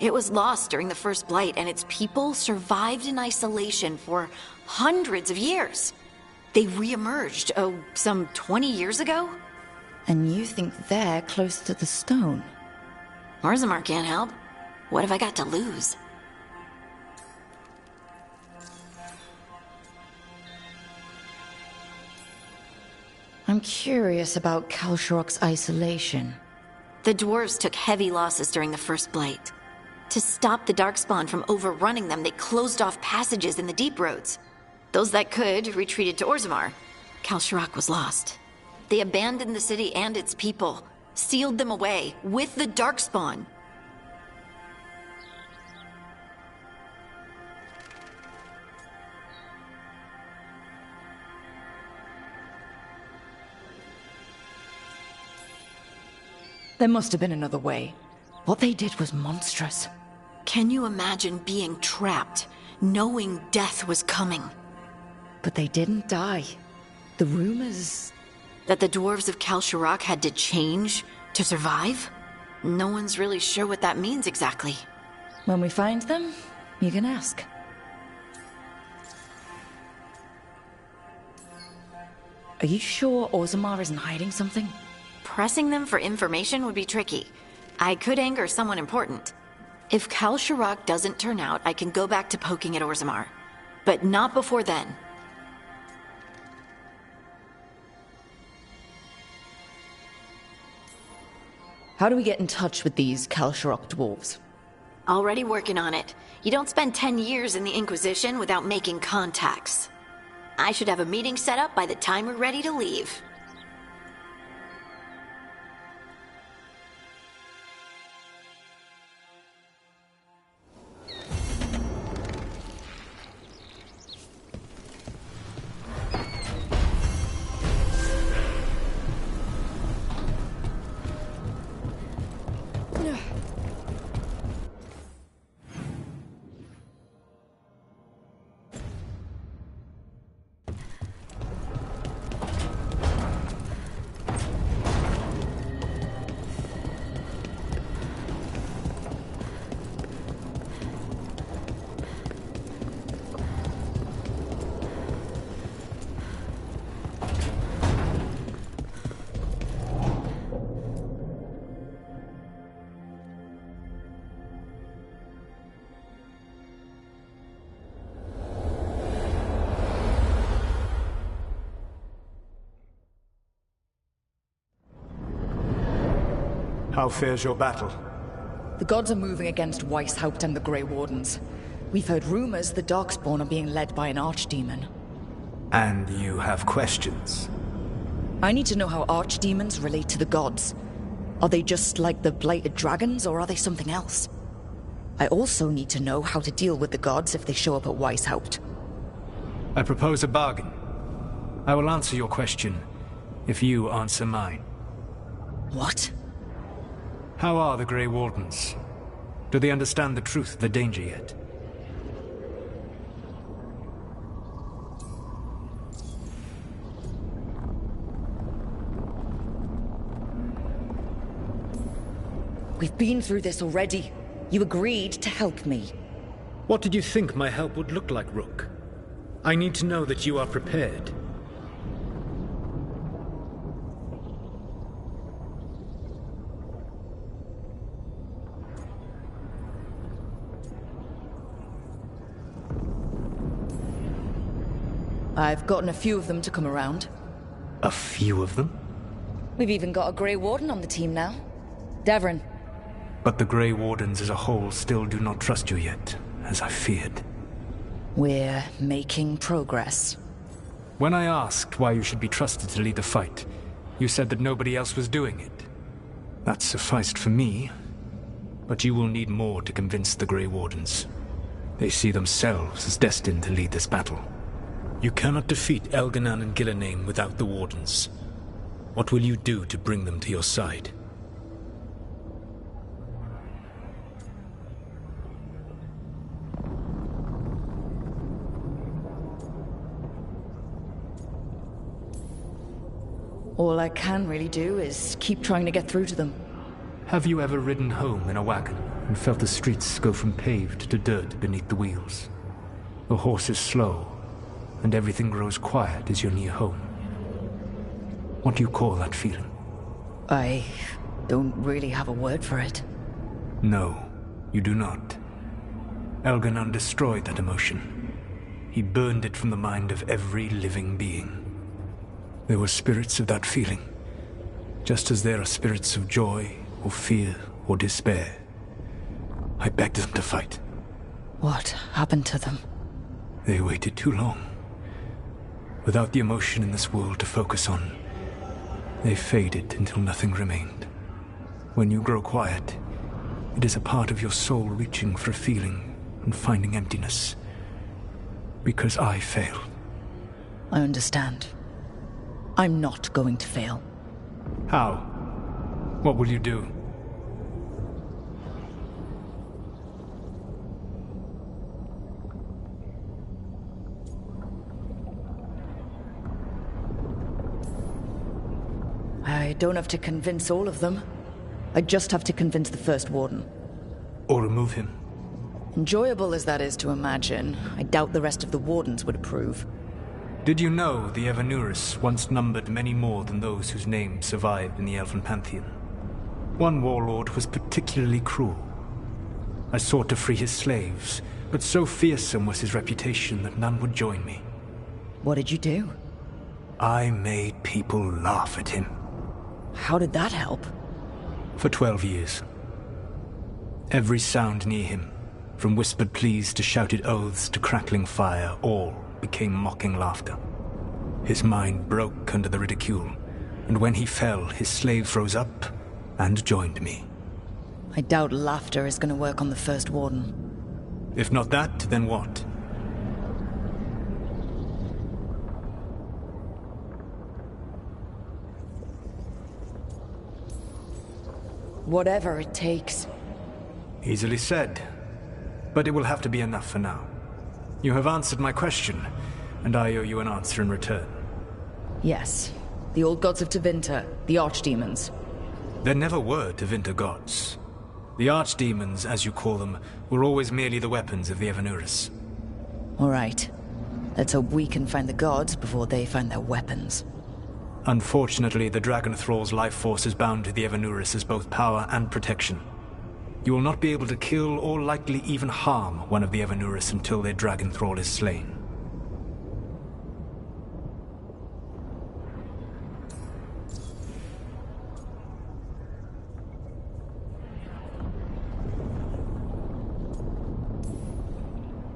It was lost during the First Blight, and its people survived in isolation for hundreds of years. They re-emerged, some 20 years ago? And you think they're close to the stone? Orzammar can't help. What have I got to lose? I'm curious about Kalsharak's isolation. The dwarves took heavy losses during the First Blight. To stop the Darkspawn from overrunning them, they closed off passages in the Deep Roads. Those that could retreated to Orzammar. Kalsharak was lost. They abandoned the city and its people, sealed them away with the Darkspawn. There must have been another way. What they did was monstrous. Can you imagine being trapped, knowing death was coming? But they didn't die. The rumors... That the dwarves of Kalsharak had to change to survive? No one's really sure what that means exactly. When we find them, you can ask. Are you sure Orzammar isn't hiding something? Pressing them for information would be tricky. I could anger someone important. If Kalsharak doesn't turn out, I can go back to poking at Orzammar. But not before then. How do we get in touch with these Kalsharak dwarves? Already working on it. You don't spend 10 years in the Inquisition without making contacts. I should have a meeting set up by the time we're ready to leave. How fares your battle? The gods are moving against Weishaupt and the Grey Wardens. We've heard rumors the Darkspawn are being led by an archdemon. And you have questions? I need to know how archdemons relate to the gods. Are they just like the blighted dragons, or are they something else? I also need to know how to deal with the gods if they show up at Weishaupt. I propose a bargain. I will answer your question if you answer mine. What? How are the Grey Wardens? Do they understand the truth of the danger yet? We've been through this already. You agreed to help me. What did you think my help would look like, Rook? I need to know that you are prepared. I've gotten a few of them to come around. A few of them? We've even got a Grey Warden on the team now. Devrin. But the Grey Wardens as a whole still do not trust you yet, as I feared. We're making progress. When I asked why you should be trusted to lead the fight, you said that nobody else was doing it. That sufficed for me, but you will need more to convince the Grey Wardens. They see themselves as destined to lead this battle. You cannot defeat Elganan and Gillename without the Wardens. What will you do to bring them to your side? All I can really do is keep trying to get through to them. Have you ever ridden home in a wagon and felt the streets go from paved to dirt beneath the wheels? The horse is slow, and everything grows quiet as you're near home. What do you call that feeling? I don't really have a word for it. No, you do not. Elganon destroyed that emotion. He burned it from the mind of every living being. There were spirits of that feeling, just as there are spirits of joy, or fear, or despair. I begged them to fight. What happened to them? They waited too long. Without the emotion in this world to focus on, they faded until nothing remained. When you grow quiet, it is a part of your soul reaching for a feeling and finding emptiness. Because I failed. I understand. I'm not going to fail. How? What will you do? I don't have to convince all of them. I just have to convince the First Warden. Or remove him. Enjoyable as that is to imagine, I doubt the rest of the Wardens would approve. Did you know the Evanurus once numbered many more than those whose names survived in the Elven Pantheon? One warlord was particularly cruel. I sought to free his slaves, but so fearsome was his reputation that none would join me. What did you do? I made people laugh at him. How did that help? For 12 years. Every sound near him, from whispered pleas to shouted oaths to crackling fire, all became mocking laughter. His mind broke under the ridicule, and when he fell, his slaves rose up and joined me. I doubt laughter is going to work on the First Warden. If not that, then what? Whatever it takes. Easily said, but it will have to be enough for now. You have answered my question, and I owe you an answer in return. Yes. The old gods of Tevinter, the archdemons. There never were Tevinter gods. The archdemons, as you call them, were always merely the weapons of the Evanurus. All right. Let's hope we can find the gods before they find their weapons. Unfortunately, the Dragon Thrall's life force is bound to the Evanurus as both power and protection. You will not be able to kill or likely even harm one of the Evanurus until their Dragon Thrall is slain.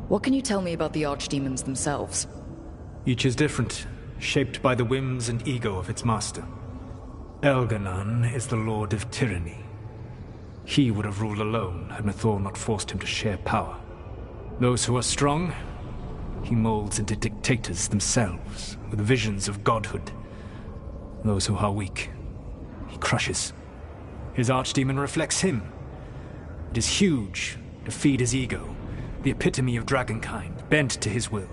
What can you tell me about the archdemons themselves? Each is different, shaped by the whims and ego of its master. Elganan is the Lord of Tyranny. He would have ruled alone had Mythor not forced him to share power. Those who are strong, he molds into dictators themselves, with visions of godhood. Those who are weak, he crushes. His archdemon reflects him. It is huge, to feed his ego, the epitome of dragonkind, bent to his will.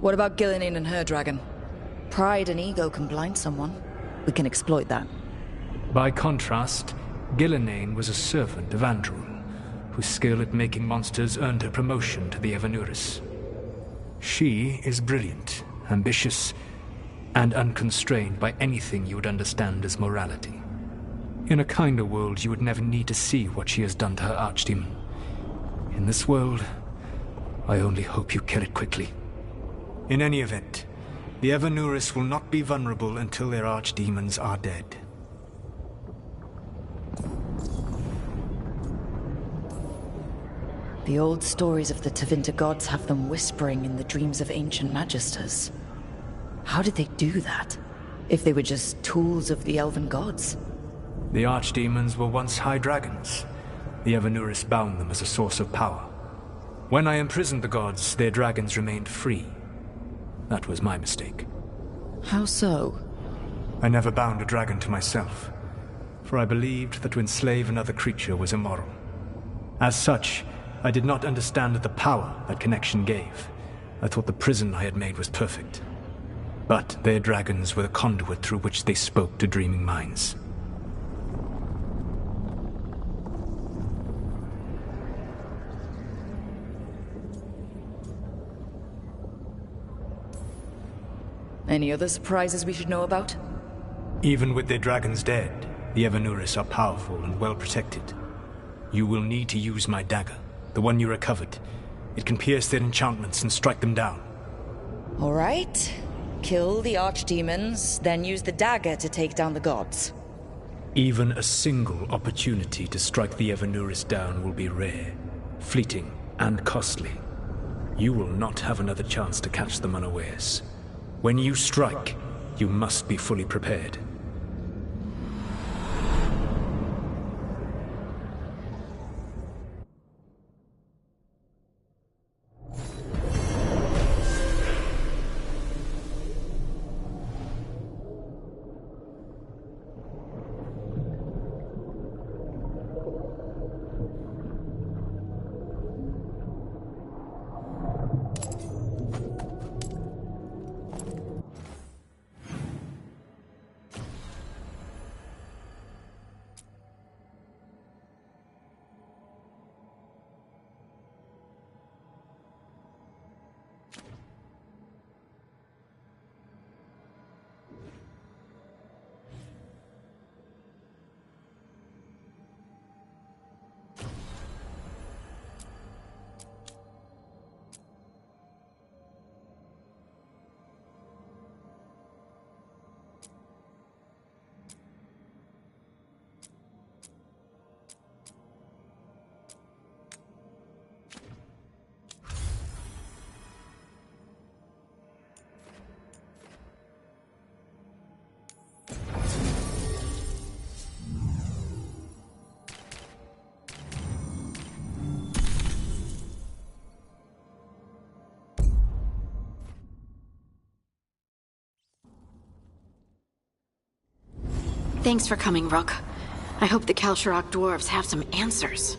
What about Gillenane and her dragon? Pride and ego can blind someone. We can exploit that. By contrast, Gillenane was a servant of Andrul, whose skill at making monsters earned her promotion to the Evanuris. She is brilliant, ambitious, and unconstrained by anything you would understand as morality. In a kinder world, you would never need to see what she has done to her archdemon. In this world, I only hope you kill it quickly. In any event, the Evanuris will not be vulnerable until their archdemons are dead. The old stories of the Tevinter gods have them whispering in the dreams of ancient magisters. How did they do that, if they were just tools of the elven gods? The archdemons were once high dragons. The Evanuris bound them as a source of power. When I imprisoned the gods, their dragons remained free. That was my mistake. How so? I never bound a dragon to myself, for I believed that to enslave another creature was immoral. As such, I did not understand the power that connection gave. I thought the prison I had made was perfect. But their dragons were the conduit through which they spoke to dreaming minds. Any other surprises we should know about? Even with their dragons dead, the Evanuris are powerful and well protected. You will need to use my dagger, the one you recovered. It can pierce their enchantments and strike them down. All right. Kill the archdemons, then use the dagger to take down the gods. Even a single opportunity to strike the Evanuris down will be rare, fleeting, and costly. You will not have another chance to catch them unawares. When you strike, you must be fully prepared. Thanks for coming, Rook. I hope the Kalsharok dwarves have some answers.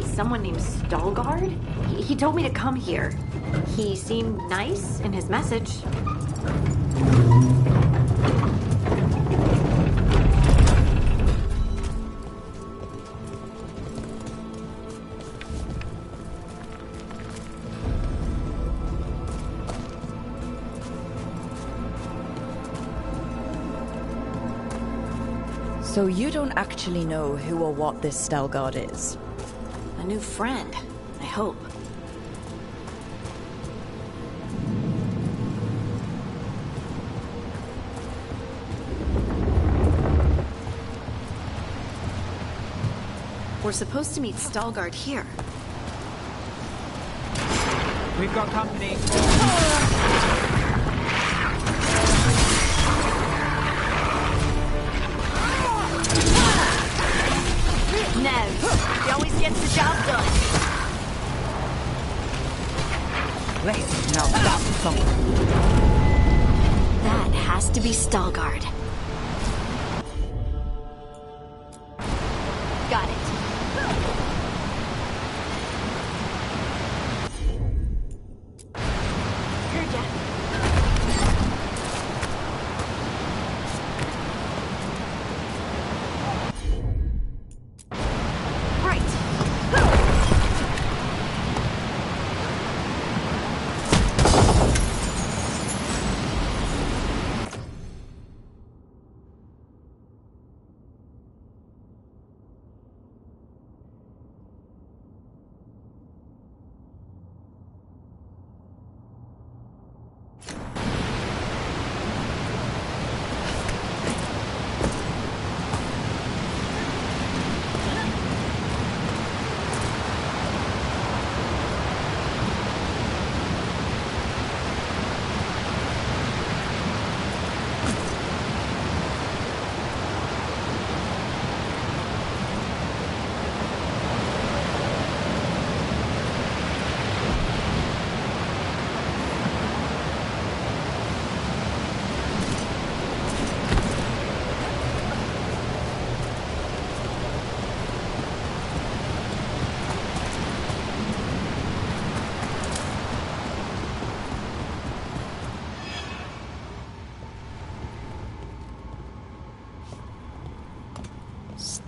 someone named Stalgard? He told me to come here. He seemed nice in his message. So you don't actually know who or what this Stalgard is? A new friend, I hope. We're supposed to meet Stalgard here. We've got company. No, he always gets the job done. Let's now stop something. That has to be Stalgard. Got it. Heard ya.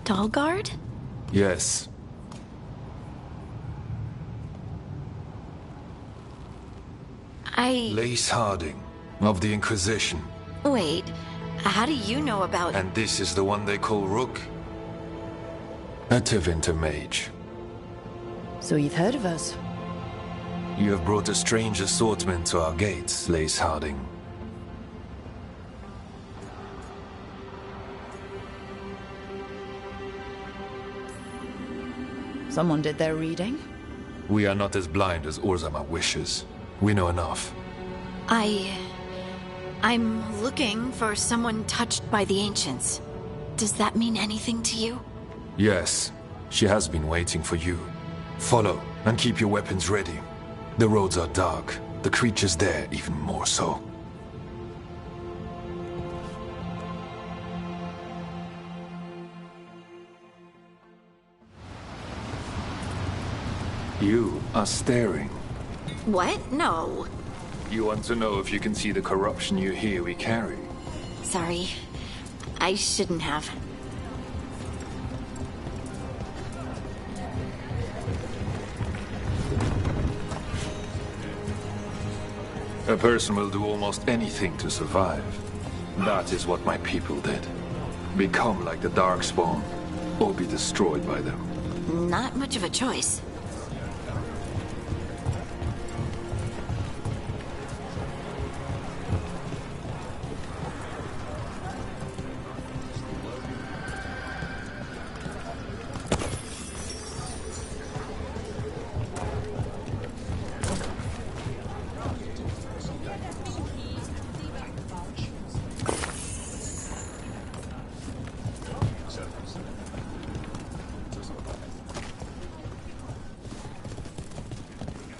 Stalgard? Yes. Lace Harding, of the Inquisition. Wait, how do you know about... And this is the one they call Rook? A Tevinter mage. So you've heard of us? You have brought a strange assortment to our gates, Lace Harding. Someone did their reading? We are not as blind as Orzammar wishes. We know enough. I'm looking for someone touched by the Ancients. Does that mean anything to you? Yes. She has been waiting for you. Follow, and keep your weapons ready. The roads are dark. The creatures there even more so. You are staring. What? No. You want to know if you can see the corruption you hear we carry? Sorry. I shouldn't have. A person will do almost anything to survive. That is what my people did. Become like the Darkspawn, or be destroyed by them. Not much of a choice.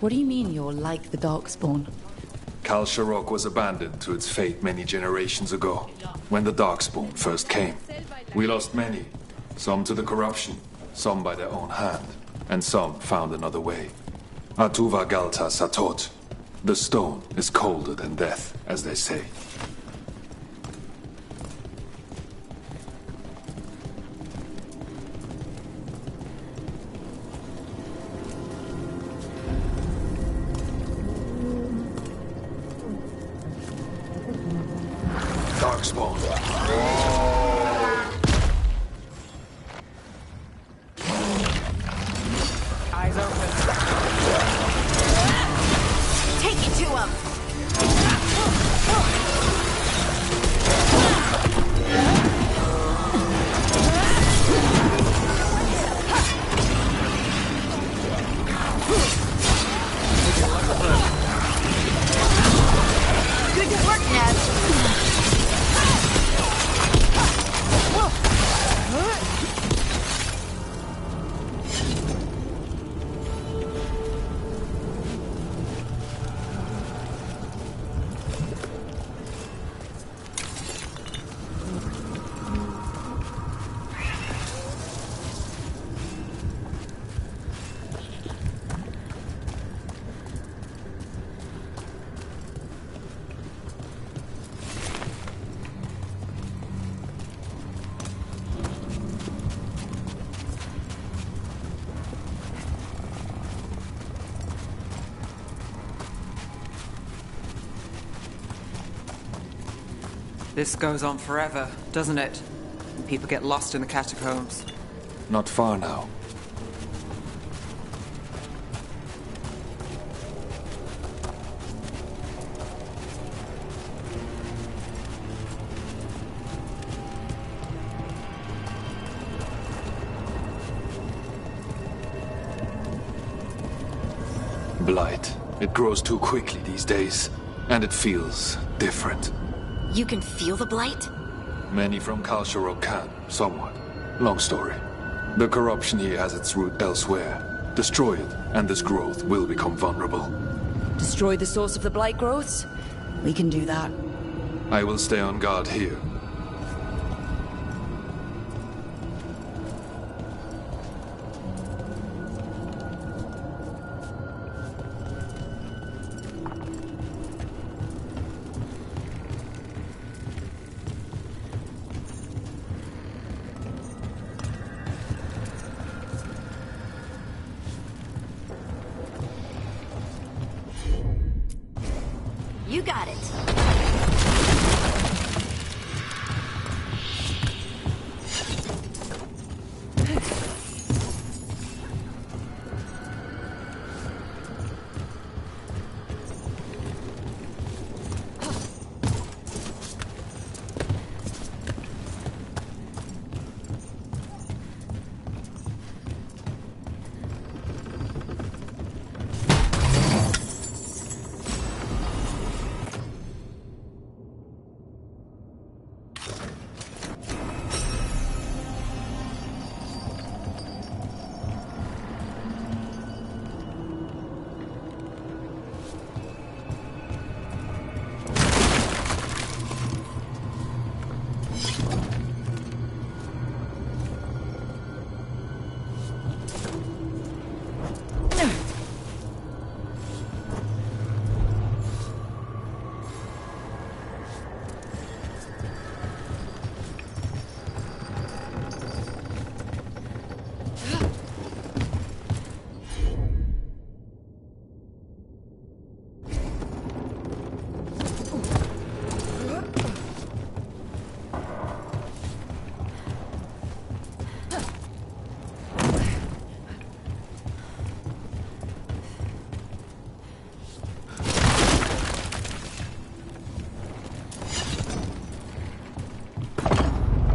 What do you mean you're like the Darkspawn? Kal Sharok was abandoned to its fate many generations ago, when the Darkspawn first came. We lost many, some to the corruption, some by their own hand. and some found another way. Atuva Galta Satot. The stone is colder than death, as they say. Darkspawn. Eyes open. Take it to him! Good work, Ned. This goes on forever, doesn't it? People get lost in the catacombs. Not far now. Blight. It grows too quickly these days, and it feels different. You can feel the blight? Many from Kalsharok can, somewhat. Long story. The corruption here has its root elsewhere. Destroy it, and this growth will become vulnerable. Destroy the source of the blight growths? We can do that. I will stay on guard here. You got it.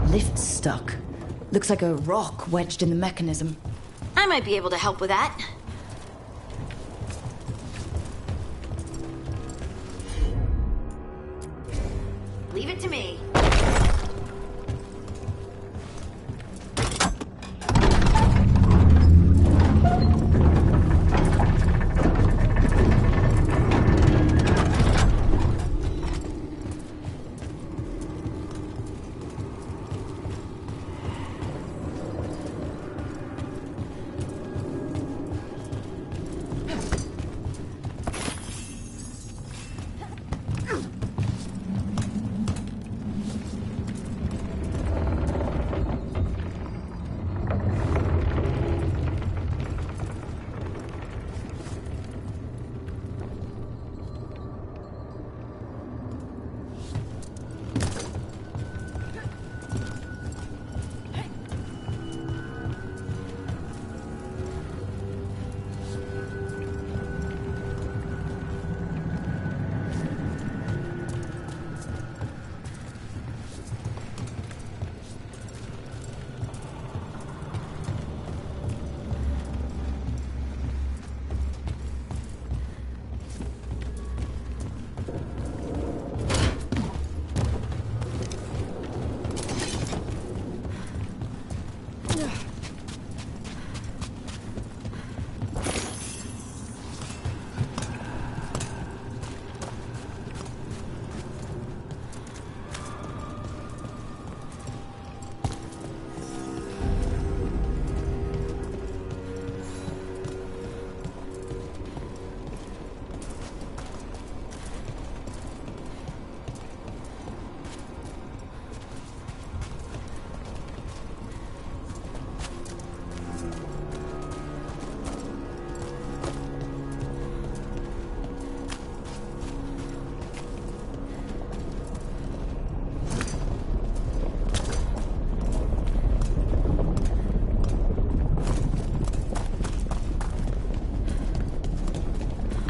Lift's stuck. Looks like a rock wedged in the mechanism. I might be able to help with that. Leave it to me.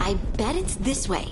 I bet it's this way.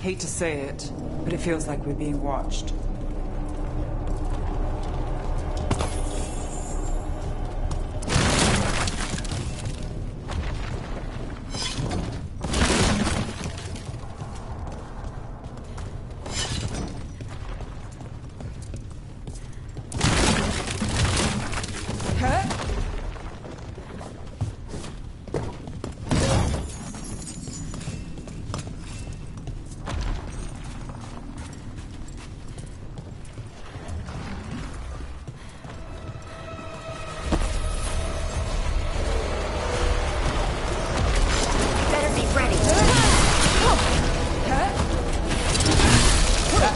Hate to say it, but it feels like we're being watched.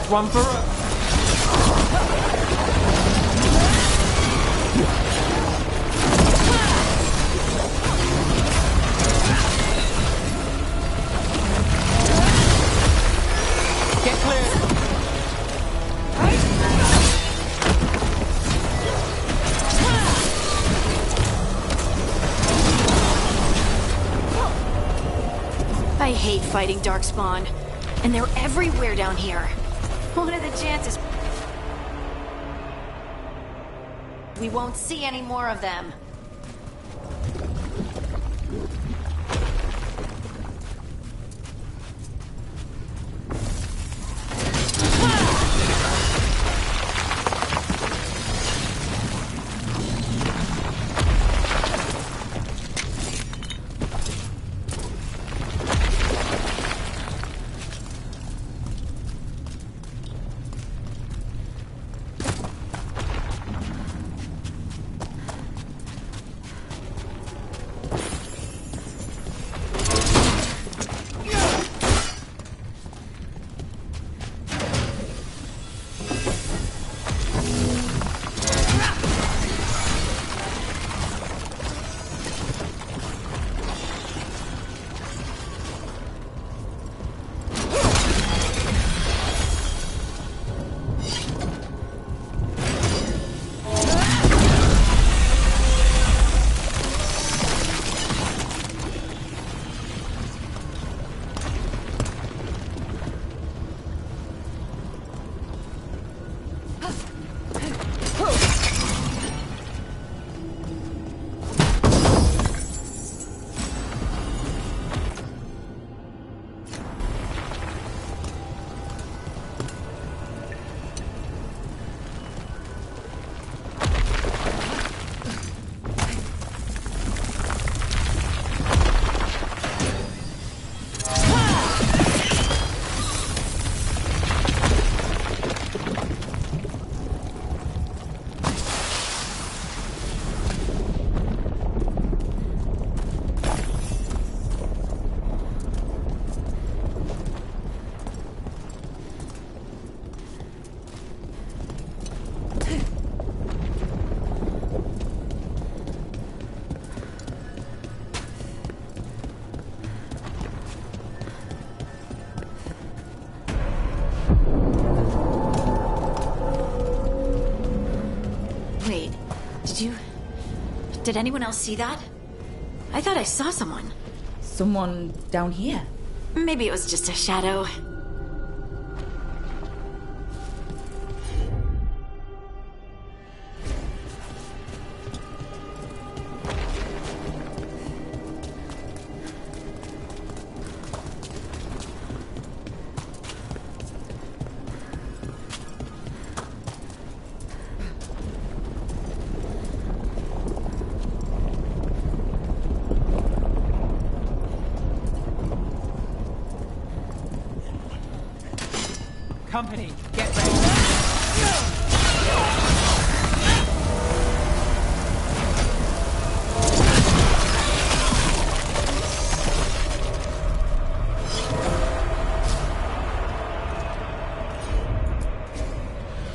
One for us. Get clear. I hate fighting Darkspawn. And they're everywhere down here. What are the chances we won't see any more of them? Did anyone else see that? I thought I saw someone. Someone down here? Maybe it was just a shadow. Company, get ready.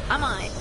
I'm on it.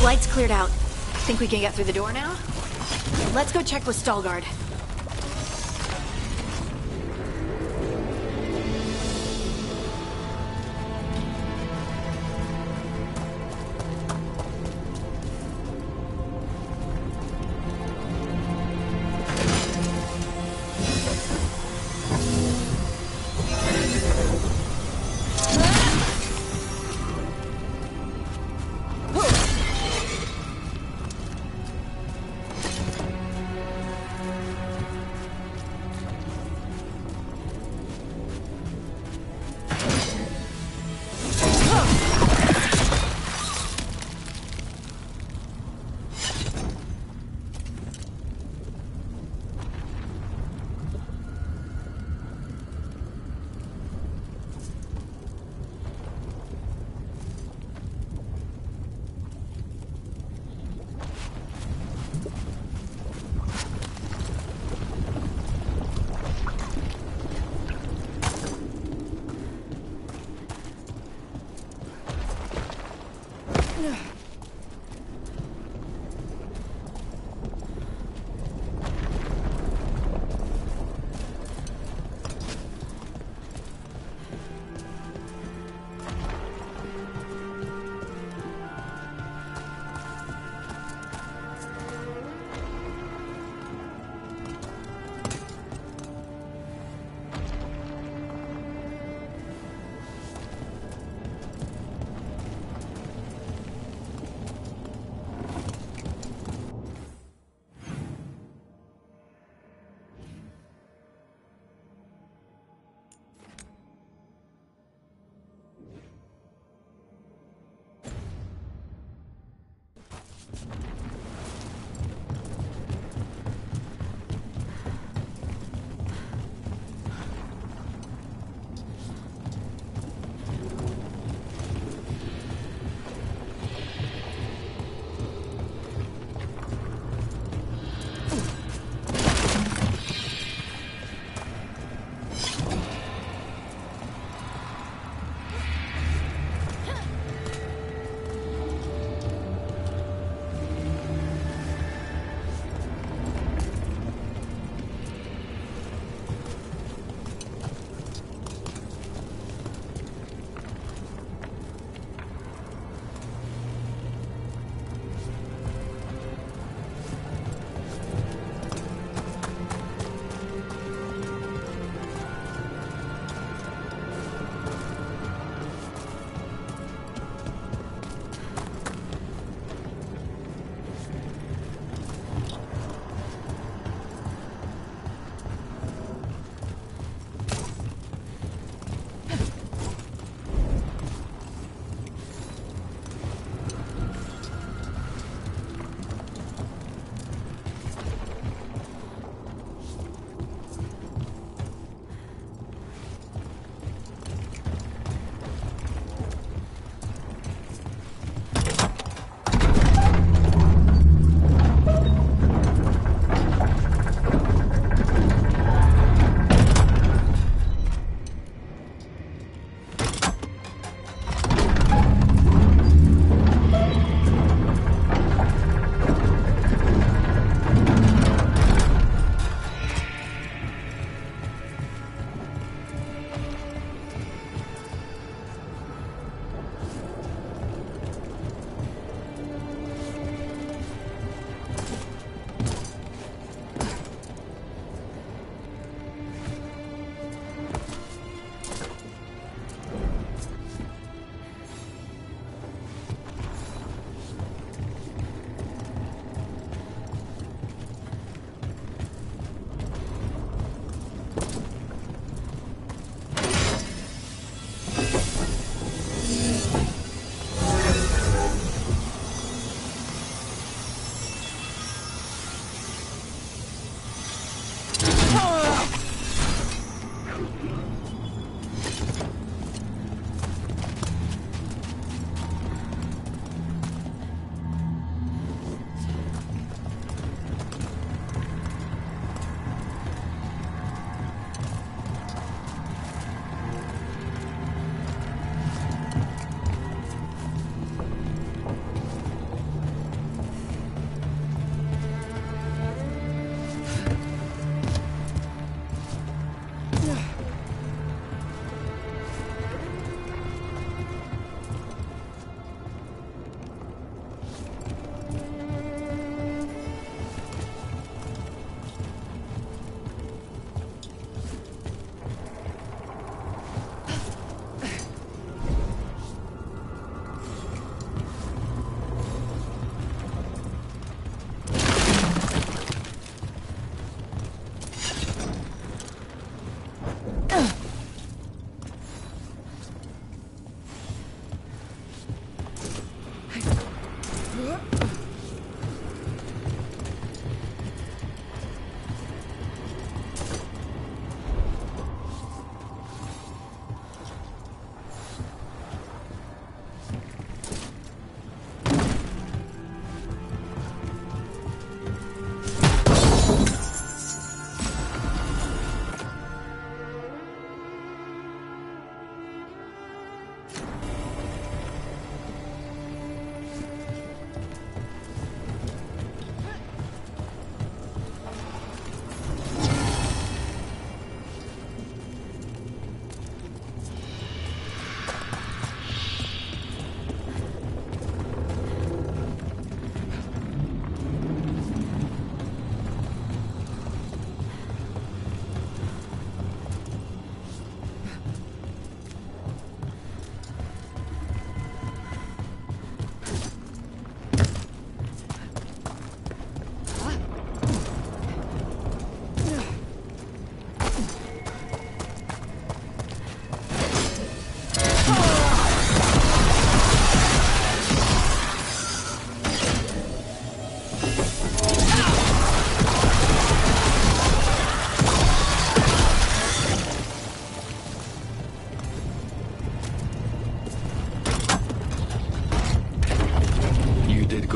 Blight's cleared out. Think we can get through the door now? Let's go check with Stalgard.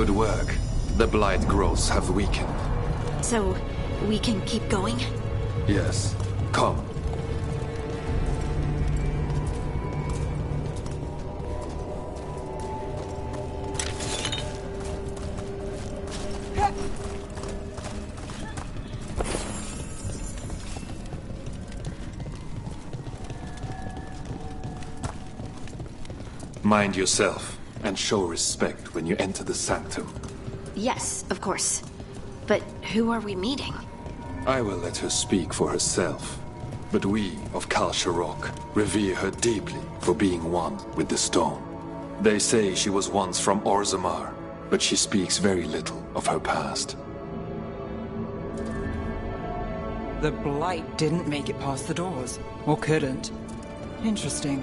Good work. The blight growths have weakened. So, we can keep going? Yes. Come. Mind yourself, and show respect when you enter the sanctum. Yes, of course. But who are we meeting? I will let her speak for herself. But we of Kal Sharok revere her deeply for being one with the stone. They say she was once from Orzammar, but she speaks very little of her past. The Blight didn't make it past the doors. Or couldn't. Interesting.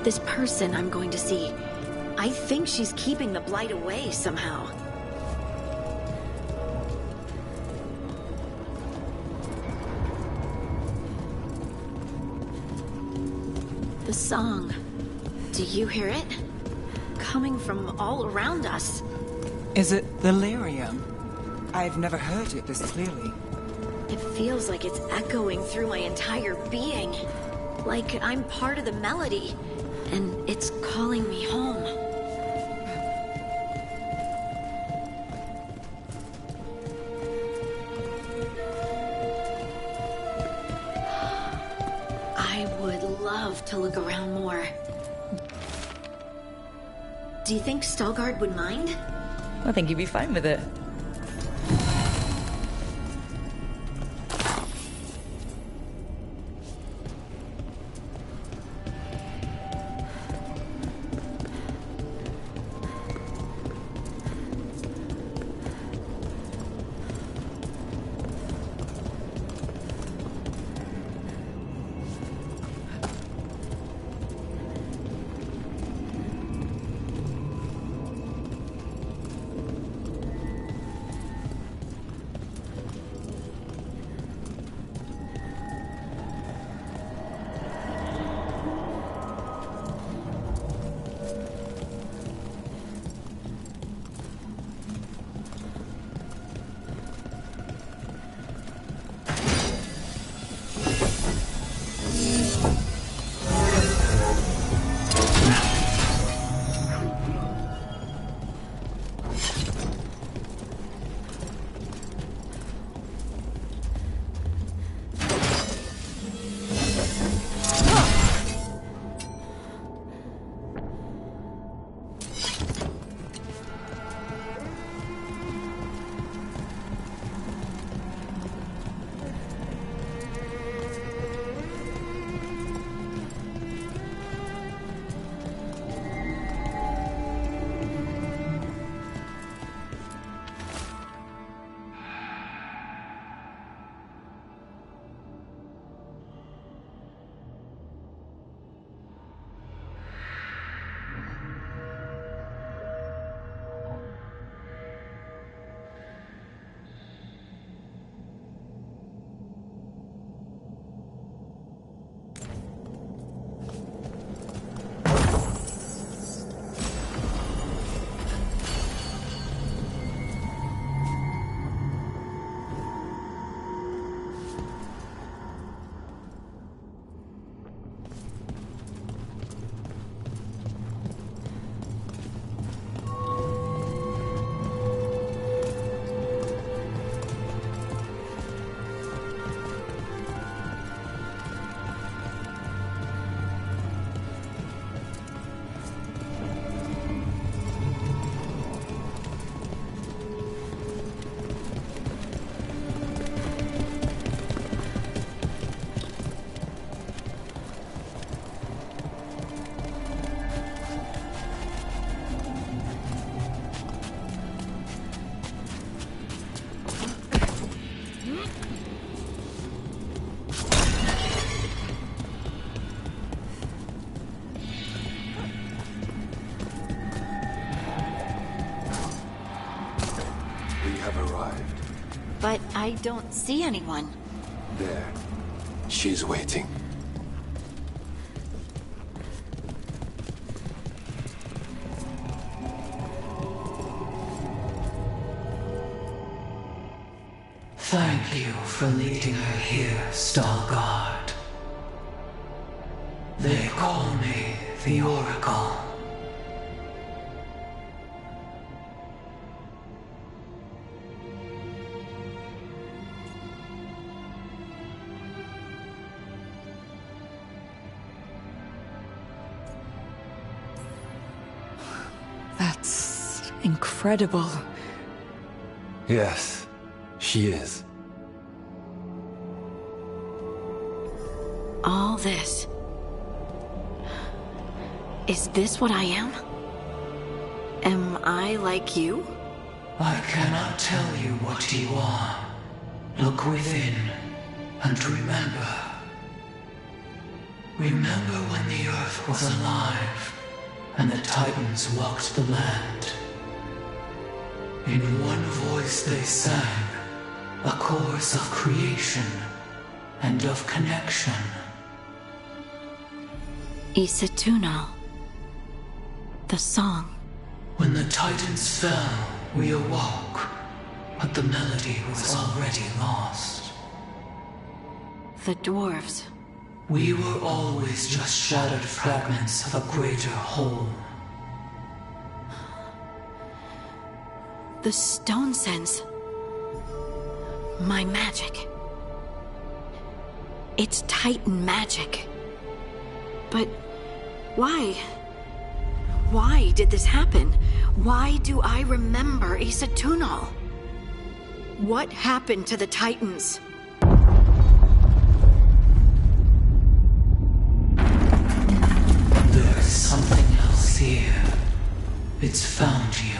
This person I'm going to see, I think she's keeping the Blight away somehow. The song. Do you hear it? Coming from all around us. Is it delirium? I've never heard it this clearly. It feels like it's echoing through my entire being. Like I'm part of the melody, and it's calling me home. I would love to look around more. Do you think Stalgard would mind? I think he'd be fine with it. But I don't see anyone. There. She's waiting. Thank you for leading her here, Stalguard. They call me the Oracle. That's incredible. Yes, she is. All this. Is this what I am? Am I like you? I cannot tell you what you are. Look within and remember. Remember when the Earth was alive and the Titans walked the land. In one voice they sang, a chorus of creation and of connection. Isatunal. The song. When the Titans fell, we awoke, but the melody was already lost. The dwarves. We were always just shattered fragments of a greater whole. The stone sense. My magic. It's Titan magic. But why? Why did this happen? Why do I remember Isatunal? What happened to the Titans? There is something else here. It's found you.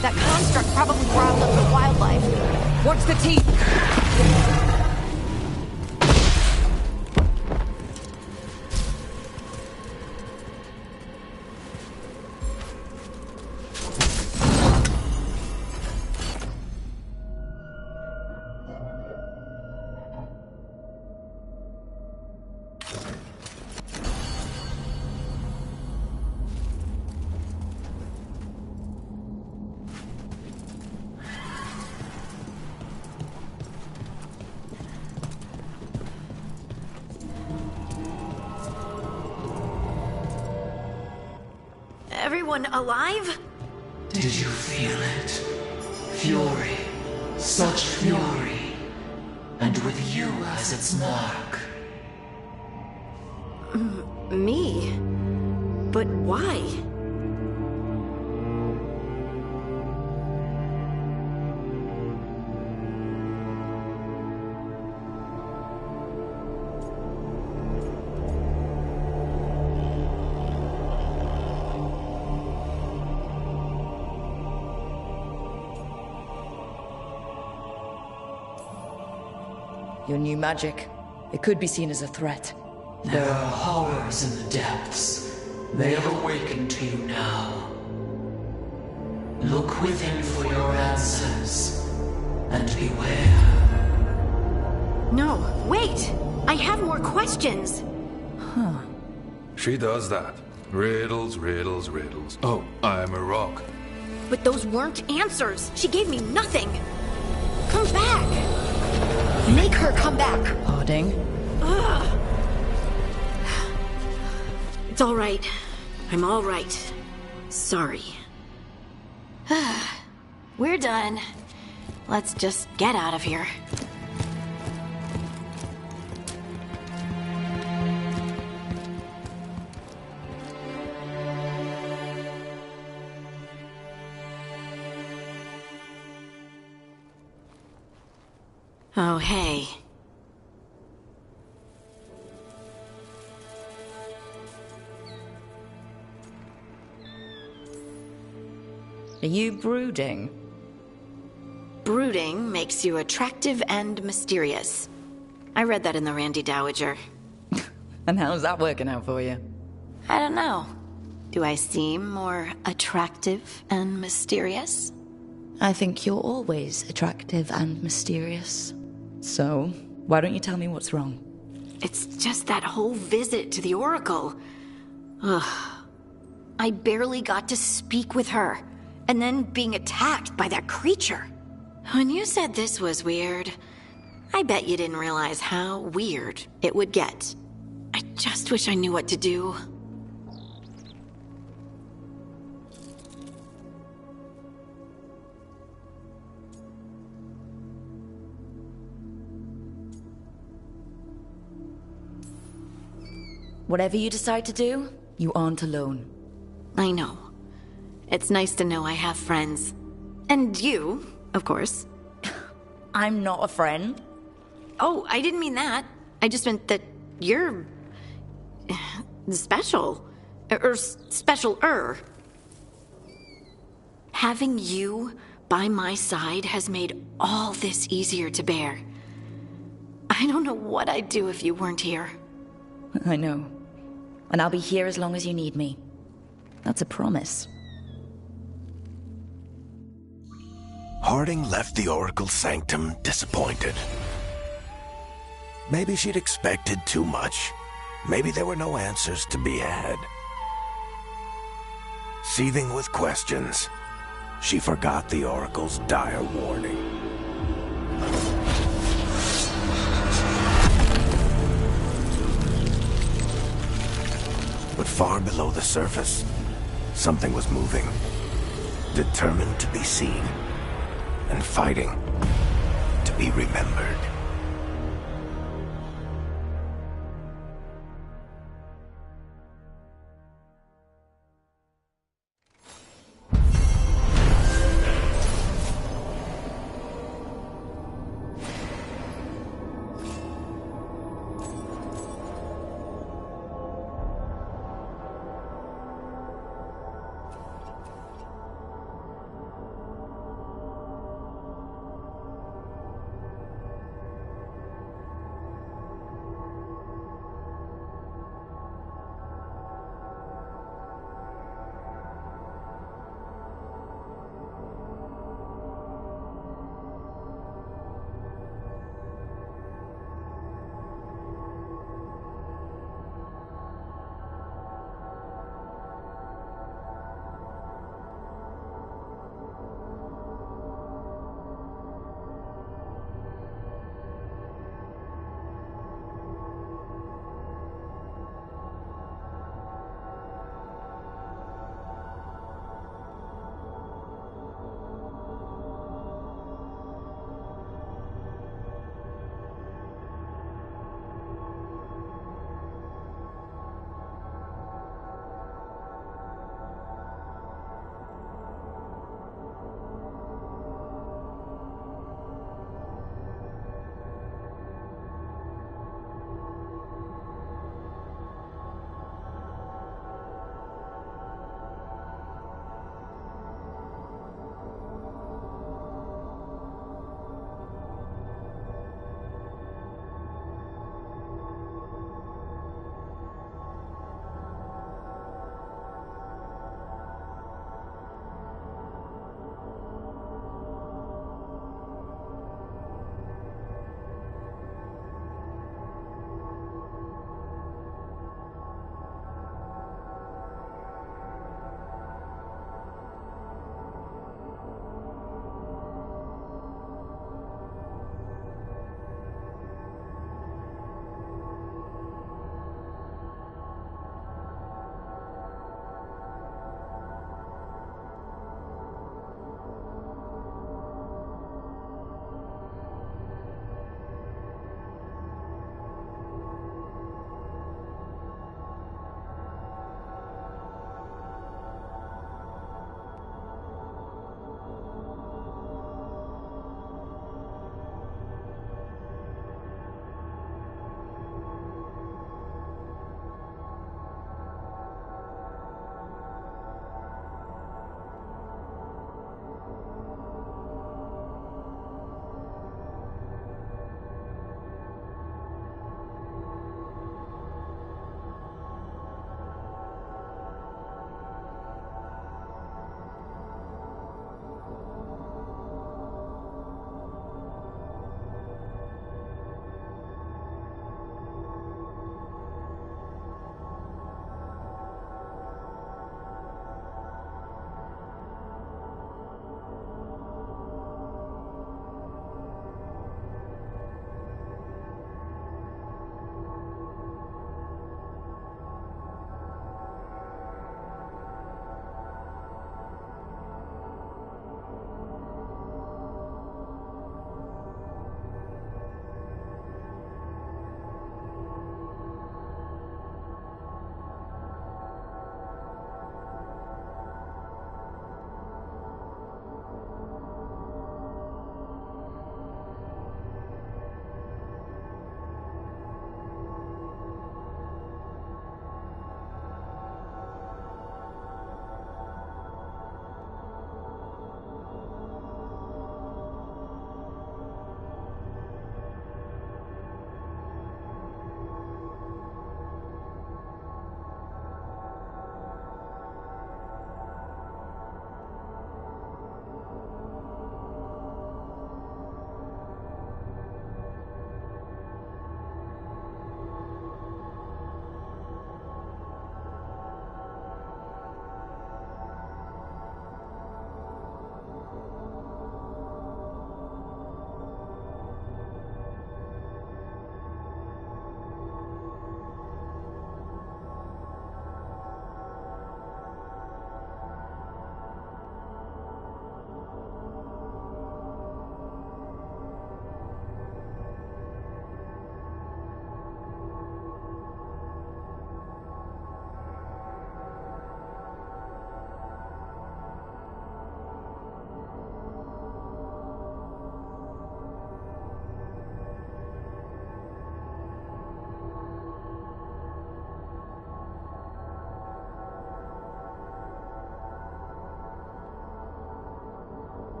That construct probably riled up the wildlife. Watch the teeth! Everyone alive? Did you feel it? Fury. Such fury. And with you as its mark. Me? But why? Your new magic. It could be seen as a threat. There are horrors in the depths. They have awakened to you now. Look within for your answers. And beware. No, wait! I have more questions! Huh. She does that. Riddles, riddles, riddles. Oh, I'm a rock. But those weren't answers! She gave me nothing! Come back! Make her come back! Harding? Ugh. It's all right. I'm all right. Sorry. We're done. Let's just get out of here. Oh, hey. Are you brooding? Brooding makes you attractive and mysterious. I read that in the Randy Dowager. And how's that working out for you? I don't know. Do I seem more attractive and mysterious? I think you're always attractive and mysterious. So, why don't you tell me what's wrong? It's just that whole visit to the Oracle. Ugh. I barely got to speak with her, and then being attacked by that creature. When you said this was weird, I bet you didn't realize how weird it would get. I just wish I knew what to do. Whatever you decide to do, you aren't alone. I know. It's nice to know I have friends. And you, of course. I'm not a friend. Oh, I didn't mean that. I just meant that you're... special. Or special-er. Having you by my side has made all this easier to bear. I don't know what I'd do if you weren't here. I know. And I'll be here as long as you need me. That's a promise. Harding left the Oracle's sanctum disappointed. Maybe she'd expected too much. Maybe there were no answers to be had. Seething with questions, she forgot the Oracle's dire warning. But far below the surface, something was moving, determined to be seen, and fighting to be remembered.